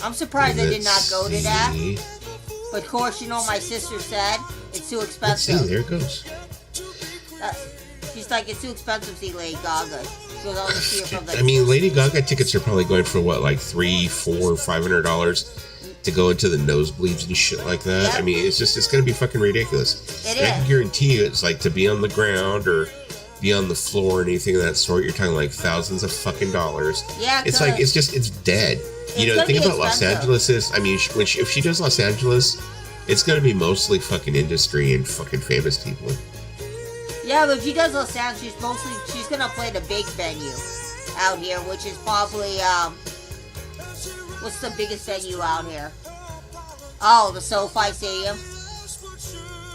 I'm surprised I did not go to that. But of course, my sister said it's too expensive. Let's see, there it goes. She's like, it's too expensive to see Lady Gaga. She goes, I'll just see her from the... I mean, Lady Gaga tickets are probably going for what, like $300, $400, $500 to go into the nosebleeds and shit like that. Yep. I mean, it's going to be fucking ridiculous. It is. I can guarantee you, it's like to be on the ground or be on the floor or anything of that sort. You're talking like thousands of fucking dollars. Yeah, it's like it's dead. The thing about Los Angeles is, I mean, if she does Los Angeles, it's going to be mostly fucking industry and fucking famous people. Yeah, but if she does Los Angeles, she's going to play the big venue out here, which is probably, what's the biggest venue out here? Oh, the SoFi Stadium.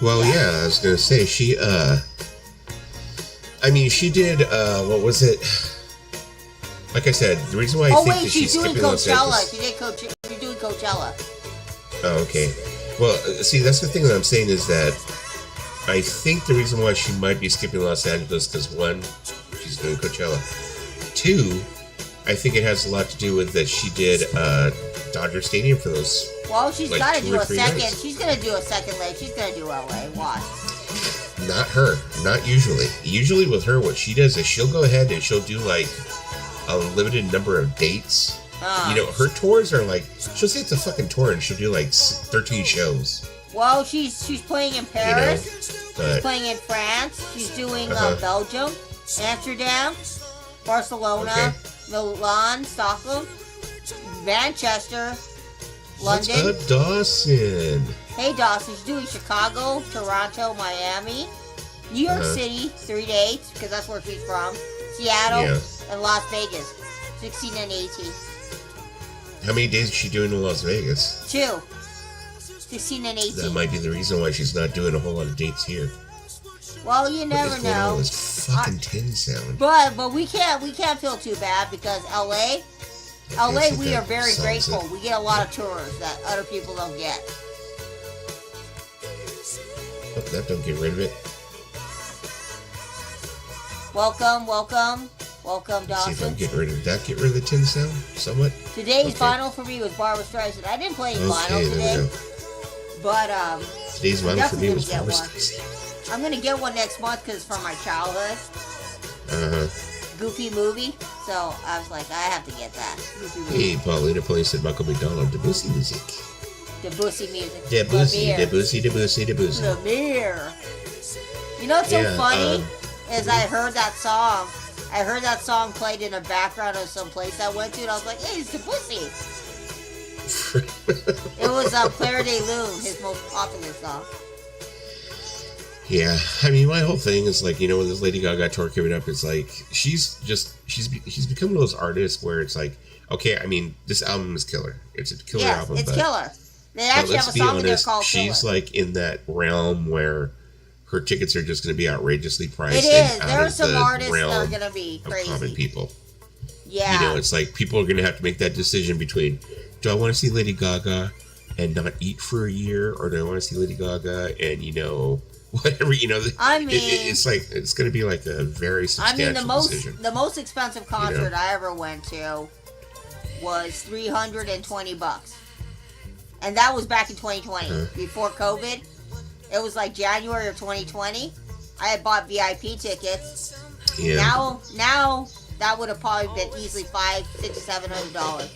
Well, yeah, I was going to say, she did, what was it? Like I said, the reason why I think that she's doing skipping Los Angeles... She's doing Coachella. Oh, okay. Well, see, that's the thing that I'm saying is that I think the reason why she might be skipping Los Angeles because, one, she's doing Coachella. Two, I think it has a lot to do with that she did Dodger Stadium for those. Well, she's like, got to do a second. Nights. She's going to do a second leg. She's going to do LA. Why? Not her. Not usually. Usually with her, what she does is she'll go ahead and she'll do like a limited number of dates. Her tours are like, she'll say it's a fucking tour and she'll do like 13 shows. Well, she's playing in Paris. She's playing in France. She's doing Belgium, Amsterdam, Barcelona, Milan, Stockholm, Manchester, London. What's up, Dawson? Hey, Dawson. She's doing Chicago, Toronto, Miami, New York City, 3 dates, because that's where she's from, Seattle, and Las Vegas, 16 and 18. How many days is she doing in Las Vegas? 2. 16 and 18. That might be the reason why she's not doing a whole lot of dates here. Well, you never know. This fucking tin sound. But we can't feel too bad because LA, we are very grateful. We get a lot of tours that other people don't get. Hope that don't get rid of it. Welcome, Dawson. See if I can get rid of that. Get rid of the tin sound somewhat. Today's vinyl for me was Barbra Streisand. I didn't play any vinyl today. But today's vinyl for me was Barbra Streisand. I'm gonna get one next month because it's from my childhood. Goofy movie. So I was like, I have to get that. Goofy movie. Hey, Paulina Police said Michael McDonald, Debussy music. Debussy music. Debussy. Lemire. You know what's so funny? Is I heard that song. I heard that song played in the background of some place I went to, and I was like, hey, it's Debussy. It was Claire de Lune, his most popular song. Yeah, I mean, my whole thing is like, with this Lady Gaga tour coming up, it's like she's become one of those artists where it's like, okay, I mean, this album is killer. It's a killer album. It's killer. They actually have a song in there called Killer. She's like in that realm where her tickets are just going to be outrageously priced. It is. There are some artists that are going to be crazy. Common people. Yeah. It's like people are going to have to make that decision between, do I want to see Lady Gaga and not eat for a year, or do I want to see Lady Gaga and whatever, I mean, it's like, it's going to be like a very substantial decision. The most expensive concert I ever went to was $320. And that was back in 2020, before COVID. It was like January of 2020. I had bought VIP tickets. Yeah. Now that would have probably been easily $500, $600, $700.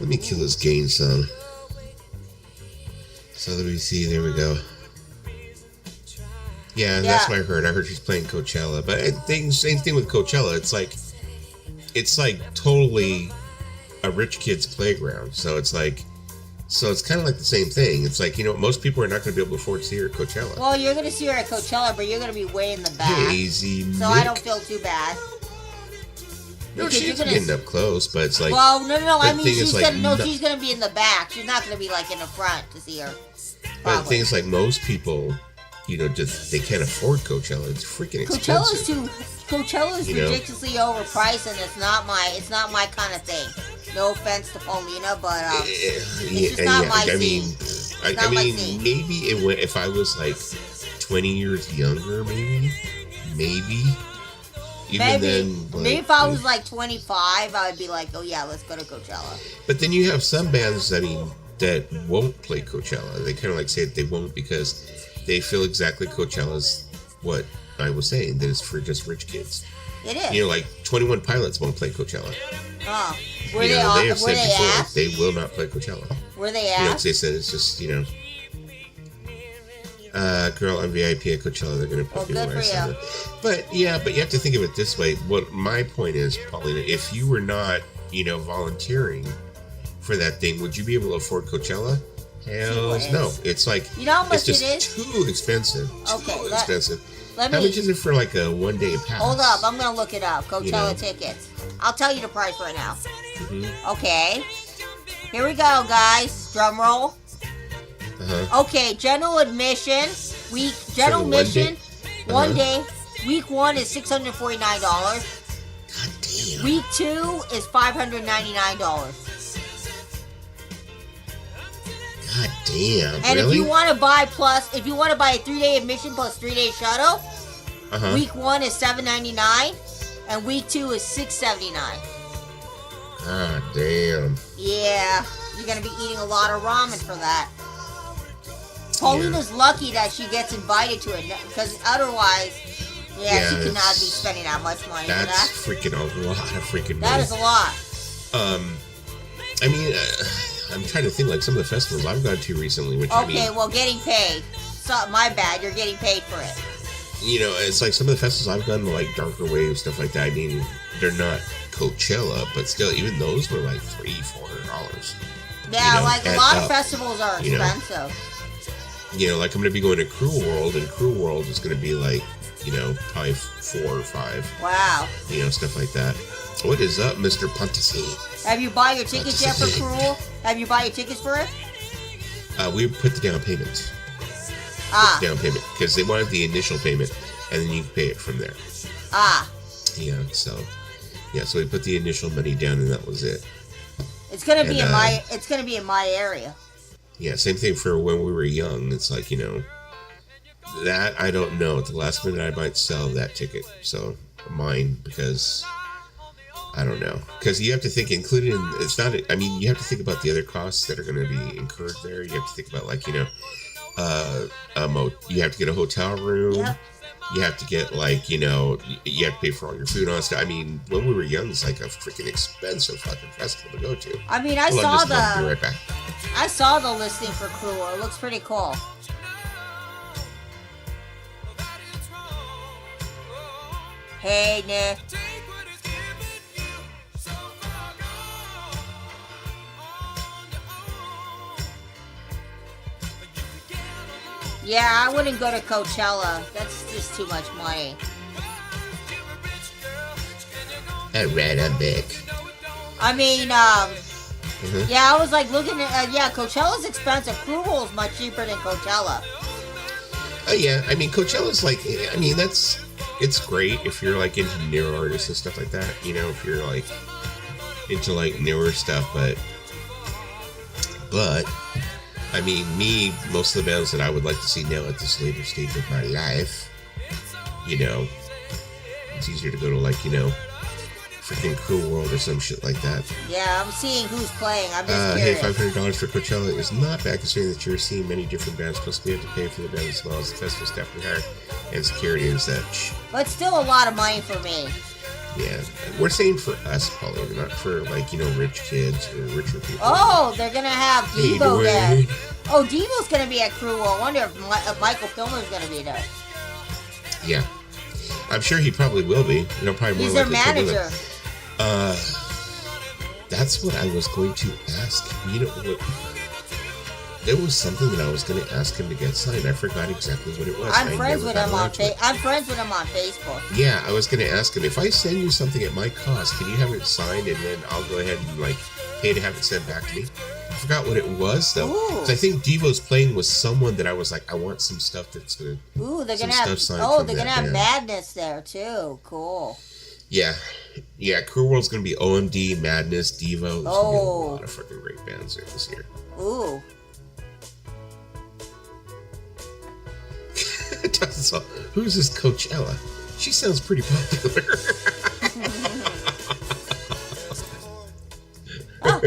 Let me kill this gain some. So let me see. There we go. Yeah, that's what I heard. I heard she's playing Coachella, but same thing with Coachella. It's like totally a rich kid's playground. So it's kind of like the same thing. It's like, most people are not going to be able to afford to see her at Coachella. Well, you're going to see her at Coachella, but you're going to be way in the back. Easy, so I don't feel too bad. No, she's getting up close, but it's like... Well, no. I mean, she's going to be in the back. She's not going to be, like, in the front to see her. But the thing is, like, most people, just, they can't afford Coachella. It's freaking expensive. Coachella's ridiculously overpriced, and it's not my kind of thing. No offense to Paulina, but it's just not my scene. I mean, maybe it went, if I was, like, 20 years younger, maybe, even then, like, maybe if I was like 25, I would be like, oh yeah, let's go to Coachella. But then you have some bands, I mean, that won't play Coachella. They kind of like say that they won't because they feel exactly Coachella's what I was saying, that it's for just rich kids. It is. You know, like 21 Pilots won't play Coachella. Oh, were they have were said they before asked? they will not play Coachella. Were they You know, asked? they said it's just, you know, girl on VIP at Coachella, they're going to put me good where I for said you. it. But yeah, but you have to think of it this way. What my point is, Paulina, if you were not, you know, volunteering for that thing, would you be able to afford Coachella? Hell no. It's like, you know how much it's just it is? too expensive. Okay, Too expensive. How much is it for like a 1 day pass? Hold up, I'm gonna look it up. Coachella You know. tickets. I'll tell you the price right now. Mm-hmm. Okay. Here we go, guys. Drum roll. Uh-huh. Okay, general admission. General For the 1 admission. day? One day. Week 1 is $649. God damn. Week 2 is $599. God damn. And really? if you want to buy a 3-day admission plus 3-day shuttle, Uh-huh. week 1 is $799, and week 2 is $679. God damn. Yeah, you're gonna be eating a lot of ramen for that. Paulina's lucky that she gets invited to it, because otherwise, she cannot be spending that much money for That's that. freaking a lot of freaking money. That is a lot. I mean, I'm trying to think like some of the festivals I've gone to recently, which I mean, Okay, well, getting paid. So, my bad, you're getting paid for it. you know, it's like some of the festivals I've gone to, like Darker Wave, stuff like that. I mean, they're not Coachella, but still, even those were like $300-$400. Yeah, You know, like a adds lot of up, festivals are you know. expensive. You know, like I'm going to be going to Cruel World, and Cruel World is going to be like, you know, probably 4 or 5. Wow. You know, stuff like that. What is up, Mr. Pontacy? Have you bought your tickets yet for Cruel? Have you bought your tickets for it? We put the down payment. Down payment, because they wanted the initial payment, and then you can pay it from there. Yeah, so we put the initial money down, and that was it. It's gonna be in my area. Yeah, same thing for when we were young. It's like, you know, that I don't know. At the last minute, I might sell that ticket. So mine, because I don't know. Because you have to think, included in, it's not, I mean, you have to think about the other costs that are going to be incurred there. You have to think about, like, you know, you have to get a hotel room. Yep. You have to get, like, you know, you have to pay for all your food and all that stuff. I mean, when we were young, it's like a freaking expensive fucking festival to go to. I mean, I'll be right back. I saw the listing for Cruel. It looks pretty cool. Hey, Nick. Yeah, I wouldn't go to Coachella. That's just too much money. All right, I'm back. I mean, yeah, I was like looking at, Coachella's expensive. Cruel is much cheaper than Coachella. Oh yeah, I mean Coachella's like, I mean it's great if you're like into newer artists and stuff like that. You know, if you're like into like newer stuff, but I mean, most of the bands that I would like to see now at this later stage of my life, you know, it's easier to go to like, you know, freaking Cruel World or some shit like that. Yeah, I'm seeing who's playing. I'm just curious. Hey, $500 for Coachella is not bad considering that you're seeing many different bands, plus we have to pay for the band as well as the festival staff we hire and security and such. But still a lot of money for me. Yeah, we're saying for us, Pauline, not for like, you know, rich kids or richer people. Oh, they're gonna have Hey, Devo there. Dwayne. Oh, Devo's gonna be at Cruel. I wonder if Michael Kilmer's gonna be there. Yeah, I'm sure he probably will be. You know, probably more He's their likely to manager. That's what I was going to ask. You know what? There was something that I was going to ask him to get signed. I forgot exactly what it was. I'm friends with him on Facebook. Yeah, I was going to ask him, if I send you something at my cost, can you have it signed and then I'll go ahead and like pay to have it sent back to me? I forgot what it was though. Because I think Devo's playing with someone that I was like, I want some stuff that's going to. Ooh, they're some gonna have. stuff signed Oh, from they're gonna that have band. Madness there too. Cool. Yeah. Cruel World's gonna be OMD, Madness, Devo. There's gonna be a lot of fucking great bands there this year. Ooh. Who's this Coachella? She sounds pretty popular. Oh.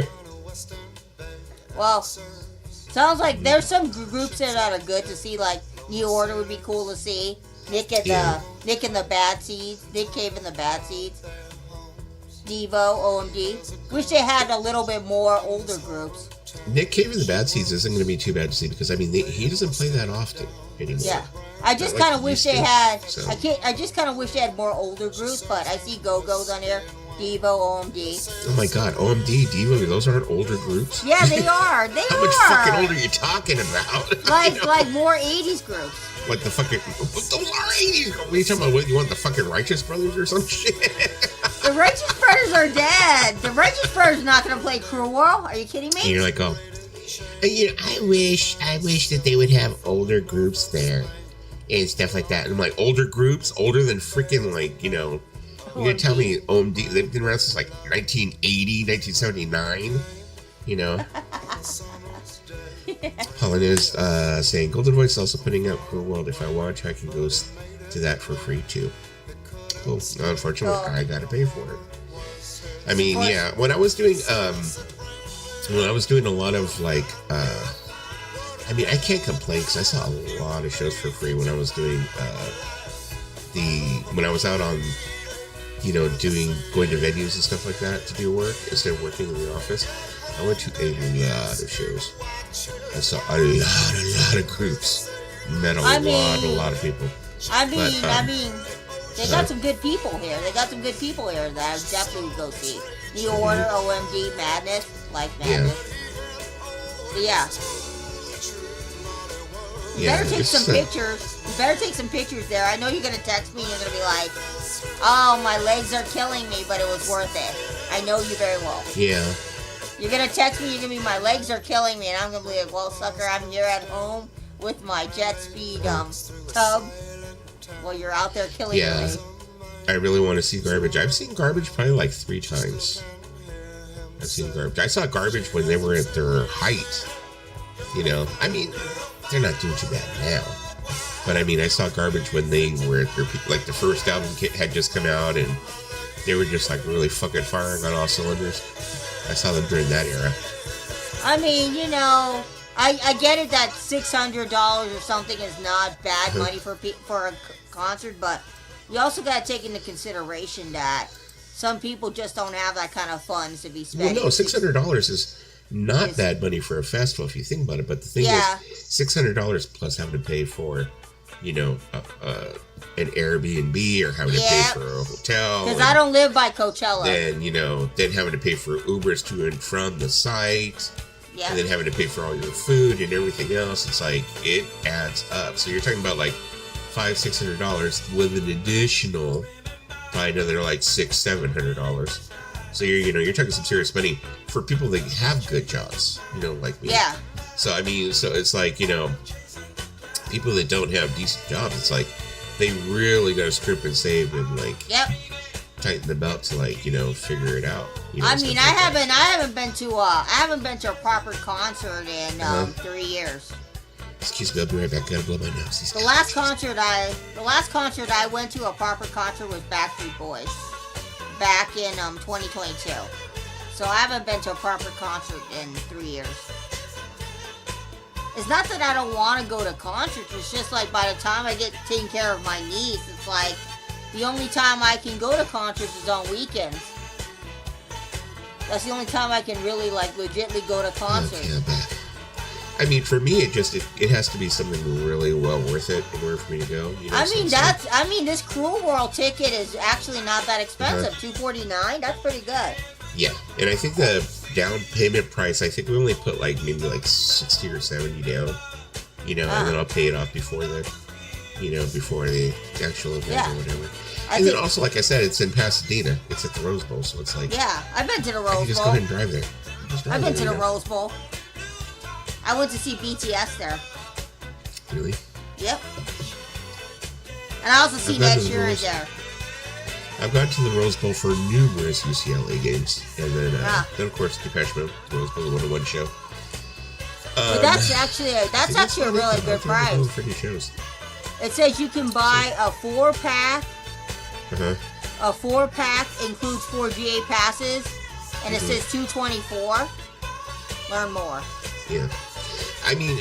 Well, sounds like there's some groups that are good to see. Like New Order would be cool to see. Nick and the Bad Seeds. Nick Cave and the Bad Seeds. Devo, OMD. Wish they had a little bit more older groups. Nick Cave and the Bad Seeds isn't going to be too bad to see because I mean he doesn't play that often anymore. Yeah, I just kind of wish they had. So. I just kind of wish they had more older groups, but I see Go-Go's on there. Devo, OMD. Oh my God, OMD, Devo, those aren't older groups? Yeah, they are. They How are. much fucking older are you talking about? Like more 80s groups. What the fucking... Those are 80s. What are you talking about? What, you want the fucking Righteous Brothers or some shit? The Righteous Brothers are dead. The Righteous Brothers are not going to play Cruel World. Are you kidding me? And you're like, oh... You know, I wish that they would have older groups there and stuff like that. And I'm like, older groups? Older than freaking, like, you know... You're going to tell me OMD, they've been around since like 1980, 1979, you know? Pauline is saying, Golden Voice is also putting out Cool World. If I want to, I can go to that for free too. Cool. Unfortunately, I got to pay for it. I mean, yeah, when I was doing a lot of like, I mean, I can't complain because I saw a lot of shows for free when I was doing when I was out on, you know, going to venues and stuff like that to do work instead of working in the office. I went to a lot of shows. I saw a lot of groups. Met a lot of people. I mean, they got some good people here. They got some good people here that I definitely would go see. New Order, OMD, Madness, Life Madness. Yeah. So yeah. You better take some pictures. You better take some pictures there. I know you're gonna text me and you're gonna be like, "Oh, my legs are killing me, but it was worth it." I know you very well. Yeah. You're gonna text me. You're gonna be, "My legs are killing me," and I'm gonna be like, "Well, sucker, I'm here at home with my jet speed tub." While you're out there killing me. I really want to see Garbage. I've seen Garbage probably like 3 times. I've seen Garbage. I saw Garbage when they were at their height. You know, I mean, they're not doing too bad now. But I mean, I saw Garbage when they were at their peak. Like the first album had just come out and they were just like really fucking firing on all cylinders. I saw them during that era. I mean, you know, I get it that $600 or something is not bad money for a concert, but you also got to take into consideration that some people just don't have that kind of funds to be spending. Well, no, $600 is not bad money for a festival if you think about it. But the thing is, $600 plus having to pay for, you know, an Airbnb or having to pay for a hotel. Because I don't live by Coachella. Then, you know, then having to pay for Ubers to and from the site. Yeah. And then having to pay for all your food and everything else. It's like, it adds up. So you're talking about like $500-$600 with an additional probably another like $600-$700. So you're talking some serious money for people that have good jobs, you know, like me. Yeah. So I mean, so it's like, you know, people that don't have decent jobs, it's like they really got to scrimp and save and like tighten the belt to like, you know, figure it out. You know, I mean, I haven't been to a proper concert in 3 years. Excuse me, I'll be right back. Gotta blow my nose. The last concert I went to, a proper concert, was Backstreet Boys back in 2022. So I haven't been to a proper concert in 3 years. It's not that I don't want to go to concerts. It's just like by the time I get taken care of my needs, it's like the only time I can go to concerts is on weekends. That's the only time I can really like legitly go to concerts. Okay, I mean, for me, it has to be something really well worth it in order for me to go. You know, I mean, this Cruel World ticket is actually not that expensive. $249. That's pretty good. Yeah, and I think the down payment price, I think we only put like maybe like 60 or 70 down. You know, and then I'll pay it off before the actual event or whatever. And then also, like I said, it's in Pasadena. It's at the Rose Bowl, so it's like I've been to the Rose Bowl. Just go ahead and drive there. I've been to the Rose Bowl. I went to see BTS there. Really? Yep. And I also seen Ed Sheeran there. I've gone to the Rose Bowl for numerous UCLA games, and then of course Depeche Mode, Rose Bowl, the 1-on-1 show. But that's actually a really good price. For these shows. It says you can buy a 4-pack A 4-pack includes 4 GA passes, and it says 224. Learn more. Yeah. I mean,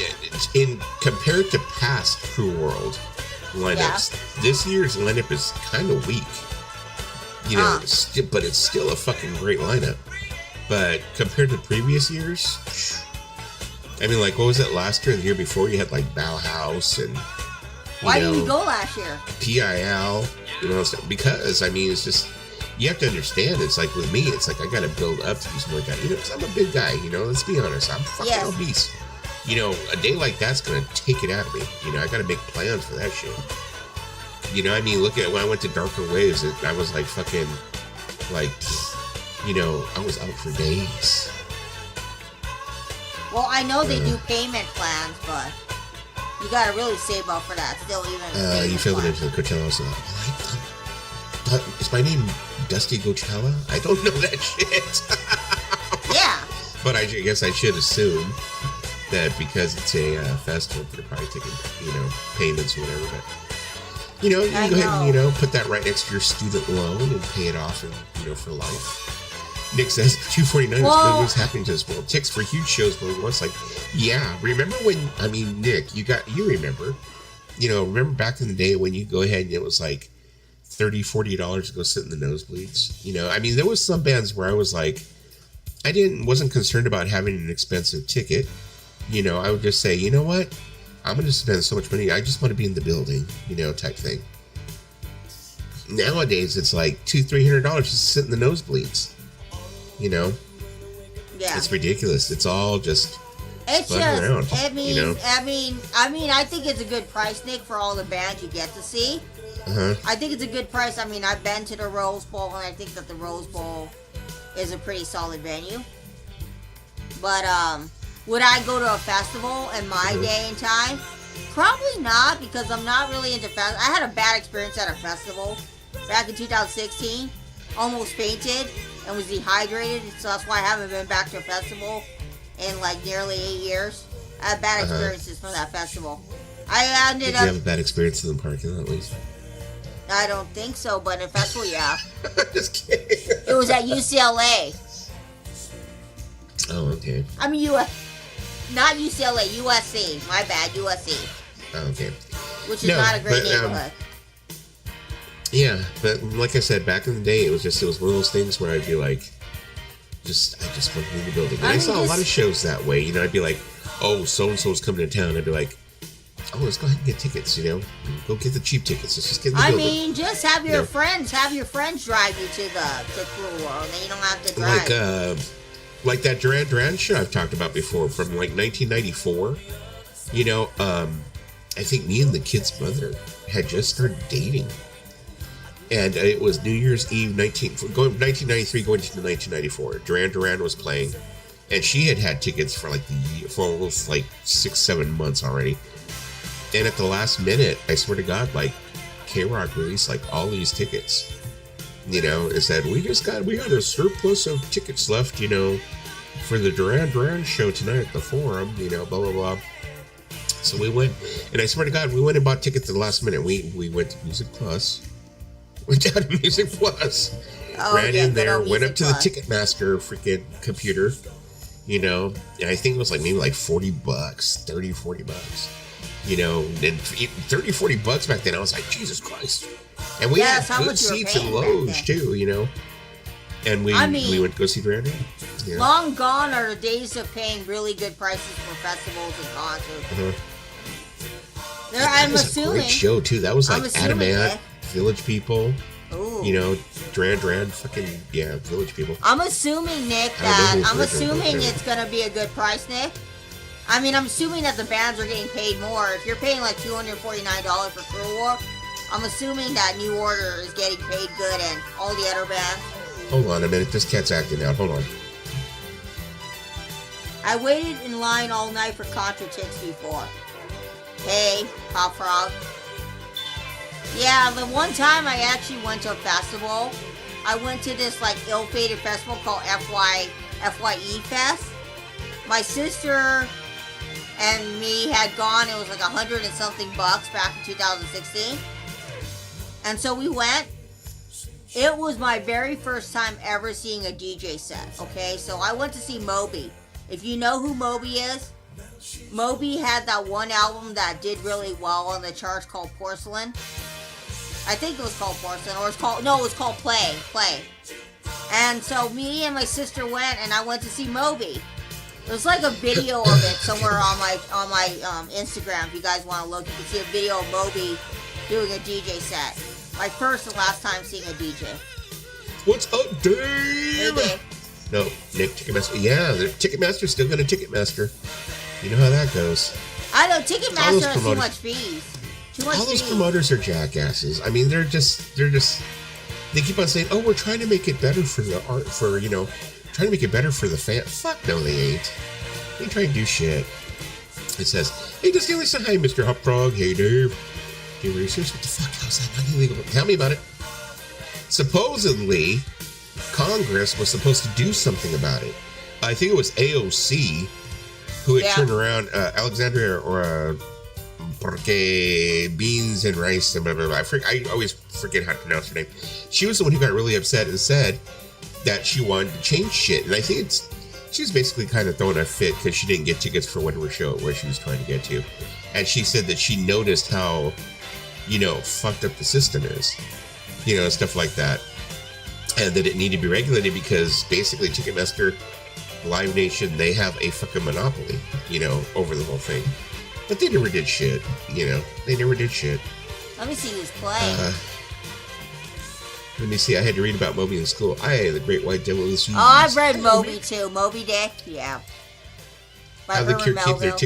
in compared to past Crew World lineups, this year's lineup is kind of weak. You know, but it's still a fucking great lineup. But compared to previous years, I mean, like, what was it last year? The year before, you had like Bauhaus and why didn't you go last year? PIL, you know, because I mean, it's just you have to understand. It's like with me, it's like I got to build up to these more guys. You know, because I'm a big guy. You know, let's be honest, I'm fucking obese. You know, a day like that's gonna take it out of me. You know, I got to make plans for that shit. You know, I mean, look at when I went to Darker Waves, I was like fucking, like, you know, I was out for days. Well, I know they do payment plans, but you gotta really save up for that. Still, even you filled it into the Coachella. So, is my name Dusty Coachella? I don't know that shit. Yeah. But I guess I should assume that because it's a festival, they're probably taking, you know, payments or whatever. But you know, you can go ahead and, you know, put that right next to your student loan and pay it off, and, you know, for life. Nick says 249 is good. What's happening to this world? Ticks for huge shows, but it's like, yeah. Remember when? I mean, Nick, you remember? You know, remember back in the day when you go ahead and it was like $30-$40 to go sit in the nosebleeds. You know, I mean, there was some bands where I was like, wasn't concerned about having an expensive ticket. You know, I would just say, you know what? I'm going to spend so much money. I just want to be in the building, you know, type thing. Nowadays, it's like $200-$300 just to sit in the nosebleeds. You know? Yeah. It's ridiculous. It's all just around. I mean, you know? I mean, I think it's a good price, Nick, for all the bands you get to see. I think it's a good price. I mean, I've been to the Rose Bowl, and I think that the Rose Bowl is a pretty solid venue. But, would I go to a festival in my day and time? Probably not, because I'm not really into festivals. I had a bad experience at a festival back in 2016. Almost fainted and was dehydrated, so that's why I haven't been back to a festival in like nearly 8 years. I had bad experiences from that festival. I ended up... Did you have a bad experience in the parking lot, at least? I don't think so, but in a festival, yeah. Just kidding. It was at UCLA. Oh, okay. I mean, not UCLA, USC. My bad, USC. Oh, okay. Which is not a great neighborhood. Yeah, but like I said, back in the day, it was one of those things where I'd be like, I just want to be in the building. And I saw a lot of shows that way. You know, I'd be like, oh, so-and-so's coming to town. I'd be like, oh, let's go ahead and get tickets, you know? Go get the cheap tickets. Let's just get in the building. I mean, just have your friends drive you to Crew World, and then you don't have to drive. Like that Duran Duran show I've talked about before from like 1994. You know, I think me and the kid's mother had just started dating. And it was New Year's Eve 1993 going into 1994. Duran Duran was playing, and she had tickets for almost like 6-7 months already. And at the last minute, I swear to God, like K-Rock released like all these tickets. You know, it said we had a surplus of tickets left, you know, for the Duran Duran show tonight at the Forum, you know, blah blah blah. So we went, and I swear to God, we went and bought tickets at the last minute. We went to Music Plus. Went down to Music Plus, ran in there, went up to the Ticketmaster freaking computer, you know, and I think it was like maybe like $40, $30-$40, you know, and $30-$40 back then. I was like, Jesus Christ. And we had good seats and lows too, you know. And we went to go see Duran Duran. Yeah. Long gone are the days of paying really good prices for festivals and concerts. That was assuming a great show too. That was like Adamant, Village People. Ooh. You know, Duran Duran, Village People. I'm assuming, Nick, it's gonna be a good price, Nick. I mean, I'm assuming that the bands are getting paid more. If you're paying like $249 for Crew War, I'm assuming that New Order is getting paid good and all the other bands. Hold on a minute, this cat's acting out. Hold on. I waited in line all night for concert tickets before. Hey, Pop Frog. Yeah, the one time I actually went to a festival, I went to this like ill-fated festival called FYE Fest. My sister and me had gone. It was like $100 and something back in 2016. And so we went, It was my very first time ever seeing a DJ set, okay? So I went to see Moby. If you know who Moby is, Moby had that one album that did really well on the charts called Porcelain. I think it was called Porcelain, or it was called Play. And so me and my sister went, and I went to see Moby. There's like a video of it somewhere on my Instagram. If you guys want to look, you can see a video of Moby doing a DJ set. My first and last time seeing a DJ. What's up, Dave? Hey, Dave. No, Nick Ticketmaster. Yeah, the Ticketmaster's still going to Ticketmaster. You know how that goes. I know Ticketmaster has too much fees. All those promoters are jackasses. I mean, they're just. They keep on saying, "Oh, we're trying to make it better for the art, trying to make it better for the fan." Fuck no, they ain't. They ain't trying to do shit. It says, "Hey, just said hi, Mr. Hop Frog. Hey, Dave. Dave, are you serious? What the fuck? How's that not illegal? Tell me about it." Supposedly, Congress was supposed to do something about it. I think it was AOC who had turned around Alexandria or Porque Beans and Rice and blah, blah, blah. I always forget how to pronounce her name. She was the one who got really upset and said that she wanted to change shit. And I think she was basically kind of throwing a fit because she didn't get tickets for whatever show where she was trying to get to. And she said that she noticed how, fucked up the system is. Stuff like that. And that it needed to be regulated because basically Ticketmaster, Live Nation, they have a fucking monopoly, over the whole thing. But they never did shit, They never did shit. Let me see who's playing. Let me see. I had to read about Moby in school. The Great White Devil is... Oh, I've read Moby too. Moby Dick, yeah. By Herman Melville.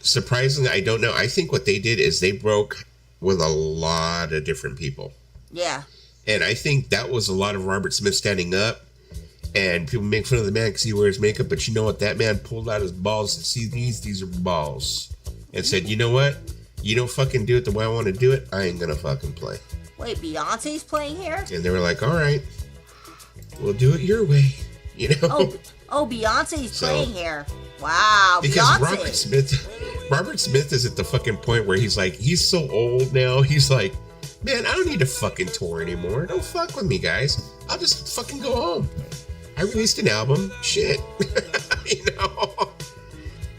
Surprisingly, I don't know. I think what they did is they broke with a lot of different people. Yeah. And I think that was a lot of Robert Smith standing up. And people make fun of the man because he wears makeup. But you know what? That man pulled out his balls and see these are balls. And said, you know what? You don't fucking do it the way I want to do it. I ain't going to fucking play. Wait, Beyonce's playing here? And they were like, all right. We'll do it your way. Oh, Beyonce's playing here. Wow, because Beyonce. Robert Smith is at the fucking point where he's like, he's so old now. He's like, man, I don't need to fucking tour anymore. Don't fuck with me, guys. I'll just fucking go home. I released an album. Shit.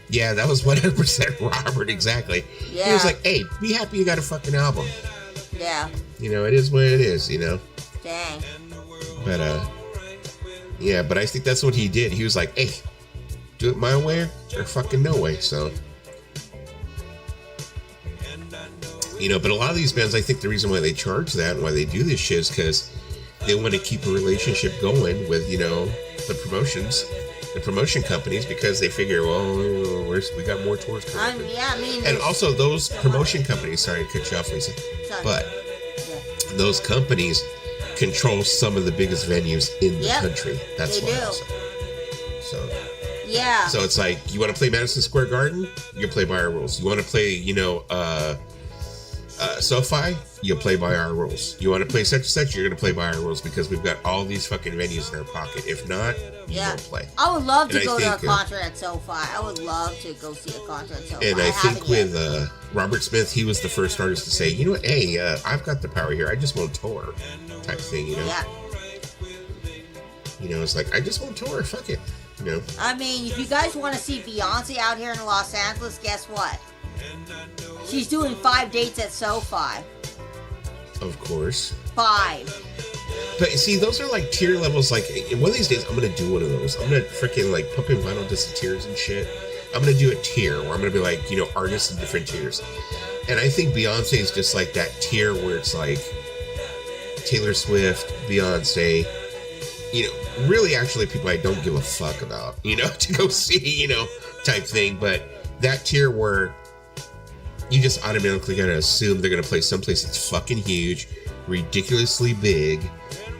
Yeah, that was 100% Robert, exactly. Yeah. He was like, hey, be happy you got a fucking album. Yeah. It is what it is, Dang. But, yeah, but I think that's what he did. He was like, hey, do it my way or fucking no way, so. But a lot of these bands, I think the reason why they charge that and why they do this shit is because they want to keep a relationship going with, the promotion companies because they figure, well, we got more tours coming. And also those promotion companies, sorry to cut you off, Lisa, but those companies control some of the biggest venues in the country. That's why. So, yeah. So it's like, you want to play Madison Square Garden? You can play by our rules. You want to play, SoFi, you'll play by our rules. You want to play such and such, you're going to play by our rules because we've got all these fucking venues in our pocket. If not, you won't play. I would love to go to a concert at SoFi. I would love to go see a concert at SoFi. And I think with Robert Smith, he was the first artist to say, you know what, hey, I've got the power here. I just won't tour type thing, Yeah. It's like, I just won't tour. Fuck it. I mean, if you guys want to see Beyonce out here in Los Angeles, guess what? She's doing 5 dates at SoFi. Of course. 5. But see, those are like tier levels. Like, one of these days, I'm going to do one of those. I'm going to freaking like pump in vinyl disc tiers and shit. I'm going to do a tier where I'm going to be like, artists in different tiers. And I think Beyonce is just like that tier where it's like Taylor Swift, Beyonce, really actually people I don't give a fuck about, to go see, type thing. But that tier where you just automatically gotta assume they're gonna play someplace that's fucking huge, ridiculously big,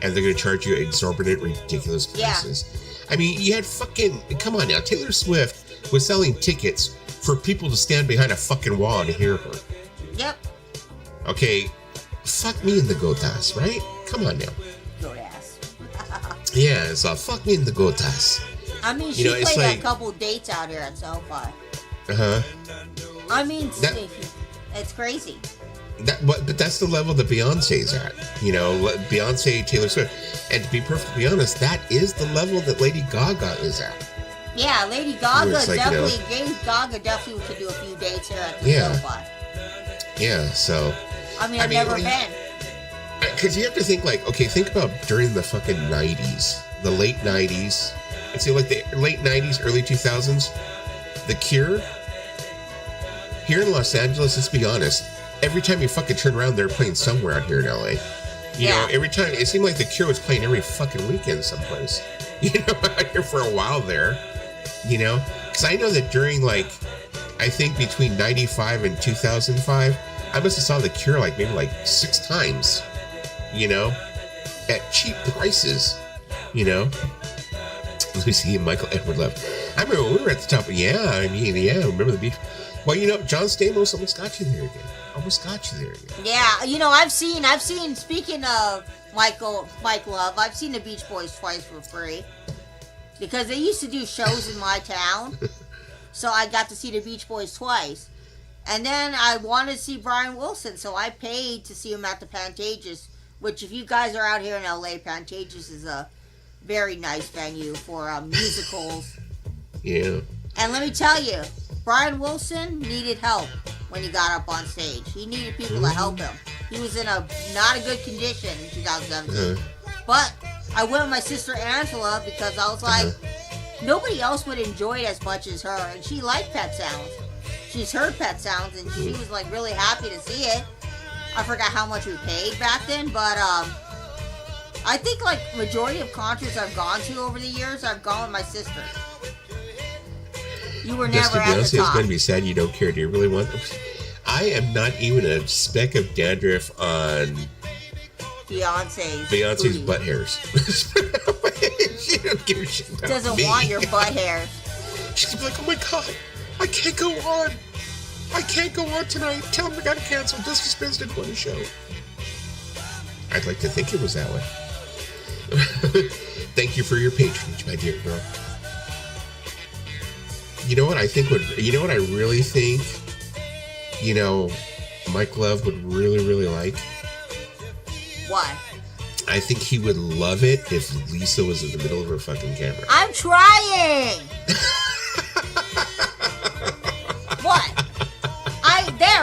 and they're gonna charge you exorbitant, ridiculous prices. Yeah. I mean, you had come on now, Taylor Swift was selling tickets for people to stand behind a fucking wall and hear her. Yep. Okay, fuck me in the gotas, right? Come on now. Gotas. Yeah, so fuck me in the gotas. I mean, she played a couple dates out here at SoFi. Uh-huh. I mean, it's crazy. But that's the level that Beyonce's at. You know, Beyonce, Taylor Swift. And to be perfectly honest, that is the level that Lady Gaga is at. Yeah, Lady Gaga like, definitely. you know, Lady Gaga definitely could do a few dates here at the SoFi. Yeah, so. I've never been. Because you have to think, like, okay, think about during the fucking 90s, the late 90s. I'd say, like, the late 90s, early 2000s. The Cure, here in Los Angeles, let's be honest, every time you fucking turn around, they're playing somewhere out here in LA. You know, every time, it seemed like The Cure was playing every fucking weekend someplace. You know, out here for a while there. You know? Because I know that during, like, I think between 95 and 2005, I must have saw The Cure, like, maybe, like, 6 times. You know? At cheap prices. You know? Let me see, Michael Edward left. I remember we were at the top. Remember the beach. Well, you know, John Stamos almost got you there again. Yeah, you know, I've seen. Speaking of Mike Love, I've seen the Beach Boys twice for free because they used to do shows in my town, so I got to see the Beach Boys twice. And then I wanted to see Brian Wilson, so I paid to see him at the Pantages. Which, if you guys are out here in LA, Pantages is a very nice venue for musicals. Yeah. And let me tell you, Brian Wilson needed help when he got up on stage. He needed people to help him. He was in not a good condition in 2017. But I went with my sister Angela because I was like, nobody else would enjoy it as much as her. And she liked Pet Sounds. She's heard Pet Sounds, and she was like really happy to see it. I forgot how much we paid back then, but I think like majority of concerts I've gone to over the years, I've gone with my sister. You were never at the top. It's going to be sad you don't care. Do you really want them? I am not even a speck of dandruff on Beyonce's butt hairs. She don't give a shit about doesn't me. Want your butt hair. She's like, oh my god, I can't go on. I can't go on tonight. Tell them we got to cancel. Disney Spins didn't want to show. I'd like to think it was that way. Thank you for your patronage, my dear girl. You know what I think I really think, you know, Mike Love would really, really like? What? I think he would love it if Lisa was in the middle of her fucking camera. I'm trying! What?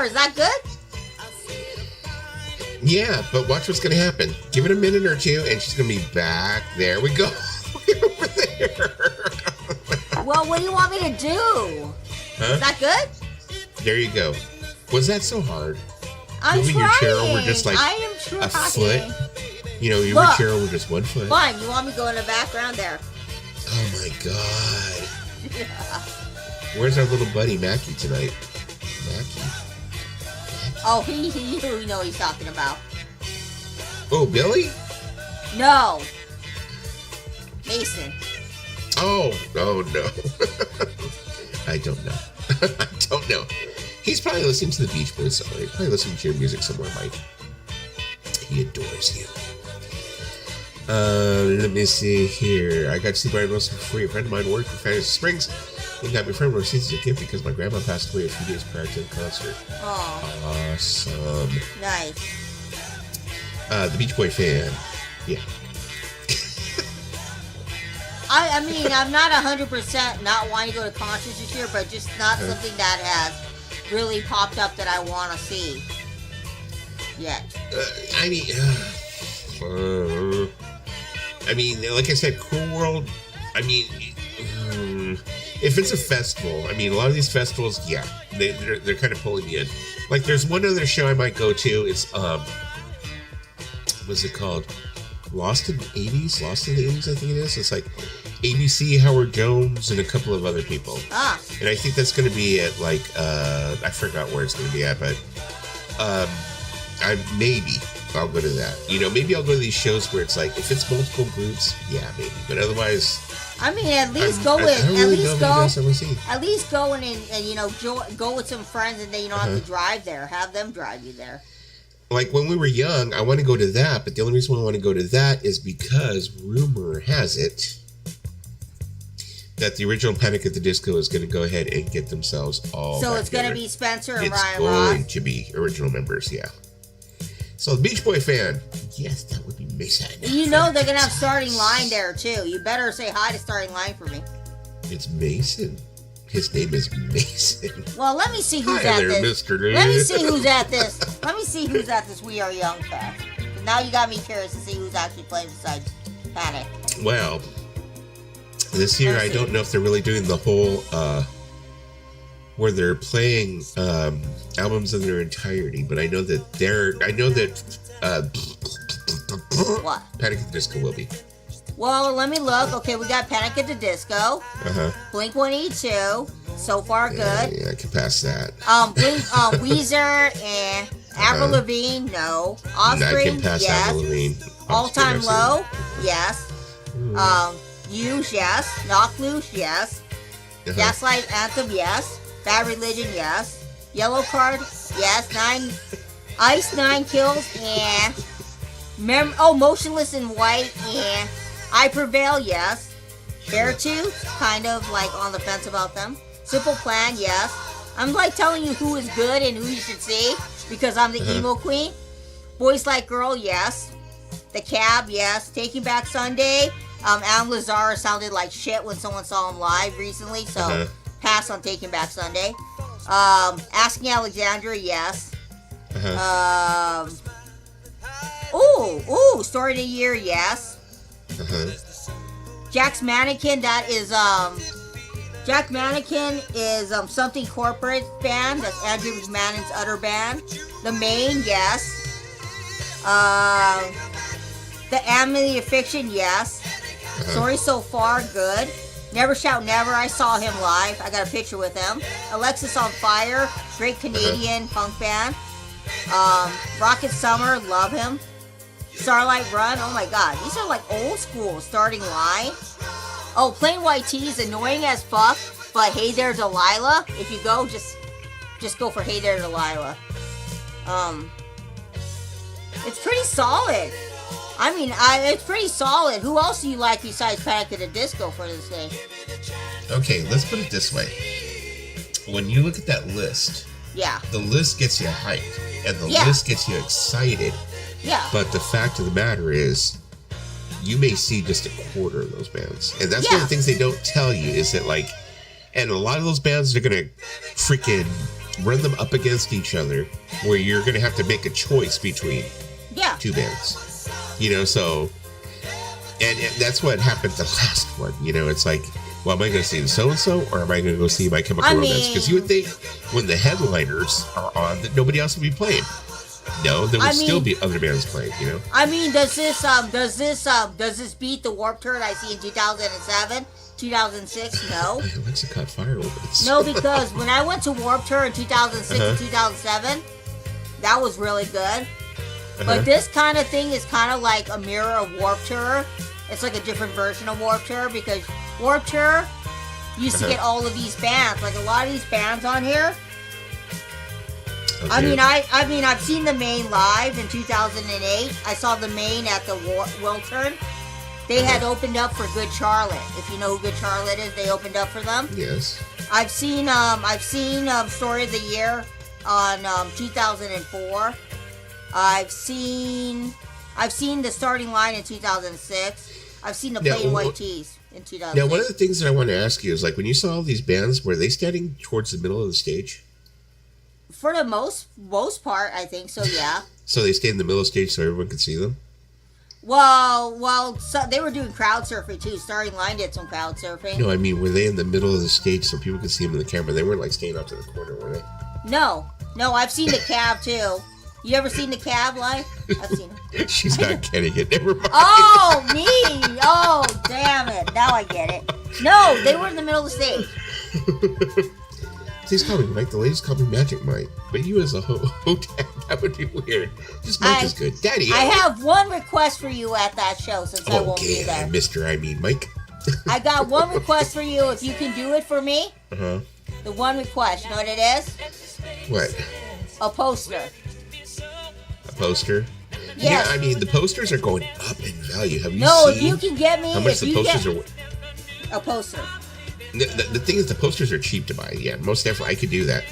Is that good? Yeah, but watch what's going to happen. Give it a minute or two, and she's going to be back. There we go. Over there. Well, what do you want me to do? Huh? Is that good? There you go. Was that so hard? I'm moving trying. your chair over just like I am trying. A foot? You know, you move your chair over just 1 foot? Fine, you want me to go in the background there? Oh my god. Yeah. Where's our little buddy Mackie tonight? Mackie? Oh, he you know what he's talking about. Oh, Billy? No. Mason. Oh no. I don't know. I don't know. He's probably listening to the Beach Boys somewhere. He's probably listening to your music somewhere, Mike. He adores you. Let me see here. I got to see Brian Wilson for free. A friend of mine worked for Fantasy Springs and got my friend receipts as a gift because my grandma passed away a few days prior to the concert. Oh. Awesome. Nice. The Beach Boy fan. Yeah. I mean, I'm not 100% not wanting to go to concerts this year, but just not something that has really popped up that I want to see yet. I mean, like I said, Cool World. I mean, if it's a festival, I mean, a lot of these festivals, yeah, they're kind of pulling me in. Like, there's one other show I might go to. It's what's it called? Lost in the 80s, I think it is. It's like ABC, Howard Jones, and a couple of other people. And I think that's going to be at like I forgot where it's going to be at, but I'll go to that. You know, maybe I'll go to these shows where it's like if it's multiple groups, yeah, maybe. But otherwise, I mean, at least go and you know go with some friends, and then you don't have to drive there. Have them drive you there. Like when we were young, I want to go to that, but the only reason I want to go to that is because rumor has it that the original Panic at the Disco is going to go ahead and get themselves all. So it's going to be Spencer and Ryan Ross. It's going to be original members, yeah. So the Beach Boy fan. Yes, that would be Mason. You know they're gonna have starting line there too. You better say hi to starting line for me. It's Mason. His name is Mason. Well, let me see who's Hi at there, this. Mr. Let me see who's at this. Let me see who's at this We Are Young Fest. Now you got me curious to see who's actually playing besides Panic. Well, this year I don't know if they're really doing the whole where they're playing albums in their entirety, but I know that What? Panic at the Disco will be. Well, let me look. Okay, we got Panic at the Disco. Blink 182. So far, good. Yeah, I can pass that. Weezer and Avril Lavigne, no. Offspring, I can pass yes. Avril Lavigne. All Time Low, yes. Use, yes. Knock Loose, yes. Gaslight Anthem, yes. Bad Religion, yes. Yellow Card, yes. Ice 9 Kills, and Motionless in White, and I Prevail, yes. Beartooth, kind of like on the fence about them. Simple Plan, yes. I'm like telling you who is good and who you should see because I'm the emo queen. Boys Like Girl, yes. The Cab, yes. Taking Back Sunday. Alan Lazar sounded like shit when someone saw him live recently, so pass on Taking Back Sunday. Asking Alexandra, yes. Story of the Year, yes. Jack's Mannequin, that is Jack Mannequin is Something Corporate band. That's Andrew McMahon's other band. The Main, yes. The Amelie Fiction, yes. Sorry So Far, good. Never Shout Never, I saw him live. I got a picture with him. Alexis on Fire, great Canadian punk band. Rocket Summer, love him. Starlight Run, oh my god, these are like old school starting line. Oh, Plain White Tees, annoying as fuck, but Hey There Delilah, if you go, just go for Hey There Delilah. It's pretty solid. I mean, it's pretty solid. Who else do you like besides Panic at the Disco for this day? Okay, let's put it this way. When you look at that list, yeah, the list gets you hyped, and the list gets you excited. Yeah. But the fact of the matter is, you may see just a quarter of those bands. And that's one of the things they don't tell you is that, like, and a lot of those bands are going to freaking run them up against each other where you're going to have to make a choice between two bands. You know, so, and that's what happened the last one. You know, it's like, well, am I going to see the so-and-so or am I going to go see My Chemical Romance? Because you would think when the headliners are on that nobody else would be playing. No, there would still be other bands playing, you know? I mean, does this beat the Warped Tour I see in 2007, 2006? No. Alexa caught fire with this. No, because when I went to Warped Tour in 2006 and 2007, that was really good. But this kind of thing is kind of like a mirror of Warped Tour. It's like a different version of Warped Tour because Warped Tour used to get all of these bands. Like a lot of these bands on here. Okay. I mean, I've seen the Main live in 2008. I saw the Main at the Wiltern. They had opened up for Good Charlotte. If you know who Good Charlotte is, they opened up for them. Yes. I've seen Story of the Year on 2004. I've seen the starting line in 2006. I've seen the Plain White Tees in 2006. Now, one of the things that I want to ask you is, like, when you saw all these bands, were they standing towards the middle of the stage? For the most part, I think so, yeah. So they stayed in the middle of the stage so everyone could see them? Well, so they were doing crowd surfing, too. Starting line did some crowd surfing. No, I mean, were they in the middle of the stage so people could see them in the camera? They weren't, like, staying up to the corner, were they? No, I've seen the Cab, too. You ever seen the Cab live? I've seen it. She's not getting it. Never mind. Oh, me! Oh, damn it. Now I get it. No, they were in the middle of the stage. Please call me Mike. The ladies call me Magic Mike. But you as a hotel, that would be weird. Just Mike is good. Daddy. I have one request for you at that show since I won't be there. Mike. I got one request for you. If you can do it for me. The one request. You know what it is? What? A poster. Poster? Yes. Yeah, I mean, the posters are going up in value. Have you seen? No, if you can get me... How much the posters are... A poster. The thing is, the posters are cheap to buy. Yeah, most definitely, I could do that.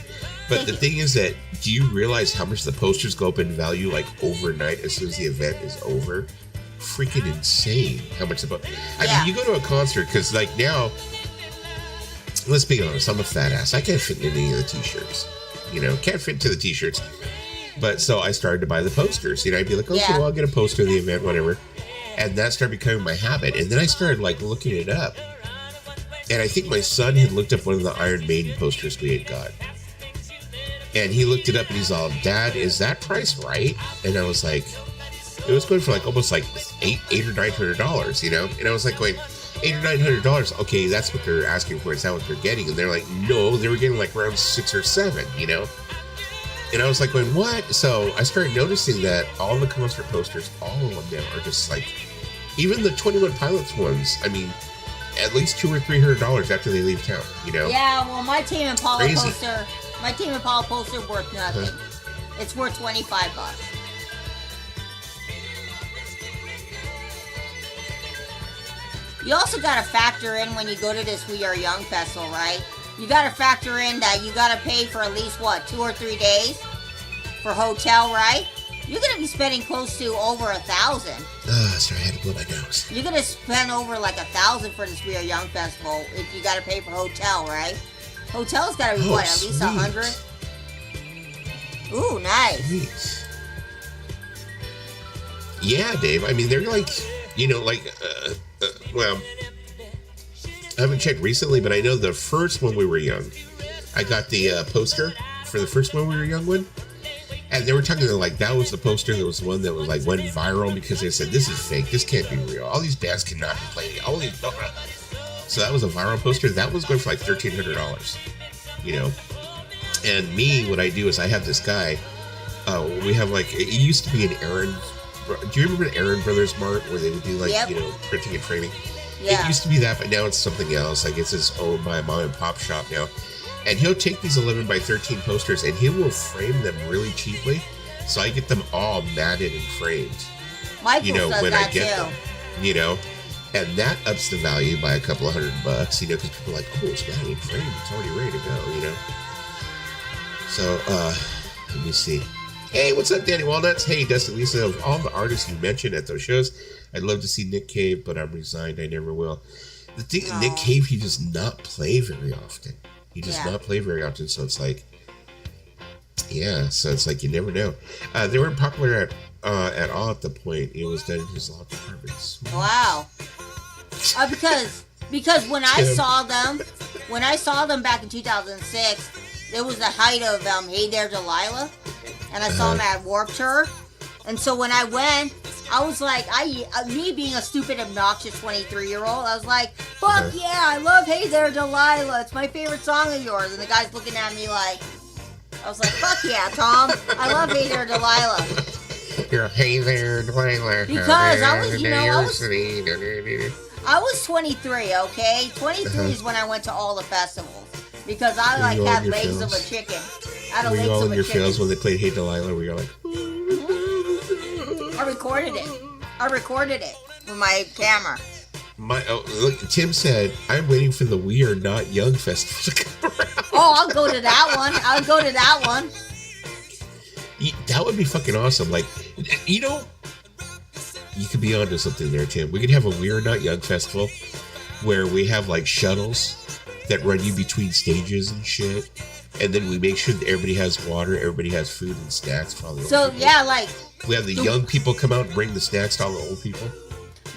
But the thing is that, do you realize how much the posters go up in value like overnight as soon as the event is over? Freaking insane how much the I mean, you go to a concert because like now, let's be honest, I'm a fat ass. I can't fit in any of the t-shirts. You know, can't fit into the t-shirts. But so I started to buy the posters. You know, I'd be like, okay, well, I'll get a poster of the event, whatever. And that started becoming my habit. And then I started like looking it up. And I think my son had looked up one of the Iron Maiden posters we had got. And he looked it up and he's all, Dad, is that price right? And I was like, it was going for like almost like $800 or $900, you know? And I was like going, $800 or $900, okay, that's what they're asking for. Is that what they're getting? And they're like, no, they were getting like around 6 or 7, you know? And I was like going, what? So I started noticing that all the concert posters, all of them now are just like, even the 21 Pilots ones, I mean, at least $200 or $300 after they leave town, you know? Yeah, well, my Tame Impala poster worth nothing. It's worth $25. You also got to factor in when you go to this We Are Young festival, right? You got to factor in that you got to pay for at least, 2 or 3 days for hotel, right? You're going to be spending close to over $1,000. Sorry, I had to blow my nose. You're going to spend over like $1,000 for this We Are Young festival if you got to pay for hotel, right? Hotel's got to be at least $100? Ooh, nice. Sweet. Yeah, Dave. I mean, they're like, you know, like, well, I haven't checked recently, but I know the first When We Were Young, I got the poster for the first When We Were Young one. And they were talking like that was the poster that was the one that was like went viral because they said this is fake, this can't be real. All these bands cannot be playing. All these, so that was a viral poster. That was going for like $1,300, you know. And me, what I do is I have this guy. We have like it used to be an Aaron. Do you remember an Aaron Brothers Mart where they would do like you know printing and framing? Yeah. It used to be that, but now it's something else. Like it's his own by a mom and pop shop now. And he'll take these 11 by 13 posters and he will frame them really cheaply. So I get them all matted and framed. Michael you know, does when that I get too. them. You know, and that ups the value by a couple of $100, you know, because people are like, oh, it's matted and framed. It's already ready to go, you know. So, let me see. Hey, what's up, Danny Walnuts? Hey, Dustin Lisa, of all the artists you mentioned at those shows, I'd love to see Nick Cave, but I'm resigned. I never will. The thing, Nick Cave, he does not play very often. He does not play very often, so it's like, so it's like you never know. They weren't popular at all at the point. It was done in his law departments. Wow. Because when I saw them back in 2006, it was the height of Hey There Delilah, and I saw them at Warped Tour, and so when I went, I was like, me being a stupid, obnoxious 23-year-old, I was like, fuck yeah, I love Hey There Delilah. It's my favorite song of yours. And the guy's looking at me like, I was like, fuck yeah, Tom. I love Hey There Delilah. You're Hey There Delilah. Because I was 23, okay? 23 is when I went to all the festivals. Because I like had legs of a chicken. I had were legs you all of in a your chicken. feels when they played Hey Delilah? Where you're like, I recorded it with my camera. Look, Tim said, I'm waiting for the We Are Not Young festival to come around. Oh, I'll go to that one. That would be fucking awesome. Like, you know, you could be onto something there, Tim. We could have a We Are Not Young festival where we have like shuttles that run you between stages and shit. And then we make sure that everybody has water, everybody has food and snacks for all the old people. Like... We have the young people come out and bring the snacks to all the old people.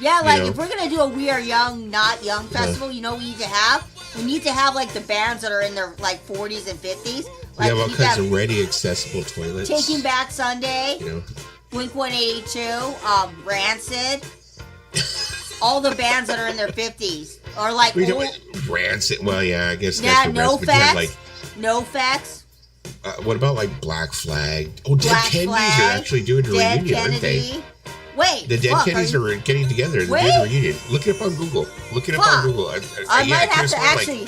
Yeah, like, if we're going to do a We Are Young, Not Young festival, you know what we need to have? We need to have, like, the bands that are in their, like, 40s and 50s. Like, we have all kinds of ready, accessible toilets. Taking Back Sunday. You know. Blink-182. Rancid. All the bands that are in their 50s. Or, like... Rancid. Well, yeah, I guess that's what NoFX. NoFX. What about like Black Flag? Oh, Dead Kennedys are actually doing a reunion, aren't they? Wait, the Dead Kennedys are getting together. They're doing a reunion. Look it up on Google. I might have to actually.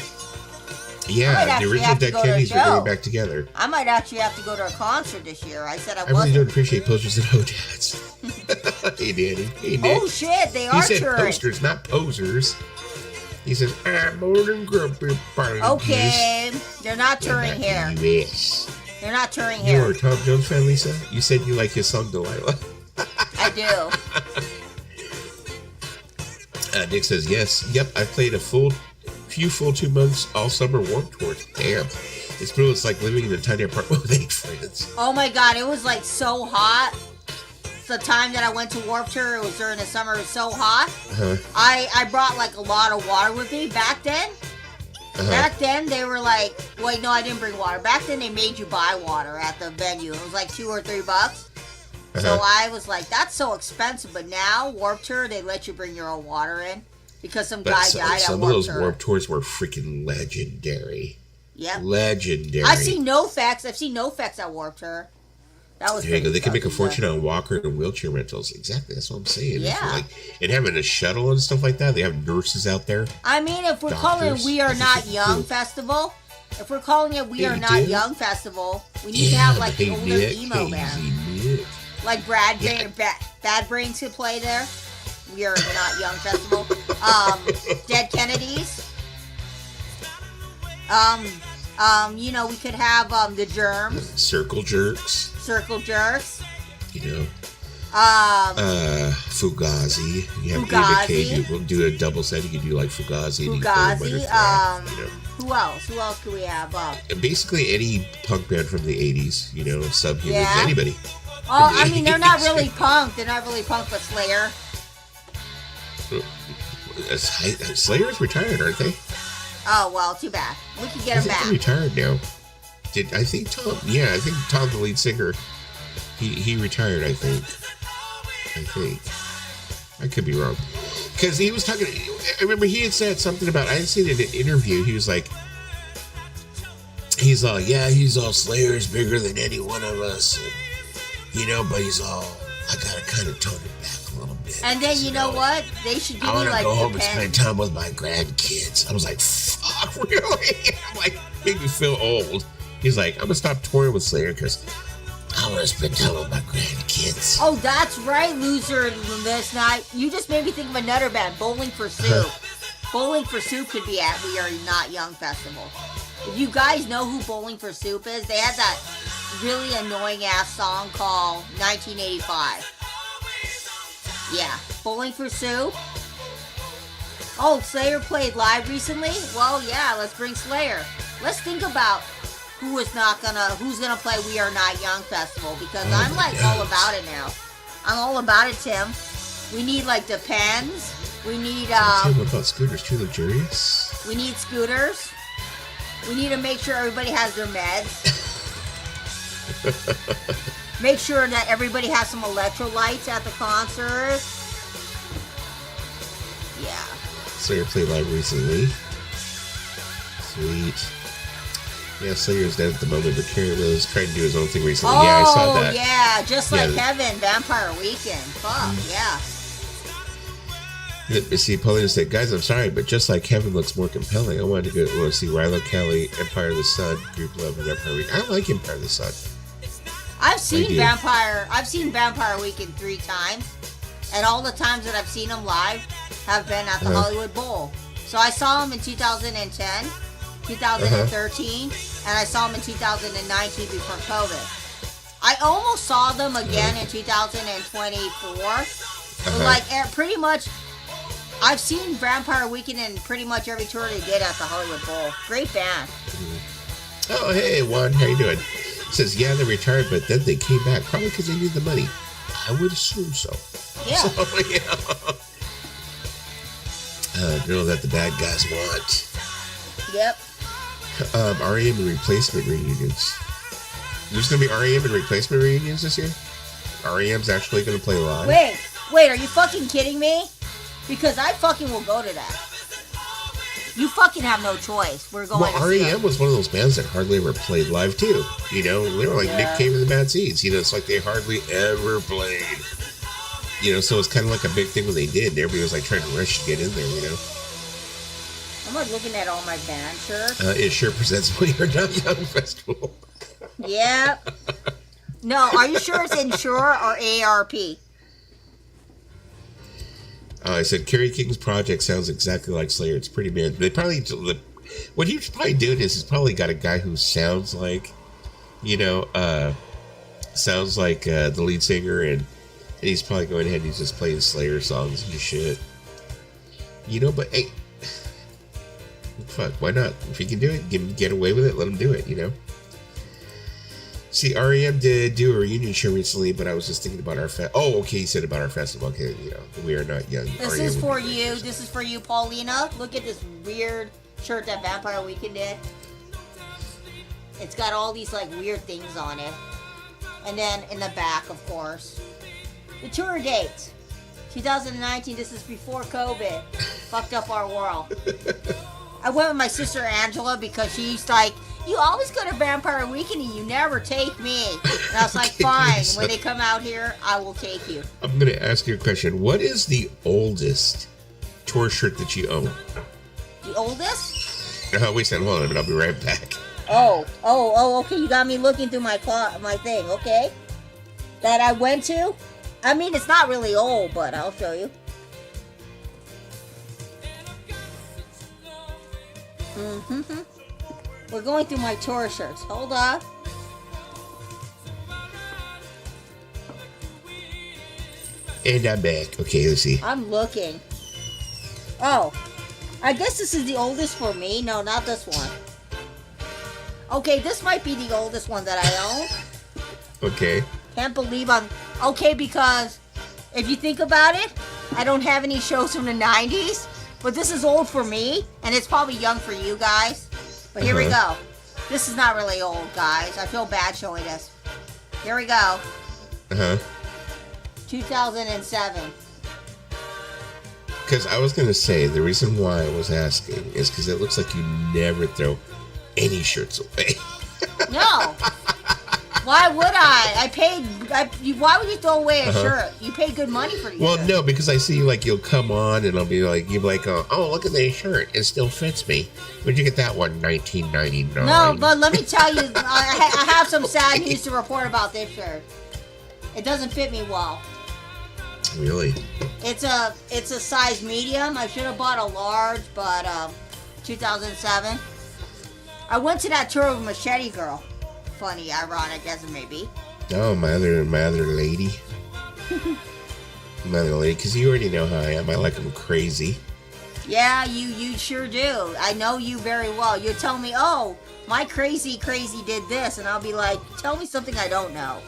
The original Dead Kennedys are going back together. I might actually have to go to a concert this year. I said I wasn't. I really don't appreciate posters and hodads. Hey, Danny. Hey, Nick. Oh shit, they are. He said posters, not posers. He says, I'm more than grumpy apologies. Okay, they're not touring here. Yes. They're not touring You here. are a Tom Jones fan, Lisa? You said you like his song Delilah. I do. Nick says, yes. Yep, I played a few full 2 months all summer Warped Tour. Damn. It's brutal. It's like living in a tiny apartment with 8 friends. Oh my god, it was like so hot. The time that I went to Warped Tour, it was during the summer, it was so hot. Uh-huh. I brought like a lot of water with me back then. Back then, they were like, wait, no, I didn't bring water. Back then, they made you buy water at the venue. It was like $2 or $3. So I was like, that's so expensive. But now, Warped Tour, they let you bring your own water in because some guy died at Warped Tour. Some of those Warped Tours were freaking legendary. Yep. Legendary. I've seen NoFX. I've seen NoFX at Warped Tour. That was there you go. They can make a fortune on walker and wheelchair rentals. Exactly. That's what I'm saying. Yeah. And having a shuttle and stuff like that. They have nurses out there. I mean, if we're calling it We Are Not Young Festival, we need to have like the older emo band. Like Bad Brains could play there. We Are Not Young Festival. Dead Kennedys. We could have the Germs. Circle Jerks. Fugazi. You have Fugazi. We'll do a double set. You can do like Fugazi. Who else? Who else could we have? Basically any punk band from the 80s. Subhumans. Anybody. Oh, I mean, they're not really punk. They're not really punk, but Slayer. Slayer's retired, aren't they? Oh, well, too bad. We can get him back. They're retired now. I think Tom, the lead singer, he retired, I think. I could be wrong. Because he was talking, I remember he had said something about, I had seen it in an interview, he was like, he's all Slayer's bigger than any one of us, and, but he's all, I gotta kind of tone it back a little bit. And then you know what? They should give I me like go home and spend time with my grandkids. I was like, fuck, really? Made me feel old. He's like, I'm gonna stop touring with Slayer because I want to spend time with my grandkids. Oh, that's right, loser. This night, you just made me think of another band, Bowling for Soup. Bowling for Soup could be at We Are Not Young Festival. If you guys know who Bowling for Soup is, they had that really annoying ass song called 1985. Yeah, Bowling for Soup. Oh, Slayer played live recently? Well, yeah, let's bring Slayer. Let's think about who's gonna play We Are Not Young Festival, because I'm like all about it now. I'm all about it, Tim. We need like Depends. We need what about Scooters? Too luxurious? We need Scooters. We need to make sure everybody has their meds. Make sure that everybody has some electrolytes at the concert. Yeah. Slayer played live recently. Sweet. Yeah, Slayer's dead at the moment, but Kerry was trying to do his own thing recently. Oh, yeah, I saw that. Yeah, just like Kevin, Vampire Weekend. Fuck, yeah. See, Paulina said, guys, I'm sorry, but just like Kevin looks more compelling, I wanted to go see Rilo Kelly, Empire of the Sun, Group Love, and Vampire Weekend. I like Empire of the Sun. I've seen Vampire Weekend 3 times, and all the times that I've seen them live have been at the Hollywood Bowl. So I saw them in 2010, 2013, and I saw them in 2019 before COVID. I almost saw them again in 2024. But pretty much, I've seen Vampire Weekend in pretty much every tour they did at the Hollywood Bowl. Great band. Oh, hey, Juan, how you doing? He says, yeah, they retired, but then they came back, probably because they needed the money. I would assume so. Yeah. So, girl that the bad guys want. Yep. REM and replacement reunions. There's going to be REM and replacement reunions this year? REM's actually going to play live? Wait, are you fucking kidding me? Because I fucking will go to that. You fucking have no choice. We're going to see REM was one of those bands that hardly ever played live, too. They were like Nick Cave and the Bad Seeds. It's like they hardly ever played. So it's kind of like a big thing when they did. Everybody was like trying to rush to get in there, I'm like looking at all my band shirts. It sure presents We Are Not Young Festival. Yeah. No, are you sure it's Insure or AARP? I said Kerry King's project sounds exactly like Slayer. It's pretty man. They probably what he's probably doing is he's probably got a guy who sounds like, the lead singer, and he's probably going ahead and he's just playing Slayer songs and shit. But hey, fuck, why not? If he can do it, get away with it, let him do it. See, REM did do a reunion show recently, but I was just thinking about our he said about our festival. Okay, we are not young. This is for you. This is for you, Paulina. Look at this weird shirt that Vampire Weekend did. It's got all these like weird things on it. And then in the back, of course, the tour dates. 2019, this is before COVID. Fucked up our world. I went with my sister Angela because she's like, you always go to Vampire Weekend and you never take me. And I was like, fine. When they come out here, I will take you. I'm going to ask you a question. What is the oldest tour shirt that you own? The oldest? Wait a second. Hold on a minute. I'll be right back. Oh, okay. You got me looking through my thing, okay? That I went to? I mean, it's not really old, but I'll show you. We're going through my tour shirts. Hold on. And I'm back. Okay, let's see. I'm looking. Oh, I guess this is the oldest for me. No, not this one. Okay, this might be the oldest one that I own. Okay. Can't believe I'm... Okay, because if you think about it, I don't have any shows from the 90s, but this is old for me, and it's probably young for you guys. But here we go. This is not really old, guys. I feel bad showing this. Here we go. 2007. Because I was going to say, the reason why I was asking is because it looks like you never throw any shirts away. No. Why would I? Why would you throw away a shirt? You pay good money for these shirts. No, because I see you'll come on and you'll be like, oh, look at that shirt. It still fits me. Where'd you get that one? $19.99. No, but let me tell you, I have some sad news to report about this shirt. It doesn't fit me well. Really? It's a size medium. I should have bought a large, but 2007. I went to that tour with Machete Girl. Funny, ironic as it may be. Oh, my other lady. My other lady, because you already know how I am. I like them crazy. Yeah, you sure do. I know you very well. You tell me, oh, my crazy did this, and I'll be like, tell me something I don't know.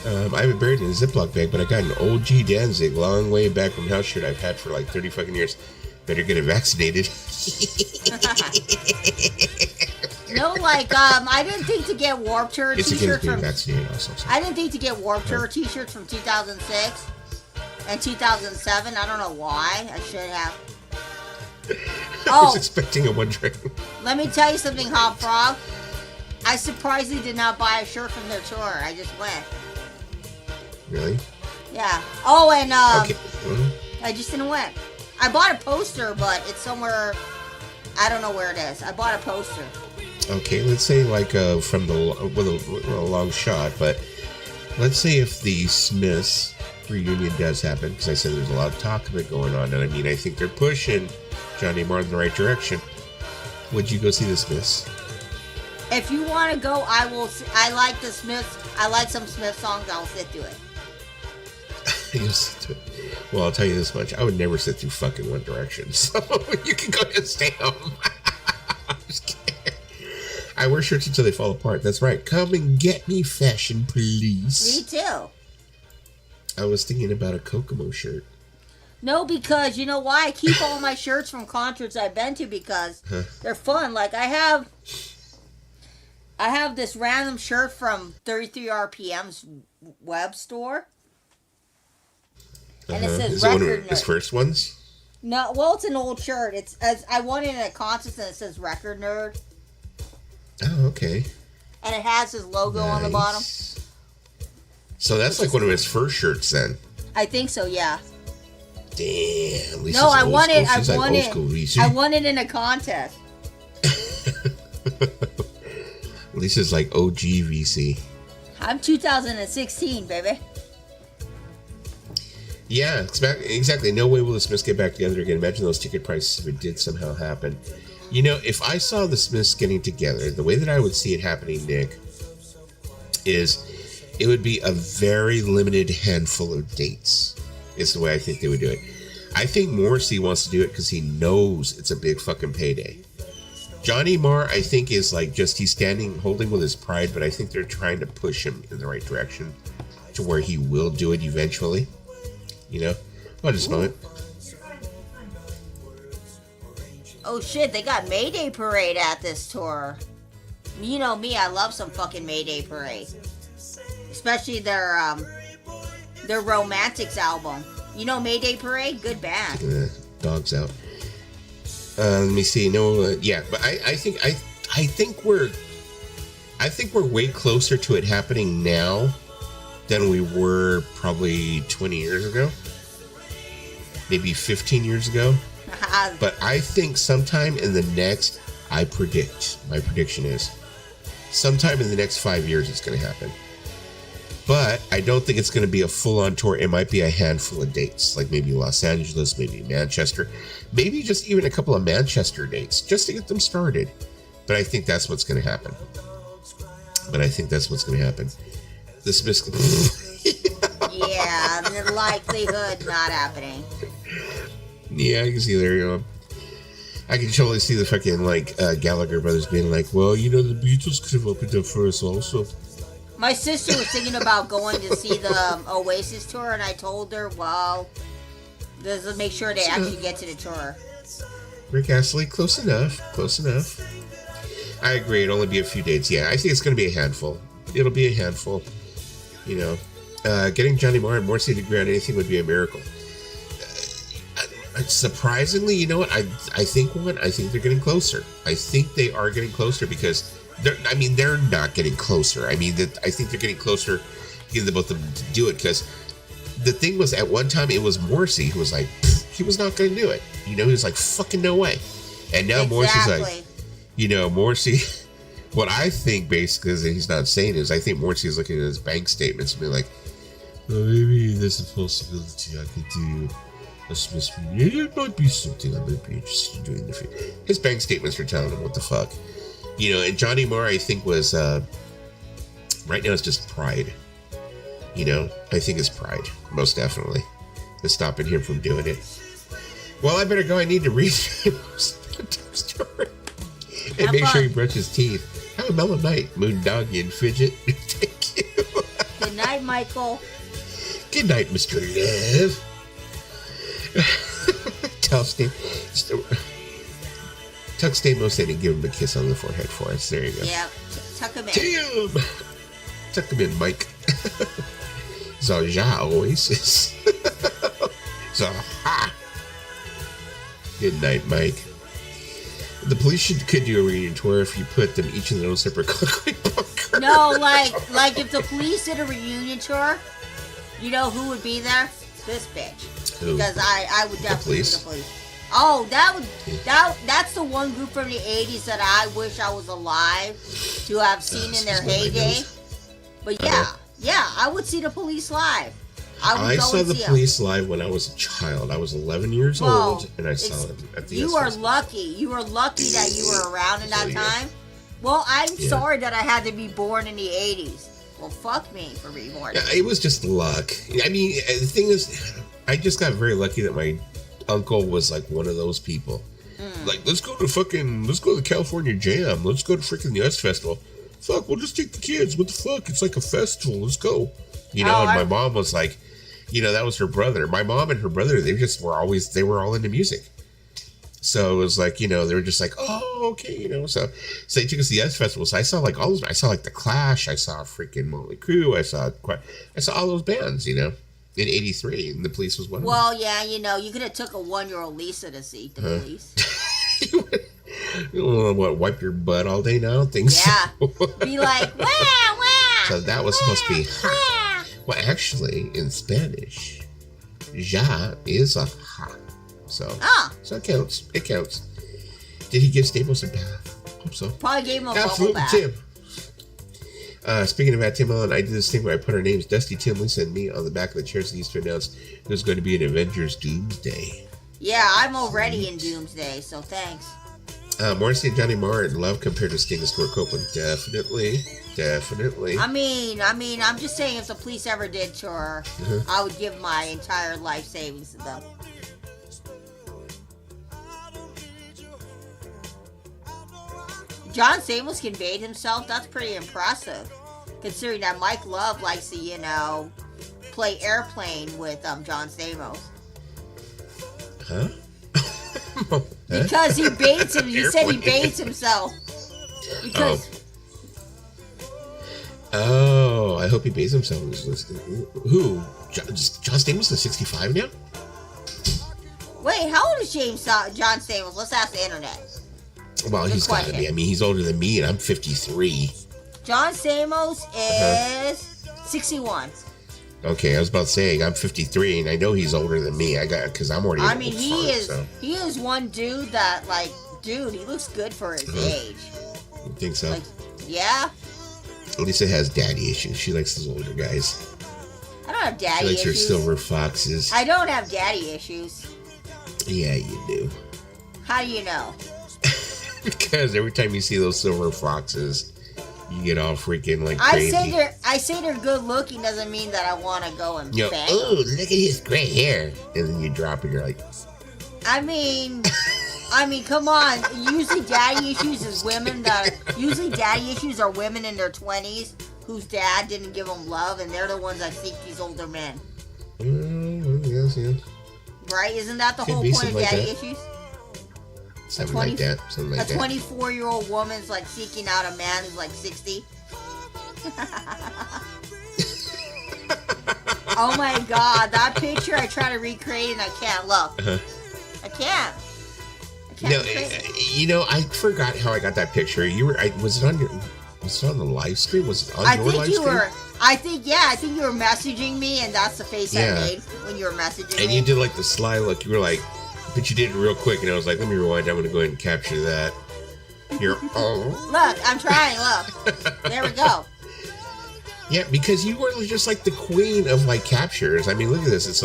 I have it buried in a Ziploc bag, but I got an OG Danzig long way back from house shirt I've had for like 30 fucking years. Better get it vaccinated. No, I didn't think to get Warped Tour t-shirts from... vaccinated also. So. I didn't think to get Warped Tour t-shirts from 2006 and 2007. I don't know why. I should have. I was expecting a One Train. Let me tell you something, Hot Frog. I surprisingly did not buy a shirt from their tour. I just went. Really? Yeah. Oh, and okay. I just didn't win. I bought a poster, but it's somewhere. I don't know where it is. I bought a poster. Okay, let's say from a long shot, but let's say if the Smiths reunion does happen, because I said there's a lot of talk of it going on, and I mean I think they're pushing Johnny Marr in the right direction. Would you go see the Smiths? If you want to go, I will. I like the Smiths. I like some Smith songs. I'll sit through it. You'll sit through it. Well, I'll tell you this much. I would never sit through fucking One Direction. So you can go ahead and stay home. I'm just kidding. I wear shirts until they fall apart. That's right. Come and get me, fashion police. Me too. I was thinking about a Kokomo shirt. No, because you know why? I keep all my shirts from concerts I've been to because they're fun. Like I have this random shirt from 33 RPM's web store. And it says Is Record it one of his first ones? No, well, it's an old shirt. I won it in a contest and it says Record Nerd. Oh, okay. And it has his logo on the bottom. So that's like one of his first shirts then. I think so, yeah. Damn. Lisa's no, I won it. I won it in a contest. Lisa's like OG VC. I'm 2016, baby. Yeah, exactly. No way will the Smiths get back together again. Imagine those ticket prices if it did somehow happen. You know, if I saw the Smiths getting together, the way that I would see it happening, Nick, is it would be a very limited handful of dates. Is the way I think they would do it. I think Morrissey wants to do it because he knows it's a big fucking payday. Johnny Marr, I think, is like just he's holding with his pride, but I think they're trying to push him in the right direction to where he will do it eventually. You know? Well, just a moment. Oh shit, they got Mayday Parade at this tour. You know me, I love some fucking Mayday Parade. Especially their Romantics album. You know Mayday Parade? Good band. Dogs out. Let me see. No, yeah, but I think we're way closer to it happening now than we were probably 20 years ago, maybe 15 years ago. But I think sometime in the next, my prediction is sometime in the next 5 years it's going to happen. But I don't think it's going to be a full-on tour. It might be a handful of dates, like maybe Los Angeles, maybe Manchester, maybe just even a couple of Manchester dates, just to get them started. But I think that's what's going to happen. The Smiths. Yeah, the likelihood not happening. Yeah, I can see there, you know. I can totally see the fucking, Gallagher brothers being like, well, you know, the Beatles could have opened up for us also. My sister was thinking about going to see the Oasis tour, and I told her, well, let's make sure they actually get to the tour. Rick Astley, close enough. I agree, it'll only be a few dates. Yeah, I think it's going to be a handful. It'll be a handful. You know, getting Johnny Marr and Morrissey to agree on anything would be a miracle. Surprisingly, you know what? I think they're getting closer. I think they are getting closer because they're not getting closer. I think they're getting closer, getting the both of them to do it, because the thing was, at one time it was Morrissey who was like, he was not going to do it. You know, he was like, fucking no way. And now Morrissey's like, you know, Morrissey, what I think basically is that he's not saying is, I think Morrissey is looking at his bank statements and be like, well, maybe there's a possibility I could do a Smiths reunion. It might be something I might be interested in doing. His bank statements are telling him what the fuck. You know, and Johnny Marr, I think, was, right now it's just pride. You know, I think it's pride, most definitely, that's stopping him from doing it. Well, I better go. I need to read Doug's story. And make sure he brushes his teeth. Have a mellow night, Moondoggy and Fidget. Thank you. Good night, Michael. Good night, Mr. Love. Tell Tuck Stamos in and give him a kiss on the forehead for us. There you go. Yeah, tuck him in. Damn! Tuck him in, Mike. Zaja Oasis. Zaha. Good night, Mike. The police could do a reunion tour if you put them each in their own separate concrete bunker. No, like if the police did a reunion tour, you know who would be there? This bitch. Who? Because I would definitely be the police. Oh, that's the one group from the 80s that I wish I was alive to have seen in their heyday. But yeah, I would see the Police live. I saw the Police live when I was a child. I was 11 years old, and I saw them at the You are lucky. You were lucky that you were around in that time. Well, I'm sorry that I had to be born in the 80s. Well, fuck me for being born. It was just luck. I mean, the thing is, I just got very lucky that my uncle was like one of those people. Like, let's go to the California Jam. Let's go to freaking the US Festival. Fuck, we'll just take the kids. What the fuck? It's like a festival. Let's go. You know, and my mom was like, you know, that was her brother. My mom and her brother, they were all into music. So it was like, you know, they were just like, oh, okay, you know. So they took us to the US Festival. So I saw like all those. I saw like the Clash. I saw freaking Motley Crue. I saw all those bands, you know, in '83, and the Police was one of them. Well, yeah, you know, you could have took a 1-year-old Lisa to see the Police. You what? Wipe your butt all day now? Things. Yeah. Be like, wah, wah. So that was supposed to be. Ha. Well, actually, in Spanish, ja is a ha. So it counts. It counts. Did he give Staples a bath? Hope so. Probably gave him a bubble bath. Tim. Speaking of at Tim Allen, I did this thing where I put our names, Dusty, Tim, Lisa, and me, on the back of the chairs that used to announce there's going to be an Avengers Doomsday. Yeah, I'm already in Doomsday, so thanks. Morrissey and Johnny Marr in love compared to Sting and Stuart Copeland. Definitely. I mean, I'm just saying if the police ever did tour, I would give my entire life savings to them. John Stamos can bathe himself. That's pretty impressive, considering that Mike Love likes to, play airplane with John Stamos. Huh? Because he bathes him. He said he bathes himself. Because. Oh, I hope he bathes himself. Who? John Stamos is 65 now? Wait, how old is John Stamos? Let's ask the internet. Well, he's got to be. I mean, he's older than me, and I'm 53. John Stamos is 61. Okay, I was about saying I'm 53, and I know he's older than me. Because I'm already. He is one dude that he looks good for his age. You think so? Yeah. Lisa has daddy issues. She likes those older guys. I don't have daddy issues. She likes her silver foxes. I don't have daddy issues. Yeah, you do. How do you know? Because every time you see those silver foxes, you get all freaking crazy. I say they're good looking doesn't mean that I want to go and bang them. Oh, look at his gray hair. And then you drop and you're like... I mean, come on. Usually daddy issues are women in their 20s whose dad didn't give them love, and they're the ones that seek these older men. Yes. Right? Isn't that the whole point of daddy issues? Something like that. A 24-year-old woman's seeking out a man who's 60. Oh my God, that picture I try to recreate and I can't look. I can't. No, I forgot how I got that picture. Was it on the live stream? Was it on your live stream? I think you were messaging me, and that's the face I made when you were messaging me. And you did the sly look. You were like, but you did it real quick, and I was like, let me rewind. I'm going to go ahead and capture that. You're Look, I'm trying. Look, there we go. Yeah, because you were just the queen of captures. I mean, look at this. It's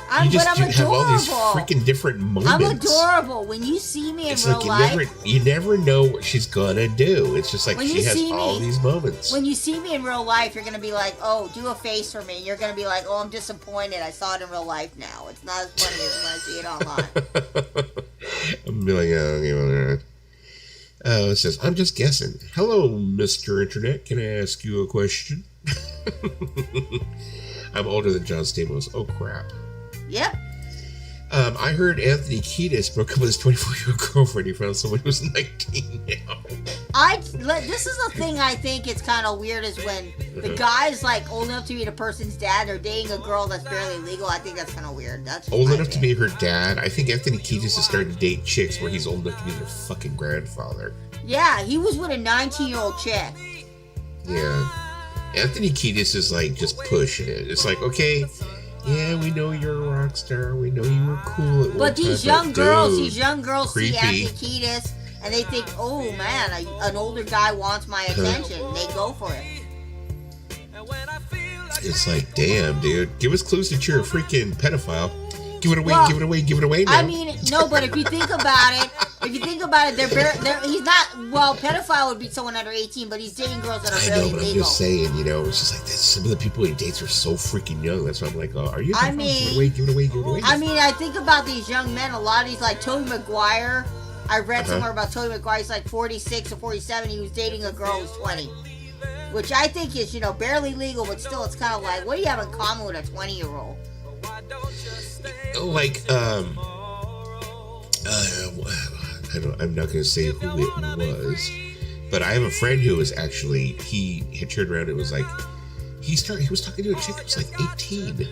I'm adorable. Have all these freaking different moments. I'm adorable. When you see me in real life, you never know what she's gonna do. It's just she has all these moments. When you see me in real life, you're gonna be like, "Oh, do a face for me." You're gonna be like, "Oh, I'm disappointed. I saw it in real life now. It's not as funny as when I see it online." I'm be like, "Oh, okay, well, it says, I'm just guessing. Hello, Mr. Internet. Can I ask you a question? I'm older than John Stamos. Oh, crap. Yep. I heard Anthony Kiedis broke up with his 24-year-old girlfriend. He found someone who's 19 now. This is the thing I think it's kind of weird is when the guy's old enough to be the person's dad or dating a girl that's barely legal. I think that's kind of weird. That's old enough to be her dad. I think Anthony Kiedis is starting to date chicks where he's old enough to be their fucking grandfather. Yeah, he was with a 19-year-old chick. Yeah. Anthony Kiedis is just pushing it. It's okay. Yeah, we know you're a rock star. We know you were cool at one But time, these young girls creepy. see Anthony Kiedis and they think, oh man, an older guy wants my attention. They go for it. It's damn, dude. Give us clues that you're a freaking pedophile. Give it away now. I mean, no, but if you think about it, he's not, pedophile would be someone under 18, but he's dating girls that are barely legal. I'm just saying, it's just some of the people he dates are so freaking young. That's why I'm like, are you? Give it away. I mean, I think about these young men, a lot of these, Tobey Maguire. I read somewhere about Tobey Maguire, he's 46 or 47, he was dating a girl who's 20. Which I think is, barely legal, but still, it's kind of what do you have in common with a 20-year-old? I'm not going to say who it was, but I have a friend who was actually, he had turned around and was he was talking to a chick who was 18.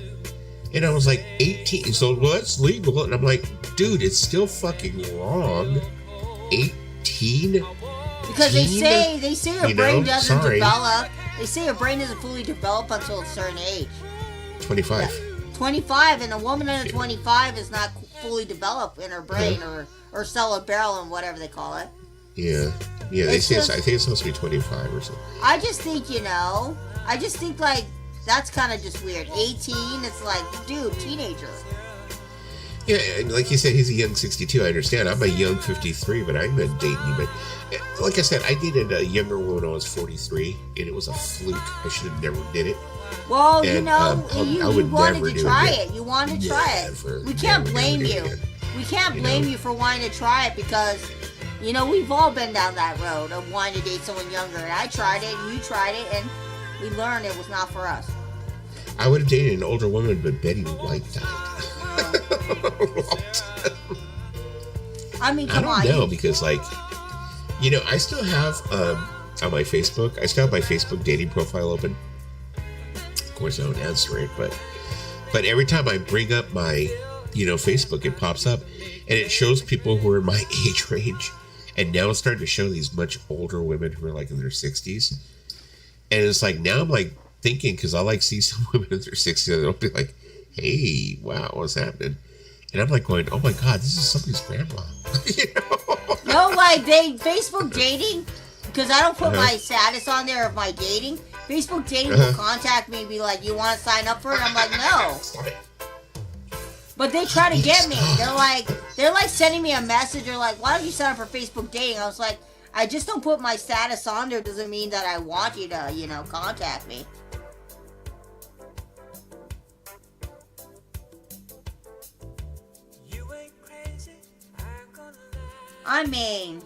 And I was 18, so that's legal. And I'm like, dude, it's still fucking wrong. 18? Because they say your brain doesn't develop. They say your brain doesn't fully develop until a certain age. 25. Yeah. 25, and a woman under 25 is not fully developed in her brain or cerebellum, whatever they call it. Yeah. Yeah, they say I think it's supposed to be 25 or something. I just think, like, that's kind of just weird. 18, it's like, dude, teenager. Yeah, and like you said, he's a young 62. I understand. I'm a young 53, but I'm not dating you. But like I said, I dated a younger woman when I was 43, and it was a fluke. I should have never did it. Well, and, you wanted to try it. You wanted to try it. We can't blame you. We can't blame you for wanting to try it because, we've all been down that road of wanting to date someone younger. And I tried it, and you tried it, and we learned it was not for us. I would have dated an older woman, but Betty White died. I mean, come on. I don't know, because, like, I still have, on my Facebook, I still have my Facebook dating profile open. Of course, I don't answer it, but every time I bring up my, Facebook, it pops up, and it shows people who are in my age range, and now it's starting to show these much older women who are, like, in their 60s, and it's like, now I'm, like, thinking, because I, like, see some women in their 60s, and they'll be like, hey, wow, what's happening? And I'm like going, oh my God, this is somebody's grandma. No, like Facebook dating, because I don't put my status on there of my dating. Facebook dating will contact me and be like, you want to sign up for it? I'm like, no. But they try to get me. They're like sending me a message. They're like, why don't you sign up for Facebook dating? I was like, I just don't put my status on there. Doesn't mean that I want you to, contact me. I mean,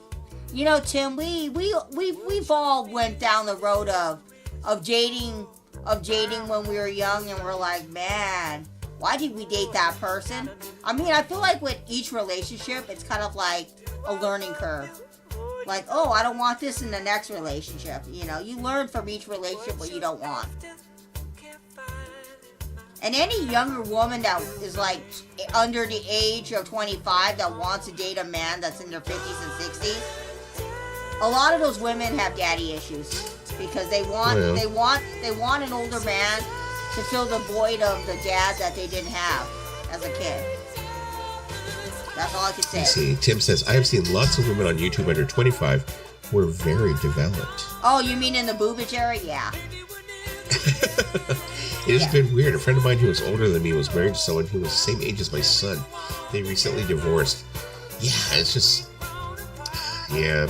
Tim, we've all went down the road of dating when we were young, and we're like, man, why did we date that person? I mean, I feel like with each relationship, it's kind of like a learning curve. Like, oh, I don't want this in the next relationship. You learn from each relationship what you don't want. And any younger woman that is like under the age of 25 that wants to date a man that's in their 50s and 60s, a lot of those women have daddy issues because they want an older man to fill the void of the dad that they didn't have as a kid. That's all I can say. Let's see, Tim says, I have seen lots of women on YouTube under 25 who are very developed. Oh, you mean in the boobage era? Yeah. It has been weird. A friend of mine who was older than me was married to someone who was the same age as my son. They recently divorced. Yeah, it's just... Yeah.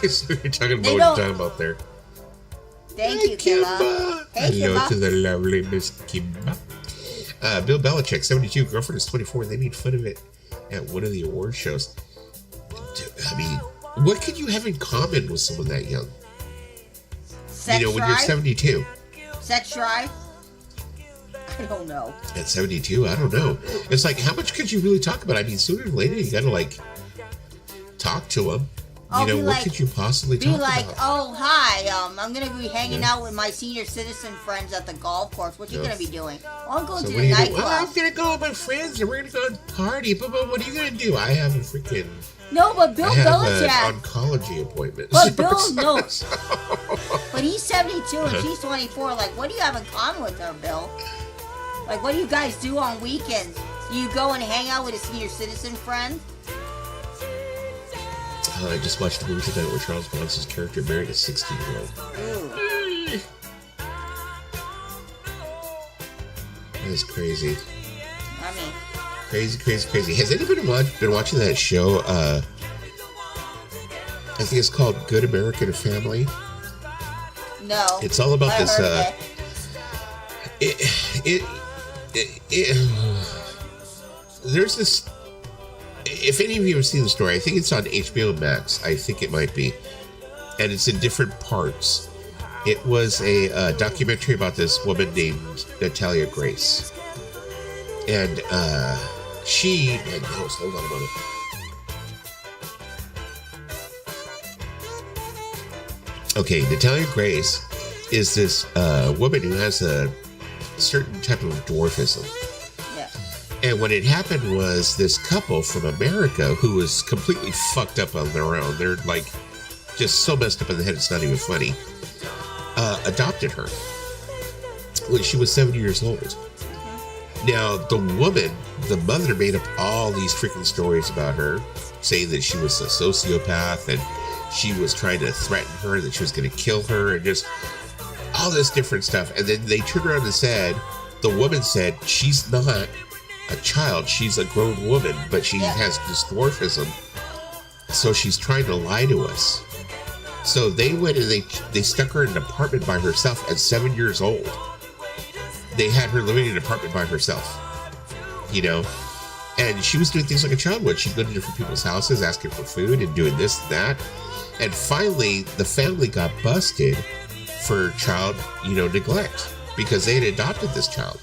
So you're talking about what you're talking about there. Thank you, Kimba. Hey, Hello Kimba. to the lovely Miss Kimba. Bill Belichick, 72, girlfriend is 24. They made fun of it at one of the award shows. I mean, what could you have in common with someone that young? Sex when you're 72. Sex drive? I don't know. At 72, I don't know. It's like, how much could you really talk about? I mean, sooner or later, you gotta, like, talk to them. What could you possibly talk about? Be like, oh, hi, I'm going to be hanging out with my senior citizen friends at the golf course. What you going to be doing? Well, I'm going to the nightclub. Well, I'm going to go with my friends and we're going to go and party. But what are you going to do? I have a freaking... No, but Bill Belichick... I have an oncology appointment. But Bill, no. But he's 72 and she's 24. Like, what do you have in common with her, Bill? Like, what do you guys do on weekends? You go and hang out with a senior citizen friend? I just watched the movie tonight where Charles Bronson's character married a 16-year-old. That is crazy. I mean... Crazy. Has anybody been watching that show? I think it's called Good American Family. No. It's all about this. There's this. If any of you have seen the story, I think it's on HBO Max. I think it might be, and it's in different parts. It was a documentary about this woman named Natalia Grace, and she. Hold on a moment. Okay, Natalia Grace is this woman who has a certain type of dwarfism. Yeah. And what had happened was this couple from America who was completely fucked up on their own. They're like just so messed up in the head it's not even funny. Adopted her when she was 70 years old. Now, the woman, the mother, made up all these freaking stories about her, saying that she was a sociopath and she was trying to threaten her, that she was going to kill her, and just all this different stuff. And then they turned around and said, the woman said, she's not a child, she's a grown woman, but she has dysmorphism, so she's trying to lie to us. So they went and they stuck her in an apartment by herself at 7 years old. They had her living in an apartment by herself, you know, and she was doing things like a child would. She'd go to different people's houses, asking for food and doing this and that. And finally, the family got busted for child, neglect, because they had adopted this child.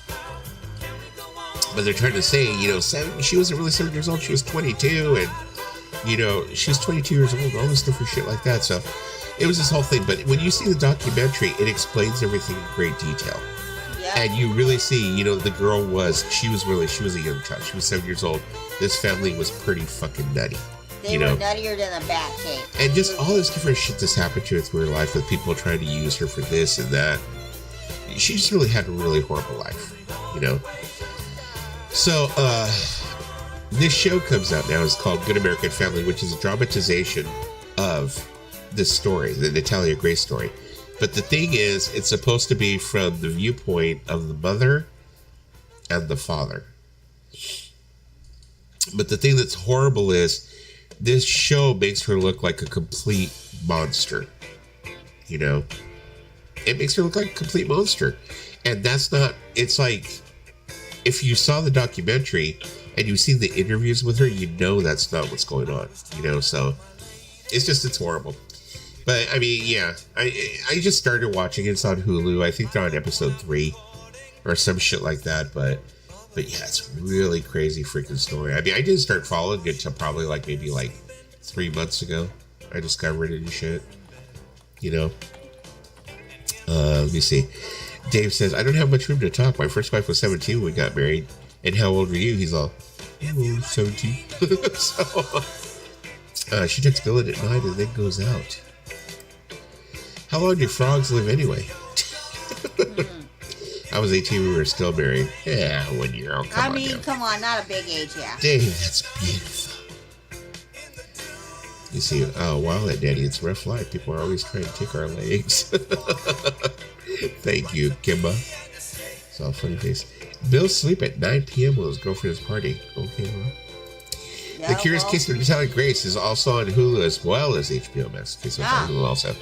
But they're trying to say, she wasn't really 7 years old. She was 22, and, she was 22 years old, all this different shit like that. So it was this whole thing. But when you see the documentary, it explains everything in great detail. And you really see, the girl was a young child. She was 7 years old. This family was pretty fucking nutty. They were nuttier than a bat cake. And just all this different shit that's happened to her through her life, with people trying to use her for this and that. She just really had a really horrible life, So, this show comes out now. It's called Good American Family, which is a dramatization of this story, the Natalia Grace story. But the thing is, it's supposed to be from the viewpoint of the mother and the father. But the thing that's horrible is this show makes her look like a complete monster. It makes her look like a complete monster. And that's not, it's like, if you saw the documentary and you see the interviews with her, that's not what's going on. So it's horrible. But I mean, I just started watching it. It's on Hulu. I think they're on episode 3 or some shit like that. But yeah, it's really crazy freaking story. I mean, I didn't start following it until probably maybe 3 months ago. I discovered it and shit. Let me see. Dave says, I don't have much room to talk. My first wife was 17 when we got married. And how old were you? He's all, 17. So, she takes Dylan at night and then goes out. How long do frogs live anyway? I was 18, we were still married. Yeah, 1 year. Oh, come on, not a big age, yeah. Dave, that's beautiful. You see, wow, Daddy, it's a rough life. People are always trying to take our legs. Thank you, Kimba. It's all funny face. Bill's sleep at 9 p.m. while his girlfriend's party. Okay, well. Yeah, the Curious Case of Natalia Grace is also on Hulu as well as HBO Max. Okay, so it's on Hulu also.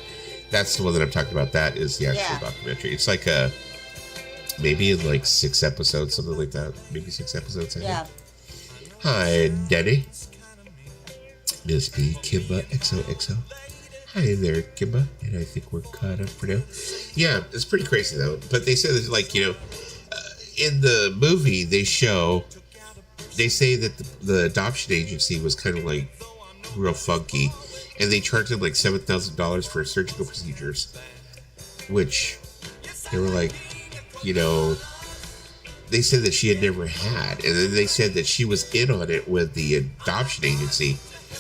That's the one that I'm talking about. That is the actual documentary. It's maybe in 6 episodes, something like that. Maybe 6 episodes, I think. Hi, Danny. Miss B, Kimba, XOXO. Hi there, Kimba. And I think we're caught up for now. Yeah, it's pretty crazy, though. But they said that, in the movie, they say that the adoption agency was kind of real funky. And they charged them $7,000 for surgical procedures. Which, they were they said that she had never had. And then they said that she was in on it with the adoption agency.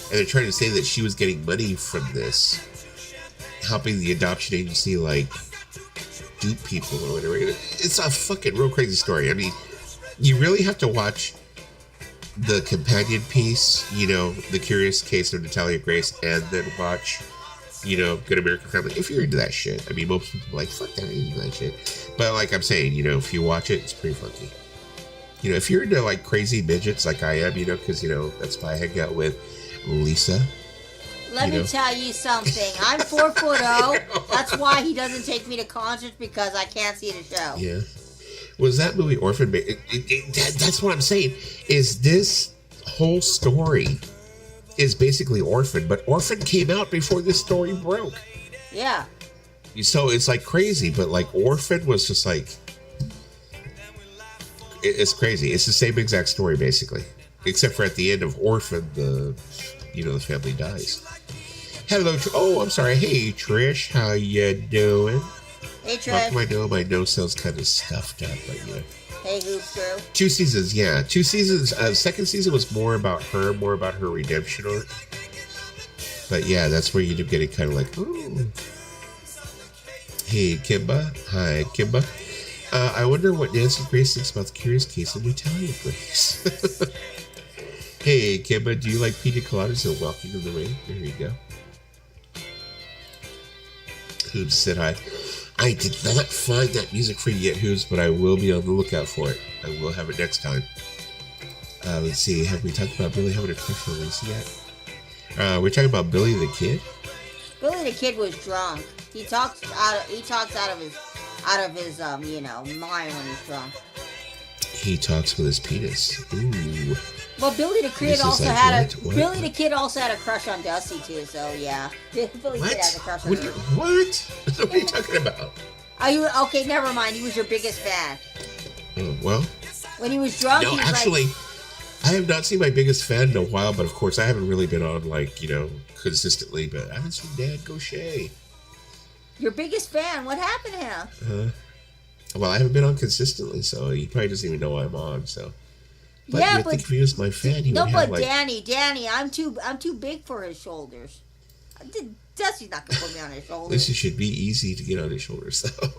And they're trying to say that she was getting money from this, helping the adoption agency dupe people or whatever. It's a fucking real crazy story. I mean, you really have to watch the companion piece, The Curious Case of Natalia Grace, and then watch, Good American Family, if you're into that shit. I mean, most people are fuck that, I ain't into that shit. But like I'm saying, if you watch it, it's pretty funky. If you're into crazy midgets like I am, because, that's why I hang out with Lisa. Let me tell you something. I'm 4'0". That's why he doesn't take me to concerts, because I can't see the show. Yeah. Was that movie Orphan? That's what I'm saying. Is this whole story is basically Orphan, but Orphan came out before this story broke. Yeah. So it's crazy, but Orphan was just it's crazy. It's the same exact story basically, except for at the end of Orphan, the family dies. Hello, oh, I'm sorry. Hey, Trish, how you doing? Hey, Trish. My nose sounds kind of stuffed up, but yeah. Hey, Hoops Girl. 2 seasons, yeah. 2 seasons. Second season was more about her redemption arc. But yeah, that's where you end up getting kind of ooh. Hey, Kimba. Hi, Kimba. I wonder what Nancy Grace thinks about the curious case of Natalia Grace. Hey, Kimba, do you like pina coladas and walking in the rain? There you go. Hoobs said hi. I did not find that music for you yet, Hoobs, but I will be on the lookout for it. I will have it next time. Let's see. Have we talked about Billy having a crush on Lisa yet? We're talking about Billy the Kid. Billy the Kid was drunk. He talks out of his mind when he's drunk. He talks with his penis. Ooh. Well, Billy the Kid also Billy the Kid also had a crush on Dusty too. So yeah, Billy the Kid had a crush on her. What? What are you talking about? Are you okay? Never mind. He was your biggest fan. Oh, well. When he was drunk, no, actually, I have not seen my biggest fan in a while. But of course, I haven't really been on consistently. But I haven't seen Dad Gaucher. Your biggest fan? What happened to him? Well, I haven't been on consistently, so he probably doesn't even know I'm on. So, but yeah, I think if he was my fan, he would have Danny, I'm too big for his shoulders. Dusty's not gonna put me on his shoulders. At least it should be easy to get on his shoulders, though.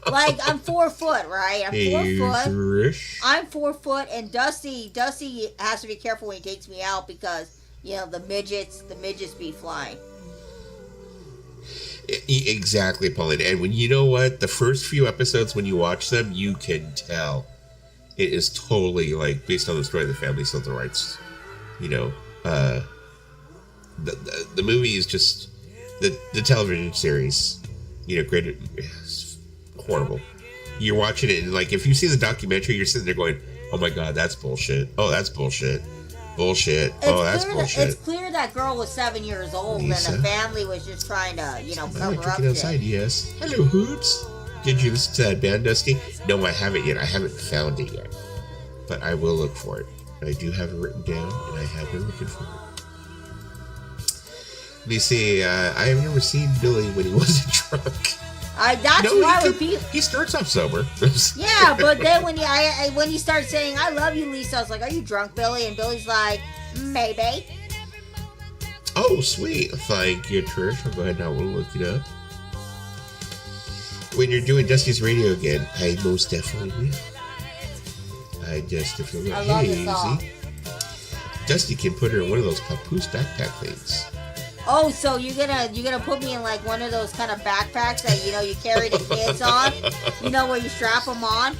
Like I'm 4 foot, right? I'm 4 foot. Trish. I'm 4 foot, and Dusty has to be careful when he takes me out because the midgets be flying. Exactly, Pauline. And when you know what, the first few episodes when you watch them, you can tell it is totally like based on the story of the family sold the rights. The movie is just the television series. Great, horrible. You're watching it and like if you see the documentary, you're sitting there going, "Oh my God, that's bullshit. Oh, that's bullshit." Bullshit. That's bullshit. It's clear that girl was 7 years old, Lisa. And the family was just trying to, cover up outside, yes. Hello, Hoops. Did you listen to that band, Dusty? No, I haven't yet. I haven't found it yet, but I will look for it. I do have it written down, and I have been looking for it. Let me see. I have never seen Billy when he wasn't drunk. He starts off sober. Yeah, but then when he starts saying "I love you, Lisa," I was like, "Are you drunk, Billy?" And Billy's like, "Maybe." Oh, sweet! Thank you, Trish. I'll go ahead now. We'll look it up. When you're doing Dusty's radio again, I most definitely will. I just feel like, hey, Dusty can put her in one of those papoose backpack things. Oh, so you're gonna put me in like one of those kind of backpacks that you carry the kids on, where you strap them on.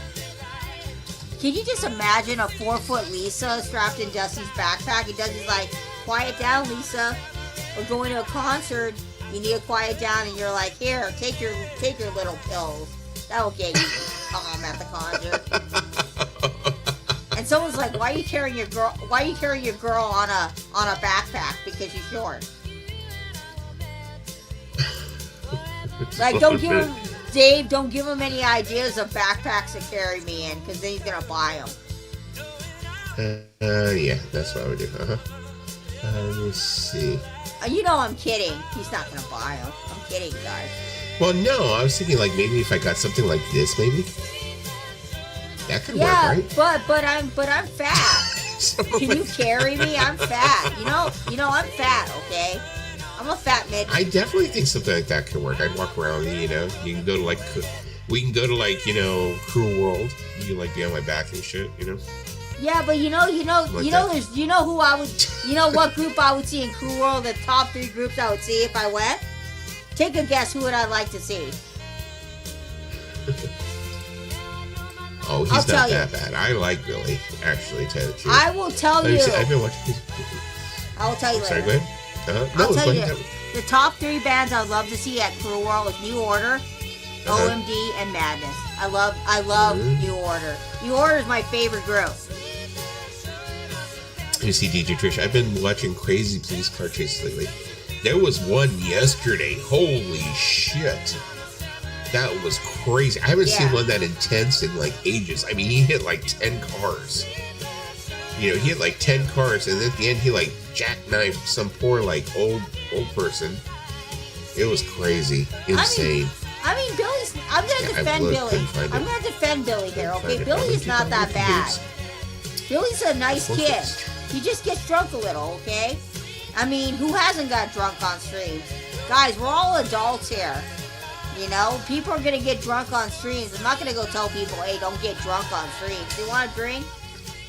Can you just imagine a 4 foot Lisa strapped in Dusty's backpack? And Dusty's like, "Quiet down, Lisa. We're going to a concert. You need to quiet down." And you're like, "Here, take your little pills. That'll get you calm at the concert." And someone's like, "Why are you carrying your girl? Why are you carrying your girl on a backpack? Because she's short." Like, don't give him any ideas of backpacks to carry me in, because then he's gonna buy them. Yeah, that's what I would do. Let's see. I'm kidding. He's not gonna buy them. I'm kidding, guys. Well, no, I was thinking like maybe if I got something like this, maybe that could work, right? but I'm fat. Can you carry me? I'm fat. I'm fat. Okay. I'm a fat midget. I definitely think something like that could work. I'd walk around, you can go to we can go to Cruel World. You can be on my back and shit, Yeah, but who I would, what group I would see in Cruel World, the top 3 groups I would see if I went? Take a guess who would I like to see? Oh, he's not that bad. I like Billy, actually, to tell you the truth. I will tell you. I've been watching his... I will tell you later. Sorry, go ahead. I'll tell you, the top 3 bands I would love to see at Cruel World is New Order, OMD, and Madness. I love New Order. New Order is my favorite group. You see, DJ Trish, I've been watching Crazy Police Car Chases lately. There was one yesterday. Holy shit. That was crazy. I haven't seen one that intense in ages. I mean, he hit 10 cars. He hit 10 cars, and at the end he jackknifed some poor old person. It was crazy, insane. I mean, Billy's. I'm gonna defend Billy. I'm gonna defend Billy here. Okay, Billy is not that bad. Billy's a nice kid. He just gets drunk a little. Okay. I mean, who hasn't got drunk on streams? Guys, we're all adults here. You know, people are gonna get drunk on streams. I'm not gonna go tell people, hey, don't get drunk on streams. You want a drink?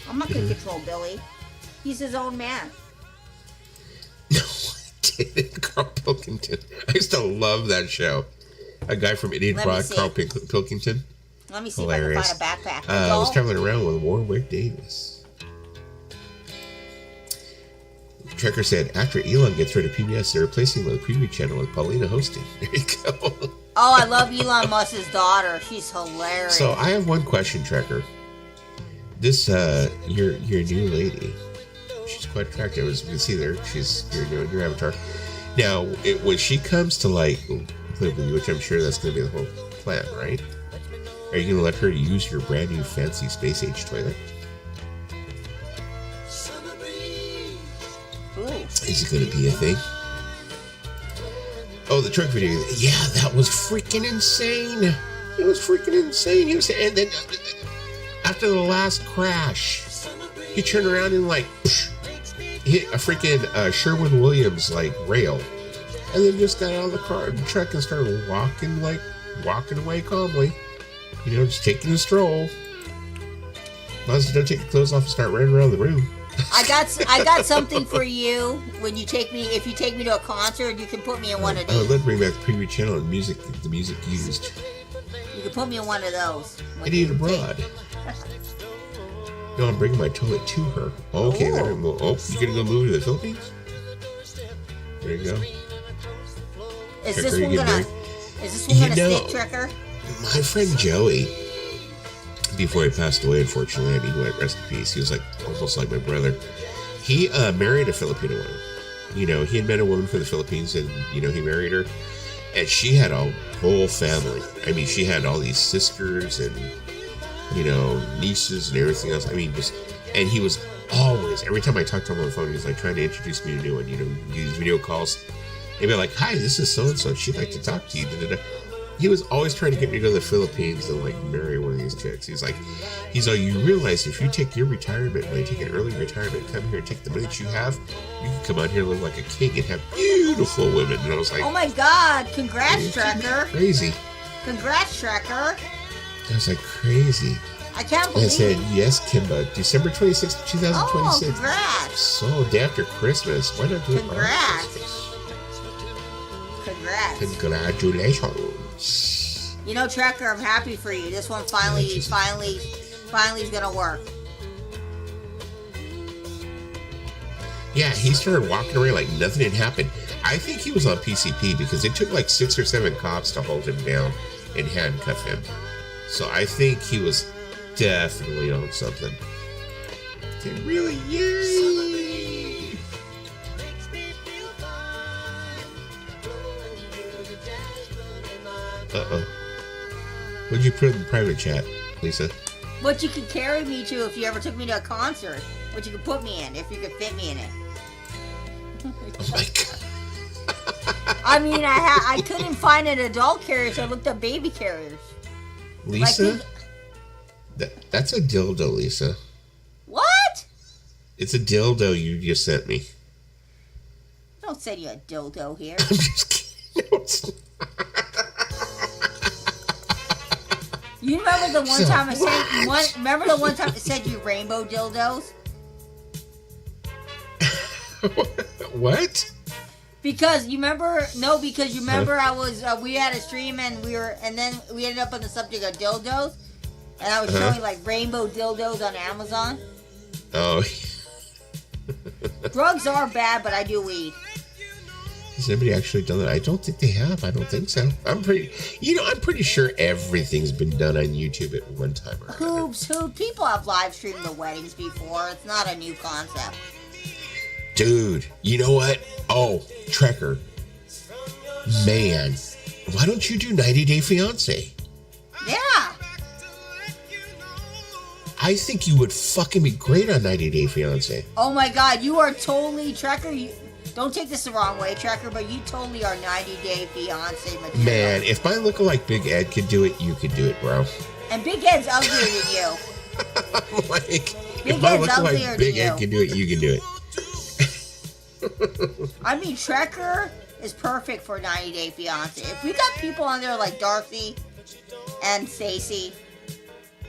I'm not gonna control Billy. He's his own man. No, I didn't. Carl Pilkington. I used to love that show. A guy from Idiot Broad, Carl Pilkington. Let me see Hilarious. if I can find a backpack. I was traveling around with Warwick Davis. Trekker said, after Elon gets rid of PBS, they're replacing the Groovy channel with Paulina hosting. There you go. Oh, I love Elon Musk's daughter. She's hilarious. So I have one question, Trekker. This, your new lady, she's quite attractive, as you can see there. She's your avatar. Now, when she comes to like live with you, which I'm sure that's going to be the whole plan, right? Are you going to let her use your brand new fancy space age toilet? Ooh. Is it going to be a thing? Oh, the truck video. Yeah, that was freaking insane. It was freaking insane. He was, and then after the last crash, he turned around and like hit a freaking Sherwin-Williams like rail, and then just got out of the truck and started walking away calmly. You know, just taking a stroll. As long as you don't take your clothes off and start running around the room. I got something for you when you take me. If you take me to a concert, you can put me in one of these. I would love to bring back the preview channel and the music used. You can put me in one of those. Idiot Abroad. No, I'm bringing my toilet to her. Okay, there we go. Oh, you gonna go move to the Philippines? There you go. Is this one gonna stick, Trekker? My friend Joey, before he passed away, unfortunately, and he went rest in peace. He was like almost like my brother. He married a Filipino woman. You know, he had met a woman from the Philippines, and you know, he married her, and she had a whole family. I mean, she had all these sisters and you know, nieces and everything else. I mean, and he was always, every time I talked to him on the phone, he was like trying to introduce me to new one. You know, these video calls. He'd be like, "Hi, this is so and so. She'd like to talk to you." Da-da-da. He was always trying to get me to go to the Philippines and like marry one of these chicks. He's like, you realize if you take your retirement, when you take an early retirement, come here and take the money that you have, you can come out here and live like a king and have beautiful women. And I was like, oh my God, congrats, Trekker. Crazy. Congrats, Trekker. I was like, crazy. I can't believe. I said, yes, Kimba, December 26th, 2026. Oh, congrats. So, day after Christmas. Why not do it on Christmas? Congrats. Congratulations. You know, Trekker, I'm happy for you. This one finally is gonna work. Yeah, he started walking away like nothing had happened. I think he was on PCP because it took like 6 or 7 cops to hold him down and handcuff him. So I think he was definitely on something. It really, yay! Uh-oh. What'd you put in the private chat, Lisa? What you could carry me to if you ever took me to a concert. What you could put me in, if you could fit me in it. Oh my God. I mean, I couldn't find an adult carrier, so I looked up baby carriers. Lisa? That's a dildo, Lisa. What? It's a dildo you just sent me. Don't send you a dildo here. I'm just kidding. No, it's not. You remember the one time I sent you rainbow dildos? What? Because you remember I was we had a stream and then we ended up on the subject of dildos, and I was showing like rainbow dildos on Amazon. Oh. Drugs are bad, but I do weed. Has anybody actually done that? I don't think they have. I don't think so. I'm pretty sure everything's been done on YouTube at one time or another. Hoops. People have live streamed the weddings before. It's not a new concept. Dude, you know what? Oh, Trekker. Man, why don't you do 90 Day Fiancé? Yeah. I think you would fucking be great on 90 Day Fiancé. Oh my God, you are totally Trekker. Don't take this the wrong way, Trekker, but you totally are 90 Day Fiancé material. Man, if my lookalike Big Ed could do it, you could do it, bro. And Big Ed's uglier than you. Like, Big Ed's uglier Big than Ed can do it, you can do it. I mean, Trekker is perfect for 90 Day Fiance. If we got people on there like Darcy and Stacy,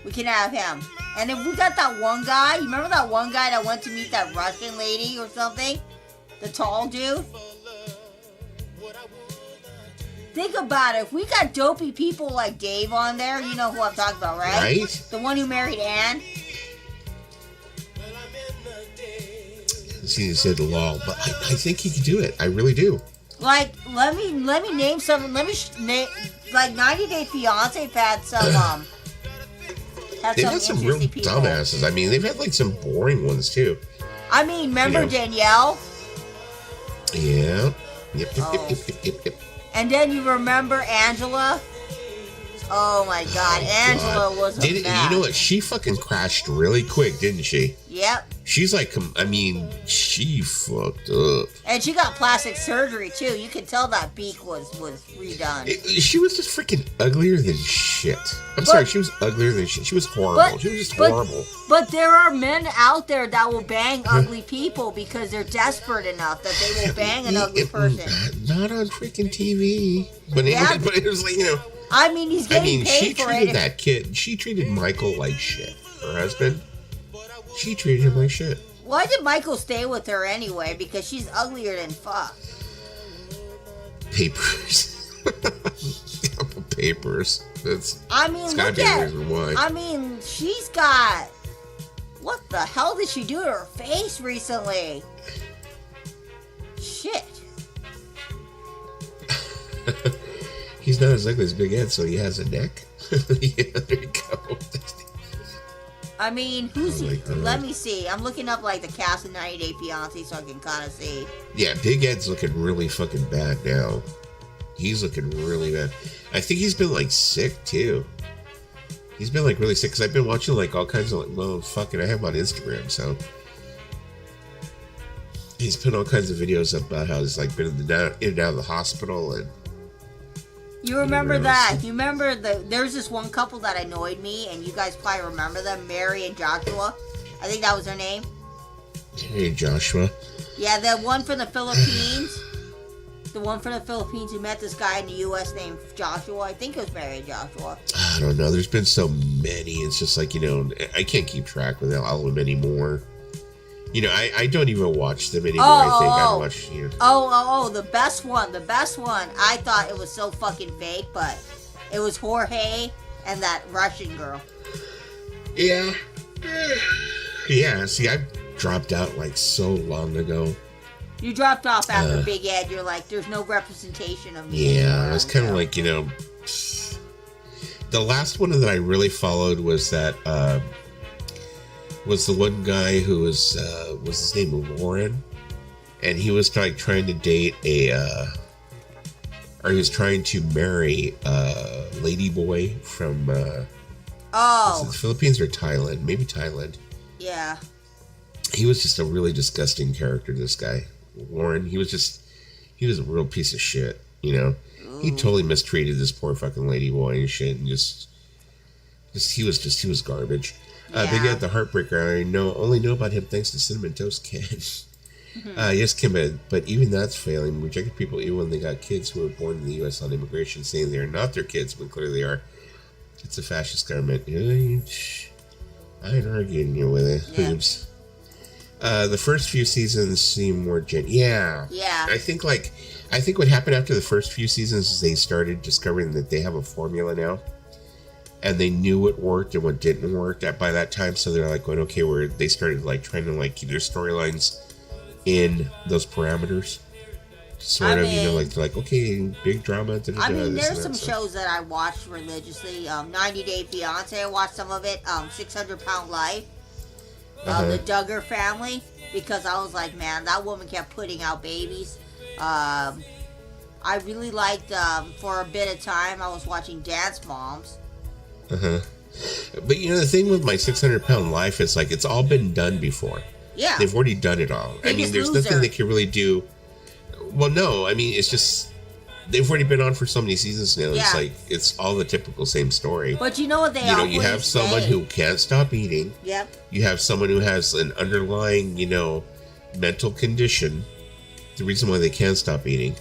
we can have him. And if we got that one guy, you remember that one guy that went to meet that Russian lady or something? The tall dude? Think about it. If we got dopey people like Dave on there, you know who I'm talking about, right? Right? The one who married Anne. See, you said lol, but I think he could do it. I really do. Like, let me name some. Let me name, like 90 Day Fiance had some They've had some real people. dumbasses. I mean, they've had like some boring ones too. I mean, remember Danielle? Yeah. Yep. And then you remember Angela? Oh my God, Angela was a mess. You know what? She fucking crashed really quick, didn't she? Yep. She's like, I mean, she fucked up. And she got plastic surgery too. You could tell that beak was redone. She was just freaking uglier than shit. I'm sorry, she was uglier than shit. She was horrible. She was just horrible. But there are men out there that will bang ugly people because they're desperate enough that they will bang an ugly person. Not on freaking TV. But it was like, you know. I mean, he's getting paid for it. She treated that kid. She treated Michael like shit. Her husband. She treated him like shit. Why did Michael stay with her anyway? Because she's uglier than fuck. Papers. Papers. That's gotta be the reason why. I mean, she's got. What the hell did she do to her face recently? Shit. He's not as ugly as Big Ed, so he has a neck. Yeah, there you go. I mean, who's he? Let me see. I'm looking up like the cast of 90 Day Fiance so I can kind of see. Yeah, Big Ed's looking really fucking bad now. He's looking really bad. I think he's been like sick too. He's been like really sick because I've been watching like all kinds of I have him on Instagram, so he's put all kinds of videos about how he's like been in and out of the hospital and. You remember that? You remember there's this one couple that annoyed me, and you guys probably remember them, Mary and Joshua. I think that was their name. Mary and Joshua. Yeah, the one from the Philippines. The one from the Philippines who met this guy in the U.S. named Joshua. I think it was Mary and Joshua. I don't know. There's been so many. It's just like, you know, I can't keep track with all of them anymore. You know, I don't even watch them anymore. I watch, you know. The best one. The best one. I thought it was so fucking fake, but it was Jorge and that Russian girl. Yeah. Yeah, see, I dropped out like so long ago. You dropped off after Big Ed. You're like, there's no representation of me. Yeah, I was kind of like, you know. The last one that I really followed was that, was the one guy who was his name Warren, and he was like trying to date or he was trying to marry a lady boy from the Philippines or Thailand, maybe Thailand. Yeah. He was just a really disgusting character, this guy Warren. He was a real piece of shit, you know. Ooh. He totally mistreated this poor fucking lady boy and shit, and he was garbage. Yeah. Big Ed the Heartbreaker. I only know about him thanks to Cinnamon Toast Ken. Yes, Kim, but even that's failing. Rejected people even when they got kids who were born in the U.S. on immigration, saying they are not their kids when clearly they are. It's a fascist government. I ain't arguing with it. Yeah. Oops. The first few seasons seem more Yeah. I think what happened after the first few seasons is they started discovering that they have a formula now. And they knew what worked and what didn't work by that time, so they're like going, okay, they started like trying to like keep their storylines in those parameters. Sort of, you know, like they're like, okay, big drama. I mean, there's some shows that I watched religiously. 90 Day Fiance, I watched some of it. 600 Pound Life, the Duggar family, because I was like, man, that woman kept putting out babies. I really liked, for a bit of time, I was watching Dance Moms. But you know, the thing with my 600 Pound Life is like it's all been done before. Yeah. They've already done it all. I mean, there's nothing they can really do. Well, no, I mean, it's just they've already been on for so many seasons now. Yeah. It's like it's all the typical same story. But you know what they you have someone who can't stop eating. Yep. You have someone who has an underlying, you know, mental condition. The reason why they can't stop eating.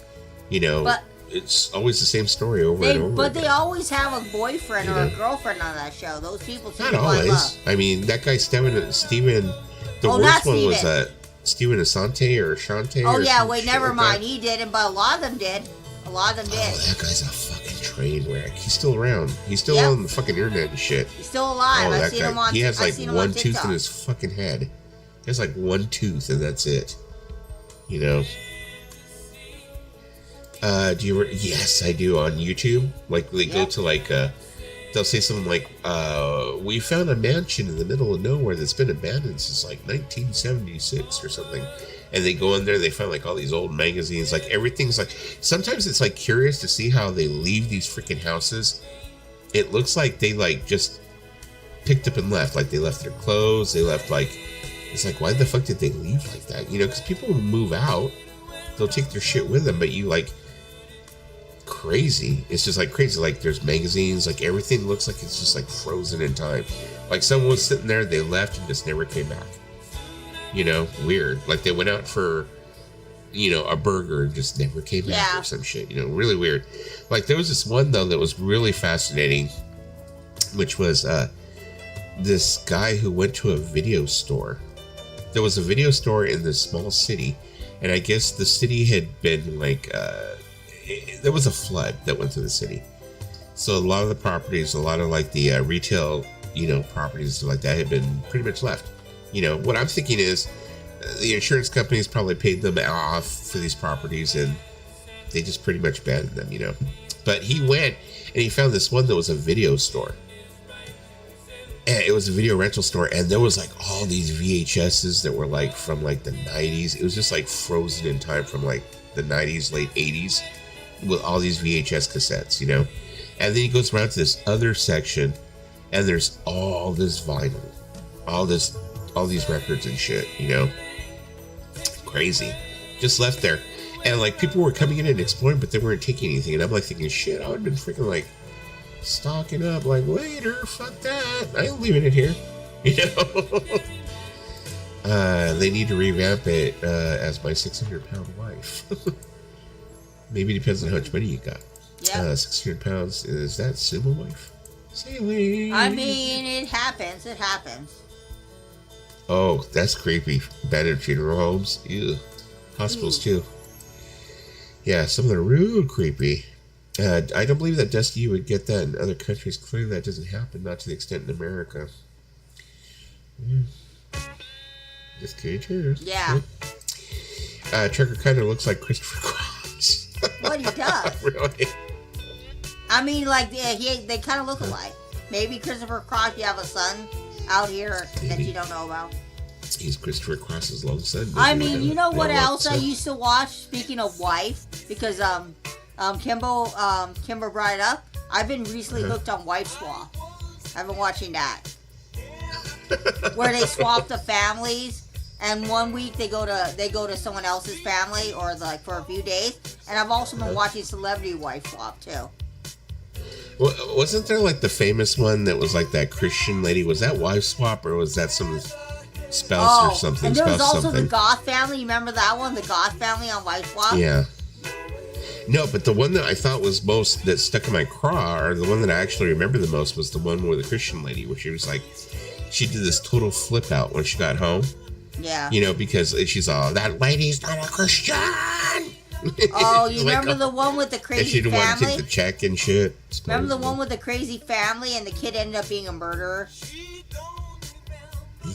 You know, but it's always the same story over and over. But again. they always have a boyfriend or a girlfriend on that show. Those people seem Not to find always. love. I mean, that guy Steven. The worst one was Steven Asante or Shante. Oh or yeah, some wait, shit never like mind. that. He didn't, but a lot of them did. A lot of them did. Oh, that guy's a fucking train wreck. He's still around. He's still on the fucking internet and shit. He's still alive. Oh, I've that seen guy. him on. He has like one tooth TikTok. in his fucking head. He has like one tooth and that's it. You know. Do you? Yes, I do on YouTube. Like they go to like they'll say something like, "We found a mansion in the middle of nowhere that's been abandoned since like 1976 or something." And they go in there, they find like all these old magazines, like everything's like. Sometimes it's like curious to see how they leave these freaking houses. It looks like they like just picked up and left. Like they left their clothes. They left like. It's like, why the fuck did they leave like that? You know, because people will move out, they'll take their shit with them, but you like. Crazy. It's just like crazy. Like there's magazines, like everything looks like it's just like frozen in time. Like someone was sitting there, they left and just never came back. You know, weird. Like they went out for, you know, a burger and just never came back or some shit. You know, really weird. Like there was this one though that was really fascinating, which was this guy who went to a video store. There was a video store in this small city, and I guess the city had been like there was a flood that went through the city, so a lot of the properties, a lot of like the retail, you know, properties like that had been pretty much left. You know, what I'm thinking is the insurance companies probably paid them off for these properties and they just pretty much abandoned them, you know. But he went and he found this one that was a video store, and it was a video rental store, and there was like all these VHSs that were like from like the 90s. It was just like frozen in time from like the 90s, late 80s, with all these VHS cassettes, you know. And then he goes around to this other section, and there's all this vinyl, all these records and shit, you know. Crazy. Just left there. And like people were coming in and exploring, but they weren't taking anything. And I'm like thinking, shit, I would have been freaking like stocking up, like later, fuck that. I ain't leaving it here. You know? They need to revamp it as my 600-pound wife. Maybe it depends on how much money you got. Yeah. 600 pounds. Is that sumo wife? Sailing. I mean, it happens. It happens. Oh, that's creepy. Abandoned funeral homes. Ew. Hospitals, too. Yeah, some of them are real creepy. I don't believe that, Dusty, you would get that in other countries. Clearly, that doesn't happen. Not to the extent in America. Just curious. Yeah. Trucker kind of looks like Christopher Cross. What he does. Really? I mean, like, they kind of look alike. Maybe Christopher Cross, you have a son out here that you don't know about. He's Christopher Cross's long son. I mean, you know what else I used to watch, speaking of wife? Because, Kimber brought it up. I've been recently hooked on Wife Swap. I've been watching that. Where they swap the families. And 1 week they go to someone else's family, or like for a few days. And I've also been watching Celebrity Wife Swap too. Well, wasn't there like the famous one that was like that Christian lady? Was that Wife Swap, or was that some spouse or something? And there was also the Goth family. You remember that one? The Goth family on Wife Swap? Yeah. No, but the one that I thought was most that stuck in my craw, or the one that I actually remember the most, was the one with the Christian lady, where she was like, she did this total flip out when she got home. Yeah. You know, because she's all, that lady's not a Christian. Oh, you remember the one with the crazy family? And she didn't want to take the check and shit. Remember the one with the crazy family and the kid ended up being a murderer?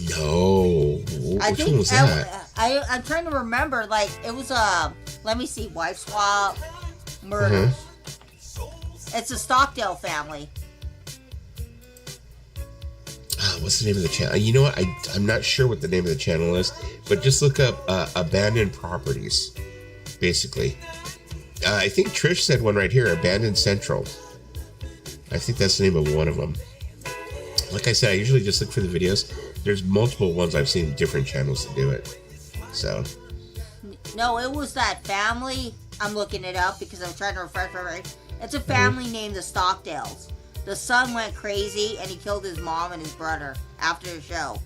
No. Which one was that? I'm trying to remember. Like, it was let me see, Wife Swap, murder. It's a Stockdale family. What's the name of the channel? You know what? I'm not sure what the name of the channel is, but just look up abandoned properties, basically. I think Trish said one right here, Abandoned Central. I think that's the name of one of them. Like I said, I usually just look for the videos. There's multiple ones I've seen different channels to do it. So. No, it was that family. I'm looking it up because I'm trying to refresh my memory. It's a family named the Stockdales. The son went crazy and he killed his mom and his brother after the show.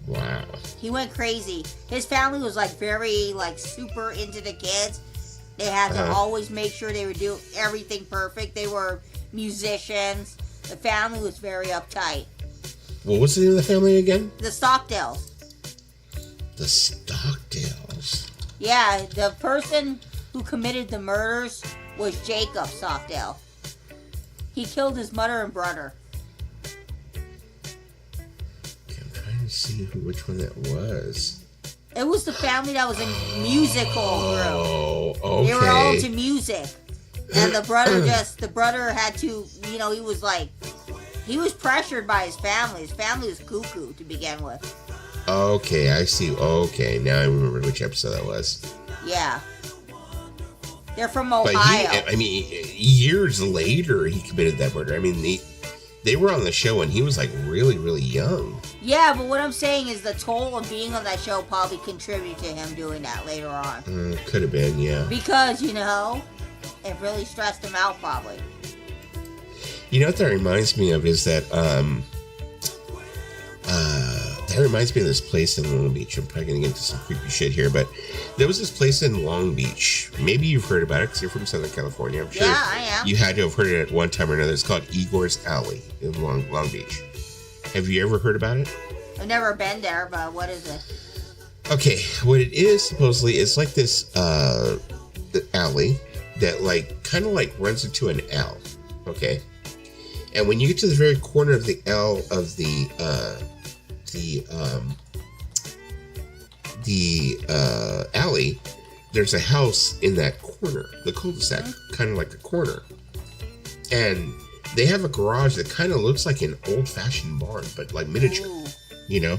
Wow. He went crazy. His family was like very like super into the kids. They had to always make sure they would do everything perfect. They were musicians. The family was very uptight. What was the name of the family again? The Stockdales. The Stockdales. Yeah, the person who committed the murders was Jacob Stockdale. He killed his mother and brother. Okay, I'm trying to see which one that was. It was the family that was in musical group. Oh, okay. They were all into music. And the brother had to, you know, he was pressured by his family. His family was cuckoo to begin with. Okay, I see. Okay, now I remember which episode that was. Yeah. They're from Ohio. But years later, he committed that murder. I mean, they were on the show and he was like really, really young. Yeah, but what I'm saying is the toll of being on that show probably contributed to him doing that later on. Could have been, yeah. Because, you know, it really stressed him out probably. You know what that reminds me of is that, that reminds me of this place in Long Beach. I'm probably going to get into some creepy shit here, but there was this place in Long Beach. Maybe you've heard about it because you're from Southern California. I'm sure. Yeah, I am. You had to have heard it at one time or another. It's called Igor's Alley in Long Beach. Have you ever heard about it? I've never been there, but what is it? Okay, what it is supposedly is like this alley that like kind of like runs into an L. Okay, and when you get to the very corner of the L of the alley, there's a house in that corner, the cul-de-sac, kind of like a corner, and they have a garage that kind of looks like an old-fashioned barn, but like miniature. Ooh. You know.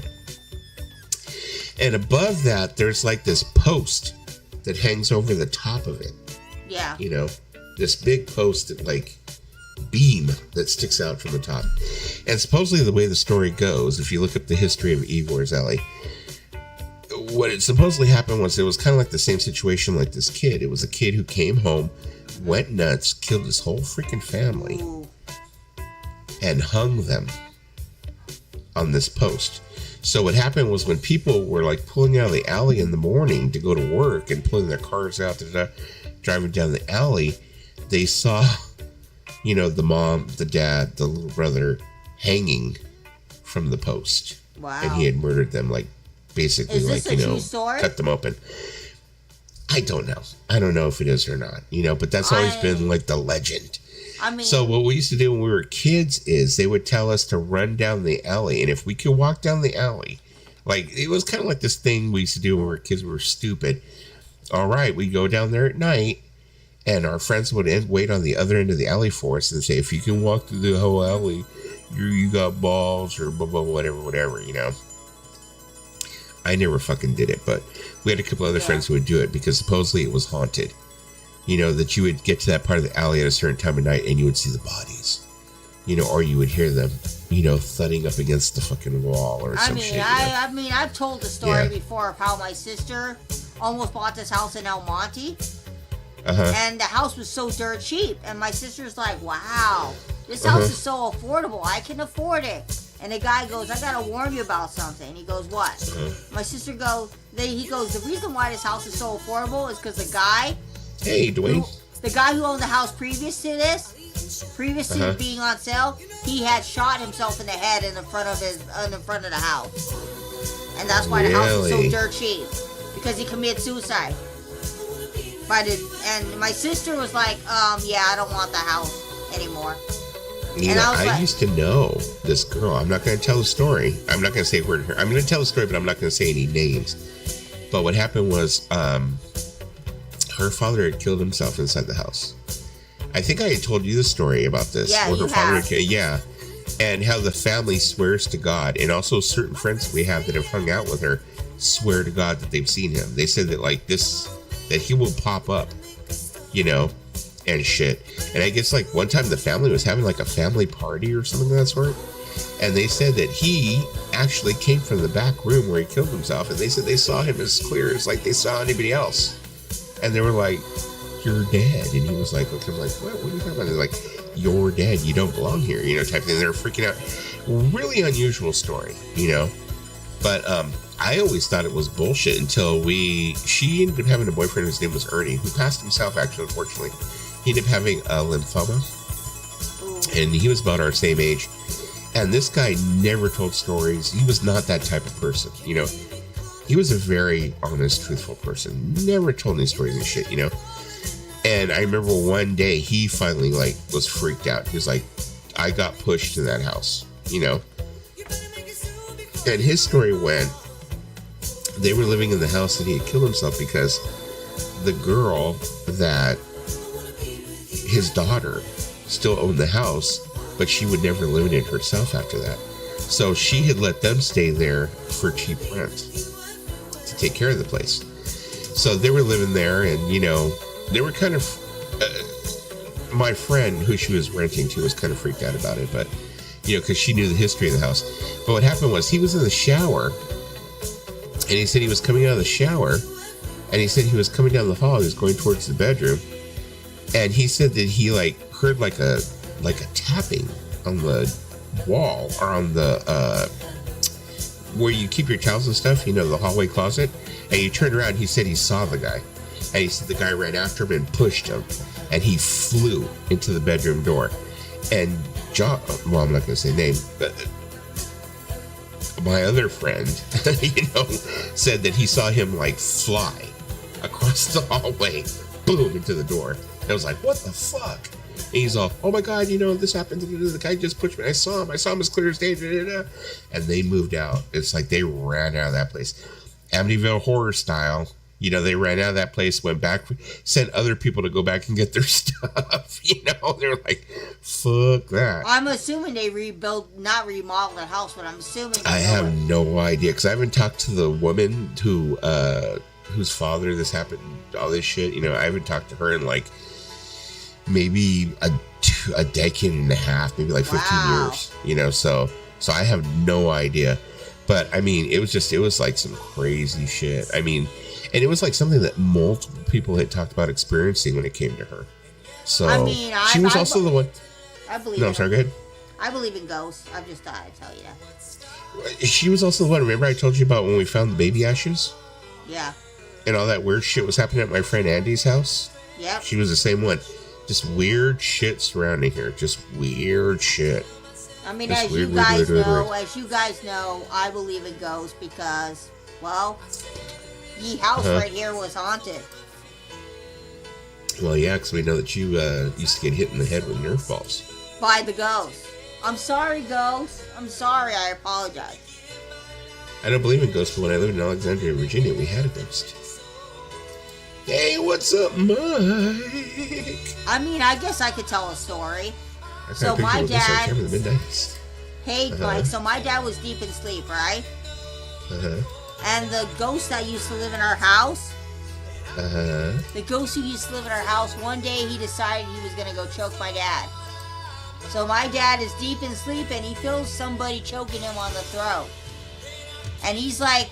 And above that, there's like this post that hangs over the top of it. Yeah. You know, this big post that like beam that sticks out from the top. And supposedly the way the story goes, if you look up the history of Igor's Alley, what it supposedly happened was it was kind of like the same situation like this kid. It was a kid who came home, went nuts, killed his whole freaking family, and hung them on this post. So what happened was when people were like pulling out of the alley in the morning to go to work and pulling their cars out, driving down the alley, they saw, you know, the mom, the dad, the little brother hanging from the post. Wow. And he had murdered them, like basically, like, you know, cut them open. I don't know. I don't know if it is or not, you know, but that's always been like the legend. I mean, so what we used to do when we were kids is they would tell us to run down the alley, and if we could walk down the alley, like it was kind of like this thing we used to do when we were kids. We were stupid. All right, we go down there at night, and our friends would wait on the other end of the alley for us and say, if you can walk through the whole alley, you got balls, or blah, blah, whatever, you know. I never fucking did it, but we had a couple other friends who would do it because supposedly it was haunted. You know, that you would get to that part of the alley at a certain time of night and you would see the bodies, you know, or you would hear them, you know, thudding up against the fucking wall or some shit. I mean, I've told the story before of how my sister almost bought this house in El Monte. And the house was so dirt cheap. And my sister's like, wow, this house is so affordable. I can afford it. And the guy goes, I gotta warn you about something. He goes, what? My sister goes, he goes, the reason why this house is so affordable is because the guy... Hey, Dwayne. The guy who owned the house previous to being on sale, he had shot himself in the head in the front of the house, and that's why the house was so dirt cheap, because he committed suicide. And my sister was like, yeah, I don't want the house anymore. You know, I used to know this girl. I'm not going to tell the story. I'm not going to say a word to her. I'm going to tell the story, but I'm not going to say any names. But what happened was, her father had killed himself inside the house. I think I had told you the story about this. Yeah, her father and how the family swears to God, and also certain friends we have that have hung out with her swear to God that they've seen him. They said that like this, that he will pop up, you know, and shit. And I guess like one time the family was having like a family party or something of that sort, and they said that he actually came from the back room where he killed himself, and they said they saw him as clear as like they saw anybody else. And they were like, you're dead. And he was like, okay, I'm like, what are you talking about? They're like, you're dead. You don't belong here, you know, type of thing. They're freaking out. Really unusual story, you know. But I always thought it was bullshit until she ended up having a boyfriend whose name was Ernie, who passed himself, actually, unfortunately. He ended up having a lymphoma, and he was about our same age. And this guy never told stories. He was not that type of person, you know. He was a very honest, truthful person. Never told any stories and shit, you know. And I remember one day he finally, like, was freaked out. He was like, I got pushed to that house, you know. And his story went, they were living in the house and he had killed himself because the girl that his daughter still owned the house, but she would never live in it herself after that. So she had let them stay there for cheap rent to take care of the place. So they were living there, and, you know, they were kind of, my friend who she was renting to was kind of freaked out about it, but, you know, because she knew the history of the house. But what happened was he was in the shower, and he said he was coming out of the shower, and he said he was coming down the hall, he was going towards the bedroom, and he said that he, like, heard like a tapping on the wall, or on the where you keep your towels and stuff, you know, the hallway closet. And he turned around and he said he saw the guy, and he said the guy ran after him and pushed him, and he flew into the bedroom door. And well, I'm not gonna say name, but my other friend you know, said that he saw him like fly across the hallway, boom, into the door. And I was like, what the fuck? And he's all, oh my God, you know, this happened. The guy just pushed me. I saw him as clear as day. And they moved out. It's like they ran out of that place. Amityville Horror style. You know, they ran out of that place, went back, sent other people to go back and get their stuff. You know, they're like, fuck that. I'm assuming they not remodeled the house, but I'm assuming. I have no idea, because I haven't talked to the woman whose father this happened, all this shit. You know, I haven't talked to her in like maybe a decade and a half, maybe like 15 years, you know, so I have no idea. But I mean, it was like some crazy shit. I mean, and it was like something that multiple people had talked about experiencing when it came to her. So I mean, she was also the one. I believe. No, I'm sorry, go ahead. I believe in ghosts. I just thought I'd tell you that. She was also the one. Remember I told you about when we found the baby ashes? Yeah. And all that weird shit was happening at my friend Andy's house? Yep. She was the same one. Just weird shit surrounding her. Just weird shit. I mean, just as weird, you guys weird. know, I believe in ghosts because, well, the house right here was haunted. Well, yeah, because we know that you used to get hit in the head with Nerf balls. By the ghost. I'm sorry, ghost. I'm sorry. I apologize. I don't believe in ghosts, but when I lived in Alexandria, Virginia, we had a ghost. Hey, what's up, Mike? I mean, I guess I could tell a story. So my dad... Hey, Mike, so my dad was deep in sleep, right? And the ghost that used to live in our house, the ghost who used to live in our house, one day he decided he was going to go choke my dad. So my dad is deep in sleep and he feels somebody choking him on the throat. And he's like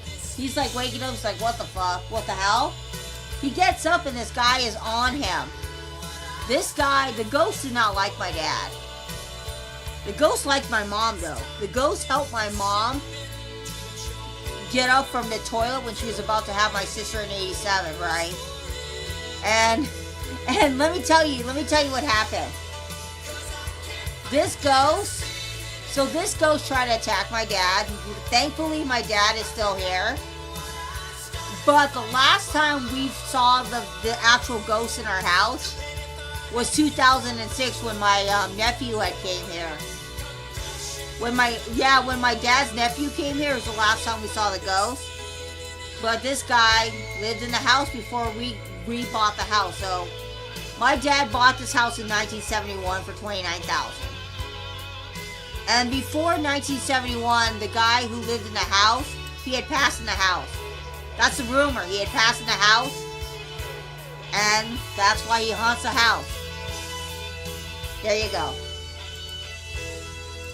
waking up, he's like, what the fuck? What the hell? He gets up and this guy is on him. This guy, the ghost did not like my dad. The ghost liked my mom though. The ghost helped my mom get up from the toilet when she was about to have my sister in 87, right? And let me tell you what happened. This ghost tried to attack my dad. Thankfully, my dad is still here. But the last time we saw the actual ghost in our house was 2006 when my nephew had came here. When my dad's nephew came here, it was the last time we saw the ghost. But this guy lived in the house before we bought the house. So my dad bought this house in 1971 for $29,000. And before 1971, the guy who lived in the house, he had passed in the house. That's the rumor. He had passed in the house, and that's why he haunts the house. There you go.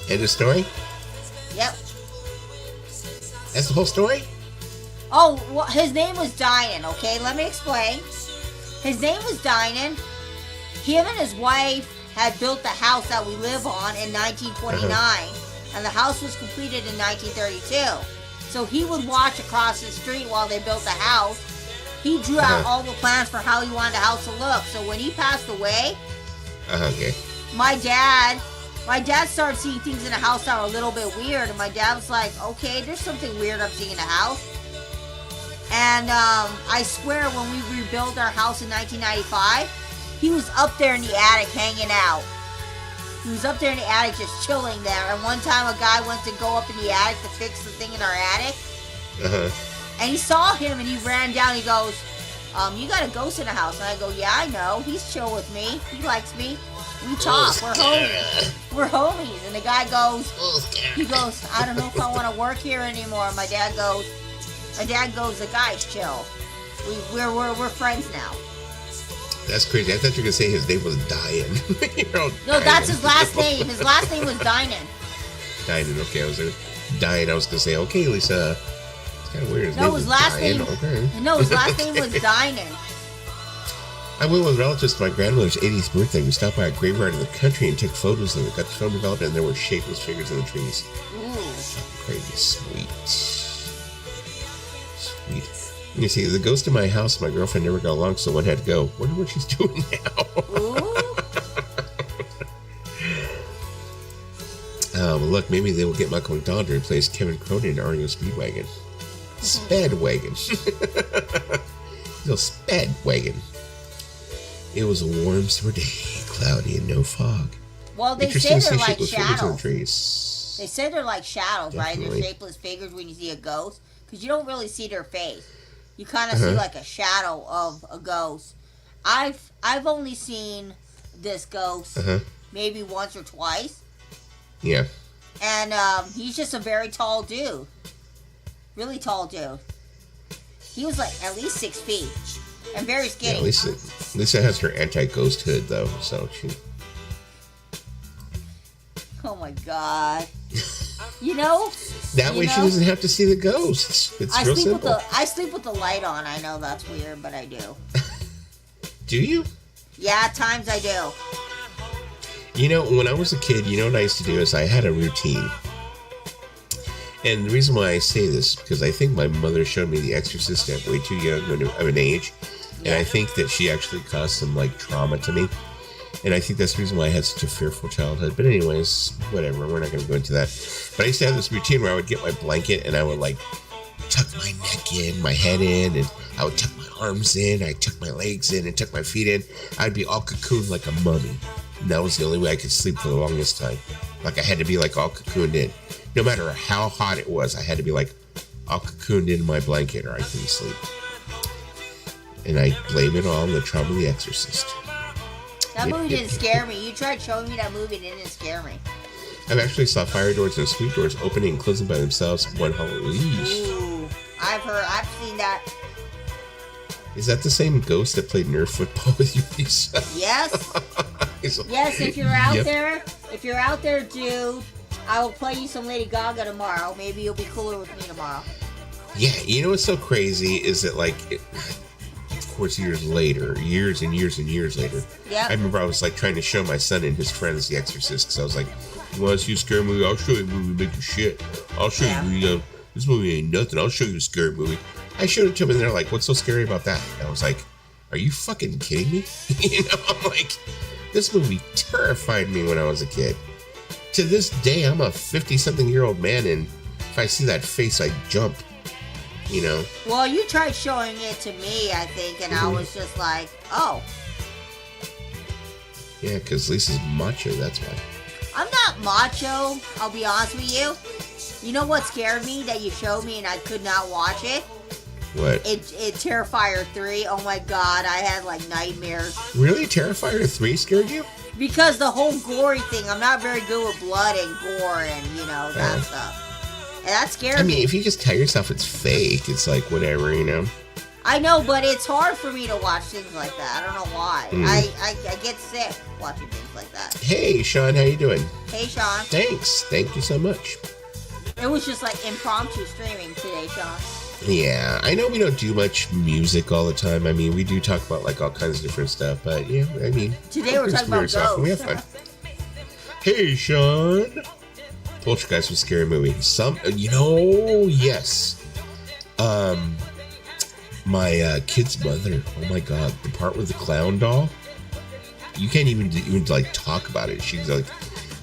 End of story? Yep. That's the whole story? Oh, well, his name was Dinan, okay? Let me explain. His name was Dinan. Him and his wife had built the house that we live on in 1929, and the house was completed in 1932. So he would watch across the street while they built the house. He drew out all the plans for how he wanted the house to look. So when he passed away, okay. my dad started seeing things in the house that were a little bit weird. And my dad was like, okay, there's something weird I'm seeing in the house. And I swear when we rebuilt our house in 1995, he was up there in the attic hanging out. He was up there in the attic just chilling there. And one time a guy went to go up in the attic to fix the thing in our attic. And he saw him and he ran down. He goes, you got a ghost in the house. And I go, yeah, I know. He's chill with me. He likes me. We talk. We're homies. We're homies. And the guy goes, he goes, I don't know if I want to work here anymore. My dad goes, the guy's chill. We're friends now. That's crazy. I thought you were going to say his name was Diane. No, that's his last name. His last name was Dinan. Dinan, okay. I was going to say, okay, Lisa. It's kind of weird. His last name was Dinan. I went with relatives to my grandmother's 80th birthday. We stopped by a graveyard in the country and took photos of it. Got the film developed, and there were shapeless figures in the trees. Ooh. Crazy sweet. You see, the ghost in my house, my girlfriend never got along, so one had to go. Wonder what she's doing now. Look, maybe they will get Michael McDonald to replace Kevin Cronin in REO Speedwagon. Speedwagon. No, Speedwagon. It was a warm summer day, cloudy and no fog. Well, they say they're like shadows. They say they're like shadows, Definitely. right? They're shapeless figures when you see a ghost, because you don't really see their face. You kind of see like a shadow of a ghost. I've only seen this ghost maybe once or twice. Yeah. And he's just a very tall dude. Really tall dude. He was like at least 6 feet. And very skinny. Yeah, Lisa has her anti-ghost hood, though, so she... Oh, my God. You know? That way she doesn't have to see the ghosts. It's real simple. I sleep with the light on. I know that's weird, but I do. Do you? Yeah, at times I do. You know, when I was a kid, you know what I used to do is I had a routine. And the reason why I say this is because I think my mother showed me The Exorcist at way too young of an age. And I think that she actually caused some, like, trauma to me. And I think that's the reason why I had such a fearful childhood. But anyways, whatever. We're not going to go into that. But I used to have this routine where I would get my blanket and I would, like, tuck my neck in, my head in, and I would tuck my arms in, I'd tuck my legs in, and tuck my feet in. I'd be all cocooned like a mummy. And that was the only way I could sleep for the longest time. Like, I had to be, like, all cocooned in. No matter how hot it was, I had to be, like, all cocooned in my blanket or I couldn't sleep. And I blame it all on the trauma of The Exorcist. That movie didn't scare me. You tried showing me that movie and it didn't scare me. I've actually saw fire doors and sweep doors opening and closing by themselves one Halloween. Ooh, I've seen that. Is that the same ghost that played Nerf football with you, Lisa? Yes. Yes, if you're out there, dude, I will play you some Lady Gaga tomorrow. Maybe you'll be cooler with me tomorrow. Yeah, you know what's so crazy is that, like, of course, years and years later, yep. I remember I was, like, trying to show my son and his friends The Exorcist, because I was like, you want to see a scary movie? I'll show you a movie make you shit. I'll show you, this movie ain't nothing. I'll show you a scary movie. I showed it to them, and they're like, what's so scary about that? And I was like, are you fucking kidding me? You know, I'm like, this movie terrified me when I was a kid. To this day, I'm a 50-something-year-old man, and if I see that face, I jump. You know? Well, you tried showing it to me, I think, and I was just like, oh. Yeah, because Lisa's macho, that's why. I'm not macho, I'll be honest with you. You know what scared me that you showed me and I could not watch it? What? Terrifier 3. Oh my god, I had like nightmares. Really? Terrifier 3 scared you? Because the whole gory thing, I'm not very good with blood and gore and, you know, that stuff. And that scared me. I mean, if you just tell yourself it's fake, it's like whatever, you know? I know, but it's hard for me to watch things like that. I don't know why. I get sick watching things like that. Hey, Sean, how you doing? Hey, Sean. Thanks. Thank you so much. It was just like impromptu streaming today, Sean. Yeah, I know we don't do much music all the time. I mean, we do talk about like all kinds of different stuff, but yeah, I mean... Today we're talking about ghosts. We have fun. Hey, Sean. Poltergeist was a scary movie. Yes. My kid's mother. Oh my God, the part with the clown doll. You can't even like talk about it. She's like,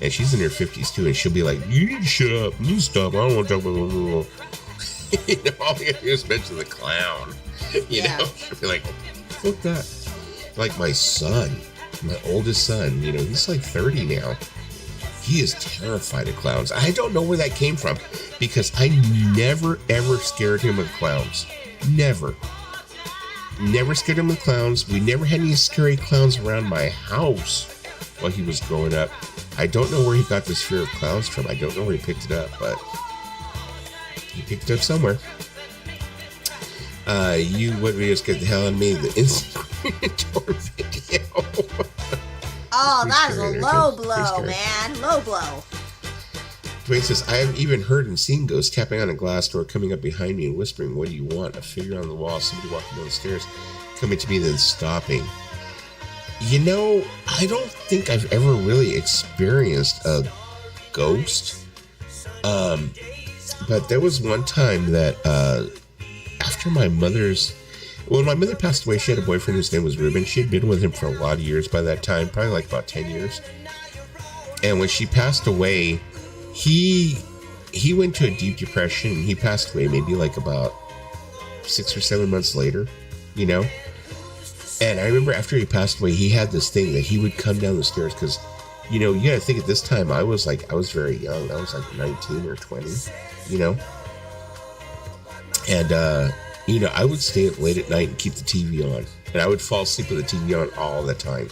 and she's in her 50s too, and she'll be like, "You need to shut up. You stop. I don't want to talk about it." All you do is mention the clown. You know, she'll be like, "Fuck that." Like my son, my oldest son. He's like 30 now. He is terrified of clowns. I don't know where that came from, because I never ever scared him with clowns. Never scared him with clowns. We never had any scary clowns around my house while he was growing up. I don't know where he got this fear of clowns from. I don't know where he picked it up, but he picked it up somewhere. You would just get the hell out of me. The instant tour video. Oh, that is a low blow, man. Low blow. Dwayne says, I have even heard and seen ghosts tapping on a glass door, coming up behind me and whispering, "What do you want?" A figure on the wall, somebody walking down the stairs, coming to me, then stopping. I don't think I've ever really experienced a ghost. But there was one time that after when my mother passed away, she had a boyfriend whose name was Ruben. She had been with him for a lot of years by that time, probably like about 10 years. And when she passed away, he went to a deep depression, and he passed away maybe like about 6 or 7 months later, And I remember after he passed away, he had this thing that he would come down the stairs, because, you gotta think at this time I was very young. I was like 19 or 20, And, I would stay up late at night and keep the TV on. And I would fall asleep with the TV on all the time,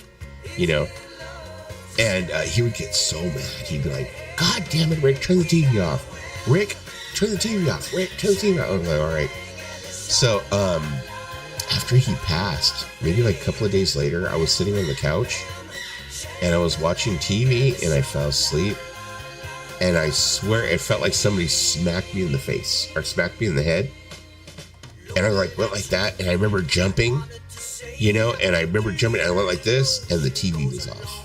And he would get so mad. He'd be like, "God damn it, Rick, turn the TV off. Rick, turn the TV off. Rick, turn the TV off." I was like, all right. So, after he passed, maybe like a couple of days later, I was sitting on the couch and I was watching TV and I fell asleep. And I swear it felt like somebody smacked me in the face or smacked me in the head. And I went like that. And I remember jumping, and I remember jumping and I went like this and the TV was off.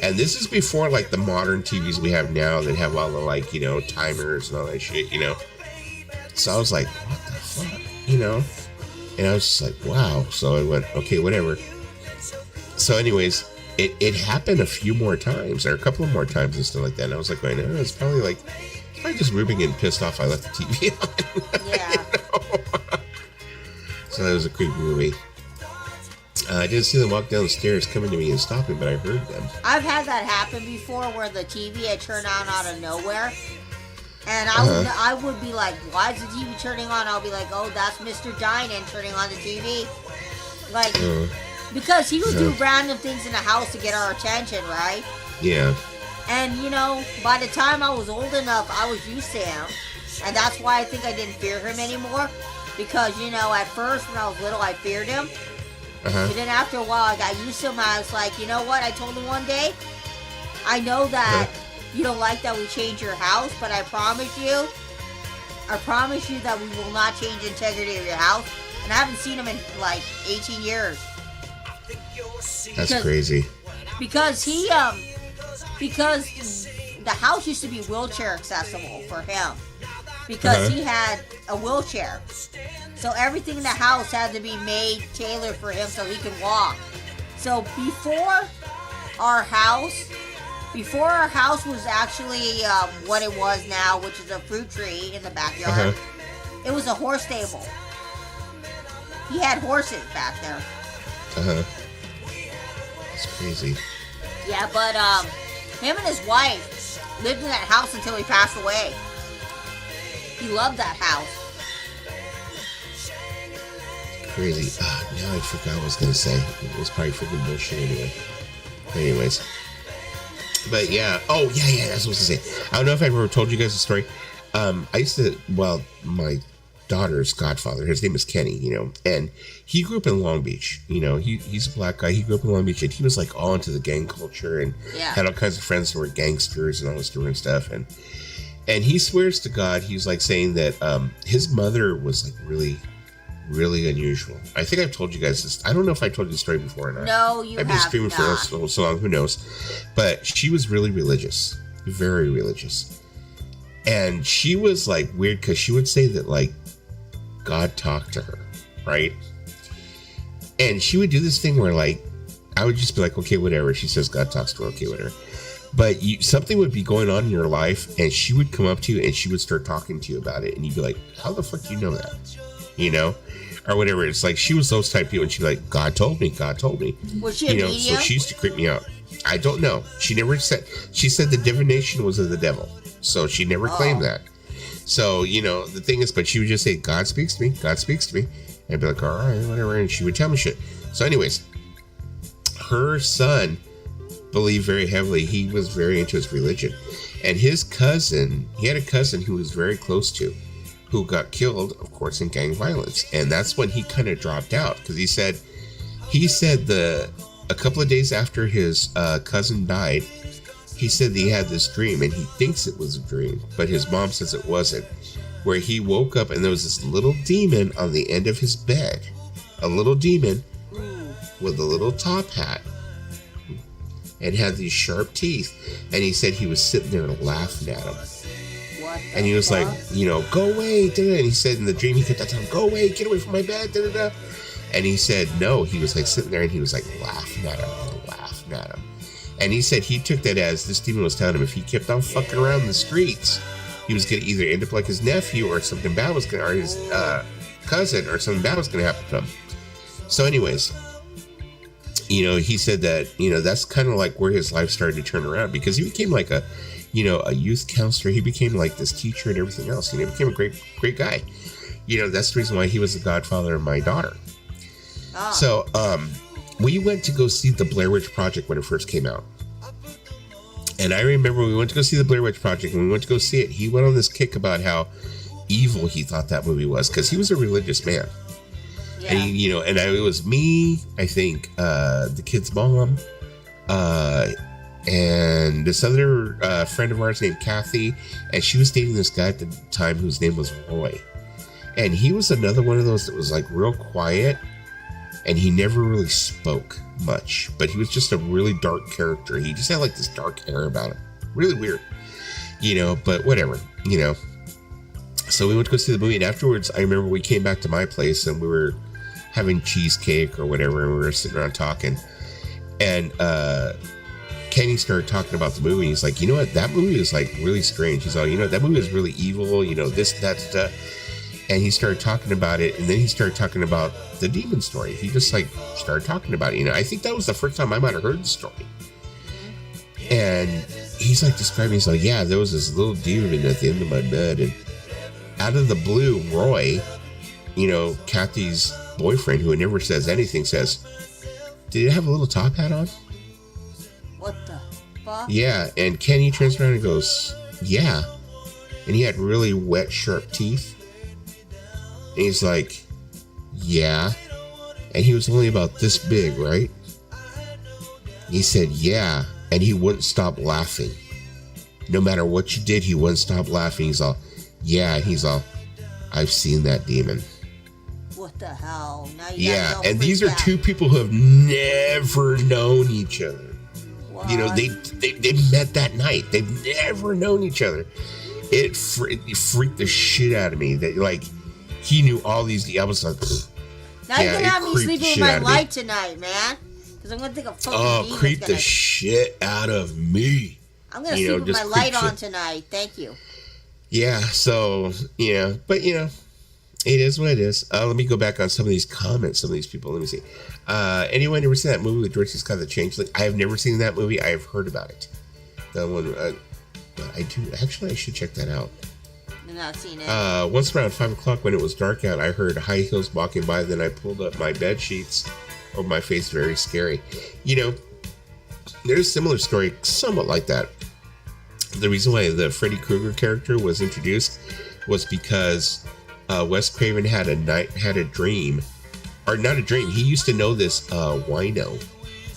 And this is before like the modern TVs we have now that have all the timers and all that shit, So I was like, what the fuck, And I was just like, wow. So I went, okay, whatever. So anyways, it happened a few more times, or a couple of more times and stuff like that. And I was like, it's probably just Ruben getting pissed off I left the TV on. Yeah. So that was a creepy movie. I didn't see them walk down the stairs coming to me and stopping, but I heard them. I've had that happen before where the TV had turned on out of nowhere. And I would be like, why is the TV turning on? I'll be like, oh, that's Mr. Dinan turning on the TV. Because he would do random things in the house to get our attention, right? Yeah. And, by the time I was old enough, I was used to him. And that's why I think I didn't fear him anymore. Because, at first when I was little, I feared him. But then after a while, I got used to him. I was like, you know what? I told him one day, I know that you don't like that we change your house, but I promise you that we will not change the integrity of your house. And I haven't seen him in like 18 years. That's crazy. Because because the house used to be wheelchair accessible for him. Because he had a wheelchair. So everything in the house had to be made tailored for him so he could walk. So before our house was actually what it was now, which is a fruit tree in the backyard, it was a horse stable. He had horses back there. It's crazy. Yeah, but him and his wife lived in that house until he passed away. He loved that house. Crazy. Now I forgot what I was going to say. It was probably freaking bullshit anyway. Anyways. But yeah. Oh, yeah, that's what I was going to say. I don't know if I've ever told you guys the story. My daughter's godfather, his name is Kenny, and he grew up in Long Beach. He's a black guy. He grew up in Long Beach, and he was like all into the gang culture and had all kinds of friends who were gangsters and all this different stuff. And he swears to God, he's like saying that his mother was like really, really unusual. I think I've told you guys this. I don't know if I told you the story before or not. No, you have not. I've been screaming for so long, who knows. But she was really religious, very religious. And she was like weird because she would say that like God talked to her, right? And she would do this thing where like I would just be like, okay, whatever. She says God talks to her, okay, whatever. But something would be going on in your life, and she would come up to you and she would start talking to you about it, and you'd be like, how the fuck do you know that? You know, or whatever. It's like she was those type of people, and she'd be like, God told me, God told me. Was she a medium? So she used to creep me out. I don't know. She never said. She said the divination was of the devil, so she never claimed that. So the thing is, but she would just say, God speaks to me, God speaks to me. And I'd be like, all right, whatever, and she would tell me shit. So, anyways, her son believed very heavily. He was very into his religion, and his cousin, he had a cousin who was very close to, who got killed, of course, in gang violence, and that's when he kind of dropped out because he said a couple of days after his cousin died, he said that he had this dream, and he thinks it was a dream, but his mom says it wasn't, where he woke up and there was this little demon on the end of his bed, a little demon with a little top hat, and had these sharp teeth, and he said he was sitting there laughing at him. And he was like, go away, da-da. And he said in the dream, he kept telling him, go away, get away from my bed, da-da-da. And he said, no, he was like sitting there and he was like laughing at him. And he said he took that as this demon was telling him if he kept on fucking around the streets, he was going to either end up like his nephew or something bad was going to, or his cousin or something bad was going to happen to him. So anyways, he said that, that's kind of like where his life started to turn around because he became like a youth counselor. He became like this teacher and everything else. He became a great guy. That's the reason why he was the godfather of my daughter. So, we went to go see the Blair Witch Project when it first came out. And I remember we went to go see the Blair Witch Project, and we went to go see it. He went on this kick about how evil he thought that movie was, because he was a religious man. Yeah. And it was me, I think, the kid's mom, and this other friend of ours named Kathy, and she was dating this guy at the time whose name was Roy. And he was another one of those that was like real quiet, and he never really spoke much, but he was just a really dark character. He just had like this dark hair about him. Really weird, but whatever, So we went to go see the movie, and afterwards, I remember we came back to my place, and we were having cheesecake or whatever, and we were sitting around talking, and Kenny started talking about the movie. He's like, you know what, that movie is like really strange. He's like, that movie is really evil, this, that, stuff. And he started talking about it, and then he started talking about the demon story. He just like started talking about it. I think that was the first time I might have heard the story. And he's like describing, he's like, yeah, there was this little demon at the end of my bed, and out of the blue, Roy, Kathy's boyfriend, who never says anything, says, did it have a little top hat on? What the fuck? Yeah, and Kenny turns around and goes, yeah. And he had really wet, sharp teeth. And he's like, yeah. And he was only about this big, right? He said, yeah. And he wouldn't stop laughing. No matter what you did, he wouldn't stop laughing. He's all, yeah. He's all, I've seen that demon. What the hell? Now yeah, and these are two people who have never known each other. What? They met that night. They've never known each other. It freaked the shit out of me. That like he knew all these. I was like, now you're gonna have me sleeping with my light tonight, man. Because I'm gonna think of fucking. Creep the shit out of me. I'm gonna sleep with my light on tonight. Thank you. Yeah. So but it is what it is. Let me go back on some of these comments. Some of these people. Let me see. Anyone ever seen that movie with George C. Scott, The Changeling? I have never seen that movie. I have heard about it. That one. I do. Actually, I should check that out. I've not seen it. Once around 5 o'clock when it was dark out, I heard high heels walking by. Then I pulled up my bed sheets over my face. Very scary. There's a similar story, somewhat like that. The reason why the Freddy Krueger character was introduced was because Wes Craven had a dream, or not a dream. He used to know this wino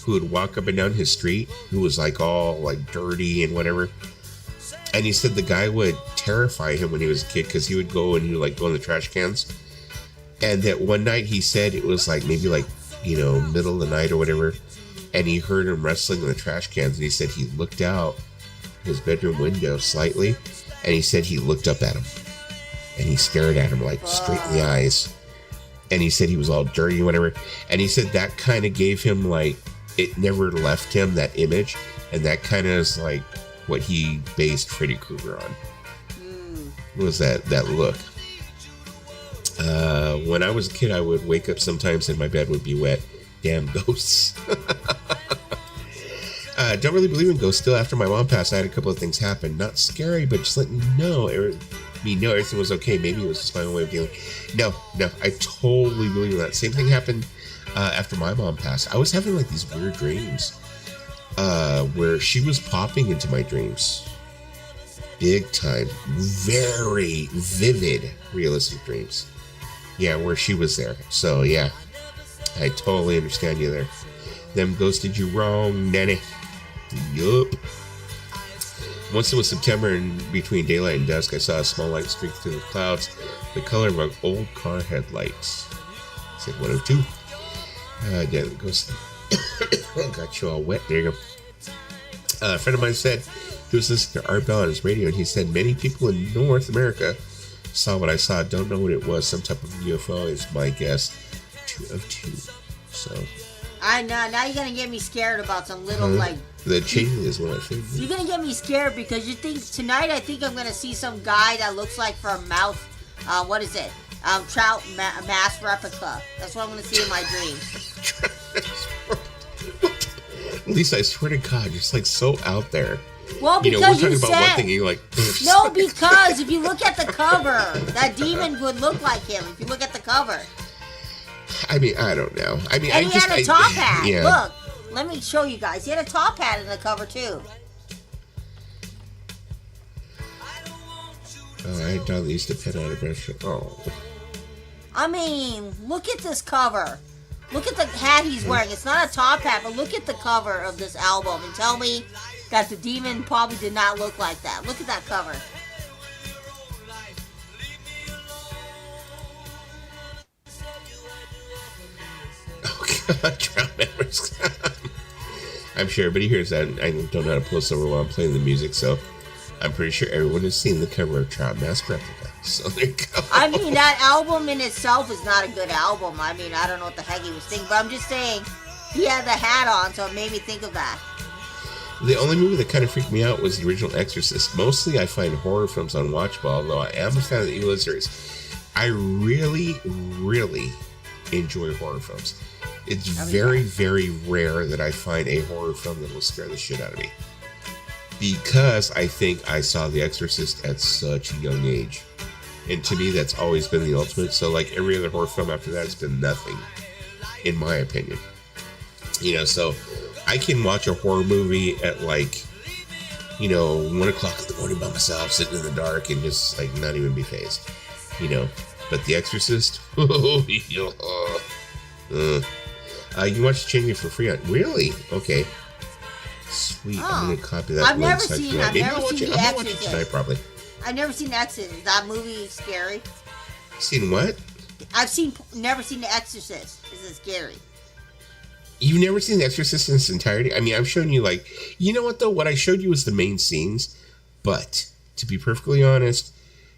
who would walk up and down his street, who was like all like dirty and whatever. And he said the guy would terrify him when he was a kid because he would go and he would like go in the trash cans. And that one night he said it was like maybe like middle of the night or whatever, and he heard him wrestling in the trash cans. And he said he looked out his bedroom window slightly, And he said he looked up at him. And he stared at him like straight in the eyes. And he said he was all dirty and whatever. And he said that kind of gave him like, it never left him, that image. And that kind of is like what he based Freddy Krueger on. Was that look. When I was a kid, I would wake up sometimes and my bed would be wet. Damn ghosts. Don't really believe in ghosts. Still, after my mom passed, I had a couple of things happen. Not scary, but just letting me know everything was okay. Maybe it was just my own way of dealing. No, I totally believe in that. Same thing happened after my mom passed. I was having like these weird dreams where she was popping into my dreams. Big time. Very vivid, realistic dreams. Yeah, where she was there. So, yeah. I totally understand you there. Them ghosts did you wrong, Nanny. Yup. Once it was September and between daylight and dusk, I saw a small light streak through the clouds, the color of an old car headlights. It's like 102. Yeah, the ghost got you all wet. There you go. A friend of mine said he was listening to Art Bell on his radio, and he said many people in North America saw what I saw. Don't know what it was. Some type of UFO is my guess. 2 of 2. So. I know. Now you're gonna get me scared about some little like. The changeling is one I think. You're gonna get me scared because you think tonight. I think I'm gonna see some guy that looks like from Mouth. What is it? Trout mask replica. That's what I'm gonna see in my dreams. Lisa, I swear to God, you're like so out there. Well, because we're talking about one thing, and you're like. No, because if you look at the cover, that demon would look like him. If you look at the cover. I mean, I don't know. I mean, and he had a top hat. Yeah. Look, let me show you guys. He had a top hat in the cover too. Oh, I done used to pet out a restaurant. Oh. I mean, look at this cover. Look at the hat he's wearing. It's not a top hat, but look at the cover of this album and tell me that the demon probably did not look like that. Look at that cover. Oh God, Trout Members. I'm sure everybody hears that. I don't know how to pull this over while I'm playing the music, so I'm pretty sure everyone has seen the cover of Trout Mask Replica. So there you go. I mean, that album in itself is not a good album. I mean, I don't know what the heck he was thinking, but I'm just saying he had the hat on, so it made me think of that. The only movie that kind of freaked me out was the original Exorcist. Mostly I find horror films unwatchable, although I am a fan of the Evil Dead series. I really, really enjoy horror films. It's very, very rare that I find a horror film that will scare the shit out of me. Because I think I saw The Exorcist at such a young age. And to me, that's always been the ultimate. So, like, every other horror film after that has been nothing, in my opinion. You know, so I can watch a horror movie at, like, 1 o'clock in the morning by myself, sitting in the dark, and just, like, not even be fazed. But The Exorcist, you can watch The Changeling for free on. Really? Okay. Sweet. Oh. I'm going to copy that. I've never seen The Exorcist. Tonight, probably. I've never seen The Exorcist. Is that movie scary? Seen what? Never seen The Exorcist. Is it scary? You've never seen The Exorcist in its entirety? I mean, I've shown you, like, you know what, though? What I showed you was the main scenes. But, to be perfectly honest,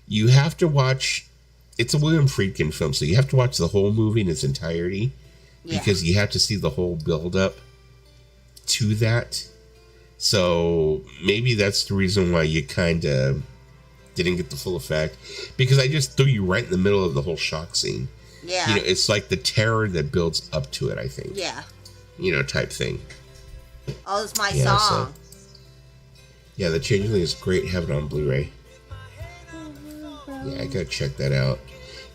you have to watch... It's a William Friedkin film, so you have to watch the whole movie in its entirety. Yeah. Because you have to see the whole build-up to that. So, maybe that's the reason why you kind of didn't get the full effect. Because I just threw you right in the middle of the whole shock scene. Yeah. It's like the terror that builds up to it, I think. Yeah. Type thing. Oh, it's my song. So, The Changeling is great. Have it on Blu-ray. Yeah, I gotta check that out.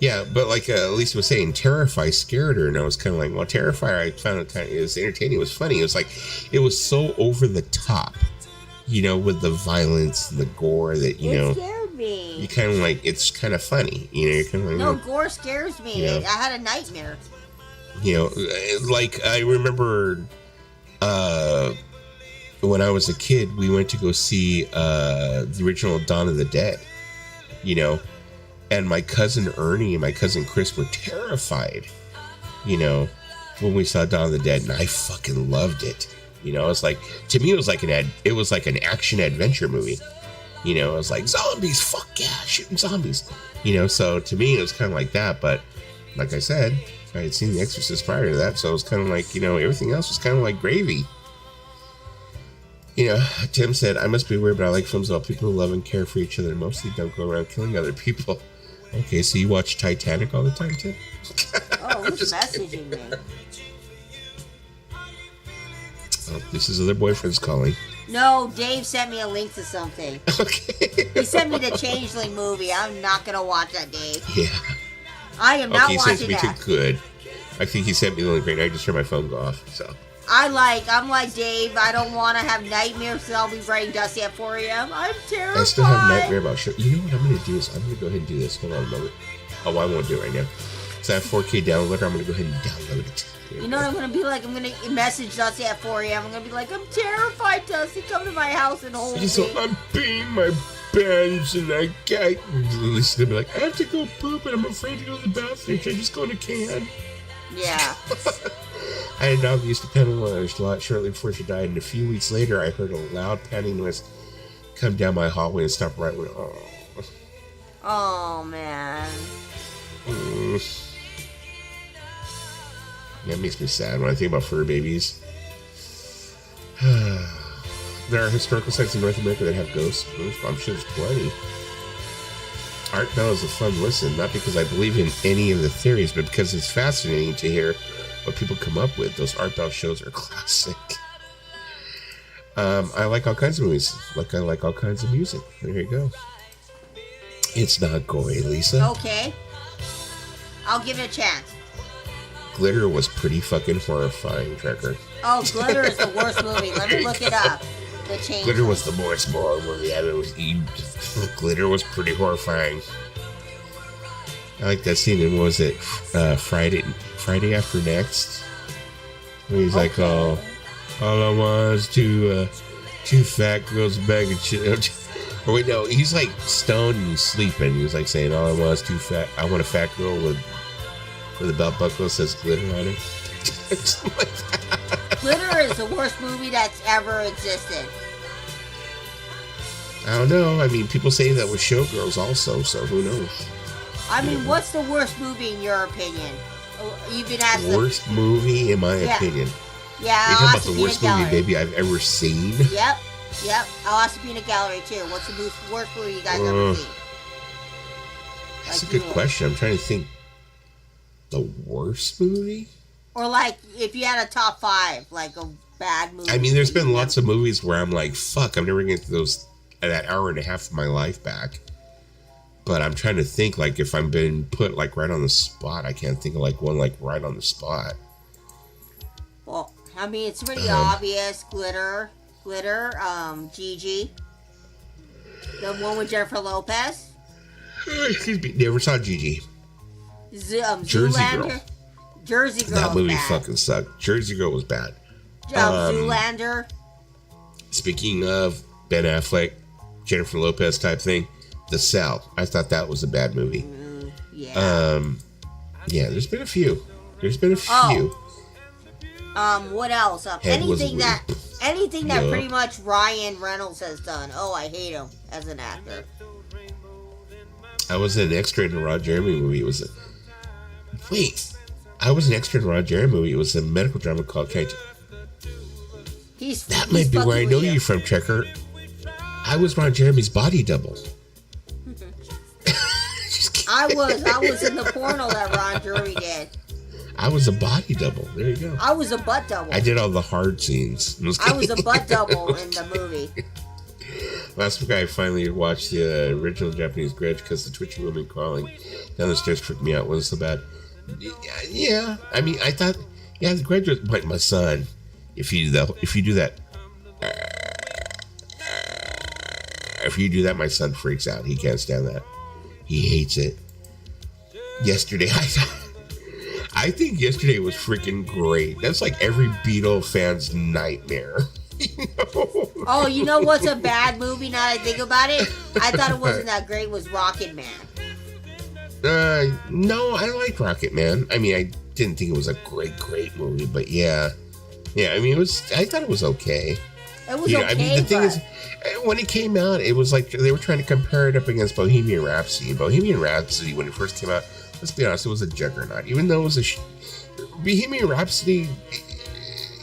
Yeah, but like Lisa was saying, Terrify scared her, and I was kind of like, well, Terrify, I found it was entertaining. It was funny. It was like, it was so over the top, with the violence and the gore that, It scared me. You kind of like, it's kind of funny. You're kind of like, no, gore scares me. I had a nightmare. Like I remember when I was a kid, we went to go see the original Dawn of the Dead, and my cousin Ernie and my cousin Chris were terrified, when we saw Dawn of the Dead, and I fucking loved it. It was like, to me, it was like an action adventure movie, You know, I was like, zombies, fuck yeah, shooting zombies. You know, so to me, it was kind of like that. But like I said, I had seen The Exorcist prior to that, so it was kind of like, you know, everything else was kind of like gravy. You know, Tim said, I must be weird, but I like films about people who love and care for each other and mostly don't go around killing other people. Okay, so you watch Titanic all the time, Tim? Oh, who's messaging me? Oh, this is other boyfriend's calling. No, Dave sent me a link to something. Okay. He sent me the Changeling movie. I'm not going to watch that, Dave. Yeah. I am not he watching sent me that. to good. I think he sent me the link right now. I just heard my phone go off, so. I'm like Dave, I don't want to have nightmares, so I'll be writing Dusty at 4 a.m. I'm terrified. I still have a nightmare about shit. You know what I'm going to do is I'm going to go ahead and do this. Hold on a moment. Oh, I won't do it right now. So I have 4K downloader. I'm going to go ahead and download it. You know what I'm going to be like? I'm going to message Dusty at 4 a.m. I'm going to be like, I'm terrified, Dusty. Come to my house and hold me. So I'm peeing my pants and I can't. Lisa's going to be like, I have to go poop and I'm afraid to go to the bathroom. Should I just go in a can? Yeah. I had a dog who used to panel a lot shortly before she died, and a few weeks later, I heard a loud panting noise come down my hallway and stop right when. Oh. Oh man. That makes me sad when I think about fur babies. There are historical sites in North America that have ghosts. I'm sure there's plenty. Art Bell is a fun listen, not because I believe in any of the theories, but because it's fascinating to hear what people come up with. Those Art Bell shows are classic. I like all kinds of movies. I like all kinds of music. There you go. It's not gory, Lisa. Okay. I'll give it a chance. Glitter was pretty fucking horrifying, Trekker. Oh, Glitter is the worst movie. Let me look it up. The Change. Glitter was the worst horror movie I ever seen. Glitter was pretty horrifying. I like that scene in, what was it, Friday After Next? Where he's like, oh, all I want is two fat girls, a bag of chips. Or wait, no, he's like stoned and sleeping. He was like saying, all I want is I want a fat girl with a belt buckle that says glitter on it. Something like that. Glitter is the worst movie that's ever existed. I don't know. I mean, people say that with Showgirls also, so who knows? I mean, what's the worst movie in your opinion? You've been asked worst movie in my opinion. Yeah, you're talking about the worst movie maybe I've ever seen. Yep. I'll ask you in a gallery too. What's the worst movie you guys ever seen? That's a good question. I'm trying to think. The worst movie? Or like, if you had a top 5, like a bad movie. I mean, there's been lots of movies where I'm like, fuck, I'm never going to get that hour and a half of my life back. But I'm trying to think, like, if I'm being put, like, right on the spot, I can't think of, like, one, like, right on the spot. Well, I mean, it's pretty obvious. Glitter, Gigi. The one with Jennifer Lopez. Excuse me, never saw Gigi. Jersey Zoolander. Girl. Jersey Girl. That movie was bad. fucking sucked. Jersey Girl was bad. Zoolander. Speaking of Ben Affleck, Jennifer Lopez type thing, The Cell. I thought that was a bad movie. Yeah. Yeah, there's been a few. What else? Anything that pretty much Ryan Reynolds has done. Oh, I hate him as an actor. I was an extra in a Rod Jeremy movie. I was an extra in a Rod Jeremy movie. It was a medical drama called That might be where I know you from, Trekker. I was Ron Jeremy's body double. I was in the porno that Ron Jeremy did. I was a body double. There you go. I was a butt double. I did all the hard scenes. I was a butt double in the movie. Last week I finally watched the original Japanese Grudge because the twitchy woman crawling down the stairs freaked me out. It wasn't so bad. Yeah. I mean, I thought, the Grudge was like my son. If you do that, my son freaks out. He can't stand that. He hates it. Yesterday, I think yesterday was freaking great. That's like every Beatle fan's nightmare. Oh, you know what's a bad movie now that I think about it? I thought it wasn't that great, was Rocket Man. No, I liked Rocket Man. I mean, I didn't think it was a great movie, but yeah. I mean, I thought it was okay. It was okay, I mean, the thing is, when it came out, it was like they were trying to compare it up against Bohemian Rhapsody. Bohemian Rhapsody, when it first came out, let's be honest, it was a juggernaut. Even though it was Bohemian Rhapsody,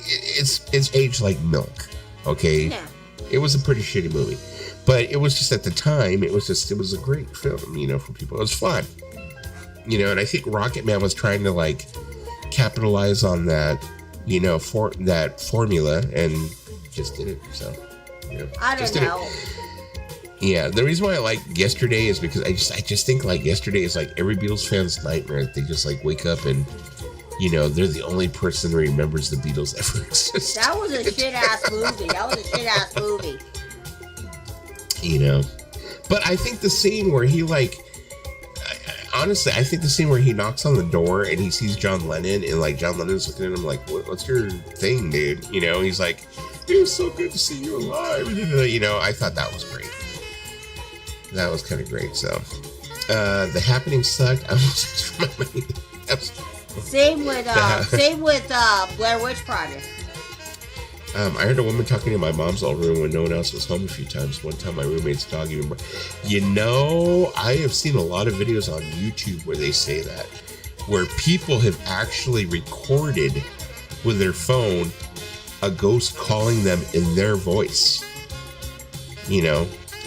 it's aged like milk. Okay, yeah. It was a pretty shitty movie, but it was just at the time, it was a great film. For people, it was fun. And I think Rocketman was trying to like capitalize on that, for that formula, and just did it. So, I don't know. Yeah, the reason why I like Yesterday is because I just think like Yesterday is like every Beatles fan's nightmare. They just like wake up and they're the only person who remembers the Beatles ever existed. That was a shit ass movie. But I think the scene where he like, honestly, I think the scene where he knocks on the door and he sees John Lennon and like John Lennon's looking at him like, what's your thing, dude? He's like, it was so good to see you alive. I thought that was great. That was kind of great. So, The Happening sucked. I was just remembering. Same with Blair Witch Project. I heard a woman talking in my mom's old room when no one else was home a few times. One time my roommate's dog even... I have seen a lot of videos on YouTube where they say that. Where people have actually recorded with their phone a ghost calling them in their voice.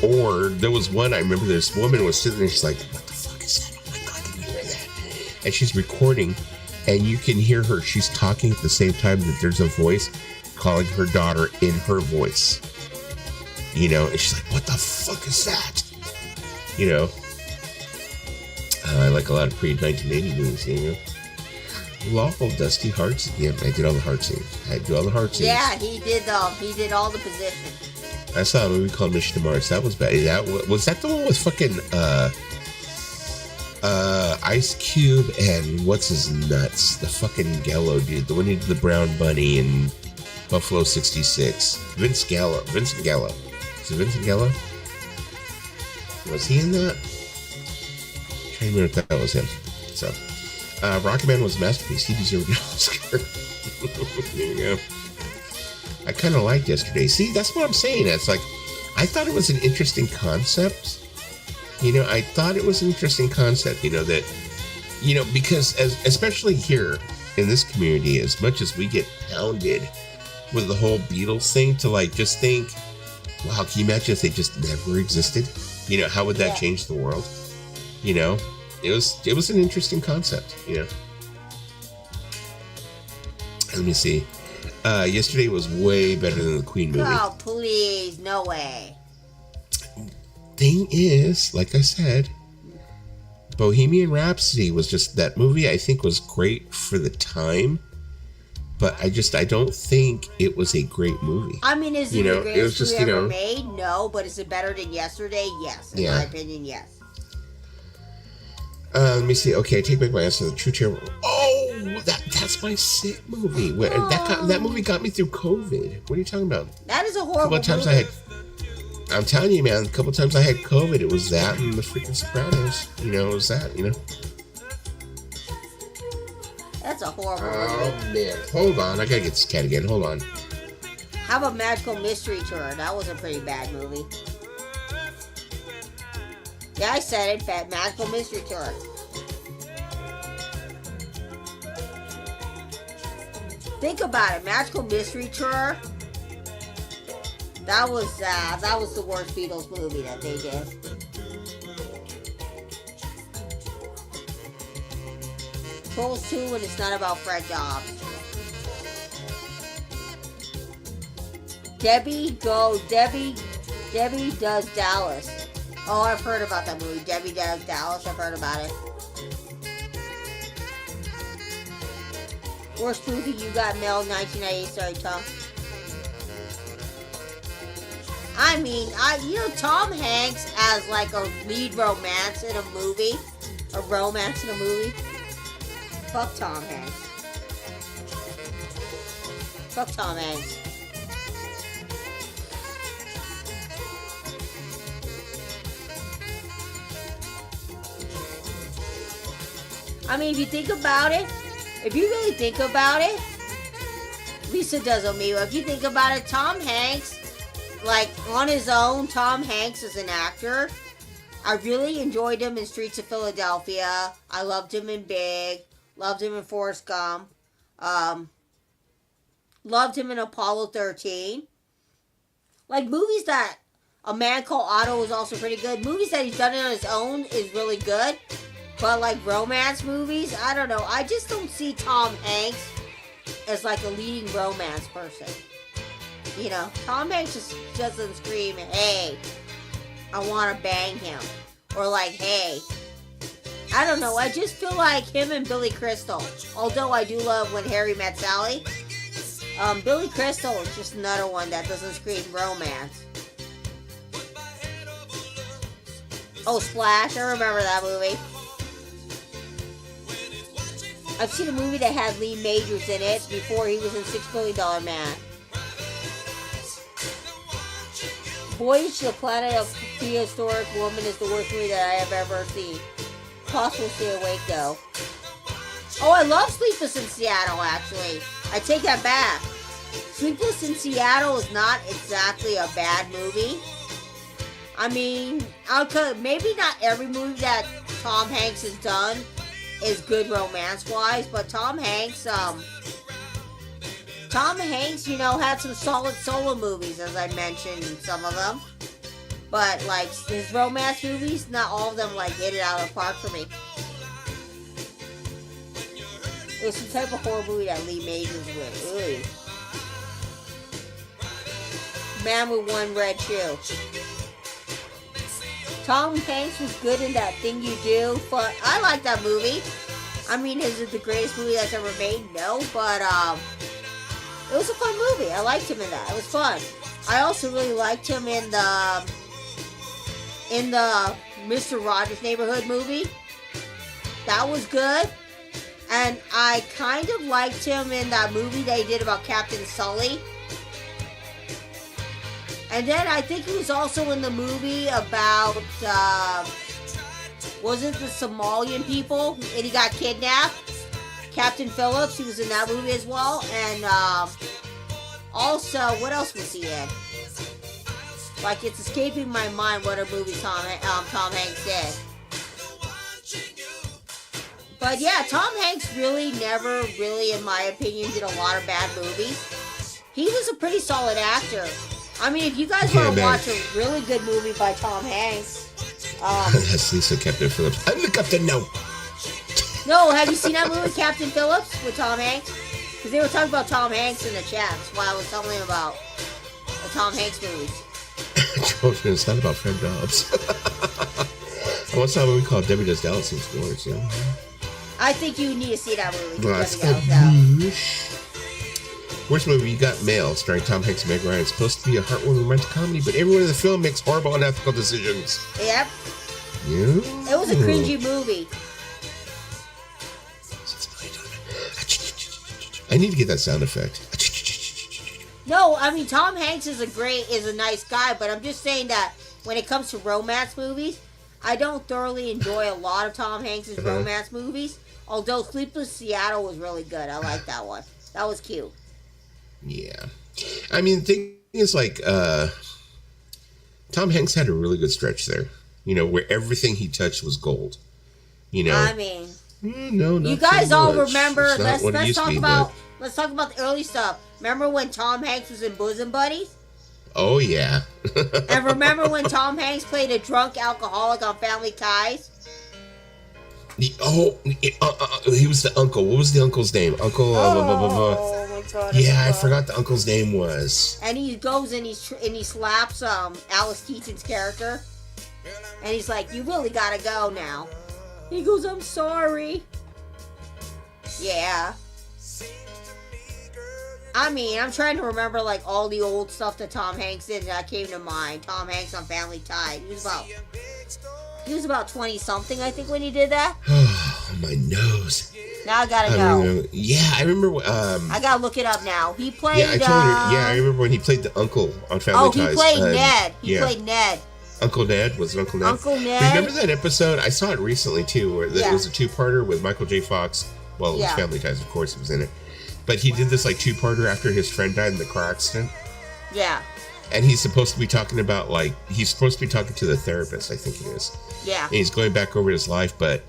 Or there was one, I remember this woman was sitting there, she's like, what the fuck is that? Oh my God, can you hear that? And she's recording, and you can hear her. She's talking at the same time that there's a voice calling her daughter in her voice. And she's like, what the fuck is that? I like a lot of pre-1980 movies, Lawful Dusty Hearts. Yeah, I did all the heart scenes. Yeah, he did all the positions. I saw a movie called Mission to Mars. That was bad. Was that the one with fucking Ice Cube and what's his nuts? The fucking Gello dude. The one who did the Brown Bunny and Buffalo 66. Vincent Gallo. Is it Vincent Gallo? Was he in that? I'm trying to remember if that was him. So, Rocketman was a masterpiece. He deserved an Oscar. There you go. I kind of liked Yesterday. See, that's what I'm saying. It's like, I thought it was an interesting concept. I thought it was an interesting concept, that, because especially here in this community, as much as we get pounded with the whole Beatles thing, to like just think, wow, can you imagine if they just never existed? How would that change the world? It was an interesting concept, Let me see. Yesterday was way better than the Queen movie. Oh, please. No way. Thing is, like I said, Bohemian Rhapsody was just, that movie I think was great for the time, but I don't think it was a great movie. I mean, is it the greatest movie ever made? No, but is it better than Yesterday? Yes. In my opinion, yes. Let me see. Okay, I take back my answer. The True Terror. Oh, that's my sick movie. That movie got me through COVID. What are you talking about? That is a horrible movie. I'm telling you, man, a couple times I had COVID. It was that and the freaking Sopranos. It was that, That's a horrible movie. Oh, man. Hold on. I gotta get this cat again. Hold on. How about Magical Mystery Tour? That was a pretty bad movie. Yeah, I said it. Magical Mystery Tour. Think about it. Magical Mystery Tour. That was the worst Beatles movie that they did. Trolls 2 and it's not about Fred Jobs. Debbie Does Dallas. Oh, I've heard about that movie. Debbie Does Dallas. I've heard about it. Worst movie you got, Mel, 1998. Sorry, Tom. I mean, Tom Hanks as like a lead romance in a movie. A romance in a movie. Fuck Tom Hanks. Fuck Tom Hanks. I mean, if you think about it, if you really think about it, Lisa does on me, if you think about it, Tom Hanks like, on his own, Tom Hanks is an actor. I really enjoyed him in Streets of Philadelphia. I loved him in Big. Loved him in Forrest Gump. Loved him in Apollo 13. Like, movies that... A Man Called Otto is also pretty good. Movies that he's done on his own is really good. But, like, romance movies, I don't know. I just don't see Tom Hanks as, like, a leading romance person. You know, Tom Hanks just doesn't scream, hey, I want to bang him. Or, like, hey. I don't know. I just feel like him and Billy Crystal. Although I do love When Harry Met Sally. Billy Crystal is just another one that doesn't scream romance. Oh, Splash. I remember that movie. I've seen a movie that had Lee Majors in it before he was in $6 Million Man. Voyage to the Planet of Prehistoric Woman is the worst movie that I have ever seen. Possible Stay Awake, though. Oh, I love Sleepless in Seattle, actually. I take that back. Sleepless in Seattle is not exactly a bad movie. I mean, maybe not every movie that Tom Hanks has done is good romance-wise, but Tom Hanks, you know, had some solid solo movies, as I mentioned, some of them. But, like, his romance movies, not all of them, like, hit it out of the park for me. It was some type of horror movie that Lee Majors with. Ooh. Man with One Red Shoe. Tom Hanks was good in That Thing You Do, but I like that movie. I mean, is it the greatest movie that's ever made? No, but, it was a fun movie. I liked him in that. It was fun. I also really liked him in the Mr. Rogers' Neighborhood movie. That was good. And I kind of liked him in that movie they did about Captain Sully. And then I think he was also in the movie about, wasn't the Somalian people? And he got kidnapped. Captain Phillips, he was in that movie as well. And also, what else was he in? Like, it's escaping my mind what other movies Tom Hanks did. But yeah, Tom Hanks never really, in my opinion, did a lot of bad movies. He was a pretty solid actor. I mean, if you guys want to watch a really good movie by Tom Hanks, that's Lisa Captain Phillips. I'm the captain now. No, have you seen that movie, Captain Phillips, with Tom Hanks? Because they were talking about Tom Hanks in the chat. That's why I was telling him about the Tom Hanks movies. It's not about Fred Dobbs. I once saw a movie called Debbie Does Dallas in Sports. You know? I think you need to see that movie. Worst movie, You Got Mail, starring Tom Hanks and Meg Ryan. It's supposed to be a heartwarming romantic comedy, but everyone in the film makes horrible, unethical decisions. Yep. Yeah. It was a cringy movie. I need to get that sound effect. No, I mean, Tom Hanks is a nice guy, but I'm just saying that when it comes to romance movies, I don't thoroughly enjoy a lot of Tom Hanks' romance movies. Although Sleepless Seattle was really good. I like that one. That was cute. Yeah. I mean, the thing is, like, Tom Hanks had a really good stretch there. You know, where everything he touched was gold. You know? I mean... No, not you guys so all much. remember, let's talk about the early stuff. Remember when Tom Hanks was in Bosom Buddies? Oh, yeah. And remember when Tom Hanks played a drunk alcoholic on Family Ties? He was the uncle. What was the uncle's name? Uncle. Oh my God! Yeah, I forgot the uncle's name was. And he goes and he slaps Alice Keaton's character, and he's like, "You really gotta go now." He goes, "I'm sorry." Yeah. I mean, I'm trying to remember like all the old stuff that Tom Hanks did that came to mind. Tom Hanks on Family Ties. He was about 20-something, I think, when he did that. Oh, my nose. Now I gotta go. I remember. I gotta look it up now. He played. Yeah, I remember when he played the uncle on Family Ties. Oh, he played Ned. He played Ned. Uncle Ned? Was it Uncle Ned? Uncle Ned. Remember that episode? I saw it recently, too, where it was a two-parter with Michael J. Fox. Well, it was Family Ties, of course, he was in it. But he did this, like, two-parter after his friend died in the car accident. Yeah. and he's supposed to be talking about he's supposed to be talking to the therapist, I think it is. Yeah. And he's going back over his life, but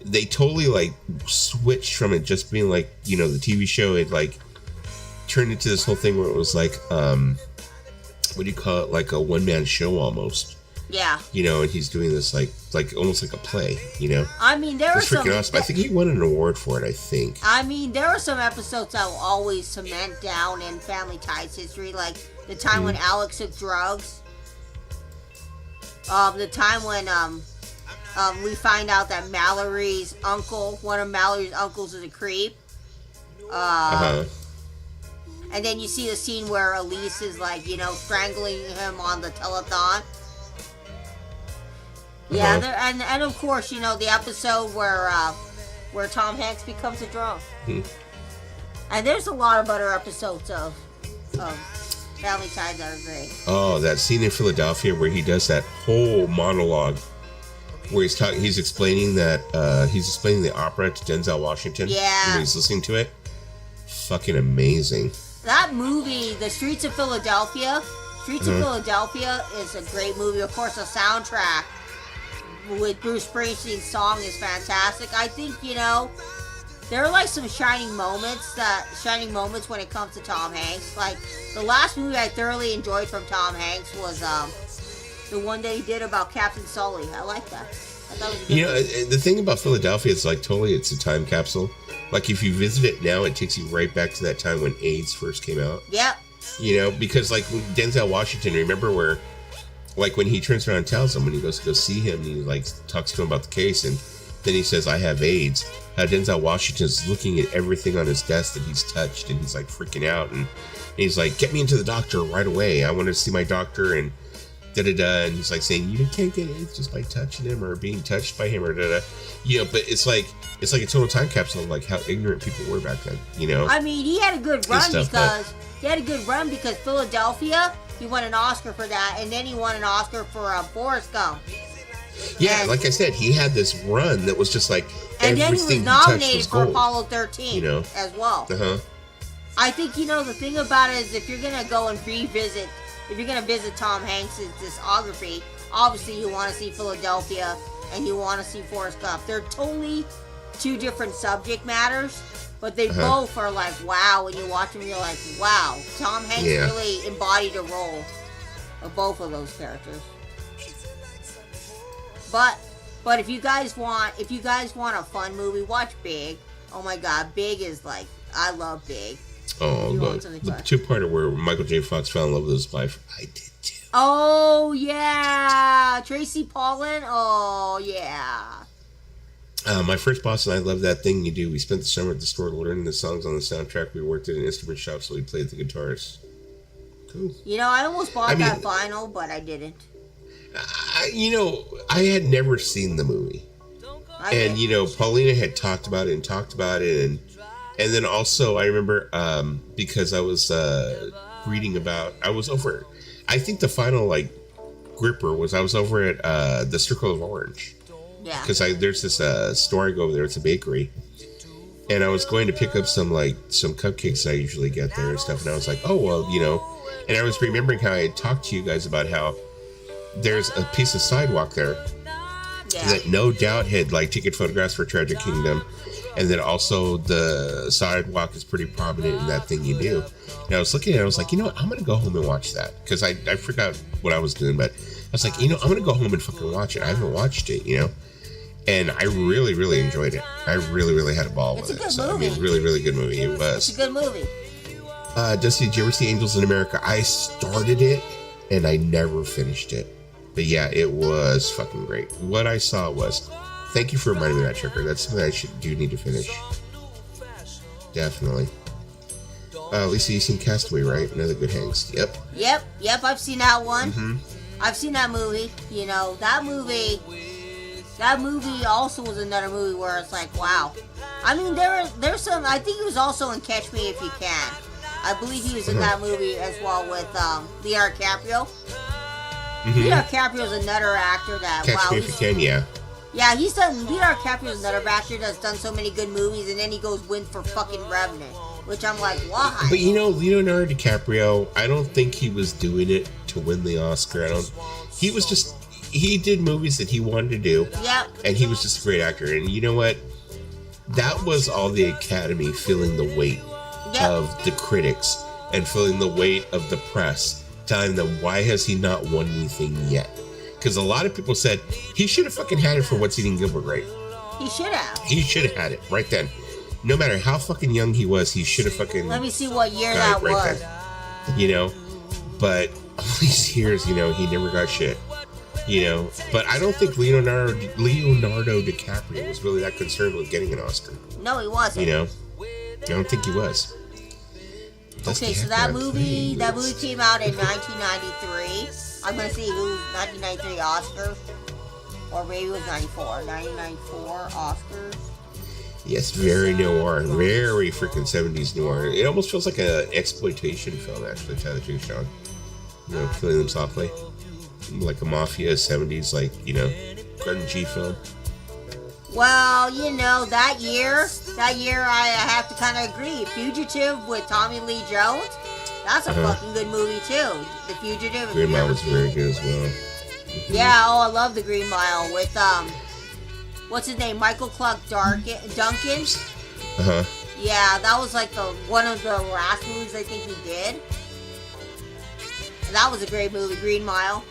they totally switched from it just being the TV show. It turned into this whole thing where it was what do you call it, like a one-man show almost. Yeah. And he's doing this almost like a play, I mean, there are some... freaking awesome. I think he won an award for it, I think. I mean, there are some episodes that will always cement down in Family Ties history, like the time when Alex took drugs. The time when we find out that one of Mallory's uncles is a creep. And then you see the scene where Elise is strangling him on the telethon. Yeah, and of course, the episode where Tom Hanks becomes a drunk. And there's a lot of other episodes of Family Ties that are great. Oh, that scene in Philadelphia where he does that whole monologue where he's explaining the opera to Denzel Washington. Yeah. When he's listening to it. Fucking amazing. That movie, The Streets of Philadelphia. Of Philadelphia is a great movie. Of course, the soundtrack with Bruce Springsteen's song is fantastic. I think, there are some shining moments when it comes to Tom Hanks. The last movie I thoroughly enjoyed from Tom Hanks was the one that he did about Captain Sully. I like that. I thought it was a good movie. The thing about Philadelphia is totally it's a time capsule. If you visit it now, it takes you right back to that time when AIDS first came out. Yep. Because Denzel Washington, remember where when he turns around and tells him when he goes to go see him, and he talks to him about the case, and then he says, I have AIDS. Denzel Washington's looking at everything on his desk that he's touched, and he's freaking out, and he's like, get me into the doctor right away. I want to see my doctor, and da-da-da, and he's saying, you can't get AIDS just by touching him or being touched by him or da-da. But it's like a total time capsule of how ignorant people were back then, I mean, he had a good run because Philadelphia, he won an Oscar for that, and then he won an Oscar for Forrest Gump. Yeah, like I said, he had this run that was just and then he was nominated for gold. Apollo 13 as well. I think, the thing about it is if you're going to go and visit Tom Hanks' discography, obviously you want to see Philadelphia and you want to see Forrest Gump. They're totally two different subject matters, but they both are wow. When you watch them, you're like, wow. Tom Hanks really embodied a role of both of those characters. But if you guys want a fun movie, watch Big. Oh my God, Big is I love Big. Oh, the two-parter where Michael J. Fox fell in love with his wife. I did too. Oh yeah, Tracy Pollan. Oh yeah. My first boss and I loved that thing you do. We spent the summer at the store learning the songs on the soundtrack. We worked at an instrument shop, so we played the guitars. Cool. I almost bought that vinyl, but I didn't. I had never seen the movie. Paulina had talked about it, and then also I remember because I was reading about, I think the final gripper was I was over at the Circle of Orange. Yeah. Because there's this store I go over there. It's a bakery, and I was going to pick up some cupcakes I usually get there and stuff. And I was like, oh well, and I was remembering how I had talked to you guys about how there's a piece of sidewalk there that no doubt had taken photographs for Tragic Kingdom, and then also the sidewalk is pretty prominent in that thing you do. And I was looking at it, I was like, I'm gonna go home and watch that because I forgot what I was doing, but I was like, I'm gonna go home and fucking watch it. I haven't watched it, and I really, really enjoyed it. I really, really had a ball with it. So, I mean, really, really good movie. It was. It's a good movie. Dusty, did you ever see Angels in America? I started it and I never finished it. But yeah, it was fucking great. What I saw was, thank you for reminding me of that, Tricker. That's something I do need to finish. Definitely. Lisa, you've seen Castaway, right? Another good Hanks. Yep. Yep, I've seen that one. Mm-hmm. I've seen that movie. That movie also was another movie where it's wow. I mean, there's some, I think he was also in Catch Me If You Can. I believe he was in that movie as well with Leonardo DiCaprio. Mm-hmm. Leonardo DiCaprio is another actor that Catch Me If You Can, yeah. Yeah, Leonardo DiCaprio is another actor that's done so many good movies, and then he goes win for fucking Revenant, which I'm like, why? But Leonardo DiCaprio, I don't think he was doing it to win the Oscar. He did movies that he wanted to do. Yep. And he was just a great actor. And you know what? That was all the Academy feeling the weight of the critics and feeling the weight of the press, telling them, why has he not won anything yet? Because a lot of people said he should have fucking had it for What's Eating Gilbert Grape. He should have. He should have had it right then. No matter how fucking young he was, he should have fucking... Let me see what year that was. Then. You know? But all these years, you know, he never got shit. You know? But I don't think Leonardo DiCaprio was really that concerned with getting an Oscar. No, he wasn't. You know? I don't think he was. Okay, so that movie came out in 1993. I'm going to see who's 1993 Oscar. Or maybe it was 94. 1994 Oscars. Yes, very noir. Very freaking 70s noir. It almost feels like an exploitation film, actually, to tell the truth, Sean. You know, feeling them softly. Like a mafia 70s, like, you know, grungy film. Well, you know, that year I have to kind of agree. Fugitive with Tommy Lee Jones, that's a fucking good movie too. The Fugitive. Green Mile was very good as well. Yeah, I love the Green Mile with what's his name, Michael Clark Duncan. Yeah, that was like one of the last movies I think he did. That was a great movie, Green Mile.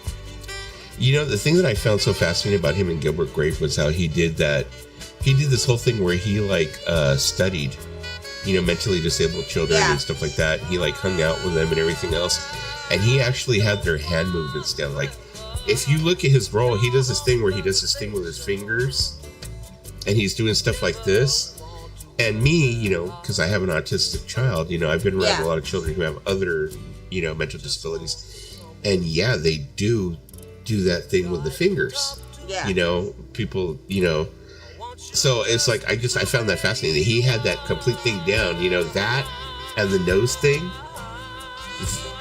You know, the thing that I found so fascinating about him and Gilbert Grape was how he did this whole thing where he studied, you know, mentally disabled children and stuff like that. He hung out with them and everything else. And he actually had their hand movements down. Like, if you look at his role, he does this thing where he does this thing with his fingers and he's doing stuff like this. And me, you know, because I have an autistic child, you know, I've been around a lot of children who have other, you know, mental disabilities. And they do that thing with the fingers. Yeah. You know, people, you know. So it's like, I found that fascinating. He had that complete thing down, you know, that and the nose thing.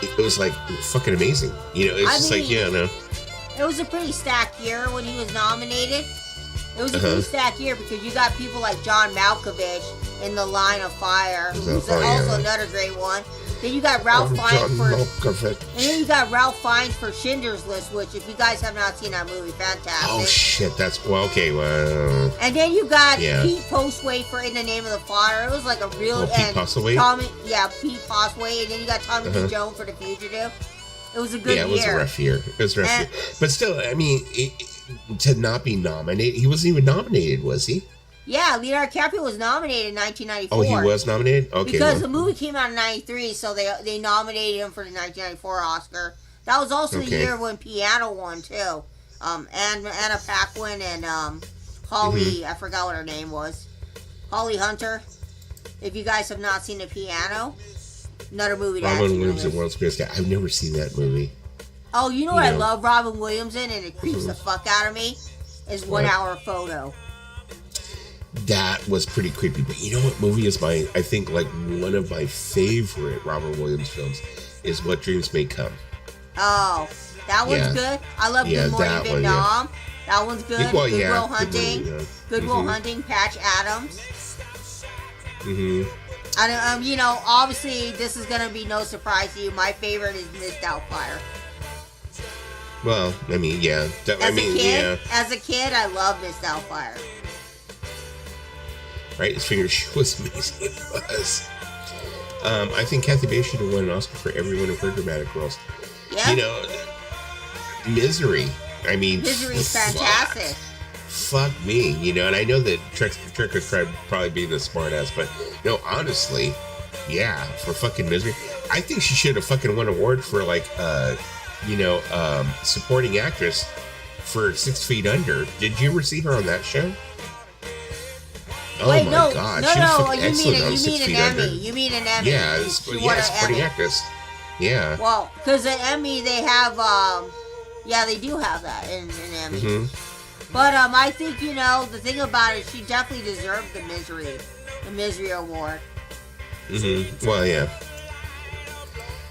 It was like fucking amazing. You know, it's no. It was a pretty stacked year when he was nominated. It was a pretty stacked year because you got people like John Malkovich in The Line of Fire, who's also another great one. Then you got Ralph Fiennes for Schindler's List, which, if you guys have not seen that movie, fantastic. Oh shit, that's okay. Well, and then you got Pete Postwaite for In the Name of the Father. It was like a real Pete Postwaite. Pete Postwaite, and then you got Tommy Lee Jones for The Fugitive. It was a good year. Yeah, it was a rough year. But still, I mean, to not be nominated, he wasn't even nominated, was he? Yeah, Leonardo DiCaprio was nominated in 1994. Oh, he was nominated? Okay. Because the movie came out in 93, so they nominated him for the 1994 Oscar. That was also the year when Piano won, too. Anna Paquin and Holly, I forgot what her name was. Holly Hunter. If you guys have not seen The Piano, another movie that Robin Williams and World's Greatest Guy. I've never seen that movie. Oh, you know what I love Robin Williams in, and it creeps the fuck out of me? Is 1 Hour Photo. That was pretty creepy. But you know what movie is I think one of my favorite Robin Williams films is What Dreams May Come. Oh, that one's good. I love Good Morning Vietnam. That one's good. Good Will Hunting. Good Will Hunting, Patch Adams. And, you know, obviously, this is going to be no surprise to you. My favorite is Miss Doubtfire. Well, I mean, yeah. As a kid, I love Miss Doubtfire. Right? His fingers, she was amazing. It was. I think Kathy Bates should have won an Oscar for every one of her dramatic roles. Yeah. You know, Misery. I mean, Misery's fantastic. Fuck me, you know, and I know that Trick is probably being a smartass, but no, honestly, yeah, for fucking Misery, I think she should have fucking won an award for supporting actress for 6 Feet Under. Did you ever see her on that show? Oh my god, she was fucking excellent on 6 Feet Under. You mean an Emmy? Yeah, supporting actress. Yeah. Well, because an Emmy they have, they do have that in Emmy. But I think, you know, the thing about it, she definitely deserved the Misery Award. Well, yeah.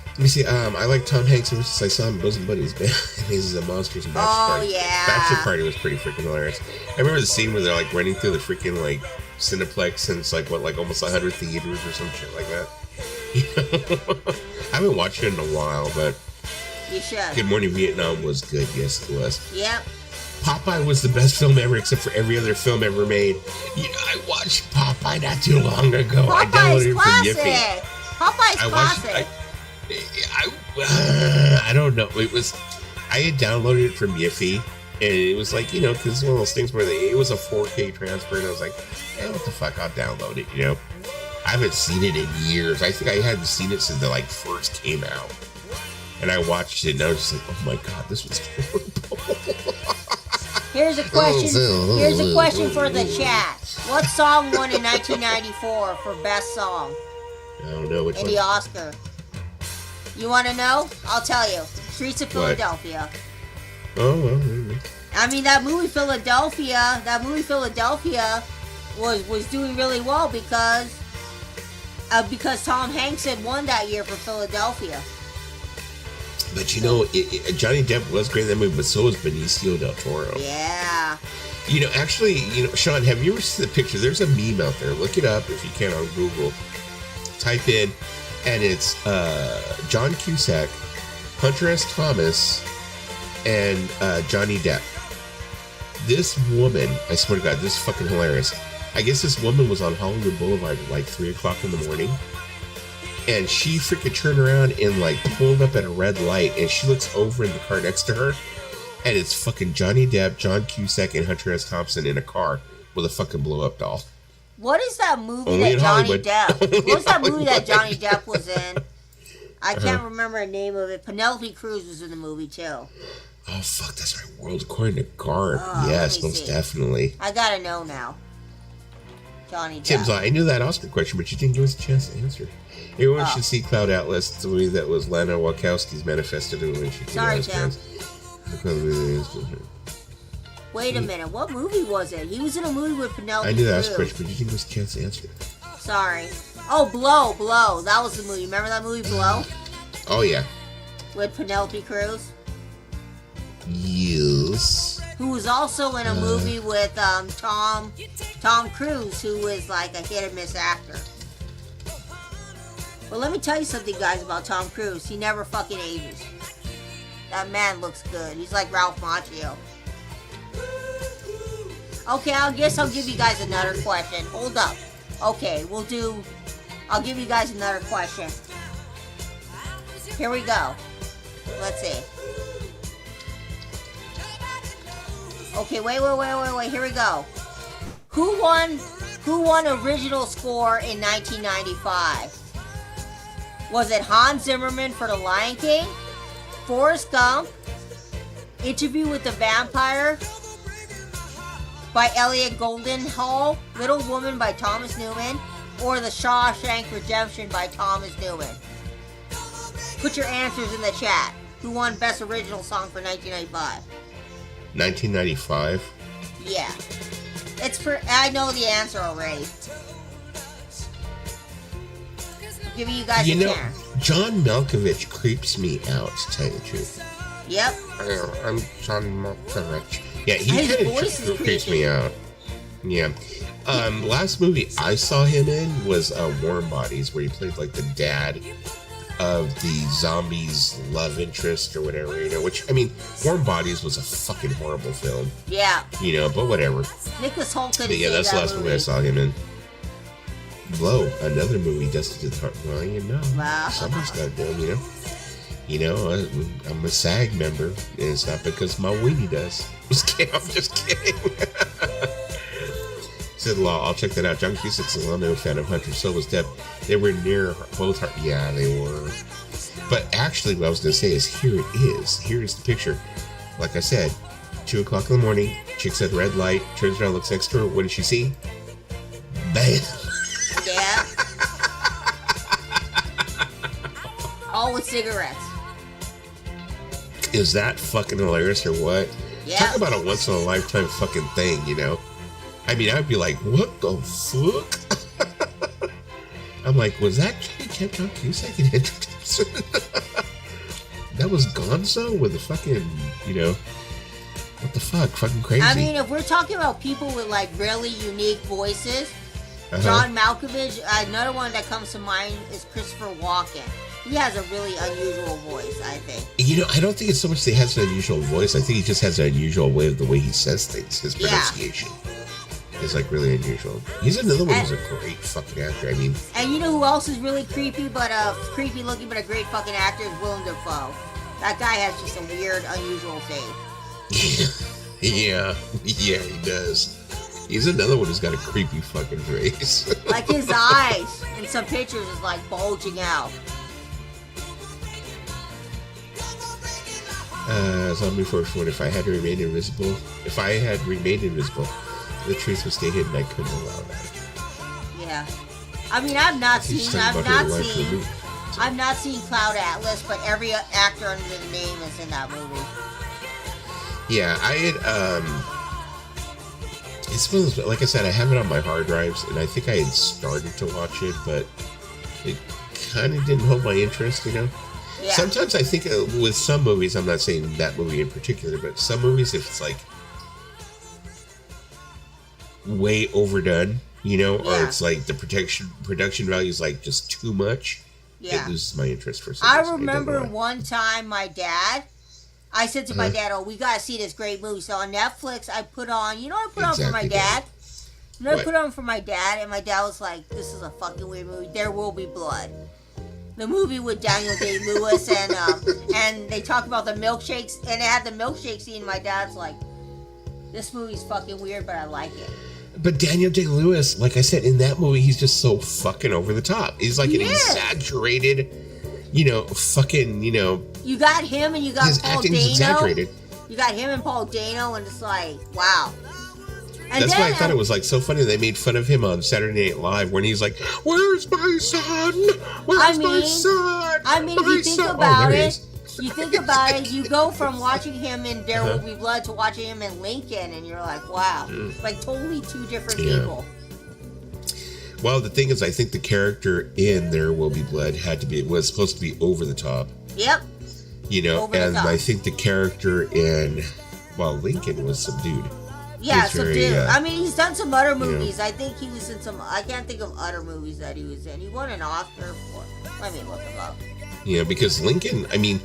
Let me see. I like Tom Hanks. I saw him Bosom Buddies. This is a Monsters and Bachelor Party. Yeah. Bachelor Party was pretty freaking hilarious. I remember the scene where they're running through the freaking Cineplex, and it's almost 100 theaters or some shit like that. I haven't watched it in a while, but You should. Good Morning Vietnam was good. Yes, it was. Yep. Popeye was the best film ever, except for every other film ever made. You know, I watched Popeye not too long ago. I downloaded it from Yiffy. Popeye's classic. I don't know. I had downloaded it from Yiffy, and it was like, you know, because one of those things where it was a 4K transfer, and I was like, hey, what the fuck? I'll download it, you know. I haven't seen it in years. I think I hadn't seen it since it like first came out. And I watched it, and I was just like, oh my god, this was horrible. Here's a question for the chat. What song won in 1994 for best song? I don't know which in one. the Oscar. You want to know? I'll tell you. Streets of Philadelphia. Oh, well, maybe. I mean, that movie Philadelphia was doing really well because Tom Hanks had won that year for Philadelphia. But you know, Johnny Depp was great in that movie, but so was Benicio del Toro. Yeah. You know, actually, Sean, have you ever seen the picture? There's a meme out there. Look it up if you can on Google. Type in, and it's John Cusack, Hunter S. Thomas, and Johnny Depp. This woman, I swear to God, this is fucking hilarious. I guess this woman was on Hollywood Boulevard at like 3 o'clock in the morning. And she freaking turned around and like pulled up at a red light, and she looks over in the car next to her, and it's fucking Johnny Depp, John Cusack, and Hunter S. Thompson in a car with a fucking blow-up doll. What is that movie that Johnny Depp? What's that movie that Johnny Depp was in? I can't remember the name of it. Penelope Cruz was in the movie too. Oh fuck, that's right. World According to Garp. Yes, most definitely. I gotta know now. Johnny Depp. Tim's I knew that Oscar question, but you didn't give us a chance to answer. Everyone should see Cloud Atlas, the movie that was Lana Wachowski's manifesto to when she came out. Sorry, Tim. Wait a minute, what movie was it? He was in a movie with Penelope Cruz. I knew that Oscar question, but you didn't give us a chance to answer. Sorry. Oh, Blow. That was the movie. Remember that movie, Blow? Oh, yeah. With Penelope Cruz? Yes. Who was also in a movie with Tom Cruise, who was like a hit-and-miss actor. But let me tell you something, guys, about Tom Cruise. He never fucking ages. That man looks good. He's like Ralph Macchio. Okay, I'll give you guys another question. Hold up. Okay, I'll give you guys another question. Here we go. Let's see. Okay, wait. Here we go. Who won original score in 1995? Was it Hans Zimmerman for The Lion King? Forrest Gump? Interview with the Vampire by Elliot Goldenhall? Little Woman by Thomas Newman? Or The Shawshank Redemption by Thomas Newman? Put your answers in the chat. Who won Best Original Song for 1995? 1995? Yeah. I know the answer already. Giving you guys a chance. John Malkovich creeps me out, to tell you the truth. Yep. I'm John Malkovich. Yeah, he kind of creeps me out. Yeah. Last movie I saw him in was Warm Bodies, where he played like the dad of the zombies' love interest or whatever, which, I mean, Warm Bodies was a fucking horrible film. Yeah. But whatever. Nicholas Hoult couldn't yeah, that's the last movie I saw him in. Blow, another movie Dusty to the Heart. Well, wow. Somebody's got to do, I'm a SAG member, and it's not because my weenie does. I'm just kidding. Said Law, I'll check that out. John Cusack's a well-known fan of Hunter, so was Depp. They were near both. Yeah, they were. But actually, what I was going to say is, here it is. Here's the picture. Like I said, 2 o'clock in the morning, chick's at red light, turns around, looks next to her. What does she see? Bam! Yeah. All with cigarettes. Is that fucking hilarious or what? Yeah. Talk about a once-in-a-lifetime fucking thing, I mean, I'd be like, what the fuck? I'm like, was that John Cusack in Introduction? That was Gonzo with the fucking, what the fuck? Fucking crazy. I mean, if we're talking about people with, like, really unique voices, John Malkovich, another one that comes to mind is Christopher Walken. He has a really unusual voice, I think. You know, I don't think it's so much that he has an unusual voice. I think he just has an unusual way of the way he says things. His pronunciation is like really unusual. He's another one who's a great fucking actor. I mean, and you know who else is really creepy, but creepy looking, but a great fucking actor is Willem Dafoe. That guy has just a weird, unusual face. yeah, he does. He's another one who's got a creepy fucking face. Like his eyes in some pictures is like bulging out. Zombie Force 1, if I had remained invisible, the truth would stay hidden. I couldn't allow that. Yeah. I mean, I've not seen Cloud Atlas, but every actor under the name is in that movie. Yeah, it's one of those, like I said, I have it on my hard drives, and I think I had started to watch it, but it kind of didn't hold my interest, you know? Yeah. Sometimes I think with some movies, I'm not saying that movie in particular, but some movies, if it's like way overdone, you know, or it's like the production value is like just too much, it loses my interest for some reason. I remember one time I said to my dad, "Oh, we gotta see this great movie." So on Netflix, I put on, you know what I put on for my dad? You know what I put on for my dad? And my dad was like, "This is a fucking weird movie. There Will Be Blood." The movie with Daniel Day-Lewis and they talk about the milkshakes, and it had the milkshake scene. And my dad's like, "This movie's fucking weird, but I like it." But Daniel Day-Lewis, like I said, in that movie, he's just so fucking over the top. He's like an exaggerated, you know, fucking, you know. You got him and you got his Paul acting's Dano. Exaggerated. You got him and Paul Dano, and it's like, wow. And that's why I thought it was like so funny they made fun of him on Saturday Night Live when he's like, "Where's my son? Where's my son? I mean, if you think about it, you go from watching him in There Will Be Blood to watching him in Lincoln, and you're like, wow, like totally two different people. Well, the thing is, I think the character in There Will Be Blood was supposed to be over the top. Yep. You know, and I think the character in Lincoln was subdued. Yeah, subdued. I mean, he's done some other movies. I think he was in some. I can't think of other movies that he was in. He won an Oscar for. Let me look him up. Yeah, because Lincoln. I mean,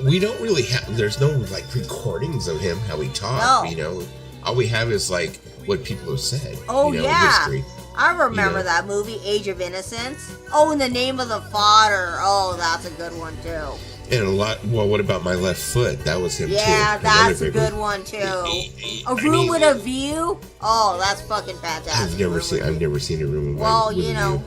we don't really have. There's no like recordings of him how he talked. No. You know, all we have is like what people have said. Oh, in history. Yeah. I remember that movie, Age of Innocence. Oh, In the Name of the Father. Oh, that's a good one, too. And a lot. Well, what about My Left Foot? That was him too. Yeah, that's a good one too. A Room with a View. Oh, that's fucking fantastic. I've never seen A Room with a View. Well, you know,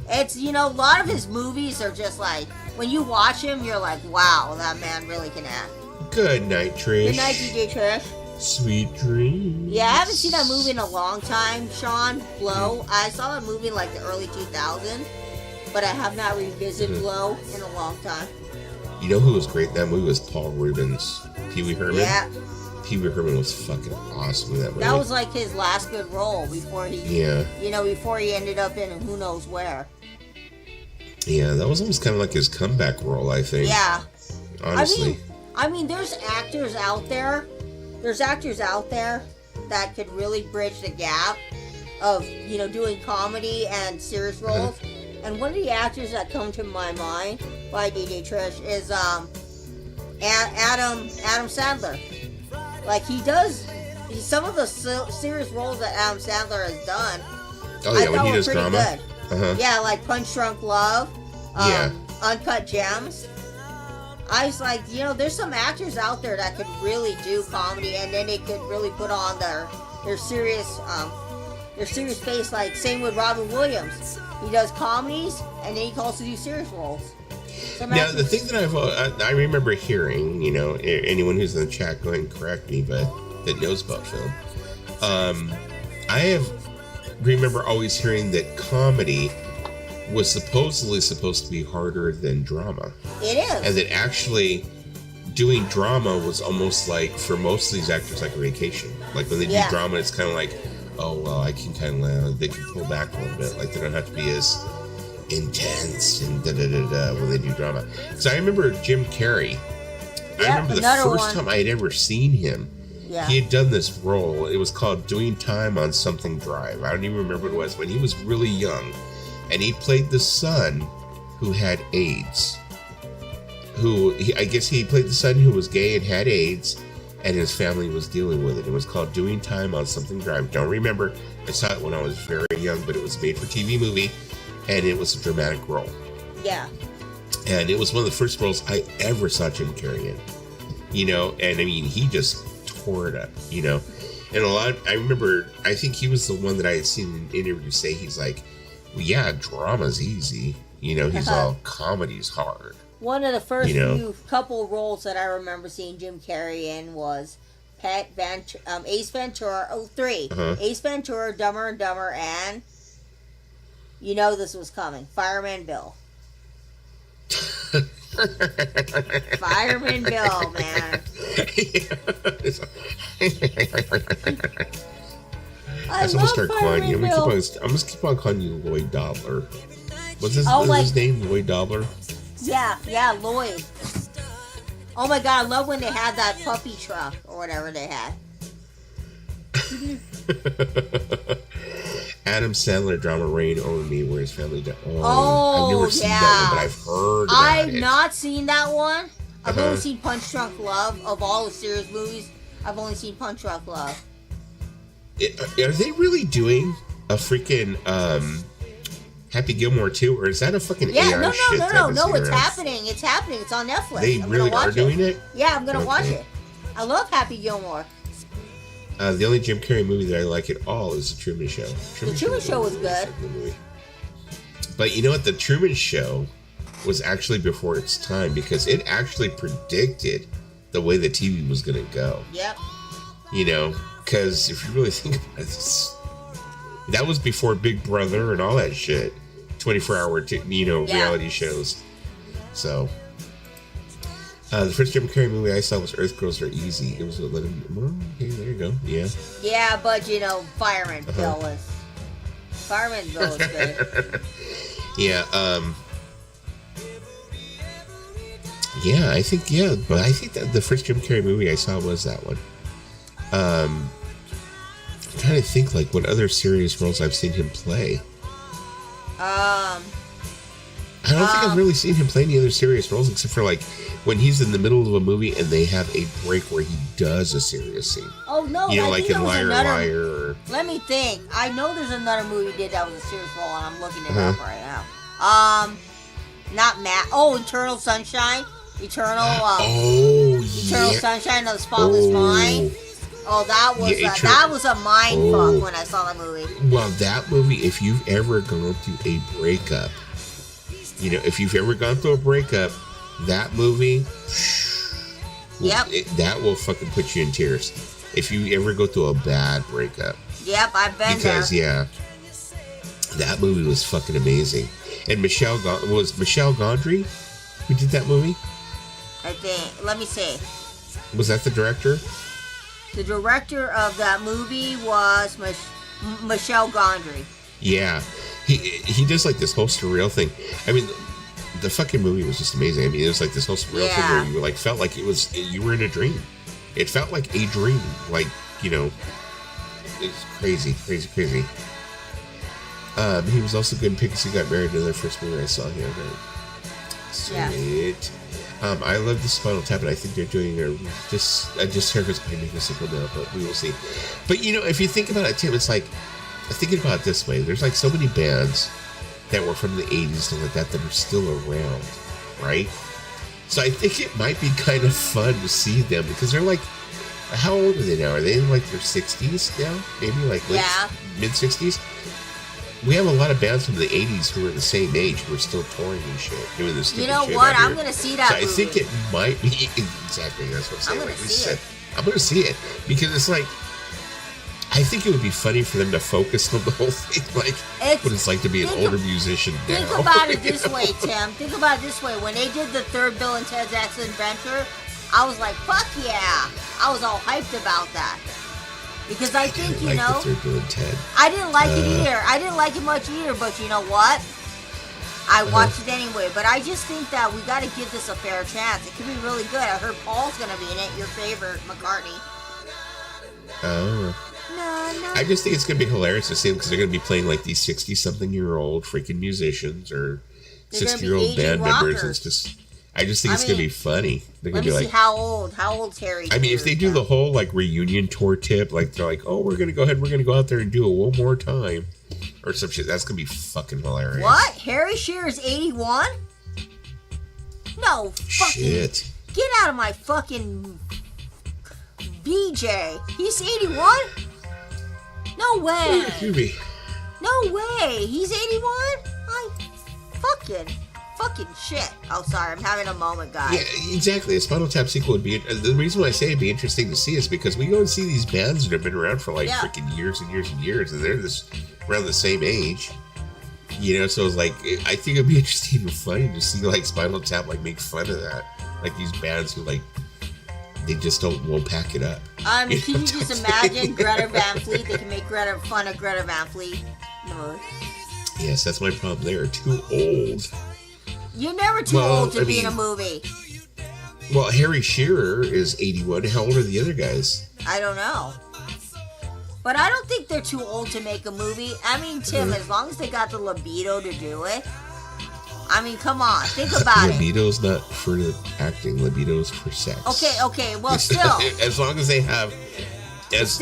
it's a lot of his movies are just like when you watch him, you're like, wow, that man really can act. Good night, Trish. Good night, DJ Trish. Sweet dreams. Yeah, I haven't seen that movie in a long time, Sean. Blow. I saw that movie in like the early 2000s, but I have not revisited Blow in a long time. You know who was great in that movie was Paul Rubens, Pee Wee Herman. Yeah. Pee Wee Herman was fucking awesome in that movie. That was like his last good role before he, before he ended up in who knows where. Yeah, that was almost kind of like his comeback role, I think. Yeah. Honestly. I mean, there's actors out there that could really bridge the gap of, doing comedy and serious roles. And one of the actors that come to my mind by DJ Trish is Adam Sandler. Like some of the serious roles that Adam Sandler has done. Oh yeah, when he does drama. Good. Yeah, like Punch Drunk Love. Uncut Gems. I was like, there's some actors out there that could really do comedy, and then they could really put on their serious face. Like same with Robin Williams. He does comedies, and then he can also do serious roles. Now, the thing that I remember hearing, anyone who's in the chat, go ahead and correct me, but that knows about film, I remember always hearing that comedy was supposedly supposed to be harder than drama. It is. And that actually doing drama was almost like, for most of these actors, like a vacation. Like when they do drama, it's kind of like, oh, well, I can kind of, they can pull back a little bit. Like they don't have to be as intense and when they do drama. Because I remember Jim Carrey. I remember the first time I had ever seen him. Yeah. He had done this role. It was called Doing Time on Something Drive. I don't even remember what it was, but he was really young. And he played the son who had AIDS. I guess he played the son who was gay and had AIDS, and his family was dealing with it. It was called Doing Time on Something Dry. I don't remember. I saw it when I was very young, but it was a made-for-TV movie, and it was a dramatic role. Yeah. And it was one of the first roles I ever saw Jim Carrey in. And I mean, he just tore it up, And I remember, I think he was the one that I had seen in an interview say, he's like, well, yeah, drama's easy. He's all, comedy's hard. One of the first few couple roles that I remember seeing Jim Carrey in was Ace Ventura, 3. Ace Ventura, Dumber and Dumber, and this was coming, Fireman Bill. Fireman Bill, man. I'm gonna start calling you. I'm gonna keep on calling you Lloyd Dobler. What's his name? Lloyd Dobler? Yeah, Lloyd. Oh my god, I love when they had that puppy truck or whatever they had. Adam Sandler drama Reign Over Me, where his family died. I've never seen that one, but I've heard about I've not seen that one. I've only seen Punch Drunk Love. Of all the serious movies, I've only seen Punch Drunk Love. Are they really doing a freaking Happy Gilmore 2, or is that a fucking AI shit? No, it's happening. It's happening. It's on Netflix. They really are doing it? Yeah, I'm gonna watch it. I love Happy Gilmore. The only Jim Carrey movie that I like at all is The Truman Show. The Truman Show was good. But you know what? The Truman Show was actually before its time, because it actually predicted the way the TV was going to go. Yep. Because if you really think about it, that was before Big Brother and all that shit. 24-hour, reality shows. So... the first Jim Carrey movie I saw was Earth Girls Are Easy. It was okay, there you go. Yeah. Yeah, but Fireman Bill was good. Yeah, I think but I think that the first Jim Carrey movie I saw was that one. I'm trying to think like what other serious roles I've seen him play. I don't think I've really seen him play any other serious roles except for like when he's in the middle of a movie and they have a break where he does a serious scene. Oh no! Like in Liar Liar. Or... Let me think. I know there's another movie he did that was a serious role, and I'm looking it up right now. Not Matt. Oh, Eternal Sunshine. Eternal Sunshine of the Spotless Mind. Oh, that was a mind fuck when I saw that movie. Well, that movie, if you've ever gone through a breakup, that movie, that will fucking put you in tears. If you ever go through a bad breakup. Yep, I've been there. Because, that movie was fucking amazing. And Michelle Gondry who did that movie? I think. Let me see. Was that the director? The director of that movie was Michelle Gondry. Yeah. He does like this whole surreal thing. I mean, the fucking movie was just amazing. I mean, it was like this whole surreal thing where you like felt like you were in a dream. It felt like a dream. Like, it's crazy. He was also good in Pixie Got Married in the first movie I saw here. Sweet. I love the Spinal Tap, and I think they're doing I just heard it's going to make a sequel now, but we will see. But if you think about it, Tim, it's like thinking about it this way. There's like so many bands that were from the 80s and like that are still around, right? So I think it might be kind of fun to see them because they're like, how old are they now? Are they in like their 60s now? Maybe like mid 60s? We have a lot of bands from the 80s who are the same age who are still touring and shit, doing this stupid shit. You know what? I'm going to see that movie. I think it might be exactly that's what I'm saying. I'm going to see it because it's like I think it would be funny for them to focus on the whole thing, like what it's like to be an older musician now. Think about it this way, Tim. Think about it this way. When they did the third Bill and Ted's Excellent Adventure, I was like, fuck yeah. I was all hyped about that. Because I think, the third Bill and Ted. I didn't like it either. I didn't like it much either, but you know what? I watched it anyway. But I just think that we got to give this a fair chance. It could be really good. I heard Paul's going to be in it, your favorite, McCartney. Oh. No. I just think it's going to be hilarious to see them because they're going to be playing like these 60-something-year-old freaking musicians or, 60-year-old band members. It's just, I just think it's gonna be funny. They're gonna be like, how old's Harry? I mean, if they do the whole like reunion tour tip, like they're like, oh, we're gonna go out there and do it one more time, or some shit. That's gonna be fucking hilarious. What? Harry Shearer's 81? No fucking shit. Get out of my fucking BJ. He's 81? No way. Groovy. No way. He's 81? Fucking shit. Oh, sorry. I'm having a moment, guys. Yeah, exactly. A Spinal Tap sequel would be... The reason why I say it'd be interesting to see is because we go and see these bands that have been around for like freaking years and years and years, and they're around the same age. You know, so it's like, I think it'd be interesting and funny to see like Spinal Tap like make fun of that. Like these bands who like, they just won't pack it up. Can you just imagine Greta Van Fleet? They can make fun of Greta Van Fleet. No. Yes, that's my problem. They are too old. You're never too old to be in a movie. Well, Harry Shearer is 81. How old are the other guys? I don't know. But I don't think they're too old to make a movie. I mean, Tim, as long as they got the libido to do it. I mean, come on. Think about it. Libido's not for acting. Libido's for sex. Okay. Well, still. As long as they have... As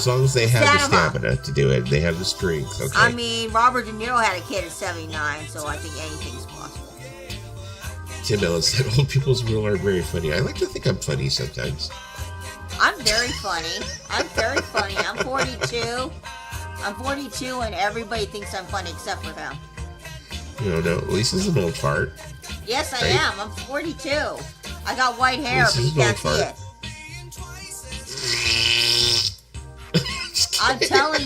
long as they have the stamina to do it, they have the strength. Okay. I mean, Robert De Niro had a kid at 79, so I think anything's possible. Tim Ellis said, old people's rule are very funny. I like to think I'm funny sometimes. I'm very funny. I'm 42. I'm 42, and everybody thinks I'm funny except for him. No, Lisa's an old fart. Yes, I am. I'm 42. I got white hair, but you can't see it. I'm telling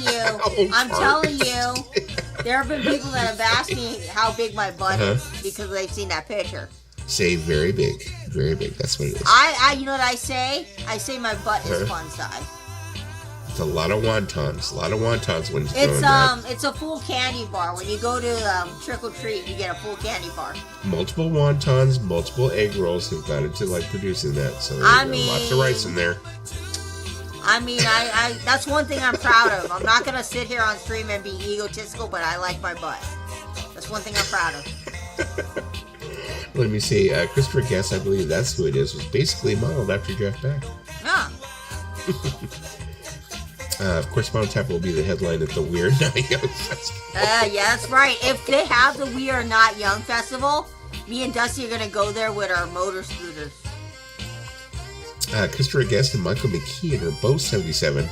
you, there have been people that have asked me how big my butt is because they've seen that picture. Say very big. Very big. That's what it is. You know what I say? I say my butt is fun size. It's a lot of wontons. When it's a full candy bar. When you go to Trick or Treat, you get a full candy bar. Multiple wontons, multiple egg rolls have gone into like producing that. So there's lots of rice in there. I mean, I that's one thing I'm proud of. I'm not gonna sit here on stream and be egotistical, but I like my butt. That's one thing I'm proud of. Let me see. Christopher Guest, I believe that's who it is, was basically modeled after Jeff Beck. Yeah. Of course, Mount Tap will be the headline at the We Are Not Young Festival. Yeah, that's right. If they have the We Are Not Young Festival, me and Dusty are gonna go there with our motor scooters. Christopher Guest and Michael McKean are both 77.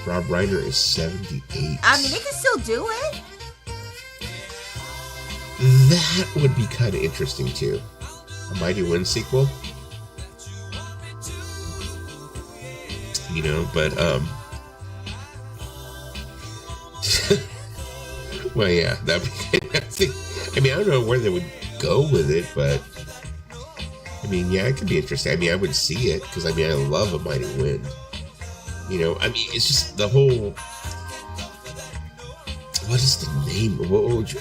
Rob Reiner is 78. I mean, they can still do it. That would be kind of interesting, too. A Mighty Wind sequel. You know, but, well, yeah, that'd be, I mean, I don't know where they would go with it, but, I mean, yeah, it could be interesting. I mean, I would see it, because, I mean, I love A Mighty Wind. You know, I mean, it's just the whole, what is the name? What would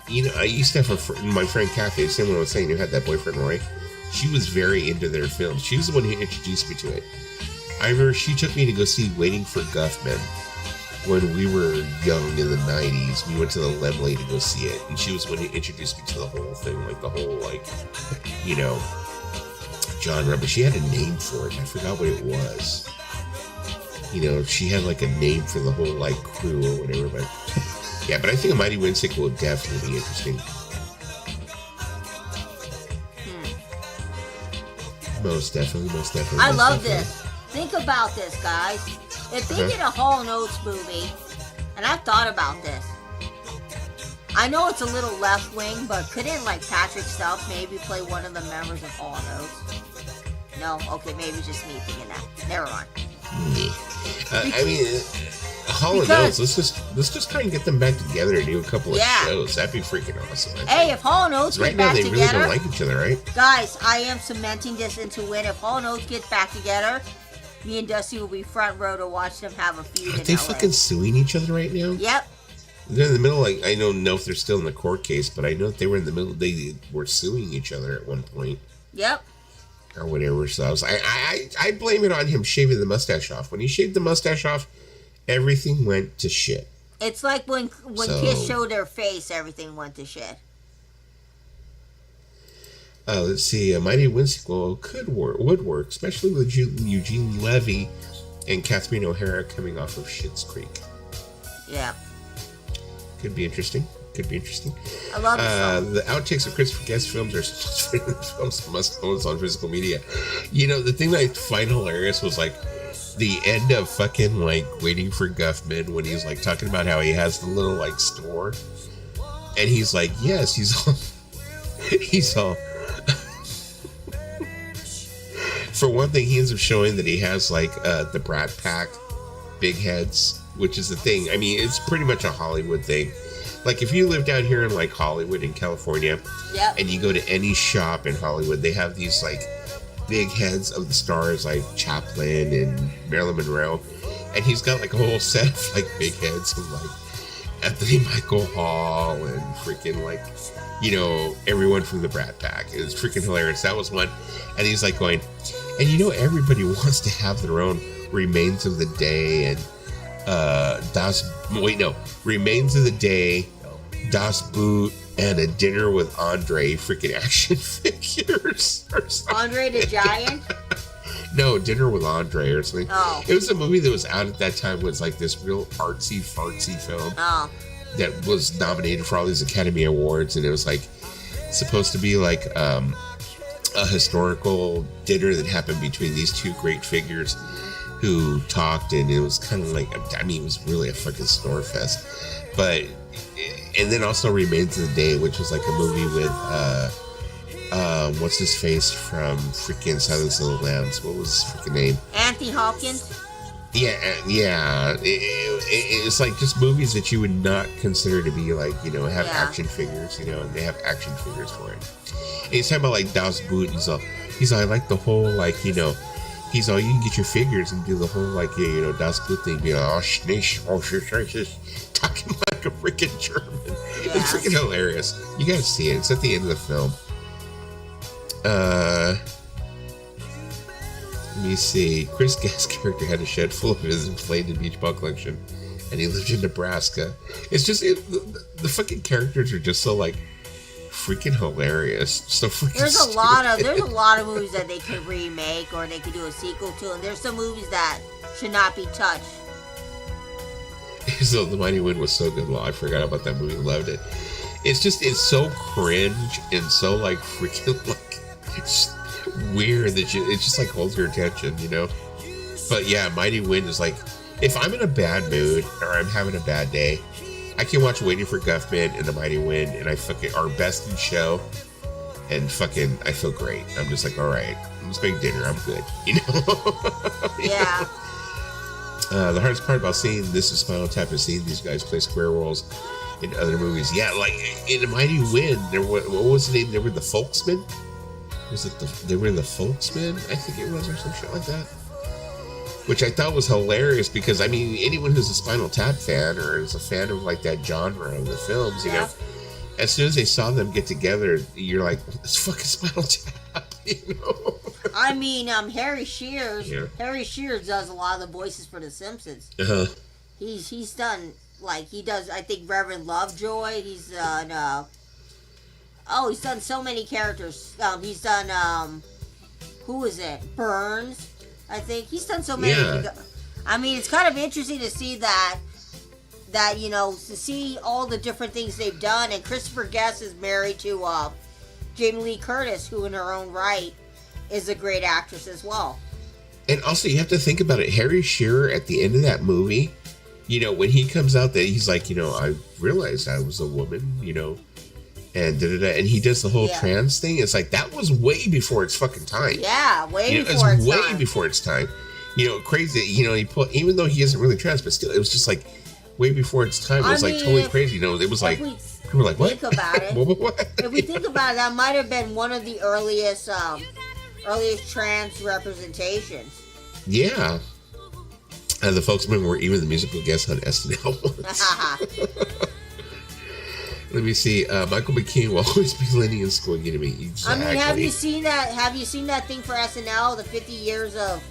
you know, I used to have my friend Kathy, the same one I was saying, who had that boyfriend, Roy. She was very into their films. She was the one who introduced me to it. I remember she took me to go see Waiting for Guffman when we were young in the 90s. We went to the Lemley to go see it, and she was the one who introduced me to the whole thing, like the whole, like, you know, genre. But she had a name for it. I forgot what it was. You know, she had like a name for the whole, like, crew or whatever, but yeah, but I think a Mighty Wind sequel would definitely be interesting. Most definitely. I love this. Think about this, guys. If they did a Hall & Oates movie, and I've thought about this. I know it's a little left wing, but couldn't like Patrick Stump maybe play one of the members of Hall & Oates? No? Okay, maybe just me thinking that. Never mind. I mean, Hall & Oates, let's just try and get them back together and do a couple of shows. That'd be freaking awesome. Hey, if Hall & Oates get back together... Right now, they really don't like each other, right? Guys, I am cementing this into it. If Hall & Oates gets back together, me and Dusty will be front row to watch them have a feud in LA. Are they fucking suing each other right now? Yep. They're in the middle, like, I don't know if they're still in the court case, but I know that they were in the middle, they were suing each other at one point. Yep. Or whatever, so I blame it on him shaving the mustache off. When he shaved the mustache off, everything went to shit. It's like when So, Kiss showed their face, everything went to shit. let's see. A Mighty Wind sequel would work, especially with Eugene Levy and Catherine O'Hara coming off of Schitt's Creek. Yeah. Could be interesting. I love the outtakes of Christopher Guest films are films must own on physical media. You know, the thing that I find hilarious was like the end of fucking like Waiting for Guffman when he's like talking about how he has the little like store, and he's like, yes, he's all. For one thing, he ends up showing that he has like the Brat Pack big heads, which is the thing. I mean, it's pretty much a Hollywood thing. Like if you live down here in like Hollywood in California, yep. and you go to any shop in Hollywood, they have these like big heads of the stars like Chaplin and Marilyn Monroe, and he's got like a whole set of like big heads of like Anthony Michael Hall and freaking like, you know, everyone from the Brat Pack. It was freaking hilarious. That was one. And he's like going, and you know, everybody wants to have their own Remains of the Day and Remains of the Day, Das Boot, and A Dinner with Andre freaking action figures or something. Andre the Giant? No, Dinner with Andre or something. Oh. It was a movie that was out at that time, was like this real artsy fartsy film. Oh. That was nominated for all these Academy Awards, and it was like supposed to be like a historical dinner that happened between these two great figures who talked, and it was kind of like, I mean, it was really a fucking snore fest. But, and then also Remains of the Day, which was like a movie with what's his face from freaking Silence of the Lambs? What was his freaking name? Anthony Hopkins. Yeah. It's like just movies that you would not consider to be like, you know, have action figures, you know, and they have action figures for it. And he's talking about like Das Boot, and he's all, I like the whole, like, you know, he's all, you can get your figures and do the whole, like, yeah, you know, Das Boot thing, be like, talking like a freaking German. Yeah. It's freaking hilarious. You gotta see it. It's at the end of the film. Let me see. Chris Guest's character had a shed full of his inflated beach ball collection, and he lived in Nebraska. It's just the fucking characters are just so like freaking hilarious. So freaking. There's a lot of movies that they could remake or they could do a sequel to, and there's some movies that should not be touched. So The Mighty Wind was so good. Well, I forgot about that movie. Loved it. It's so cringe and so like freaking like it's weird that it just like holds your attention, you know. But yeah, Mighty Wind is like, if I'm in a bad mood or I'm having a bad day, I can watch Waiting for Guffman and The Mighty Wind, and I fucking our best in show, and fucking I feel great. I'm just like, all right, I'm just making dinner. I'm good, you know. Yeah. The hardest part about seeing this is Spinal Tap is seeing these guys play square roles in other movies. Yeah, like in The Mighty Wind, what was the name? They were the Folksmen. They were the Folksmen? I think it was, or some shit like that. Which I thought was hilarious because, I mean, anyone who's a Spinal Tap fan or is a fan of like that genre of the films, you know, as soon as they saw them get together, you're like, it's fucking Spinal Tap, you know. I mean, Harry Shears. Yeah. Harry Shears does a lot of the voices for The Simpsons. Uh-huh. He's done, like, he does, I think, Reverend Lovejoy. He's done, he's done so many characters. He's done, who is it? Burns, I think. He's done so many. Yeah. I mean, it's kind of interesting to see that, you know, to see all the different things they've done. And Christopher Guest is married to Jamie Lee Curtis, who in her own right is a great actress as well. And also, you have to think about it. Harry Shearer, at the end of that movie, you know, when he comes out, that he's like, you know, I realized I was a woman, you know, and and he does the whole trans thing. It's like, that was way before its fucking time. Yeah, way before its time. You know, crazy. You know, even though he isn't really trans, but still, it was just like way before its time. It was like totally crazy. You know, it was like, people were like, what? Think about it. What? If we think about it, that might have been one of the earliest trans representations. Yeah. The Folksmen were even the musical guests on SNL once. Let me see. Michael McKean will always be leaning in school. You know me. Exactly. I mean, have you seen that? Have you seen that thing for SNL? The 50 years of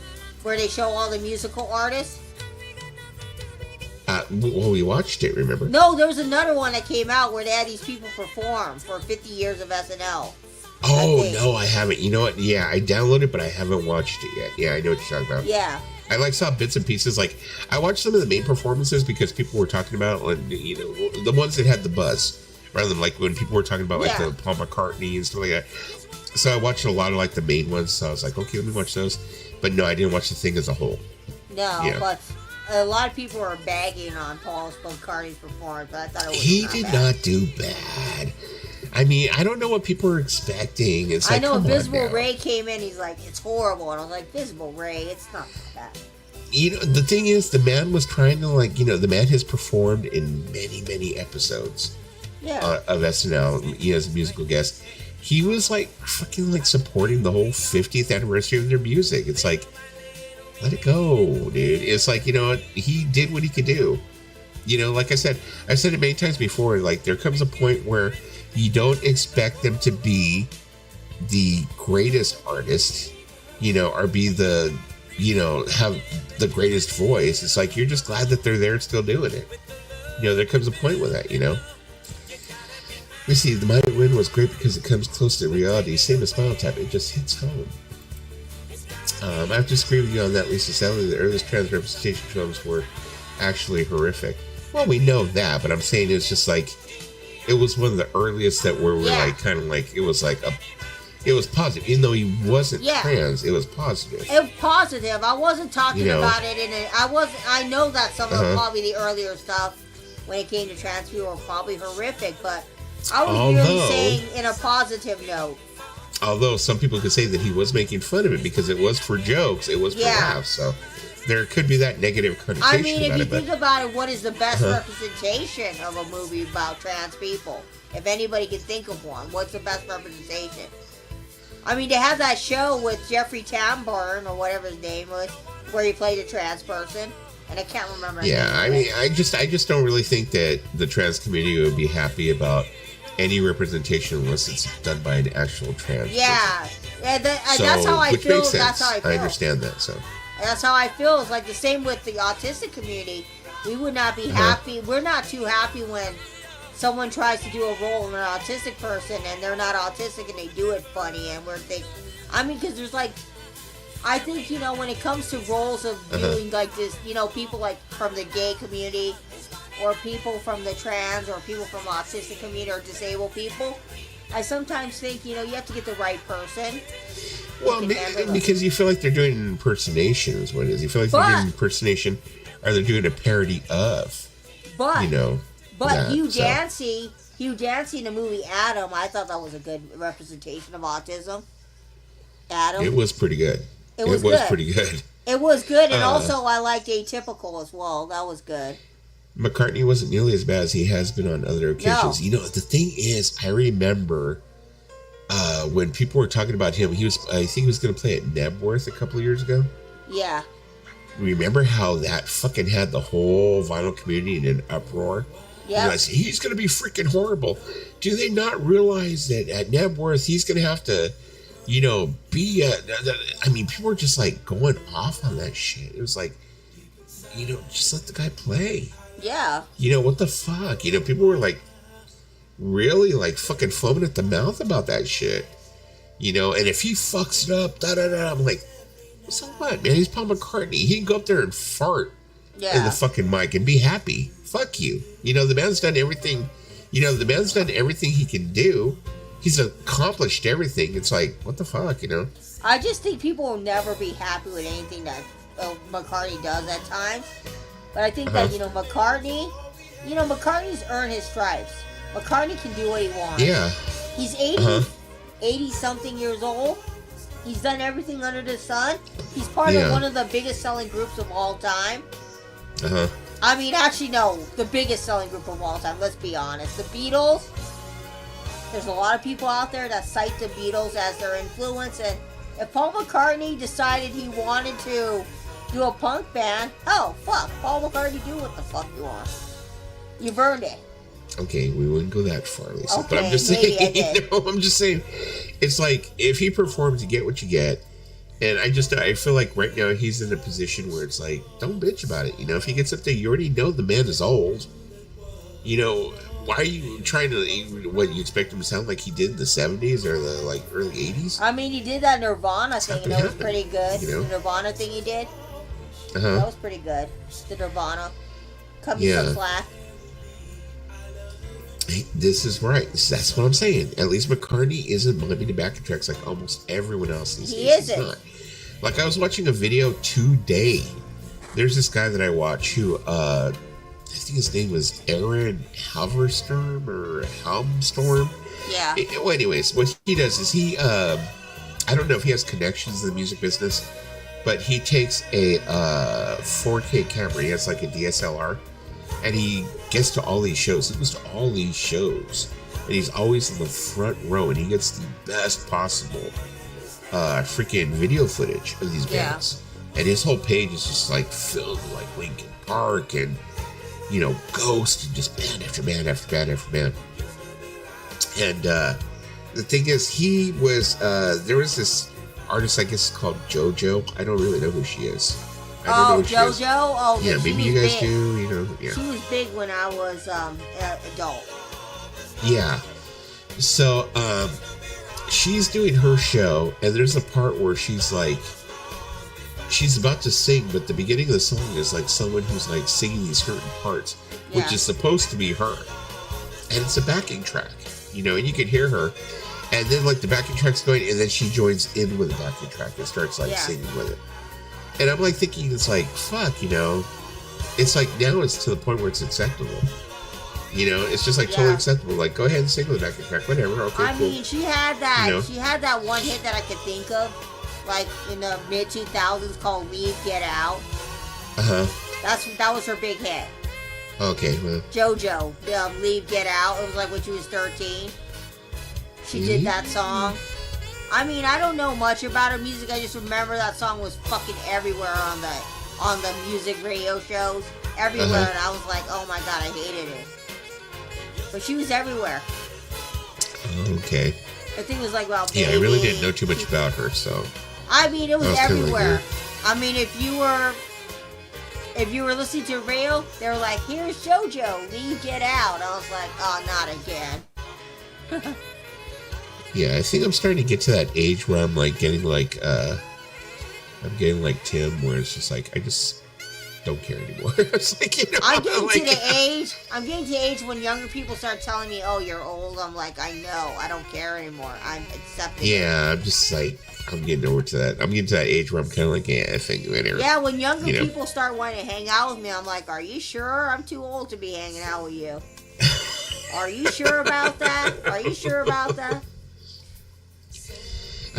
where they show all the musical artists. Well, we watched it, remember? No, there was another one that came out where they had these people perform for 50 years of SNL. Oh, no, I haven't. You know what? Yeah, I downloaded, but I haven't watched it yet. Yeah, I know what you're talking about. Yeah. I saw bits and pieces. Like, I watched some of the main performances because people were talking about, the ones that had the buzz, rather than like when people were talking about like the Paul McCartney and stuff like that. So I watched a lot of like the main ones. So I was like, okay, let me watch those. But no, I didn't watch the thing as a whole. No, but a lot of people are bagging on Paul McCartney's performance. But I thought it was he did not do bad. I mean, I don't know what people were expecting. It's like, I know Visible Ray came in. He's like, it's horrible, and I was like, Visible Ray, it's not that. The thing is, the man was trying to the man has performed in many episodes of SNL as a musical guest. He was like fucking like supporting the whole 50th anniversary of their music. It's like, let it go, dude. It's like, he did what he could do. Like I've said it many times before, like there comes a point where you don't expect them to be the greatest artist, or be the, have the greatest voice. It's like, you're just glad that they're there still doing it. There comes a point with that, We see, The Mighty Wind was great because it comes close to reality. Same as Spinal Tap, it just hits home. I have to disagree with you on that, Lisa. Sadly, the earliest trans representation films were actually horrific. Well, we know that, but I'm saying it's just like, it was one of the earliest that were like, kind of like, it was positive. Even though he wasn't trans, it was positive. It was positive. I wasn't talking about it I know that some of probably the earlier stuff when it came to trans people were probably horrific, but I was really saying in a positive note. Although some people could say that he was making fun of it because it was for jokes, it was for laughs, so there could be that negative connotation. I mean, if you think about it, what is the best representation of a movie about trans people? If anybody can think of one, what's the best representation? I mean, they have that show with Jeffrey Tambor or whatever his name was, where he played a trans person, and I can't remember. Yeah, I mean, I just don't really think that the trans community would be happy about any representation unless it's done by an actual trans person. That's how I feel. That's how I feel. I understand that. So that's how I feel. It's like the same with the autistic community. We would not be happy. We're not too happy when someone tries to do a role in an autistic person and they're not autistic and they do it funny, and we're thinking, I mean, because there's like, I think, when it comes to roles of doing like this, people like from the gay community or people from the trans or people from the autistic community or disabled people, I sometimes think, you have to get the right person. Well, because you feel like they're doing an impersonation is what it is. You feel like they're doing an impersonation or they're doing a parody of, But Hugh Dancy in the movie Adam, I thought that was a good representation of autism. Adam. It was pretty good. It was pretty good. It was good, and also I liked Atypical as well. That was good. McCartney wasn't nearly as bad as he has been on other occasions. No. The thing is, I remember when people were talking about him, I think he was going to play at Nebworth a couple of years ago. Yeah. Remember how that fucking had the whole vinyl community in an uproar? Yeah. He's going to be freaking horrible. Do they not realize that at Nebworth, he's going to have to, be I mean, people were just like going off on that shit. It was like, just let the guy play. Yeah. What the fuck? People were like, really like fucking foaming at the mouth about that shit. And if he fucks it up, I'm like, so what, man? He's Paul McCartney. He can go up there and fart in the fucking mic and be happy. Fuck you. The man's done everything. The man's done everything he can do. He's accomplished everything. It's like, what the fuck, I just think people will never be happy with anything that McCartney does at times. But I think that, McCartney's earned his stripes. McCartney can do what he wants. Yeah. He's 80-something years old. He's done everything under the sun. He's part of one of the biggest selling groups of all time. I mean, actually, no. The biggest selling group of all time. Let's be honest. The Beatles. There's a lot of people out there that cite the Beatles as their influence. And if Paul McCartney decided he wanted to do a punk band, fuck. Paul McCartney, do what the fuck you want. You've earned it. Okay, we wouldn't go that far, Lisa. Okay, but I'm just saying, I'm just saying, it's like, if he performs, you get what you get. And I feel like right now he's in a position where it's like, don't bitch about it. You know, if he gets up there, you already know the man is old. You know, why are you trying to, what, you expect him to sound like he did in the 70s or the, like, early 80s? I mean, he did that Nirvana thing, and that was pretty good. You know? The Nirvana thing he did? That was pretty good. The Nirvana. Cut me some slack. This is right. That's what I'm saying. At least McCartney isn't bumping the backing tracks like almost everyone else these days. He isn't. He's not. Like, I was watching a video today. There's this guy that I watch who, I think his name was Aaron Halverstorm or Helmstorm. Yeah. Well, anyways, what he does is he, I don't know if he has connections in the music business, but he takes a 4K camera. He has like a DSLR. And he gets to all these shows. He goes to all these shows. And he's always in the front row. And he gets the best possible freaking video footage of these bands. Yeah. And his whole page is just like filled with like Linkin Park and, you know, Ghost and just band after band after band after band. And the thing is, he was, there was this artist, I guess, called JoJo. I don't really know who she is. JoJo? Oh, yeah, maybe you guys big. do, you know. Yeah. She was big when I was adult. Yeah. So, she's doing her show, and there's a part where she's like, she's about to sing, but the beginning of the song is like someone who's like singing these certain parts, which is supposed to be her. And it's a backing track, you know, and you can hear her. And then like the backing track's going, and then she joins in with the backing track and starts like singing with it. And I'm like thinking, it's like, fuck, you know, it's like now it's to the point where it's acceptable. You know, it's just like totally acceptable. Like, go ahead and sing with the backing track, whatever. Okay, I mean, she had that. You know? She had that one hit that I could think of, like in the mid 2000s, called "Leave, Get Out." That was her big hit. Okay. Well. JoJo, "Leave, Get Out." It was like when she was 13. She did that song. I mean, I don't know much about her music. I just remember that song was fucking everywhere on the music radio shows, everywhere, and I was like, oh my god, I hated it. But she was everywhere. Okay. I think it was like about. Yeah, I really didn't know too much about her, so. I mean, it was everywhere. I mean, if you were listening to radio, they were like, "Here's JoJo, Leave, Get Out." I was like, "Oh, not again." Yeah, I think I'm starting to get to that age where I'm like getting like I'm getting like Tim, where it's just like I just don't care anymore. It's like, you know, I'm getting to the age when younger people start telling me, "Oh, you're old." I'm like, I know, I don't care anymore. I'm accepting. Yeah, I'm just like I'm getting over to that. I'm getting to that age where I'm kind of like, I think whatever. Yeah, when younger people start wanting to hang out with me, I'm like, are you sure? I'm too old to be hanging out with you. Are you sure about that? Are you sure about that?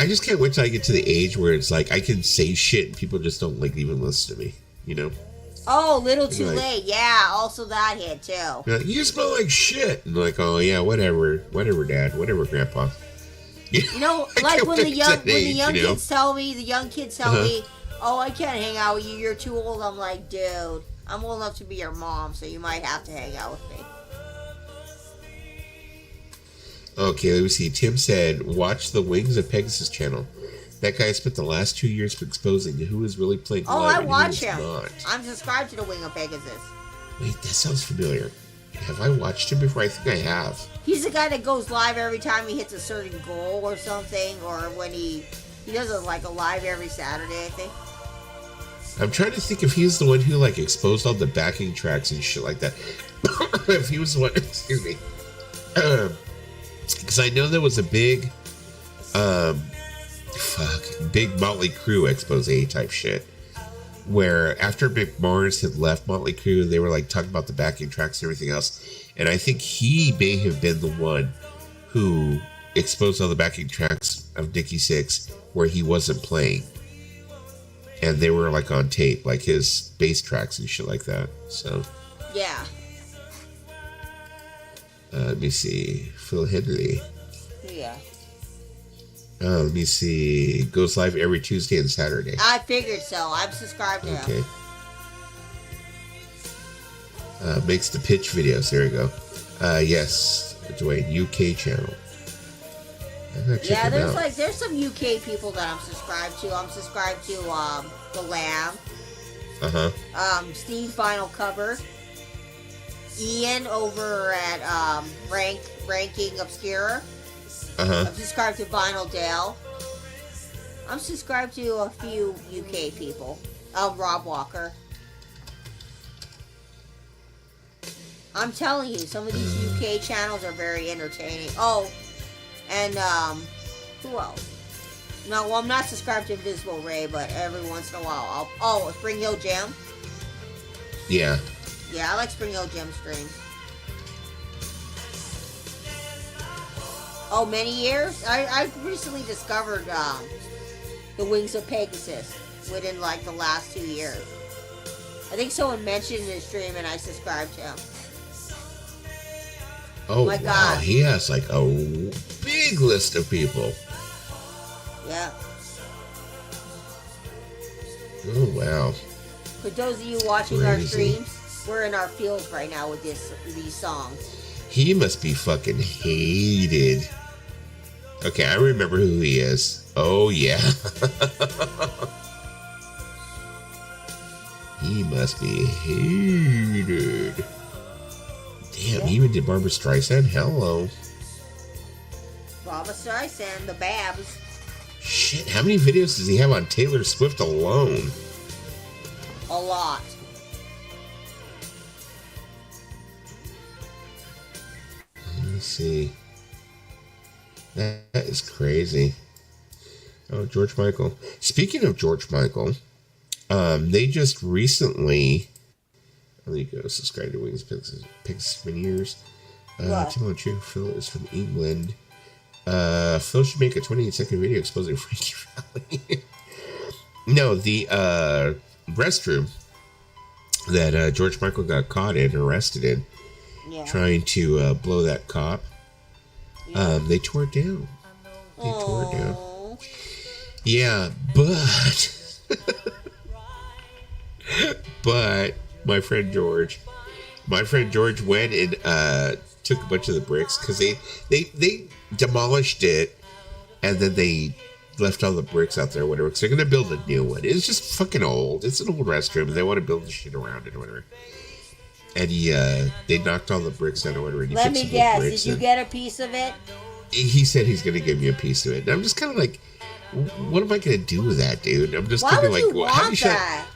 I just can't wait till I get to the age where it's like I can say shit and people just don't like even listen to me, you know? Oh, little too late. Yeah, also that hit too. Like, you smell like shit. And like, oh yeah, whatever, Dad, whatever, Grandpa. You know, like when the young kids tell me, oh, I can't hang out with you, you're too old. I'm like, dude, I'm old enough to be your mom, so you might have to hang out with me. Okay, let me see. Tim said, watch the Wings of Pegasus channel. That guy spent the last 2 years exposing who is really playing live. Oh, I watch him. Not. I'm subscribed to the Wing of Pegasus. Wait, that sounds familiar. Have I watched him before? I think I have. He's the guy that goes live every time he hits a certain goal or something, or when he does a live every Saturday, I think. I'm trying to think if he's the one who like exposed all the backing tracks and shit like that. If he was the one, excuse me. Because I know there was a big, big Motley Crue expose type shit, where after Mick Mars had left Motley Crue, they were like talking about the backing tracks and everything else, and I think he may have been the one who exposed all the backing tracks of Nikki Sixx where he wasn't playing, and they were like on tape, like his bass tracks and shit like that. So yeah. Let me see. Phil Henley. Yeah. Let me see. Goes live every Tuesday and Saturday. I figured so. I'm subscribed to him. Okay. Makes the pitch videos. There you go. Yes. Dwayne, UK channel. I gotta check Yeah, him out. there's some UK people that I'm subscribed to. I'm subscribed to The Lamb, Steve Final Cover, Ian over at Ranking Obscure. I'm subscribed to Vinyl Dale. I'm subscribed to a few UK people. Rob Walker. I'm telling you, some of these UK channels are very entertaining. Oh, and who else? No, well, I'm not subscribed to Invisible Ray, but every once in a while, Spring Hill Gem. Yeah. Yeah, I like Spring Hill Gem streams. Oh, many years? I recently discovered the Wings of Pegasus within like the last 2 years. I think someone mentioned his stream and I subscribed to him. Oh my wow, God. he has like a big list of people. Yeah. Oh wow. For those of you watching our Crazy. streams, we're in our fields right now with these songs. He must be fucking hated. Okay, I remember who he is. Oh yeah. He must be hated. Damn, he even did Barbara Streisand? Hello. Barbra Streisand, the Babs. Shit, how many videos does he have on Taylor Swift alone? A lot. Let me see. That is crazy. Oh, George Michael. Speaking of George Michael, they just recently... Let me go subscribe to Wings Pigs Veneers. Timon True Phil is from England. Phil should make a 28-second video exposing Frankie Valli. No, the restroom that George Michael got caught in, arrested in, trying to blow that cop. They tore it down. They tore it down. Yeah, but my friend George went and took a bunch of the bricks because they demolished it and then they left all the bricks out there or whatever because they're going to build a new one. It's just fucking old. It's an old restroom and they want to build the shit around it or whatever. And they knocked all the bricks out or whatever. And Let me guess, did you get a piece of it? He said he's going to give me a piece of it. And I'm just kind of like, what am I going to do with that, dude? I'm just Why would like, you want that?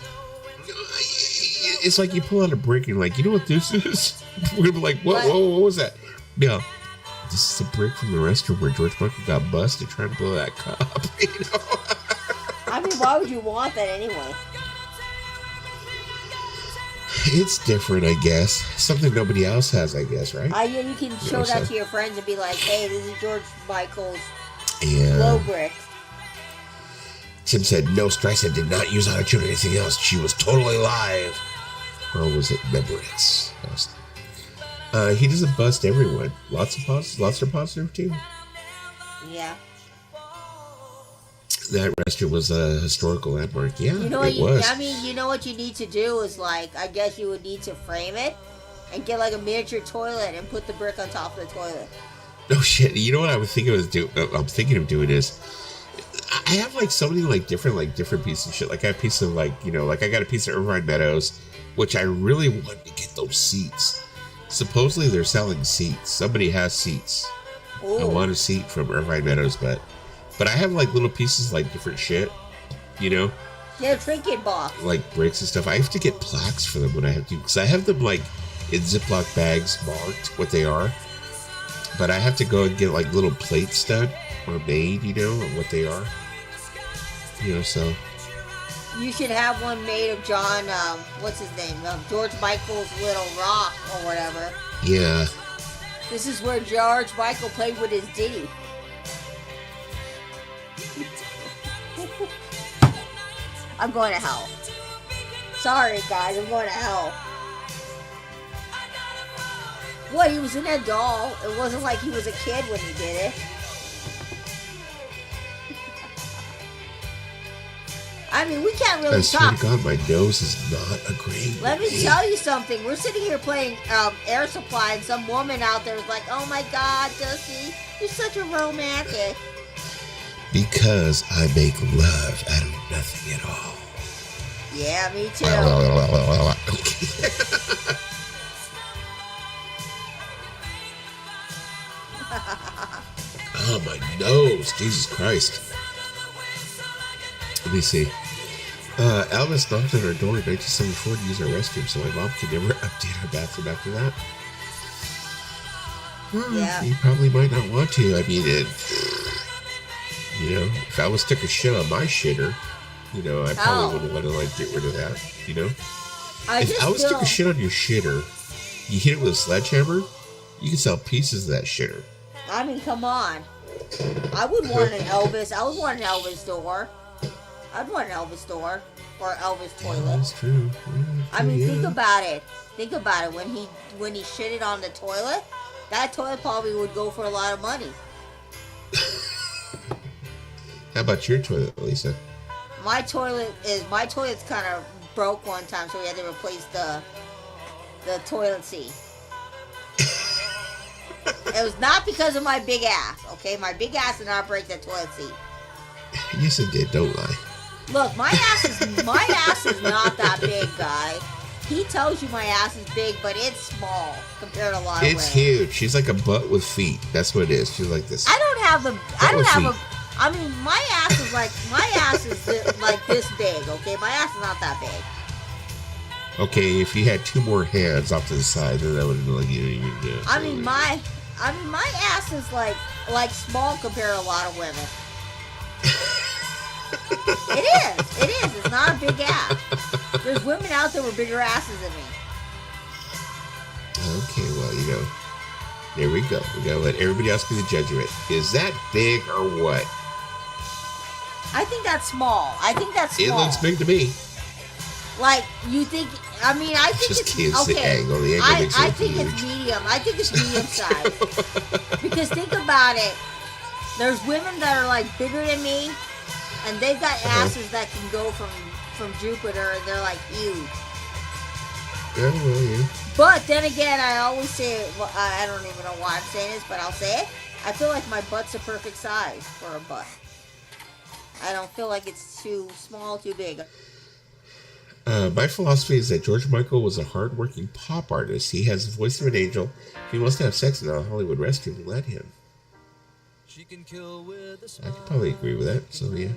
It's like you pull out a brick and you're like, you know what this is? We're gonna be like, what was that? Yeah, this is a brick from the restroom where George Michael got busted trying to blow that cop. You know? I mean, why would you want that anyway? It's different, I guess. Something nobody else has, I guess, right? You can show that to your friends and be like, hey, this is George Michael's Yeah. blow brick. Tim said, no, Streisand did not use autotune or anything else. She was totally live. Or was it Memories? He doesn't bust everyone. Lots are positive too. Yeah. That restroom was a historical landmark. Yeah, You know it was. I mean, you know what you need to do is like, I guess you would need to frame it and get like a miniature toilet and put the brick on top of the toilet. No shit. You know what I was thinking I'm thinking of doing is, I have like so many different pieces of shit. Like I have a piece of like I got a piece of Irvine Meadows, which I really want to get those seats. Supposedly they're selling seats. Somebody has seats. Ooh. I want a seat from Irvine Meadows, but I have like little pieces like different shit, you know? Yeah, trinket box. Like bricks and stuff. I have to get plaques for them when I have to, because I have them like in Ziploc bags marked what they are. But I have to go and get like little plates done or made, you know, of what they are. You know, so. You should have one made of John, what's his name? George Michael's Little Rock or whatever. Yeah. This is where George Michael played with his ditty. I'm going to hell. Sorry, guys, I'm going to hell. What, he was an adult. It wasn't like he was a kid when he did it. I mean, we can't really I swear talk. to God, my nose is not agreeing. Let me tell you something. We're sitting here playing Air Supply, and some woman out there is like, "Oh my God, Dusty, you're such a romantic." Because I make love out of nothing at all. Yeah, me too. Oh, my nose. Jesus Christ. Let me see. Elvis knocked on our door in 1974 to use our restroom, so my mom could never update our bathroom after that. Well, Yeah. you probably might not want to. I mean, if Elvis took a shit on my shitter, I probably wouldn't want to, get rid of that, If Elvis took a shit on your shitter, you hit it with a sledgehammer, you can sell pieces of that shitter. I mean, come on. I would want an Elvis. I would want an Elvis door. I'd want an Elvis door or Elvis toilet. Yeah, that's true. Yeah, I mean, think about it. Think about it. When he shitted on the toilet, that toilet probably would go for a lot of money. How about your toilet, Lisa? My toilet's kind of broke one time, so we had to replace the toilet seat. It was not because of my big ass, okay? My big ass did not break the toilet seat. Yes, it did. Don't lie. Look, my ass is not that big, guy. He tells you my ass is big, but it's small compared to a lot of women. It's huge. She's like a butt with feet. That's what it is. She's like this. I mean, my ass is like this big, okay? My ass is not that big. Okay, if you had two more hands off to the side, then that would have been like my ass is like small compared to a lot of women. It is. It's not a big ass. There's women out there with bigger asses than me. Okay, well, there we go. We gotta let everybody else be the judge of it. Is that big or what? I think that's small. It looks big to me. Like, you think, I think just it's, okay. The angle makes it I think it's medium. I think it's medium size. Because think about it. There's women that are, bigger than me, and they've got asses that can go from Jupiter, and they're, huge. Yeah, well, yeah. But then again, I always say, I don't even know why I'm saying this, but I'll say it. I feel like my butt's a perfect size for a butt. I don't feel like it's too small, too big. My philosophy is that George Michael was a hard-working pop artist. He has the voice of an angel. If he wants to have sex in a Hollywood restroom, let him. I could probably agree with that, so yeah.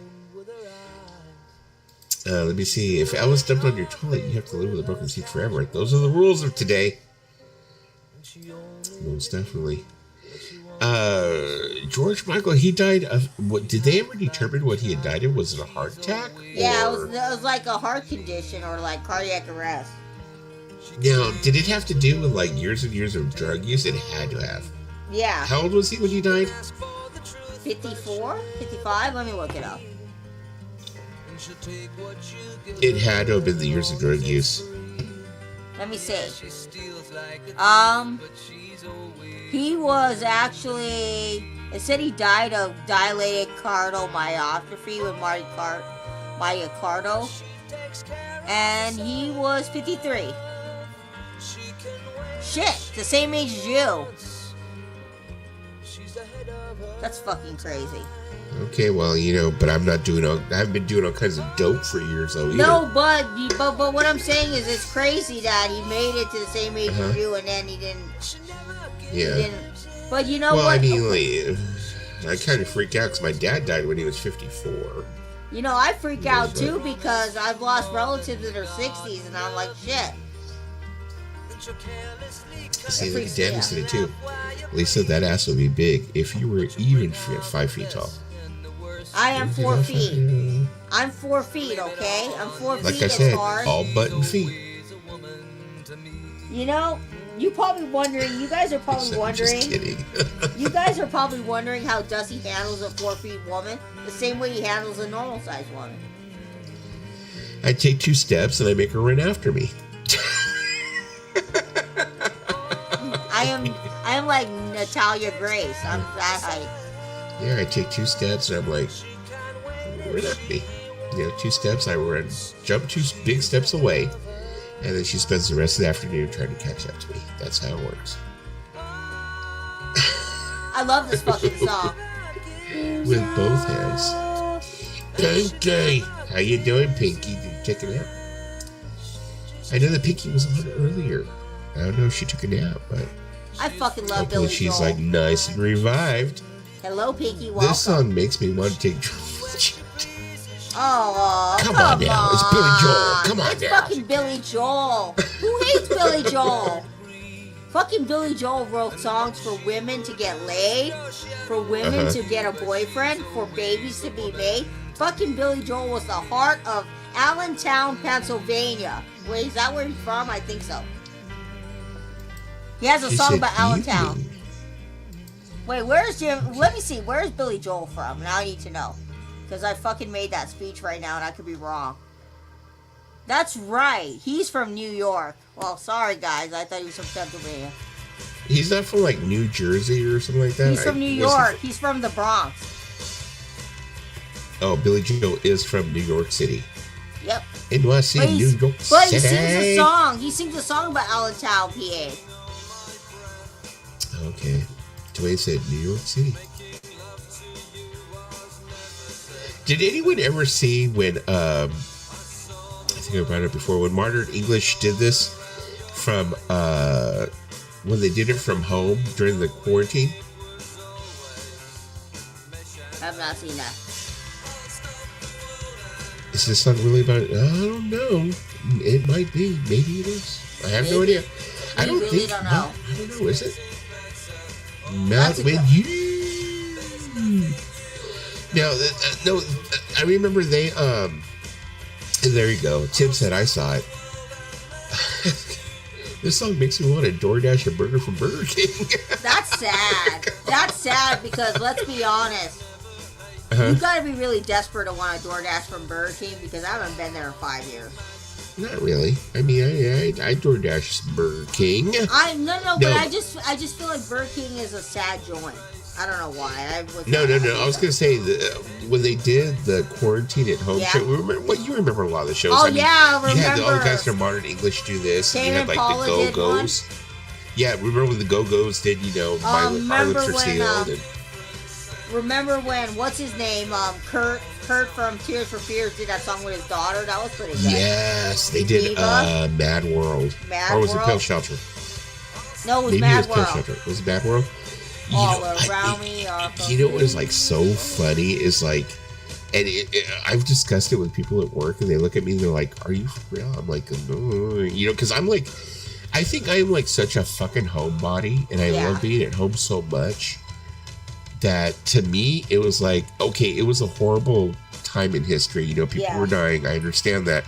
Let me see. If Elvis dumped on your toilet, you have to live with a broken seat forever. Those are the rules of today. Most definitely. George Michael, he died of what? Did they ever determine what he had died of? Was it a heart attack? Yeah, it was like a heart condition or cardiac arrest. Now, did it have to do with years and years of drug use? It had to have. Yeah. How old was he when he died? 54? 55? Let me look it up. It had to have been the years of drug use. Let me see. He was actually, it said he died of dilated cardiomyopathy with myocardial, and he was 53. Shit, the same age as you. That's fucking crazy. Okay, well, but I'm not doing I haven't been doing all kinds of dope for years though either. No, but what I'm saying is it's crazy that he made it to the same age as you and then he didn't. Yeah. He didn't. But you know what? Well, I mean, I kind of freak out because my dad died when he was 54. I freak out too because I've lost relatives in their 60s and I'm like, shit. See, the dad said it too. Lisa, that ass would be big if you were even 5 feet tall. I am 4 feet. I'm 4 feet, okay? I'm 4 feet. Like I said, hard. all button feet. You probably wondering. You guys are probably wondering. Just kidding. You guys are probably wondering how Dusty handles a 4 feet woman, the same way he handles a normal sized woman. I take 2 steps and I make her run after me. I am like Natalia Grace. I'm that height. Yeah, I take 2 steps and I'm like, run at me. 2 steps. I run, jump 2 big steps away, and then she spends the rest of the afternoon trying to catch up to me. That's how it works. I love this fucking song. With both hands. Pinky! How you doing, Pinky? Did you take a nap? I know that Pinky was on earlier. I don't know if she took a nap, but I fucking love hopefully Billy she's Joel. like nice and revived. Hello, Pinky. Welcome. This song makes me want to take drugs. Oh, come on now. It's Billy Joel. Come on it's now. Fucking Billy Joel. Who hates Billy Joel? Fucking Billy Joel wrote songs for women to get laid, for women to get a boyfriend, for babies to be made. Fucking Billy Joel was the heart of Allentown, Pennsylvania. Wait, is that where he's from? I think so. He has a song about Allentown. Wait, where's Jim? Let me see. Where's Billy Joel from? Now I need to know. Because I fucking made that speech right now and I could be wrong. That's right. He's from New York. Well, sorry guys. I thought he was from Pennsylvania. He's not from like New Jersey or something like that? He's from New York. He's from the Bronx. Oh, Billy Joel is from New York City. Yep. NYC, New York City. But he sings a song. He sings a song about Allentown, PA. Okay. Dwayne said New York City. Did anyone ever see when, I think I brought it up before, when Modern English did this from, when they did it from home during the quarantine? I've not seen that. Is this song really about it? I don't know. It might be. Maybe it is. I have no idea. I don't really think. don't know. No, I don't know. Is it? Not with you. No, I remember they, and there you go. Tim said I saw it. This song makes me want to DoorDash a burger from Burger King. That's sad. That's sad because let's be honest. You gotta be really desperate to want a DoorDash from Burger King because I haven't been there in 5 years. Not really. I mean, I DoorDash Burger King. But I just feel like Burger King is a sad joint. I don't know why. No. I was gonna say when they did the quarantine at home show. You remember a lot of the shows. Oh, I remember. You had all the guys from Modern English do this. Tame and you had like Impala the Go-Go's. Yeah, remember when the Go-Go's did? My Lips Are Sealed. Remember when what's his name? Kurt from Tears for Fears did that song with his daughter. That was pretty good. Yes, they did. Mad World. Or was it Pill Shelter? No, it was Maybe Mad it was World. Pill Shelter. Was it Mad World? All around me. You know what is like so funny is like, and I've discussed it with people at work, and they look at me and they're like, "Are you for real?" I'm like, "No," because I'm like, I think I'm like such a fucking homebody, and I love being at home so much that to me it was like, okay, it was a horrible time in history. People were dying. I understand that.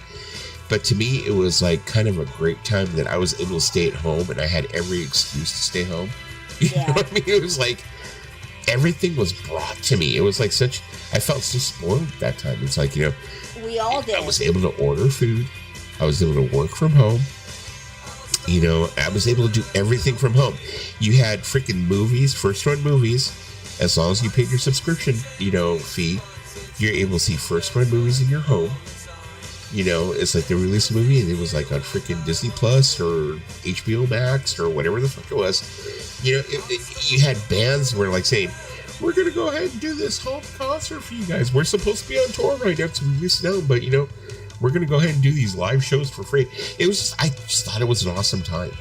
But to me, it was like kind of a great time that I was able to stay at home and I had every excuse to stay home. You know what I mean? It was like everything was brought to me. It was like I felt so spoiled that time. It's like, we all did. I was able to order food. I was able to work from home. I was able to do everything from home. You had freaking movies, first run movies. As long as you paid your subscription, fee, you're able to see first run movies in your home. It's like they released a movie and it was like on freaking Disney Plus or HBO Max or whatever the fuck it was. You had bands where like saying, we're going to go ahead and do this home concert for you guys. We're supposed to be on tour right now to release it out, but we're going to go ahead and do these live shows for free. I just thought it was an awesome time.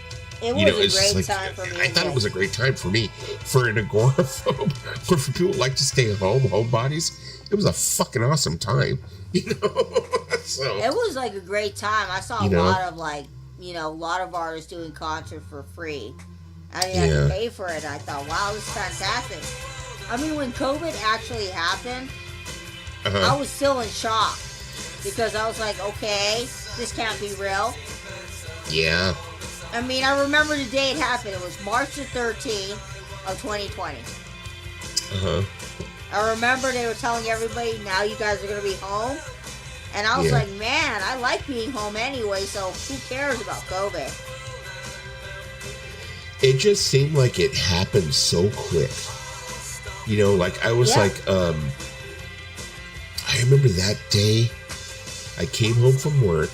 It was a great time for me. I thought it was a great time for me. For an agoraphobe, or for people who like to stay at home, homebodies, it was a fucking awesome time. So it was like a great time. I saw a lot of a lot of artists doing concerts for free. I had to pay for it. I thought, wow, this is fantastic. I mean, when COVID actually happened, I was still in shock because I was like, okay, this can't be real. Yeah. I mean, I remember the day it happened. It was March the 13th of 2020. I remember they were telling everybody, now you guys are going to be home. And I was like, man, I like being home anyway, so who cares about COVID? It just seemed like it happened so quick. I was like, I remember that day I came home from work,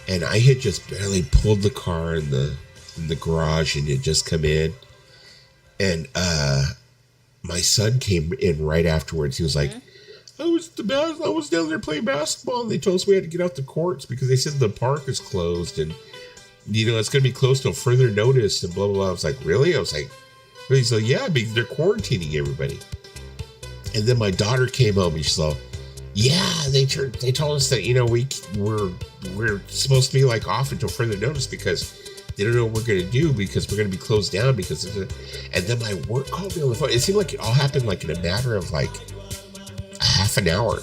and I had just barely pulled the car in the garage, and it just come in, and my son came in right afterwards. He was like, I was down there playing basketball, and they told us we had to get out the courts because they said the park is closed, and it's going to be closed till further notice, and blah blah blah. I was like, really? I was like, really? So yeah, because they're quarantining everybody. And then my daughter came home, and she's like, yeah, they told us that we're supposed to be like off until further notice because they don't know what we're going to do because we're going to be closed down because and then my work called me on the phone. It seemed like it all happened like in a matter of like a half an hour.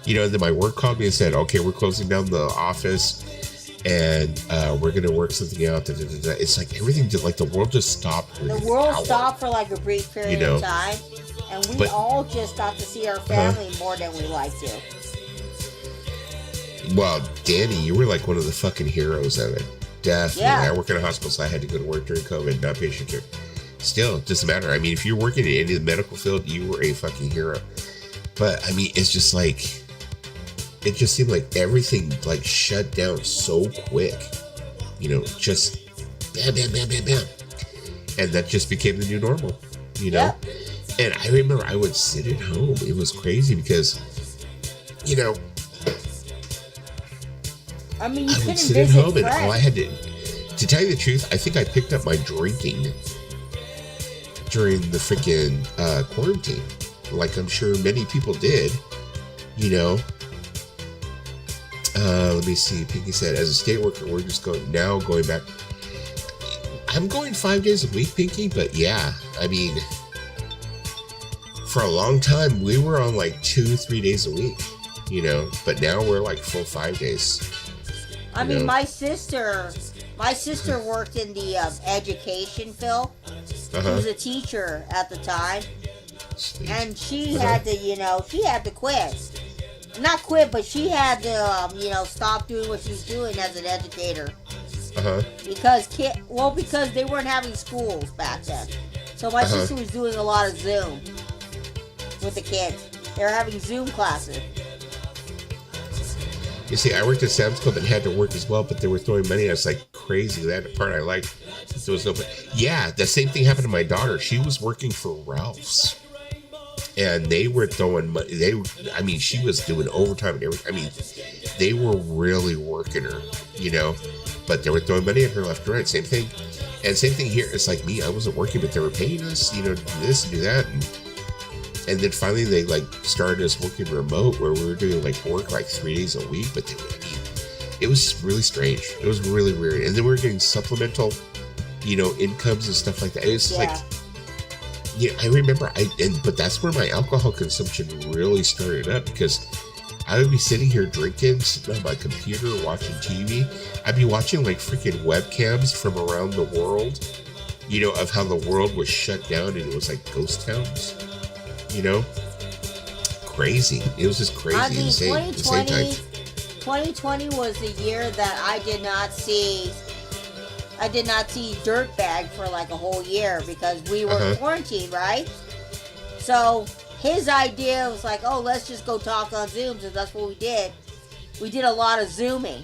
And then my work called me and said, okay, we're closing down the office and we're going to work something out. It's like everything like the world just stopped. The world stopped for like a brief period of time. And we all just got to see our family more than we like to. Well, Danny, you were like one of the fucking heroes of it. Definitely. Yeah. I work in a hospital, so I had to go to work during COVID, not patient care. Still, it doesn't matter. I mean, if you're working in any of the medical field, you were a fucking hero. But, I mean, it's just like, it just seemed like everything like shut down so quick. Just bam, bam, bam, bam, bam. And that just became the new normal, Yeah. And I remember I would sit at home. It was crazy because, I mean, you I would sit at home and all I had to tell you the truth, I think I picked up my drinking during the freaking quarantine. Like I'm sure many people did, Let me see. Pinky said, as a state worker, we're just going back. I'm going 5 days a week, Pinky, but yeah, I mean, for a long time, we were on like 2-3 days a week, but now we're like full 5 days. I mean, my sister worked in the education field. She was a teacher at the time. Sweet. And she had to quit. Not quit, but she had to, stop doing what she was doing as an educator. Because they weren't having schools back then. So my sister was doing a lot of Zoom with the kids. They were having Zoom classes. You see, I worked at Sam's Club and had to work as well, but they were throwing money. I was like crazy. That part I liked. There was no. Yeah, the same thing happened to my daughter. She was working for Ralph's, and they were throwing money. She was doing overtime and everything. I mean, they were really working her, But they were throwing money at her left and right. Same thing, and same thing here. It's like me. I wasn't working, but they were paying us, to do this and do that, and then finally they like started us working remote where we were doing like work like 3 days a week, but it was really strange. It was really weird. And then we were getting supplemental, incomes and stuff like that. It's like, I remember but that's where my alcohol consumption really started up because I would be sitting here drinking, sitting on my computer, watching TV. I'd be watching like freaking webcams from around the world, of how the world was shut down and it was like ghost towns. Crazy. It was just crazy. I mean, 2020 was the year that I did not see Dirtbag for like a whole year because we were quarantined, right? So his idea was like, oh, let's just go talk on Zoom, so that's what we did. We did a lot of Zooming.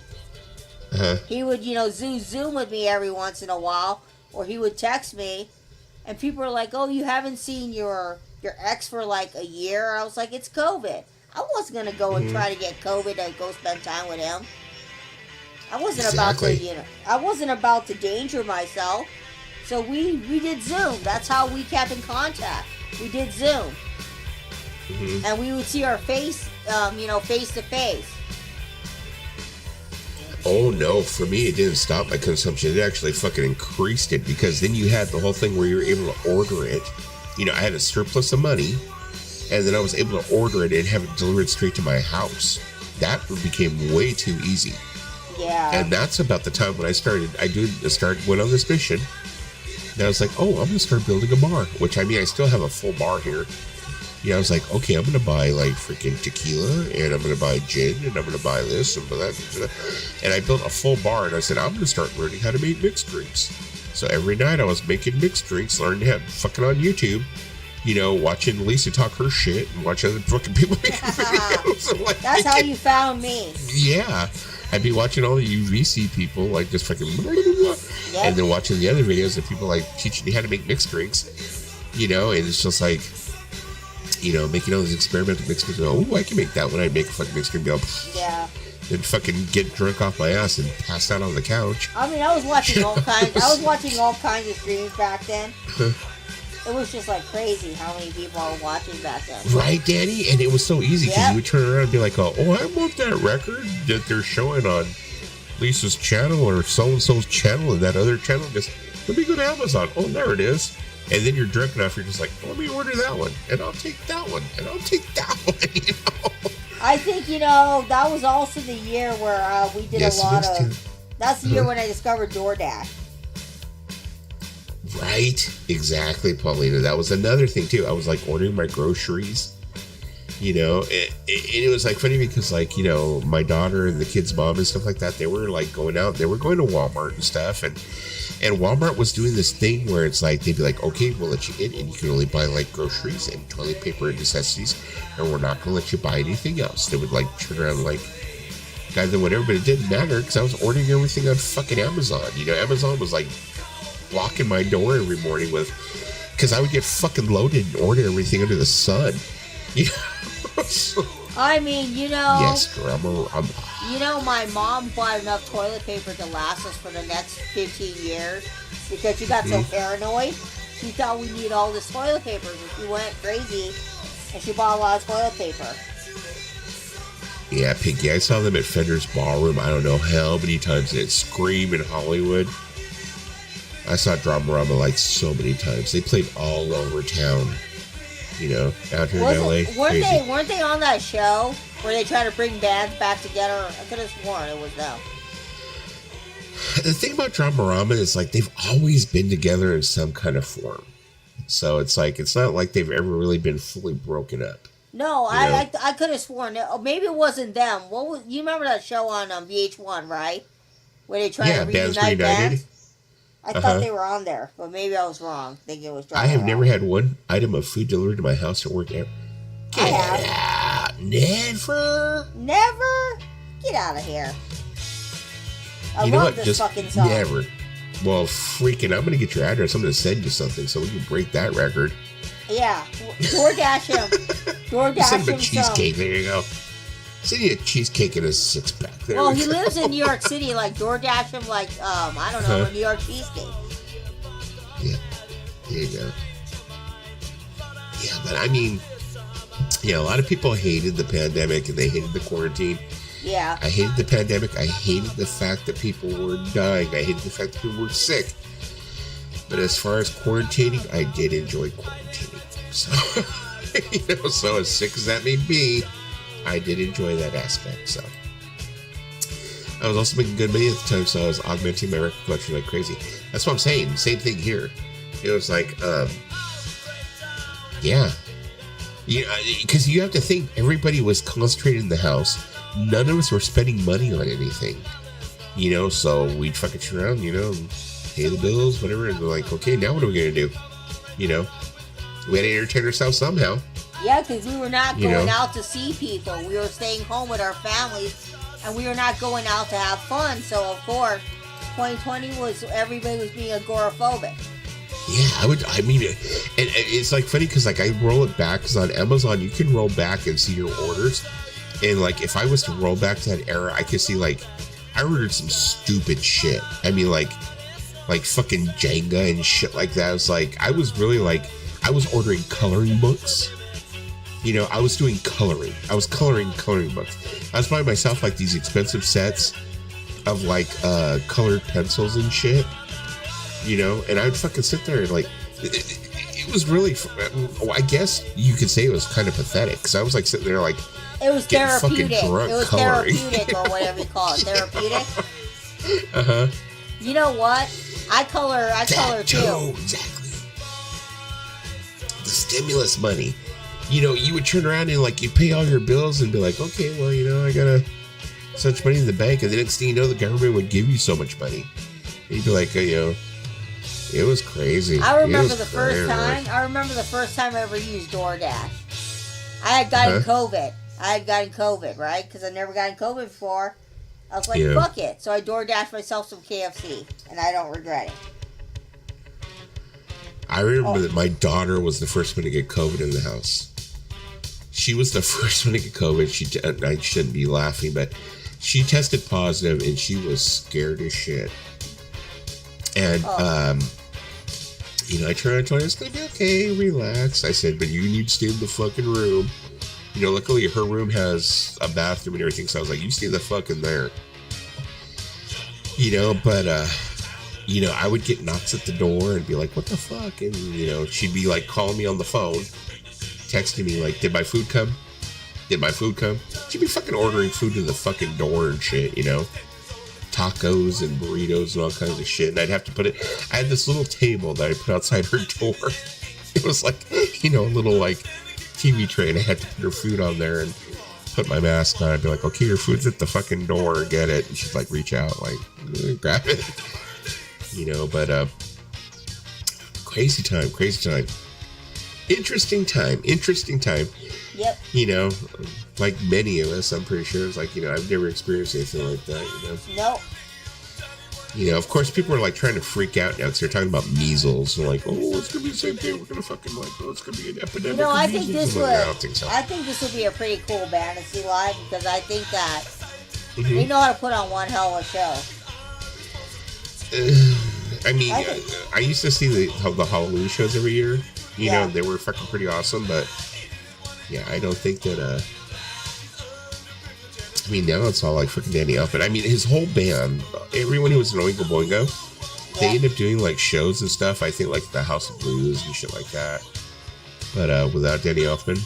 He would, Zoom with me every once in a while, or he would text me, and people were like, oh, you haven't seen your ex for like a year. I was like, it's COVID. I wasn't going to go and try to get COVID and go spend time with him. I wasn't about to danger myself. So we did Zoom. That's how we kept in contact. We did Zoom. And we would see our face, face to face. Oh no, for me it didn't stop my consumption. It actually fucking increased it because then you had the whole thing where you were able to order it. I had a surplus of money, and then I was able to order it and have it delivered straight to my house. That became way too easy. Yeah. And that's about the time when I went on this mission. And I was like, oh, I'm going to start building a bar, which I still have a full bar here. I was like, okay, I'm going to buy like freaking tequila, and I'm going to buy gin, and I'm going to buy this and that. And I built a full bar, and I said, I'm going to start learning how to make mixed drinks. So every night I was making mixed drinks, learning how fucking on YouTube, watching Lisa talk her shit and watch other fucking people make videos. Like, that's how you found me. Yeah. I'd be watching all the UVC people, like, just fucking blah, blah, blah, yep. And then watching the other videos of people, like, teaching you how to make mixed drinks, and it's just like, making all these experimental mixed drinks. Oh, I can make that when I make a fucking mixed drink. Yeah. Then fucking get drunk off my ass and pass out on the couch. I mean, I was watching all kinds. I was watching all kinds of streams back then. It was just like crazy how many people I was watching back then. Right, Danny? And it was so easy because yep. you would turn around and be like, oh, I want that record that they're showing on Lisa's channel or so-and-so's channel and that other channel. Just, let me go to Amazon. Oh, there it is. And then you're drunk enough, you're just like, let me order that one. And I'll take that one. And I'll take that one, I think, that was also the year where we did a lot of... That's the year when I discovered DoorDash. Right, exactly, Paulina. That was another thing too. I was like ordering my groceries, and it was like funny because like my daughter and the kids' mom and stuff like that, they were like going out. They were going to Walmart and stuff, and Walmart was doing this thing where it's like they'd be like, okay, we'll let you in, and you can only buy like groceries and toilet paper and necessities, and we're not gonna let you buy anything else. They would like turn around and like guide them whatever, but it didn't matter because I was ordering everything on fucking Amazon. Amazon was like blocking my door every morning because I would get fucking loaded and order everything under the sun. I mean, Yes, girl, my mom bought enough toilet paper to last us for the next 15 years because she got so paranoid. She thought we need all this toilet paper, and she went crazy, and she bought a lot of toilet paper. Yeah, Pinky, I saw them at Fender's Ballroom, I don't know how many times, at Scream in Hollywood. I saw Dramarama like so many times. They played all over town, out here in LA. Weren't they on that show where they try to bring bands back together? I could have sworn it was them. The thing about Dramarama is like they've always been together in some kind of form. So it's like it's not like they've ever really been fully broken up. No, I could have sworn maybe it wasn't them. You remember that show on VH1, right? Where they tried to reunite bands? I thought they were on there, but maybe I was wrong. Thinking it was. I have never had one item of food delivered to my house at work ever. Get out! Never. Get out of here. I you know love what? this fucking song. Never. Well, freaking! I'm gonna get your address. I'm gonna send you something so we can break that record. Yeah, DoorDash him. DoorDash send him him a cheesecake. There you go. Send you a cheesecake in a 6-pack. Well, he lives in New York City. Like DoorDash him, like I don't know, a New York cheesecake. Yeah, there you go. Yeah, but I mean, a lot of people hated the pandemic and they hated the quarantine. Yeah. I hated the pandemic. I hated the fact that people were dying. I hated the fact that people were sick. But as far as quarantining, I did enjoy quarantining. So, so as sick as that may be, I did enjoy that aspect. So I was also making good money at the time, so I was augmenting my record collection like crazy. That's what I'm saying. Same thing here. It was like, because you have to think everybody was concentrated in the house. None of us were spending money on anything, so we'd fucking turn around, pay the bills, whatever, and they're like, okay, now what are we gonna do? We had to entertain ourselves somehow. Yeah, because we were not going out to see people. We were staying home with our families, and we were not going out to have fun. So, of course, 2020 everybody was being agoraphobic. Yeah, I mean, and it's like funny because like I roll it back because on Amazon you can roll back and see your orders, and like if I was to roll back to that era, I could see like I ordered some stupid shit. I mean, like fucking Jenga and shit like that. I was ordering coloring books. I was doing coloring. I was coloring books. I was buying myself like these expensive sets of like colored pencils and shit. And I'd fucking sit there and like it was really. I guess you could say it was kind of pathetic because I was like sitting there like it was therapeutic. It was coloring. therapeutic or whatever you call it. Therapeutic. Uh-huh. You know what? I color too. Exactly. The stimulus money. You would turn around and like you pay all your bills and be like, okay, well, I got so much money in the bank, and the next thing you know, the government would give you so much money. And you'd be like, It was crazy. I remember the first time. I remember the first time I ever used DoorDash. I had gotten COVID. Right? Because I'd never gotten COVID before. I was like, fuck it. So I DoorDashed myself some KFC, and I don't regret it. I remember that my daughter was the first one to get COVID in the house. She was the first one to get COVID. I shouldn't be laughing, but she tested positive, and she was scared as shit. And, I tried to tell her, it's going to be okay, relax. I said, but you need to stay in the fucking room. Luckily her room has a bathroom and everything, so I was like, you stay the fuck in there. But, I would get knocks at the door and be like, what the fuck? And, she'd be like calling me on the phone, texting me like, did my food come? She'd be fucking ordering food to the fucking door and shit, tacos and burritos and all kinds of shit. And I'd have to I had this little table that I put outside her door. It was like, a little like TV tray, and I had to put her food on there and put my mask on. I'd be like, okay, your food's at the fucking door, get it. And she'd like reach out, like, grab it. But crazy time. Interesting time. Yep. Like many of us, I'm pretty sure. It's like, I've never experienced anything like that, Nope. Of course, people are like trying to freak out now because they're talking about measles. And like, it's going to be the same thing. We're going to fucking it's going to be an epidemic. I think this would be a pretty cool fantasy live, because I think that they know how to put on one hell of a show. I used to see the Halloween shows every year. They were fucking pretty awesome, but yeah, I don't think that, now it's all like freaking Danny Elfman. His whole band, everyone who was in Oingo Boingo, they end up doing like shows and stuff. I think like the House of Blues and shit like that. But without Danny Elfman,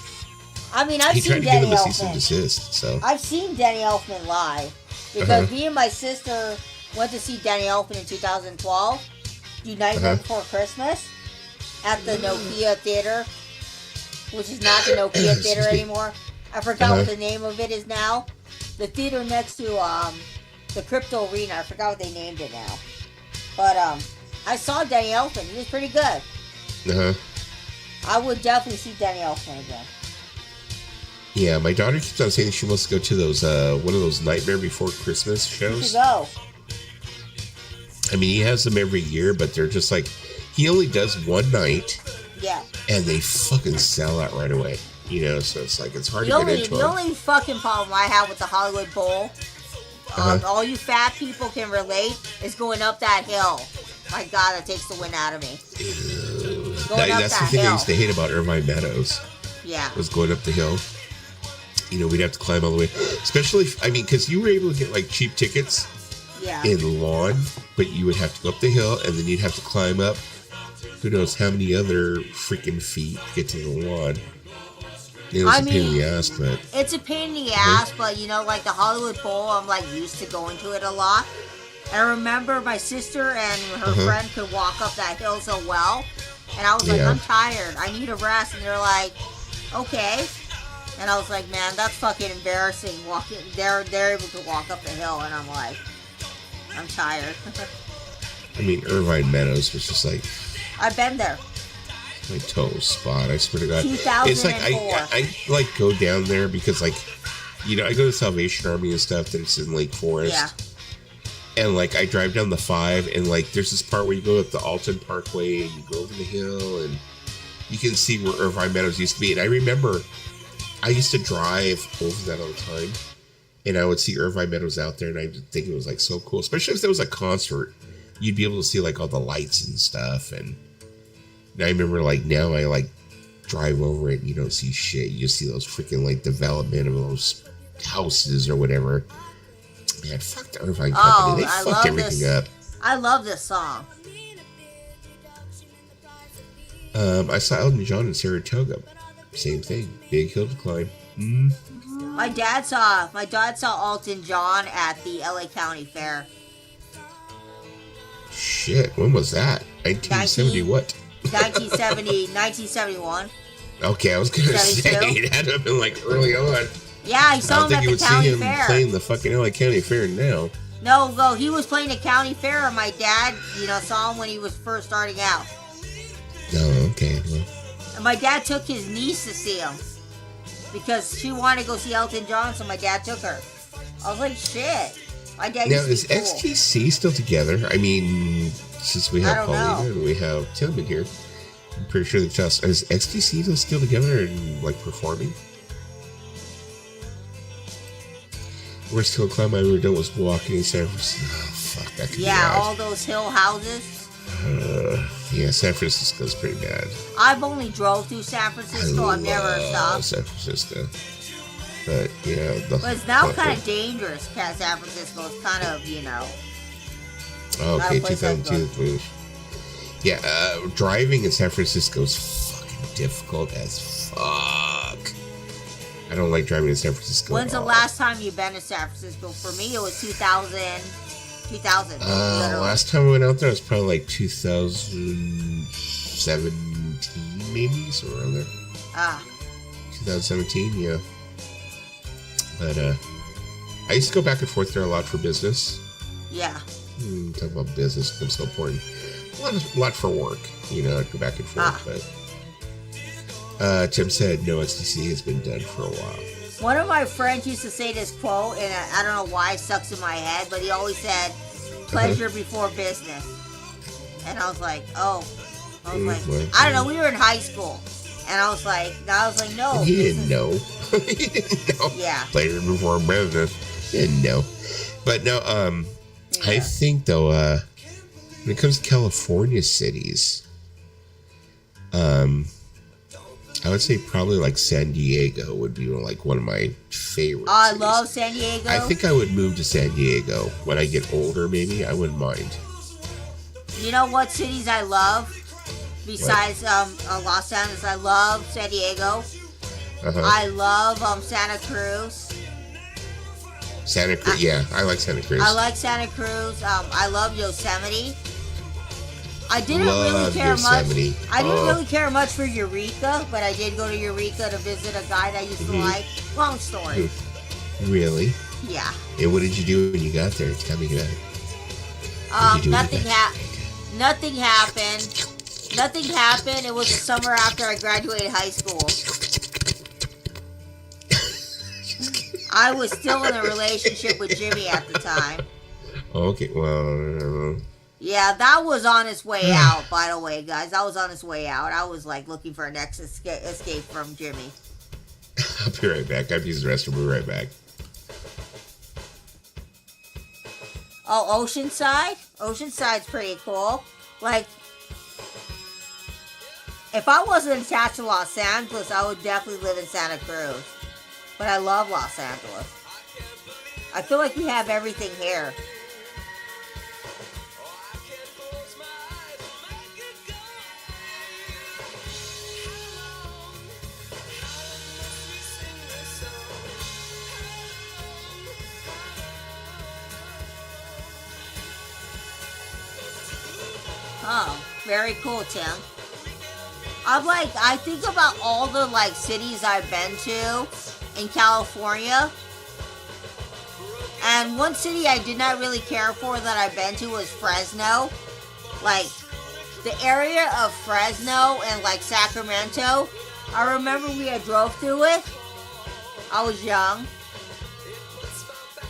I've seen Danny Elfman. He tried to give him a cease and desist. So I've seen Danny Elfman live because me and my sister went to see Danny Elfman in 2012, Nightmare Before Christmas, at the Nokia Theater, which is not the Nokia Theater anymore. I forgot what the name of it is now. The theater next to the Crypto Arena. I forgot what they named it now. But I saw Danny Elfman. He was pretty good. I would definitely see Danny Elfman again. Yeah, my daughter keeps on saying she wants to go to those one of those Nightmare Before Christmas shows. You should go. He has them every year, but they're just like, he only does one night. Yeah. And they fucking sell out right away. So it's like, it's hard to get into. The only fucking problem I have with the Hollywood Bowl, all you fat people can relate, is going up that hill. My God, that takes the wind out of me. That's the thing I used to hate about Irvine Meadows. Yeah. Was going up the hill. We'd have to climb all the way. Especially, because you were able to get like cheap tickets in lawn, but you would have to go up the hill and then you'd have to climb up who knows how many other freaking feet to get to the lawn. It was a pain in the ass, but... It's a pain in the ass, but, like the Hollywood Bowl, I'm, like, used to going to it a lot. And I remember my sister and her friend could walk up that hill so well. And I was like, I'm tired. I need a rest. And they're like, okay. And I was like, man, that's fucking embarrassing. They're able to walk up the hill, and I'm like, I'm tired. Irvine Meadows was just like... I've been there. My total spot, I swear to God. 2004. It's like I like go down there because like, I go to Salvation Army and stuff that it's in Lake Forest. Yeah. And like I drive down the 5 and like there's this part where you go up the Alton Parkway and you go over the hill and you can see where Irvine Meadows used to be. And I remember I used to drive over that all the time and I would see Irvine Meadows out there and I would think it was like so cool, especially if there was a concert. You'd be able to see like all the lights and stuff. And I remember like now I like drive over it and you don't see shit. You just see those freaking like development of those houses or whatever. Man, fuck the Irvine Company. They fucked everything up. I love this song. I saw Elton John in Saratoga. Same thing. Big hill to climb. My dad saw Elton John at the LA County Fair. Shit, when was that? 1970 what? 1971. Okay, I was gonna say it had to have been like early on. Yeah, I saw him at the county fair. I don't think you would see him playing the fucking LA County Fair now. No, he was playing the county fair, and my dad, saw him when he was first starting out. Oh, okay. Well. And my dad took his niece to see him because she wanted to go see Elton John, so my dad took her. I was like, shit. My dad Now, used to is be cool. XTC still together? I mean, since we have Paulina and we have Tim in here, I'm pretty sure that is XTC still together and like performing? We're still climbing. We're done with walking in San Francisco. Oh, fuck, that could be bad. All those hill houses. Yeah, San Francisco's pretty bad. I've only drove through San Francisco. I've never stopped. San Francisco. But, yeah. But it's now kind of dangerous, San Francisco. It's kind of, Okay, 2002. Yeah, driving in San Francisco is fucking difficult as fuck. I don't like driving in San Francisco. When's the last time you've been to San Francisco? For me, it was 2000. Last time I went out there was probably like 2017, maybe, somewhere around there. 2017, yeah. But I used to go back and forth there a lot for business. Yeah. Talk about business becomes so important. A lot for work, I'd go back and forth. But Tim said no XTC has been done for a while. One of my friends used to say this quote, and I don't know why it stuck in my head, but he always said, pleasure before business. And I was like, I don't know, we were in high school. And I was like, no. And he didn't know. He didn't know. Yeah. Pleasure before business. He didn't know. But no, I think, though, when it comes to California cities, I would say probably like San Diego would be like one of my favorites. I love San Diego. I think I would move to San Diego when I get older, maybe. I wouldn't mind. You know what cities I love? Besides Los Angeles, I love San Diego. I love Santa Cruz. Santa Cruz, I like Santa Cruz. I like Santa Cruz. I love Yosemite. I didn't really care Yosemite. much. I didn't really care much for Eureka, but I did go to Eureka to visit a guy that I used to like. Long story. Really? Yeah. And what did you do when you got there? Tell me about it. Nothing happened. Nothing happened. It was the summer after I graduated high school. I was still in a relationship with Jimmy at the time. Okay, well... Yeah, that was on its way out, by the way, guys. That was on its way out. I was, looking for an escape from Jimmy. I'll be right back. I've used the restroom. We'll be right back. Oh, Oceanside? Oceanside's pretty cool. If I wasn't attached to Los Angeles, I would definitely live in Santa Cruz. But I love Los Angeles. I feel like we have everything here. Oh, very cool, Tim. I think about all the, cities I've been to in California. And one city I did not really care for that I've been to was Fresno. The area of Fresno and, Sacramento. I remember we had drove through it. I was young.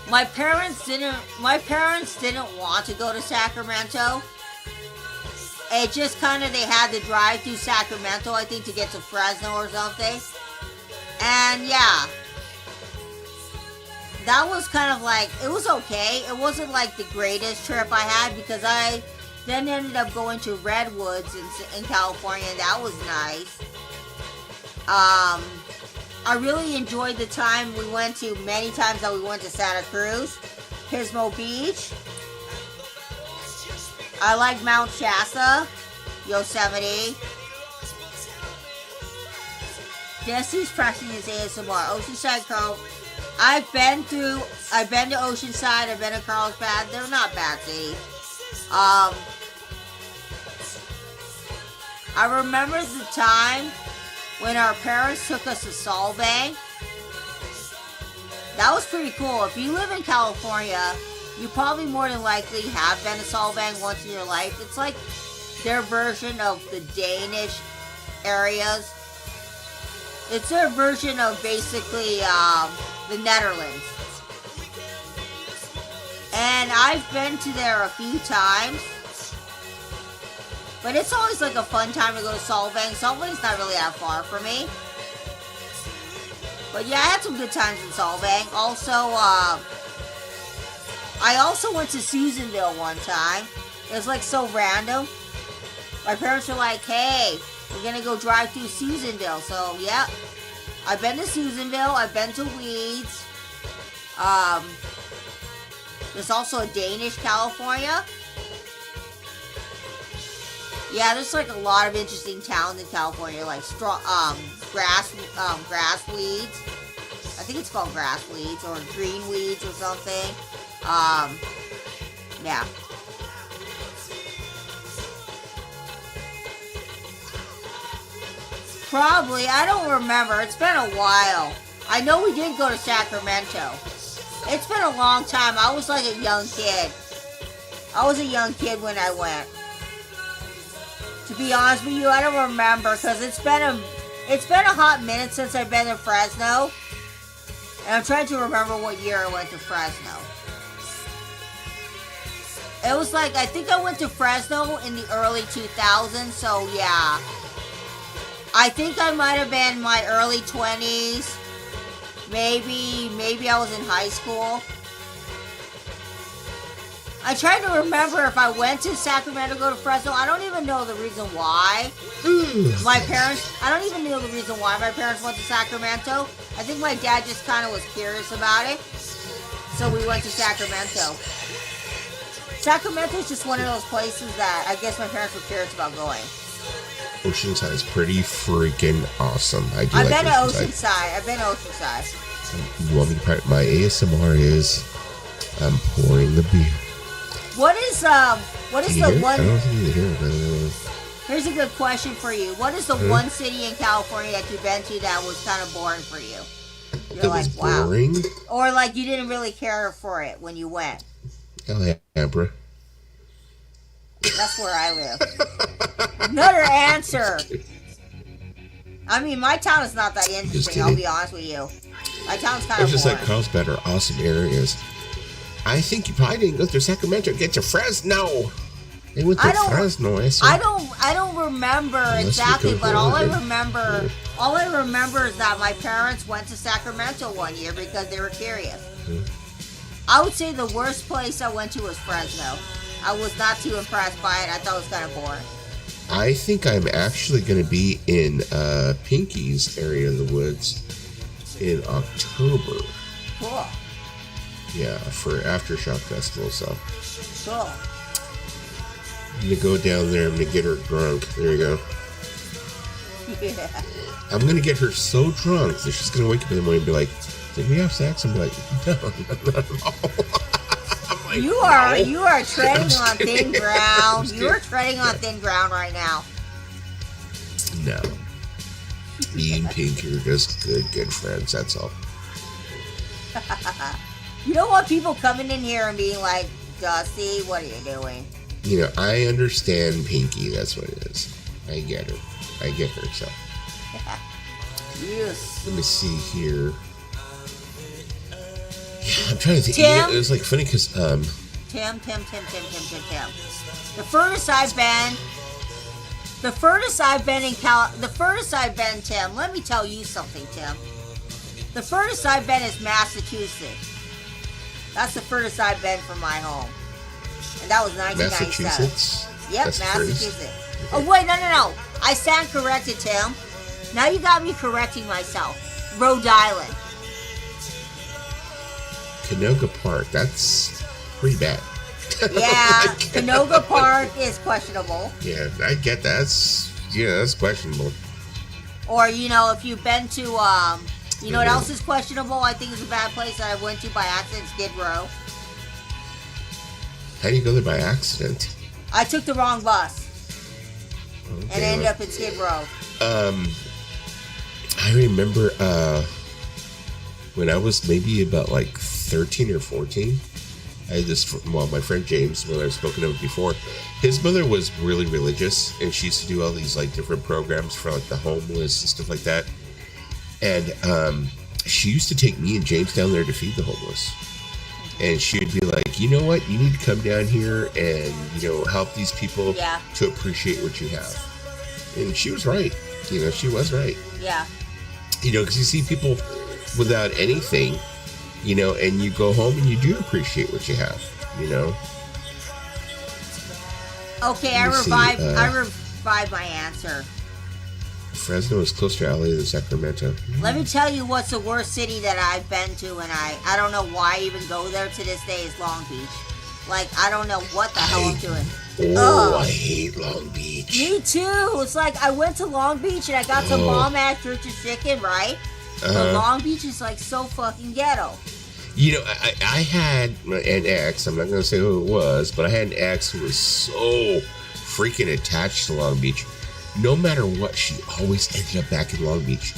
My parents didn't want to go to Sacramento. It just they had to drive through Sacramento, I think, to get to Fresno or something. And yeah, that was it was okay. It wasn't the greatest trip I had because I then ended up going to Redwoods in California, and that was nice. I really enjoyed the time we went to, many times that we went to Santa Cruz, Pismo Beach. I like Mount Shasta, Yosemite. Jesse's pressing his ASMR. Oceanside Cove. I've been to Oceanside, I've been to Carlsbad. They're not bad cities. I remember the time when our parents took us to Solvang. That was pretty cool. If you live in California, You probably more than likely have been to Solvang once in your life. It's like their version of the Danish areas. It's their version of basically the Netherlands. And I've been to there a few times. But it's always like a fun time to go to Solvang. Solvang's not really that far from me. But yeah, I had some good times in Solvang. Also, I also went to Susanville one time. It was like so random. My parents were like, hey, we're gonna go drive through Susanville. So yeah, I've been to Susanville. I've been to Weeds. There's also a Danish California. Yeah, there's like a lot of interesting towns in California, like Grassweeds. I think it's called Grassweeds or Greenweeds or something. Yeah. Probably. I don't remember. It's been a while. I know we did go to Sacramento. It's been a long time. I was like a young kid. I was a young kid when I went. To be honest with you, I don't remember because it's been a hot minute since I've been to Fresno. And I'm trying to remember what year I went to Fresno. It was like, I think I went to Fresno in the early 2000s, so yeah. I think I might have been in my early 20s. Maybe I was in high school. I tried to remember if I went to Sacramento to go to Fresno. I don't even know the reason why. I don't even know the reason why my parents went to Sacramento. I think my dad just kind of was curious about it. So we went to Sacramento. Sacramento is just one of those places that I guess my parents were curious about going. Oceanside is pretty freaking awesome. I've been to Oceanside. I've been to Oceanside. You want me to part? My ASMR is I'm pouring the beer. What is the one? I don't think you can hear it. Here's a good question for you. What is the one city in California that you've been to that was kind of boring for you? You're like, wow. Boring? Or like you didn't really care for it when you went. Alhambra. That's where I live. Another answer. I mean, my town is not that interesting, I'll be honest with you. My town's kind of boring. It's just like Carlsbad are awesome areas. I think you probably didn't go through Sacramento. Get to Fresno. They went to Fresno. I don't remember exactly, but all I remember is that my parents went to Sacramento one year because they were curious. Mm-hmm. I would say the worst place I went to was Fresno. I was not too impressed by it. I thought it was kind of boring. I think I'm actually going to be in Pinky's area of the woods in October. Cool. Yeah, for Aftershock Festival, so. Cool. I'm going to go down there. I'm going to get her drunk. There you go. Yeah. I'm going to get her so drunk that she's going to wake up in the morning and be like, did we have sex? I'm like, no, not at all. Like, you are treading on thin ground. You are treading on thin ground right now. No. Me and Pinky are just good friends, that's all. You don't want people coming in here and being like, Dusty, what are you doing? You know, I understand Pinky, that's what it is. I get her. I get her, so. Yes. Let me see here. Yeah, I'm trying to think. Tim? It was like funny because, Tim. The furthest I've been, Tim, let me tell you something, Tim. The furthest I've been is Massachusetts. That's the furthest I've been from my home. And that was 1997. Massachusetts? Yep, That's Massachusetts. Okay. Oh, wait, no. I stand corrected, Tim. Now you got me correcting myself. Rhode Island. Canoga Park, that's pretty bad. Yeah, Canoga Park is questionable. Yeah, I get that. That's questionable. Or, you know, if you've been to, you know what else is questionable? I think it's a bad place that I went to by accident, Skid Row. How do you go there by accident? I took the wrong bus. Okay, and ended up in Skid Row. I remember, when I was maybe about like 13 or 14, I had this, well, my friend James, when I've spoken of before, his mother was really religious, and she used to do all these like different programs for like the homeless and stuff like that. And she used to take me and James down there to feed the homeless. And she'd be like, you know what, you need to come down here and, you know, help these people to appreciate what you have. And she was right. You know, she was right. Yeah. You know, because you see people without anything, you know, and you go home and you do appreciate what you have, you know. Okay, I revived my answer. Fresno is closer to LA than Sacramento. Let me tell you what's the worst city that I've been to, and I don't know why I even go there to this day, is Long Beach. Like, I don't know what the hell I'm doing. I hate Long Beach. Me too. It's like I went to Long Beach and I got some bomb-ass church's chicken, right? But Long Beach is like so fucking ghetto. You know, I had an ex, I'm not going to say who it was, but I had an ex who was so freaking attached to Long Beach. No matter what, she always ended up back in Long Beach.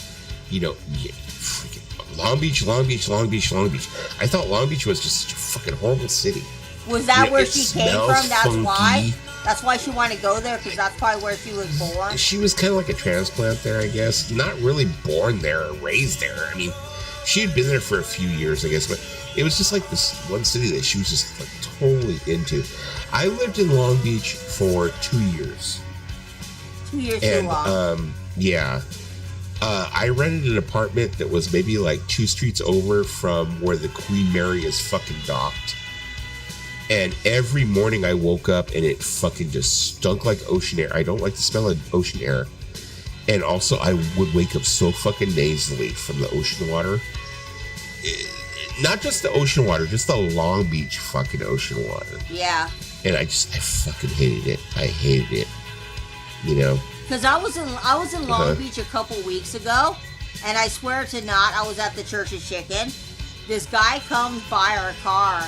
You know, freaking Long Beach, Long Beach, Long Beach, Long Beach. I thought Long Beach was just such a fucking horrible city. Was that where she came from? That's funky. why? That's why she wanted to go there, because that's probably where she was born? She was kind of like a transplant there, I guess. Not really born there or raised there. I mean, she had been there for a few years, I guess, but it was just like this one city that she was just like totally into. I lived in Long Beach for 2 years. 2 years too long. Yeah. I rented an apartment that was maybe like 2 streets over from where the Queen Mary is fucking docked. And every morning I woke up and it fucking just stunk like ocean air. I don't like the smell of ocean air. And also I would wake up so fucking nasally from the ocean water. Not just the ocean water, just the Long Beach fucking ocean water. Yeah. And I fucking hated it. I hated it. You know? Because I was in Long Beach a couple weeks ago, and I swear to not, I was at the Church's Chicken. This guy comes by our car,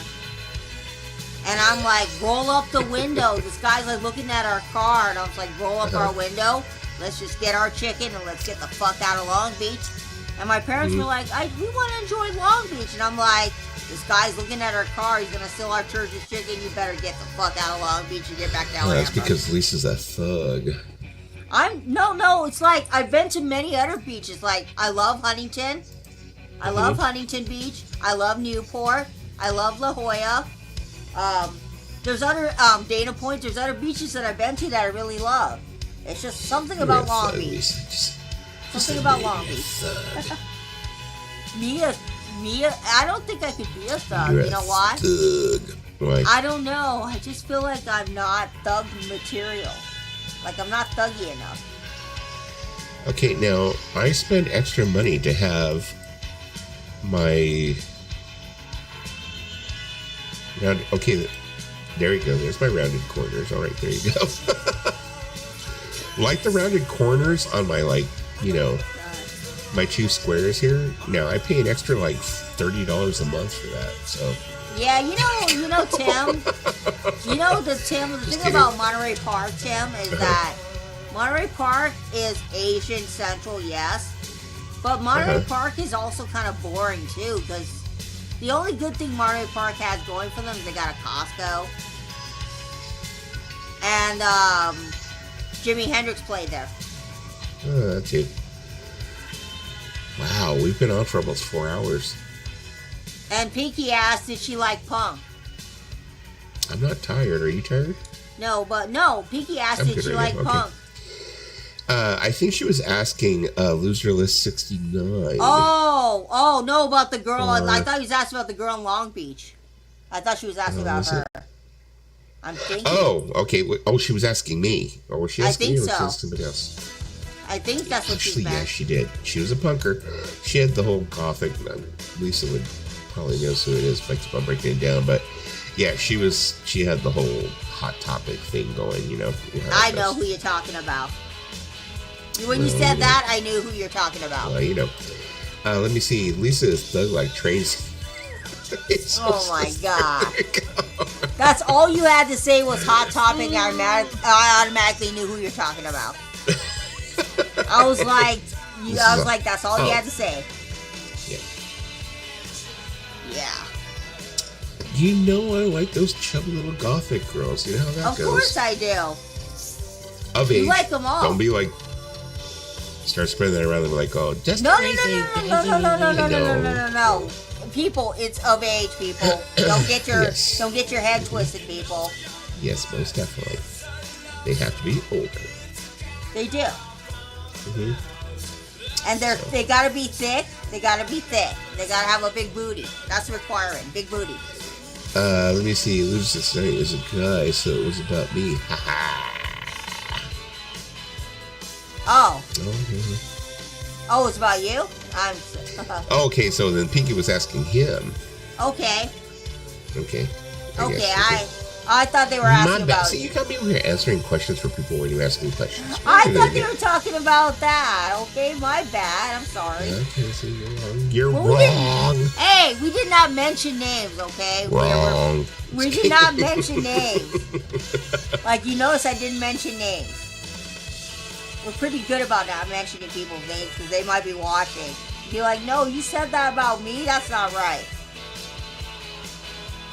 and I'm like, roll up the window. This guy's like looking at our car, and I was like, roll up our window. Let's just get our chicken, and let's get the fuck out of Long Beach. And my parents were like, we want to enjoy Long Beach. And I'm like, this guy's looking at our car. He's going to steal our Church's Chicken. You better get the fuck out of Long Beach and get back down there. That's because Lisa's a thug. No, it's like, I've been to many other beaches. Like, I love Huntington. I love Huntington Beach. I love Newport. I love La Jolla. There's other, Dana Point. There's other beaches that I've been to that I really love. It's just something about Long Beach. Something about Long Beach. Mia, I don't think I could be a thug. You know why? Thug. Why? I don't know. I just feel like I'm not thug material. Like, I'm not thuggy enough. Okay, now, I spend extra money to have my... Okay, there you go. There's my rounded corners. All right, there you go. Like the rounded corners on my, like, you know, my 2 squares here. Now, I pay an extra, like, $30 a month for that, so... Yeah, you know, Tim. The thing about Monterey Park, Tim, is that Monterey Park is Asian Central, yes, but Monterey Park is also kind of boring too, because the only good thing Monterey Park has going for them is they got a Costco, and Jimi Hendrix played there. Oh, that's it. Wow, we've been on for almost 4 hours. And Pinky asked, did she like punk? I'm not tired. Are you tired? No, Pinky asked, did she like punk? I think she was asking Loser List 69. Oh, no, about the girl. I thought he was asking about the girl in Long Beach. I thought she was asking about her. I'm thinking. Oh, okay. She was asking me. Or was she asking me? I think so. Or somebody else? I think that's what she meant. Yeah, she did. She was a punker. She had the whole gothic. Lisa would probably knows who it is if I keep on breaking it down. But yeah, she had the whole Hot Topic thing going, you know. I know who you're talking about. When you said that, I knew who you're talking about. Well, you know. Let me see. Lisa is thug like trains. Oh my god. That's all you had to say was Hot Topic. I automatically knew who you're talking about. I was like, that's all you had to say. Yeah. Yeah. You know I like those chubby little gothic girls. You know how that goes. Of course I do. Of age. You like them all. Don't be like... Start spreading that around and be like, oh, just No. People, it's of age, people. Don't get your don't get your head twisted, people. Yes, most definitely. They have to be older. They do. And they gotta be thick. They gotta be thick. They gotta have a big booty. That's a requirement. Big booty. Let me see. Who's this name? It was a guy, so it was about me. Oh. Okay. Oh, it's about you? Okay, so then Pinky was asking him. Okay. Okay. I thought they were asking about... See, you got me over here answering questions for people when you ask me questions. I thought they were talking about that. Okay, my bad. I'm sorry. Okay, so you're wrong. Hey, we did not mention names, okay? Wrong. We did not mention names. Like, you notice I didn't mention names. We're pretty good about not mentioning people's names because they might be watching. Be like, no, you said that about me? That's not right.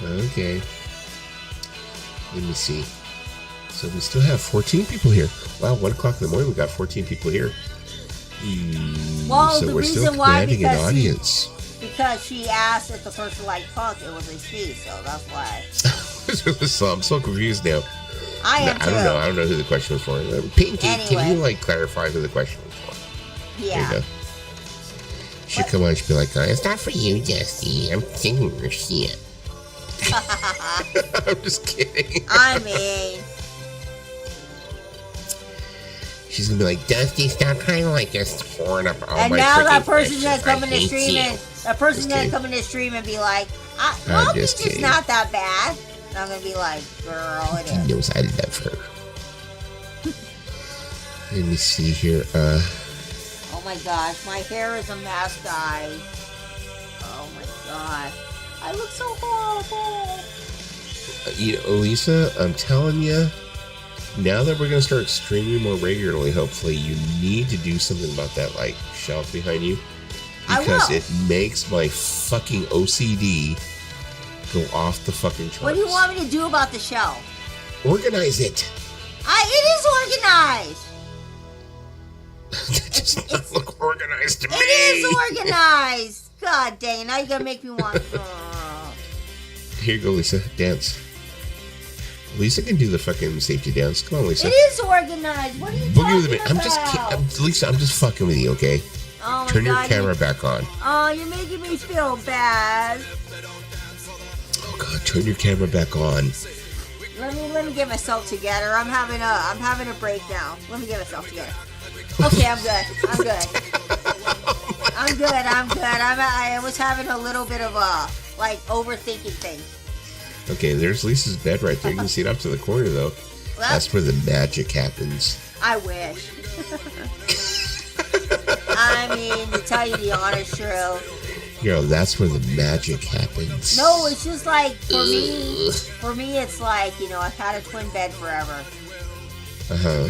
Okay. Let me see. So we still have 14 people here. Wow, 1 o'clock in the morning, we got 14 people here. Well, so the we're reason still why, commanding an audience. Because she asked if the person liked punk, it was a she, so that's why. So I'm so confused now. I am too. I don't know who the question was for. Pinky, anyway. Can you clarify who the question was for? Yeah. There you go. She'd come on, she'd be like, it's not for you, Jesse. I'm singing your shit. I'm just kidding. I mean, she's gonna be like, Dusty, stop trying to just pouring up all and my now that questions. person's gonna come in the stream and be like, well, it's just not that bad. And I'm gonna be like, girl, it is. She knows I love her. Let me see here. Oh my gosh, my hair is a mess, guys. Oh my god. I look so horrible. Lisa, I'm telling you, now that we're going to start streaming more regularly, hopefully, you need to do something about that, shelf behind you. Because it makes my fucking OCD go off the fucking charts. What do you want me to do about the shelf? Organize it. It is organized. That does not look organized to me. It is organized. God dang it, now you're going to make me want... Here you go, Lisa. Dance. Lisa can do the fucking safety dance. Come on, Lisa. It is organized. What are you talking about? I'm just kidding. Lisa, I'm just fucking with you, okay? Oh Turn your camera back on. Oh, you're making me feel bad. Oh God, turn your camera back on. Let me get myself together. I'm having a breakdown. Let me get myself together. Okay, I'm good. I was having a little bit of overthinking things. Okay, there's Lisa's bed right there. You can see it up to the corner, though. Well, that's where the magic happens. I wish. I mean, to tell you the honest truth. That's where the magic happens. No, it's just for me, it's I've had a twin bed forever. Uh-huh.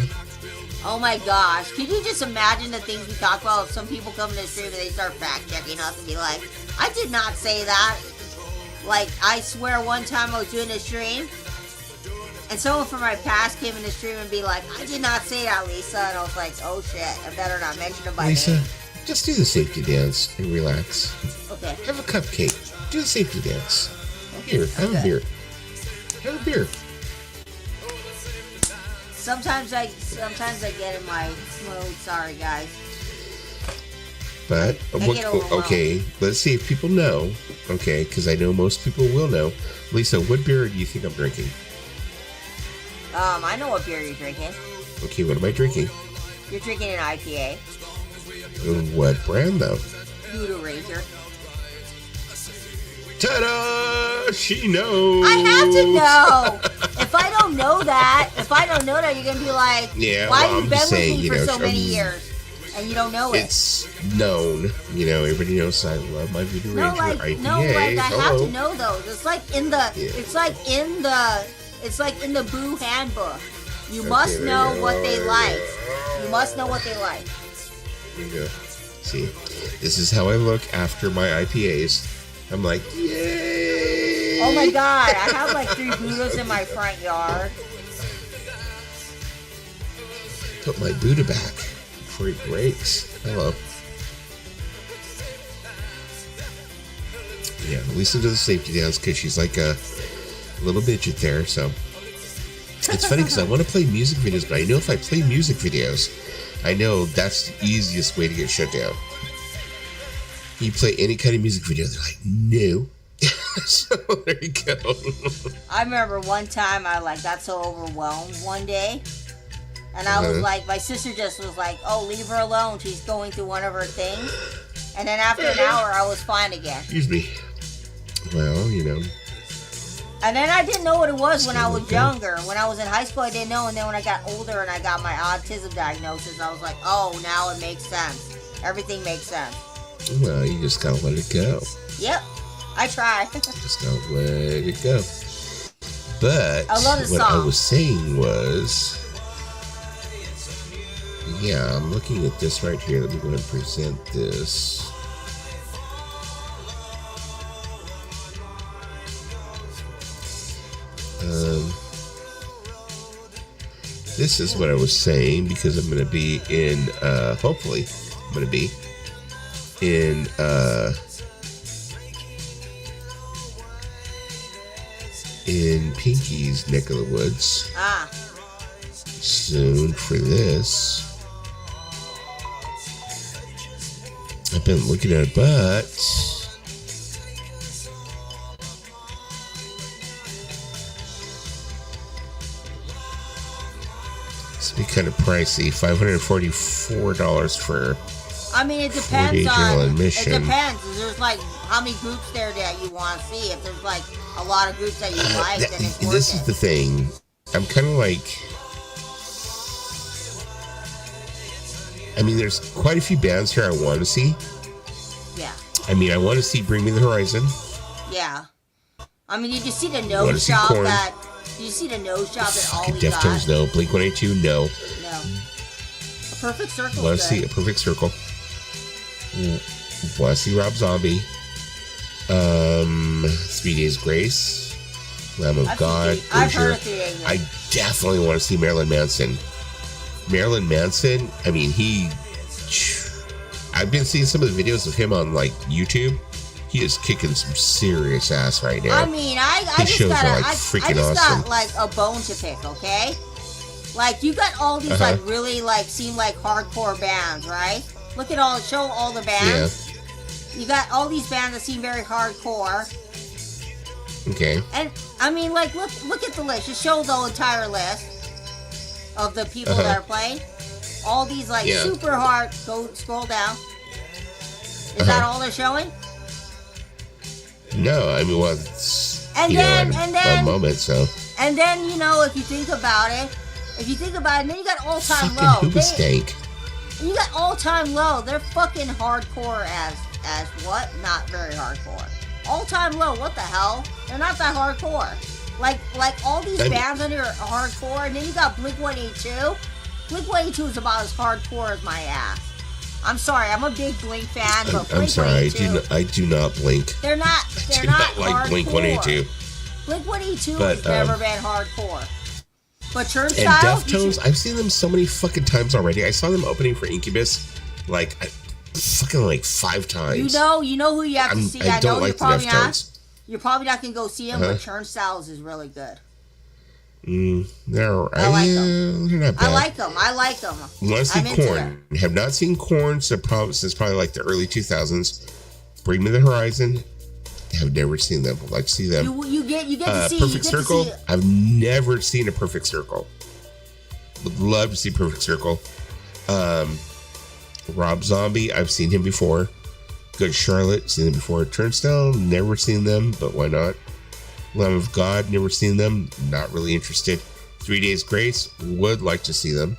Oh my gosh. Can you just imagine the things we talk about if some people come in the stream and they start fact-checking us and be like, I did not say that. I swear one time I was doing a stream and someone from my past came in the stream and be like, I did not say that, Lisa. And I was like, oh shit, I better not mention it by name. Lisa, just do the safety dance and relax. Okay. Have a cupcake. Do the safety dance. Here, have a beer. Have a beer. Sometimes I get in my mood. Sorry, guys. But okay, let's see if people know. Okay, because I know most people will know. Lisa, what beer do you think I'm drinking? I know what beer you're drinking. Okay, what am I drinking? You're drinking an IPA. What brand though? Voodoo Ranger. Ta-da! She knows. I have to know. If I don't know that, you're gonna be like, why have you been with me for so many years and you don't know it? It's known. Everybody knows I love my Voodoo Ranger IPA. No, I have to know those. It's like in the Boo handbook. You must know what they like. You must know what they like. There you go. See, this is how I look after my IPAs. I'm like, yay! Oh my god, I have like 3 Buddhas in my front yard. Put my Buddha back before he breaks. Hello. Yeah, listen to the safety dance because she's like a little midget there. So it's funny because I want to play music videos, but I know if I play music videos, I know that's the easiest way to get shut down. You play any kind of music video, they're like, no. So there you go. I remember one time I got so overwhelmed one day. And I was like, my sister just was like, oh, leave her alone. She's going through one of her things. And then after an hour, I was fine again. Excuse me. Well, you know. And then I didn't know what it was when I was younger. When I was in high school, I didn't know. And then when I got older and I got my autism diagnosis, I was like, oh, now it makes sense. Everything makes sense. Well, you just gotta let it go. Yep. I try. Just gotta let it go. But I love the what song. I was saying was... Yeah, I'm looking at this right here. Let me go ahead and present this. This is what I was saying because I'm going to be in, hopefully, I'm going to be in Pinky's neck of the woods. Soon for this. I've been looking at it, but it's be kind of pricey. $544 for. I mean, it depends on. Admission. It depends. There's like how many groups there that you want to see. If there's like a lot of groups that you like, then it's worth this it. is the thing. I'm kind of like. I mean, there's quite a few bands here I want to see. Yeah. I mean, I want to see Bring Me the Horizon. Yeah. I mean, you just see the nose shop that. You see the nose shop that all we got. Deftones, no. Blink-182, no. No. A Perfect Circle. Want to see a Perfect Circle. Want to see Rob Zombie. 3 Days Grace. Lamb of God. I've heard of 3 Days Grace. I definitely want to see Marilyn Manson. Marilyn Manson, I mean, I've been seeing some of the videos of him on like YouTube. He is kicking some serious ass right now. I mean, I just got like a bone to pick, okay? Like you got all these like really like seem like hardcore bands, right? Show all the bands. Yeah. You got all these bands that seem very hardcore. Okay. And I mean, like look at the list. Just show the entire list of the people that are playing. All these like super hard. Scroll down. Is that all they're showing? No, I mean, well, it's and then a moment. So. And then if you think about it, then you got All Time Low. You got All Time Low. They're fucking hardcore as what? Not very hardcore. All Time Low. What the hell? They're not that hardcore. Like all these bands under are hardcore, and then you got Blink-182. Blink-182 is about as hardcore as my ass. I'm sorry, I'm a big Blink fan, but I'm sorry, I do not Blink. They're not like Blink-182. Blink-182 has never been hardcore. But Turnstile and Deftones, I've seen them so many fucking times already. I saw them opening for Incubus fucking like 5 times. You know who you have to see. I don't like the Deftones. You're probably not gonna go see them, but Turnstiles is really good. I like them. They're not bad. I like them. Want to see Korn? Have not seen Korn since probably like the early 2000s. Bring Me the Horizon. Have never seen them. Would like to see them. You get to see Perfect Circle. I've never seen a Perfect Circle. Would love to see Perfect Circle. Rob Zombie. I've seen him before. Good Charlotte. Seen them before. Turnstile. Never seen them, but why not? Lamb of God, never seen them. Not really interested. 3 Days Grace, would like to see them.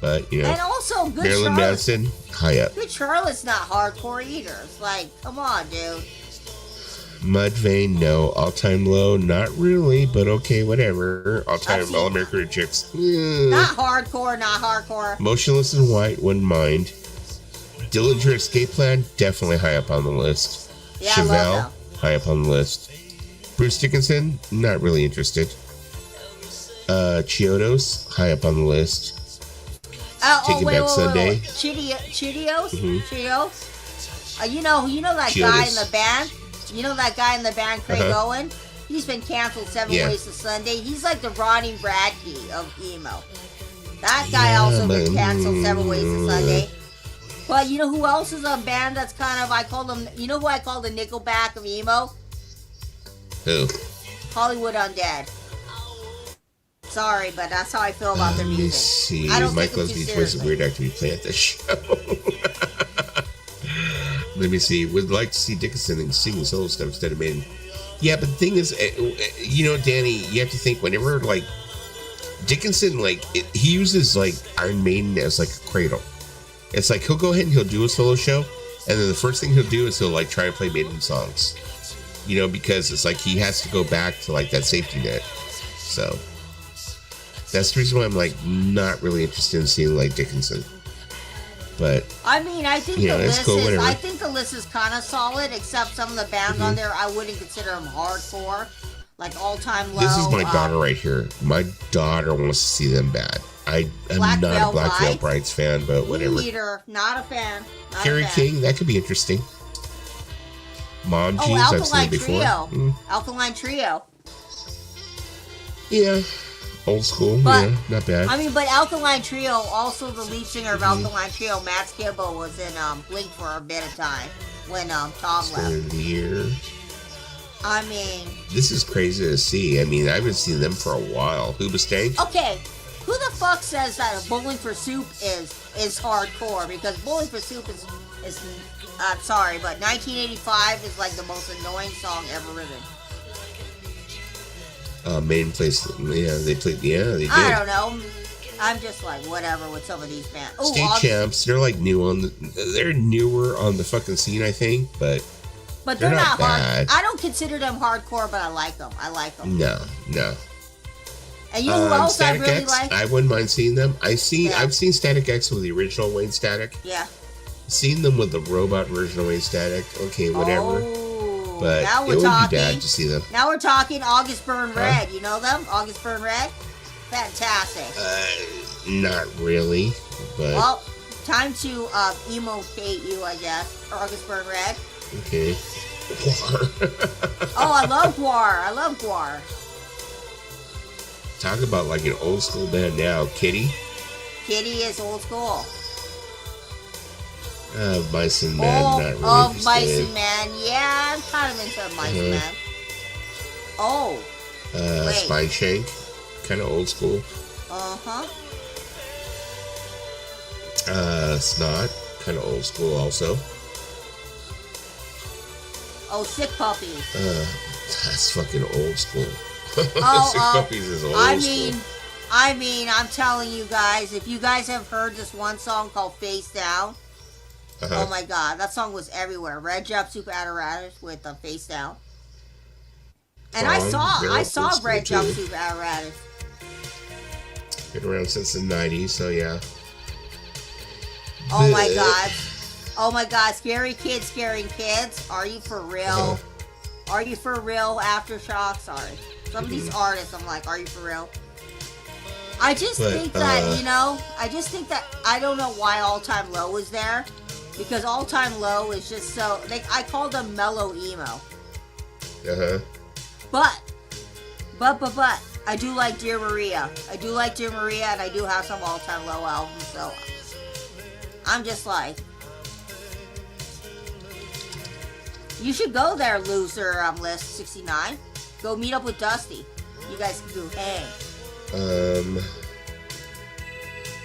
But, and also, Good Marilyn Manson, high up. Good Charlotte's not hardcore either. It's like, come on, dude. Mudvayne, no. All Time Low, not really, but okay, whatever. All American Chicks. Not hardcore. Motionless in White, wouldn't mind. Dillinger Escape Plan, definitely high up on the list. Yeah, Chevelle, I love them. high up on the list. Bruce Dickinson, not really interested. Chiodos, high up on the list. Take It Back Sunday. Cheetos? Mm-hmm. Cheetos? You know that Chiodos. guy in the band? You know that guy in the band, Craig Owen? He's been canceled 7 ways to Sunday. He's like the Ronnie Radke of emo. That guy also been canceled 7 ways to Sunday. But you know who else is a band that's kind of, I call them, you know who I call the Nickelback of emo? Who? Hollywood Undead. Sorry, but that's how I feel about their music. Let me see. I don't Mike take them too Lesbie's voice is seriously. weird actor we play at this show. Let me see. Would like to see Dickinson sing solo stuff instead of Maiden. Yeah, but the thing is, you know, Danny, you have to think whenever, like, Dickinson, like, he uses, like, Iron Maiden as, like, a cradle. It's like he'll go ahead and he'll do a solo show, and then the first thing he'll do is he'll, like, try and play Maiden songs. You know, because it's like he has to go back to, like, that safety net. So, that's the reason why I'm, like, not really interested in seeing, like, Dickinson. But I mean, I think yeah, the list cool, is. whatever. I think the list is kind of solid, except some of the bands on there I wouldn't consider them hardcore, like All Time Low. This is my daughter right here. My daughter wants to see them bad. I'm Black not Veil a Black Veil Brides? Brides fan, but whatever. Me either. Not a fan. Not Carrie a fan. King, that could be interesting. Mom Oh, Jeans, I've seen Alkaline it before. Trio. Alkaline Trio. Yeah, old school. But- yeah, not bad. I mean, but Alkaline Trio, also the lead singer of Alkaline Trio, Matt Skiba, was in Blink for a bit of time when Tom Story left. of the year. I mean, This is crazy to see. I mean, I haven't seen them for a while. Hoobastank? okay, who the fuck says that Bowling for Soup is hardcore? Because Bowling for Soup is I'm sorry, but 1985 is like the most annoying song ever written. Maiden plays. Yeah, they played. Yeah, they did. I don't know. I'm just like whatever with some of these bands. Oh, State Champs. They're like new on the. They're newer on the fucking scene, I think, but but they're not not hard. bad. I don't consider them hardcore, but I like them. I like them. no. And you know who else I Static really X, like? I wouldn't mind seeing them. I've seen Static X with the original Wayne Static. Yeah. Seen them with the robot version of Wayne Static. Okay, whatever. Oh, But now it we're would talking. be bad to see them. Now we're talking August Burn Red. You know them? August Burn Red? Fantastic. Not really, but Well, time to emo-fate you, I guess. August Burn Red. okay. Oh, I love Guar. I love Guar. Talk about like an old school band now. Kitty, Kitty is old school. Mice and Men, not really interested. Mice and Men. Yeah, I'm kind of into Mice and Men. Oh. Wait. Spine Shank, kind of old school. Uh-huh. Snot, kind of old school also. Oh, Sick Puppies. That's fucking old school. Oh, Sick Puppies is old school. I mean, I'm telling you guys, if you guys have heard this one song called Face Down, oh my god, that song was everywhere. Red Jumpsuit Apparatus with Face Down. And I saw Red Jumpsuit Apparatus. Been around since the 90s, so yeah. Oh my god. Oh my god, Scary Kids Scaring Kids. Are you for real? Are you for real, Aftershock? Sorry. Some of these artists, I'm like, are you for real? I just think that, I don't know why All Time Low is there. Because All Time Low is just so, I call them mellow emo. Uh-huh. But, I do like Dear Maria. I do like Dear Maria, and I do have some All Time Low albums, so I'm just like, you should go there, loser list 69. Go meet up with Dusty. You guys can go hang.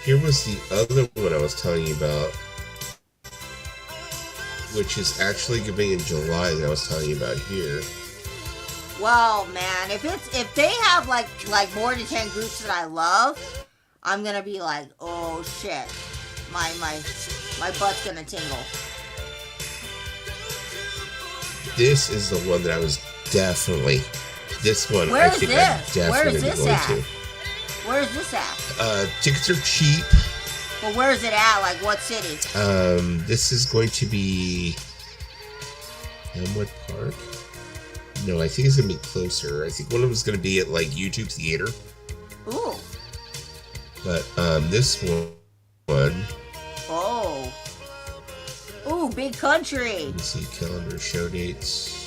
Here was the other one I was telling you about, which is actually going to be in July that I was telling you about here. Well, man, if they have like more than 10 groups that I love, I'm gonna be like, oh shit, my butt's gonna tingle. This is the one that I was definitely. This one Where I is think this? I'm definitely Where is this going at? to. Where is this at? Tickets are cheap. Well, where is it at? Like what city? This is going to be Elmwood Park. No, I think it's gonna be closer. I think one of them is gonna be at like YouTube Theater. Ooh. But this one. Oh. Ooh, Big Country. Let me see calendar show dates.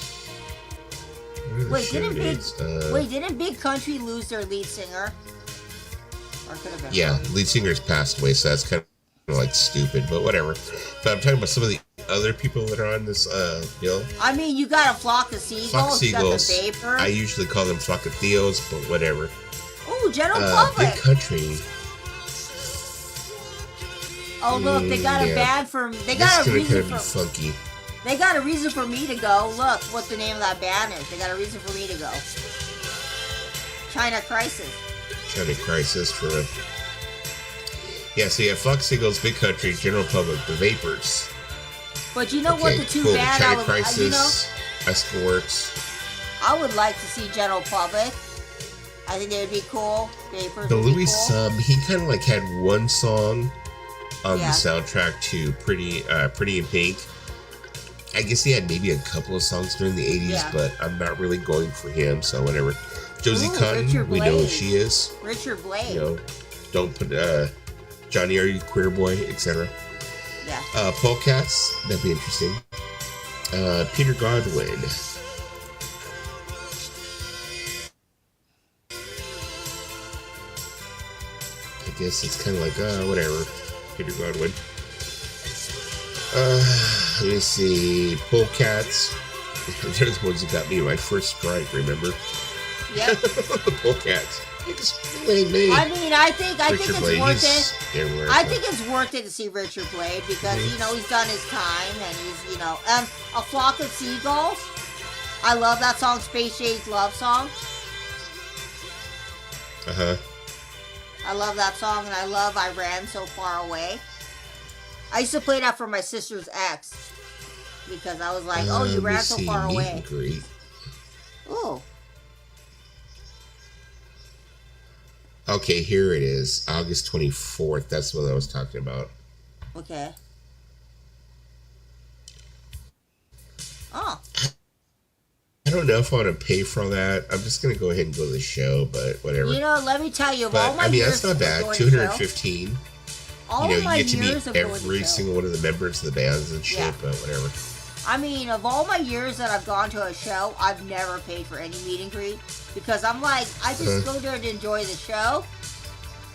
Wait, didn't Big Country lose their lead singer? Or could have been. Yeah, lead singer's passed away, so that's kind of like stupid, but whatever. But I'm talking about some of the other people that are on this bill. I mean, you got a Flock of Seagulls. Flock of Seagulls. You got the Vapor. I usually call them Flock of Theos, but whatever. Ooh, General Public. Big Country. Oh look, they got a band for. They got a reason for. Funky. They got a reason for me to go. Look, what the name of that band is. They got a reason for me to go. China Crisis. China Crisis for a... Yeah, so you have Flock Seagulls, Big Country, General Public, The Vapors. But you know what the two cool. bands China Crisis, Escorts. I would like to see General Public. I think they would be cool. Vapors. The would be Louis cool. He kind of like had one song on the soundtrack to Pretty in Pink. I guess he had maybe a couple of songs during the 80s, but I'm not really going for him, so whatever. Josie Cotton, we know who she is. Richard Blade. You know, don't put Johnny, are you queer boy, etc. Yeah. Polecats, that'd be interesting. Peter Godwin. I guess it's kind of like, whatever. Peter Godwin. Let me see. Polecats. They're the ones that got me my first strike, remember? Yep. Polecats. I mean, I think it's Blade, worth it. Everywhere, I think it's worth it to see Richard Blade because you know he's done his time and he's A Flock of Seagulls. I love that song, Space Jade's love song. I love that song and I love I Ran So Far Away. I used to play that for my sister's ex because I was like, oh, you ran so far away. Great. Ooh. Okay, here it is. August 24th. That's what I was talking about. Okay. Oh. I don't know if I want to pay for all that. I'm just going to go ahead and go to the show, but whatever. You know, let me tell you, but, all my years that's not bad. of 215. All you of my get to years meet of every single one of the members of the bands and shit, but whatever. I mean, of all my years that I've gone to a show, I've never paid for any meet and greet because I'm like, I just go there to enjoy the show.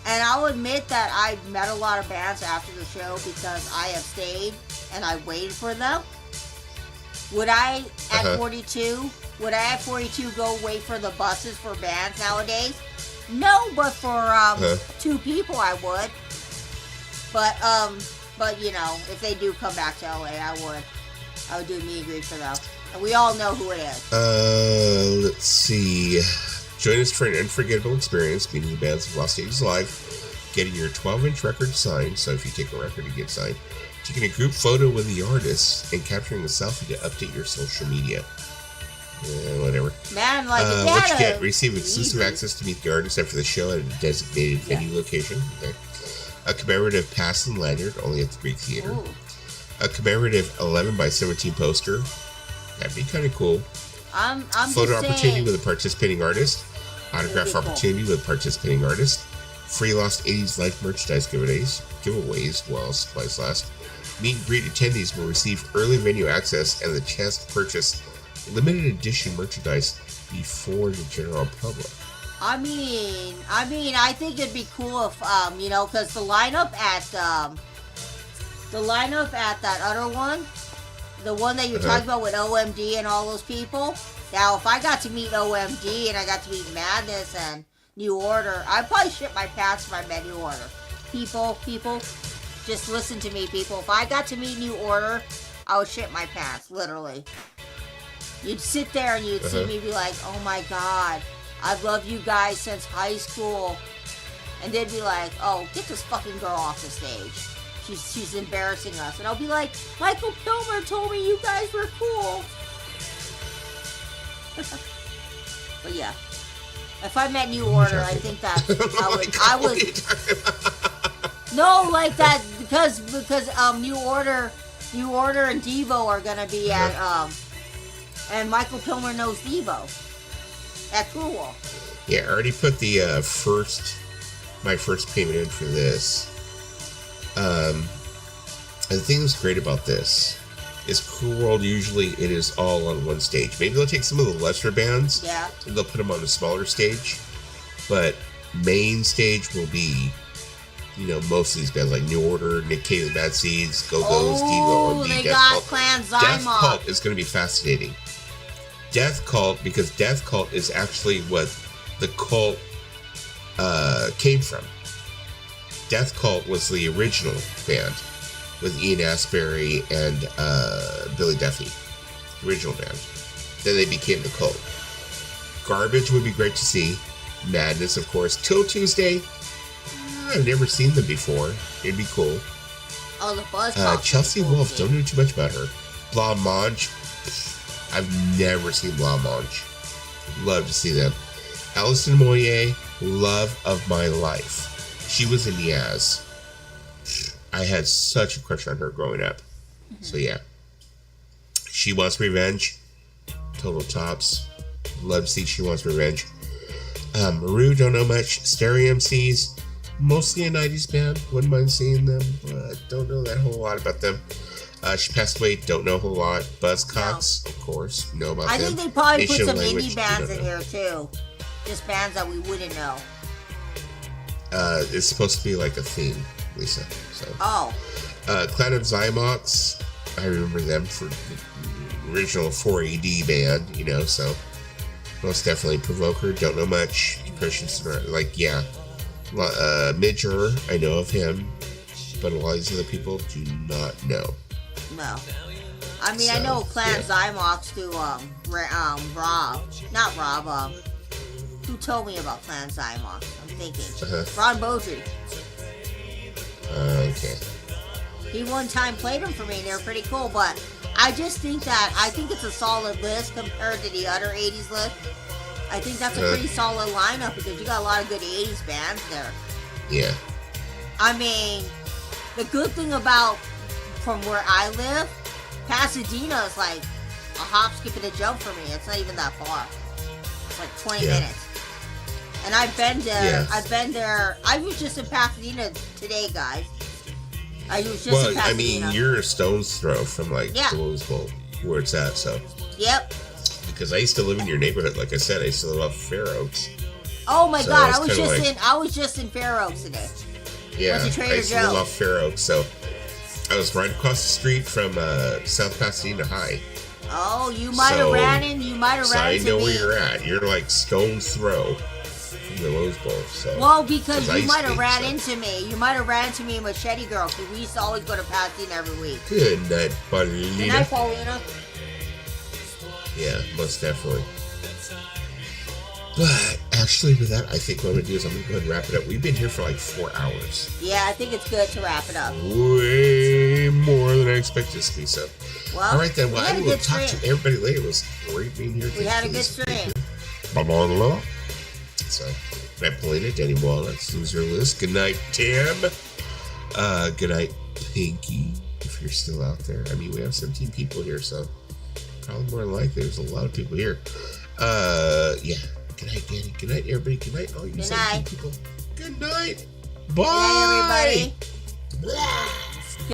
And I'll admit that I've met a lot of bands after the show because I have stayed and I waited for them. Would I at 42? Would I at 42 go wait for the buses for bands nowadays? No, but for 2 people I would. But you know, if they do come back to LA, I would do a meet and greet for them. And we all know who it is. Let's see. Join us for an unforgettable experience, meeting the bands of Lost Ages Live, getting your 12-inch record signed, so if you take a record, it gets signed, taking a group photo with the artist, and capturing a selfie to update your social media. Whatever. Man, like, what you get, receive exclusive access to meet the artist after the show at a designated venue location. Okay. A commemorative pass and lanyard, only at the Greek Theater. Ooh. A commemorative 11x17 poster. That'd be kind of cool. I'm Photo just opportunity saying. with a participating artist. Autograph opportunity with a participating artist. Free Lost 80s Life merchandise giveaways while supplies last. Meet and greet attendees will receive early venue access and the chance to purchase limited edition merchandise before the general public. I mean, I think it'd be cool if, you know, because the lineup at that other one, the one that you're talking about with OMD and all those people. Now, if I got to meet OMD and I got to meet Madness and New Order, I'd probably shit my pants if I met New Order. People, just listen to me, people. If I got to meet New Order, I would shit my pants, literally. You'd sit there and you'd see me be like, oh my God, I've loved you guys since high school. And they'd be like, oh, get this fucking girl off the stage. She's embarrassing us. And I'll be like, Michael Kilmer told me you guys were cool. But yeah. If I met New Order, I think that No, like that because New Order and Devo are gonna be at And Michael Kilmer knows Devo at Cool. Yeah, I already put the my first payment in for this. And the thing that's great about this is Cool World, usually it is all on one stage. Maybe they'll take some of the lesser bands and they'll put them on a smaller stage. But main stage will be, you know, most of these bands like New Order, Nick Cave, the Bad Seeds, Go-Go's, Devo, R&B, they Death got Cult. Clan Death Zymox. Cult is going to be fascinating. Death Cult, because Death Cult is actually what the cult came from. Death Cult was the original band with Ian Astbury and Billy Duffy, the original band. Then they became the cult. Garbage would be great to see. Madness, of course. Till Tuesday, I've never seen them before. It'd be cool. Oh, the Buzz. Chelsea Wolfe, don't know too much about her. Blancmange, I've never seen Blancmange. Love to see them. Alison Moyet, love of my life. She was in Yaz. I had such a crush on her growing up. Mm-hmm. So yeah. She Wants Revenge. Total tops. Love to see She Wants Revenge. Maru, don't know much. Stereo MCs, mostly a 90s band. Wouldn't mind seeing them, but don't know that whole lot about them. She Passed Away, don't know a whole lot. Buzzcocks, of course, know about them. I think they probably Nation put some Language, indie bands in here too. Just bands that we wouldn't know. It's supposed to be like a theme, Lisa. So. Oh. Clan of Zymox, I remember them for the original 4AD band, you know, so most definitely. Provoker, don't know much. Christian, like, yeah. Midger, I know of him, but a lot of these other people do not know. No. I mean, so, I know Clan Zymox through, Rob. Not Rob, who told me about Clan Zymox? I'm thinking. Ron Beaudry. Okay. He one time played them for me, and they were pretty cool, but I just think it's a solid list compared to the other 80s list. I think that's a pretty solid lineup because you got a lot of good 80s bands there. Yeah. I mean, the good thing about from where I live, Pasadena is like a hop, skip, and a jump for me. It's not even that far. It's like 20 minutes. And I've been there. Yeah. I've been there. I was just in Pasadena today, guys. I was just in Pasadena. I mean, you're a stone's throw from like the Rose Bowl, where it's at, so. Yep. Because I used to live in your neighborhood, like I said, I used to live off Fair Oaks. Oh my God, I was just in Fair Oaks today. Yeah, I used to live off Fair Oaks, so I was right across the street from South Pasadena High. Oh, you might have ran into me. I know where you're at. You're like stone's throw from the Rose Bowl. So. Well, because you might have ran into me. You might have ran into me in Machete Girl, because we used to always go to Pasadena every week. Good night, Paulina. Good night, Paulina. Yeah, most definitely. But actually, with that, I think what I'm going to do is I'm going to go ahead and wrap it up. We've been here for like 4 hours. Yeah, I think it's good to wrap it up. Way more than I expected this to be, so. Well, all right, then. Well, I will talk to everybody later. It was great being here. We had a good stream. Blah. So, good night, Paulina, Danny Wallace, Loser List. Good night, Tim. Good night, Pinky, if you're still out there. I mean, we have 17 people here, so probably more than likely there's a lot of people here. Yeah. Good night, Danny. Good night, everybody. Good night, all you 17 people. Good night. Bye. Good night, everybody. Blah.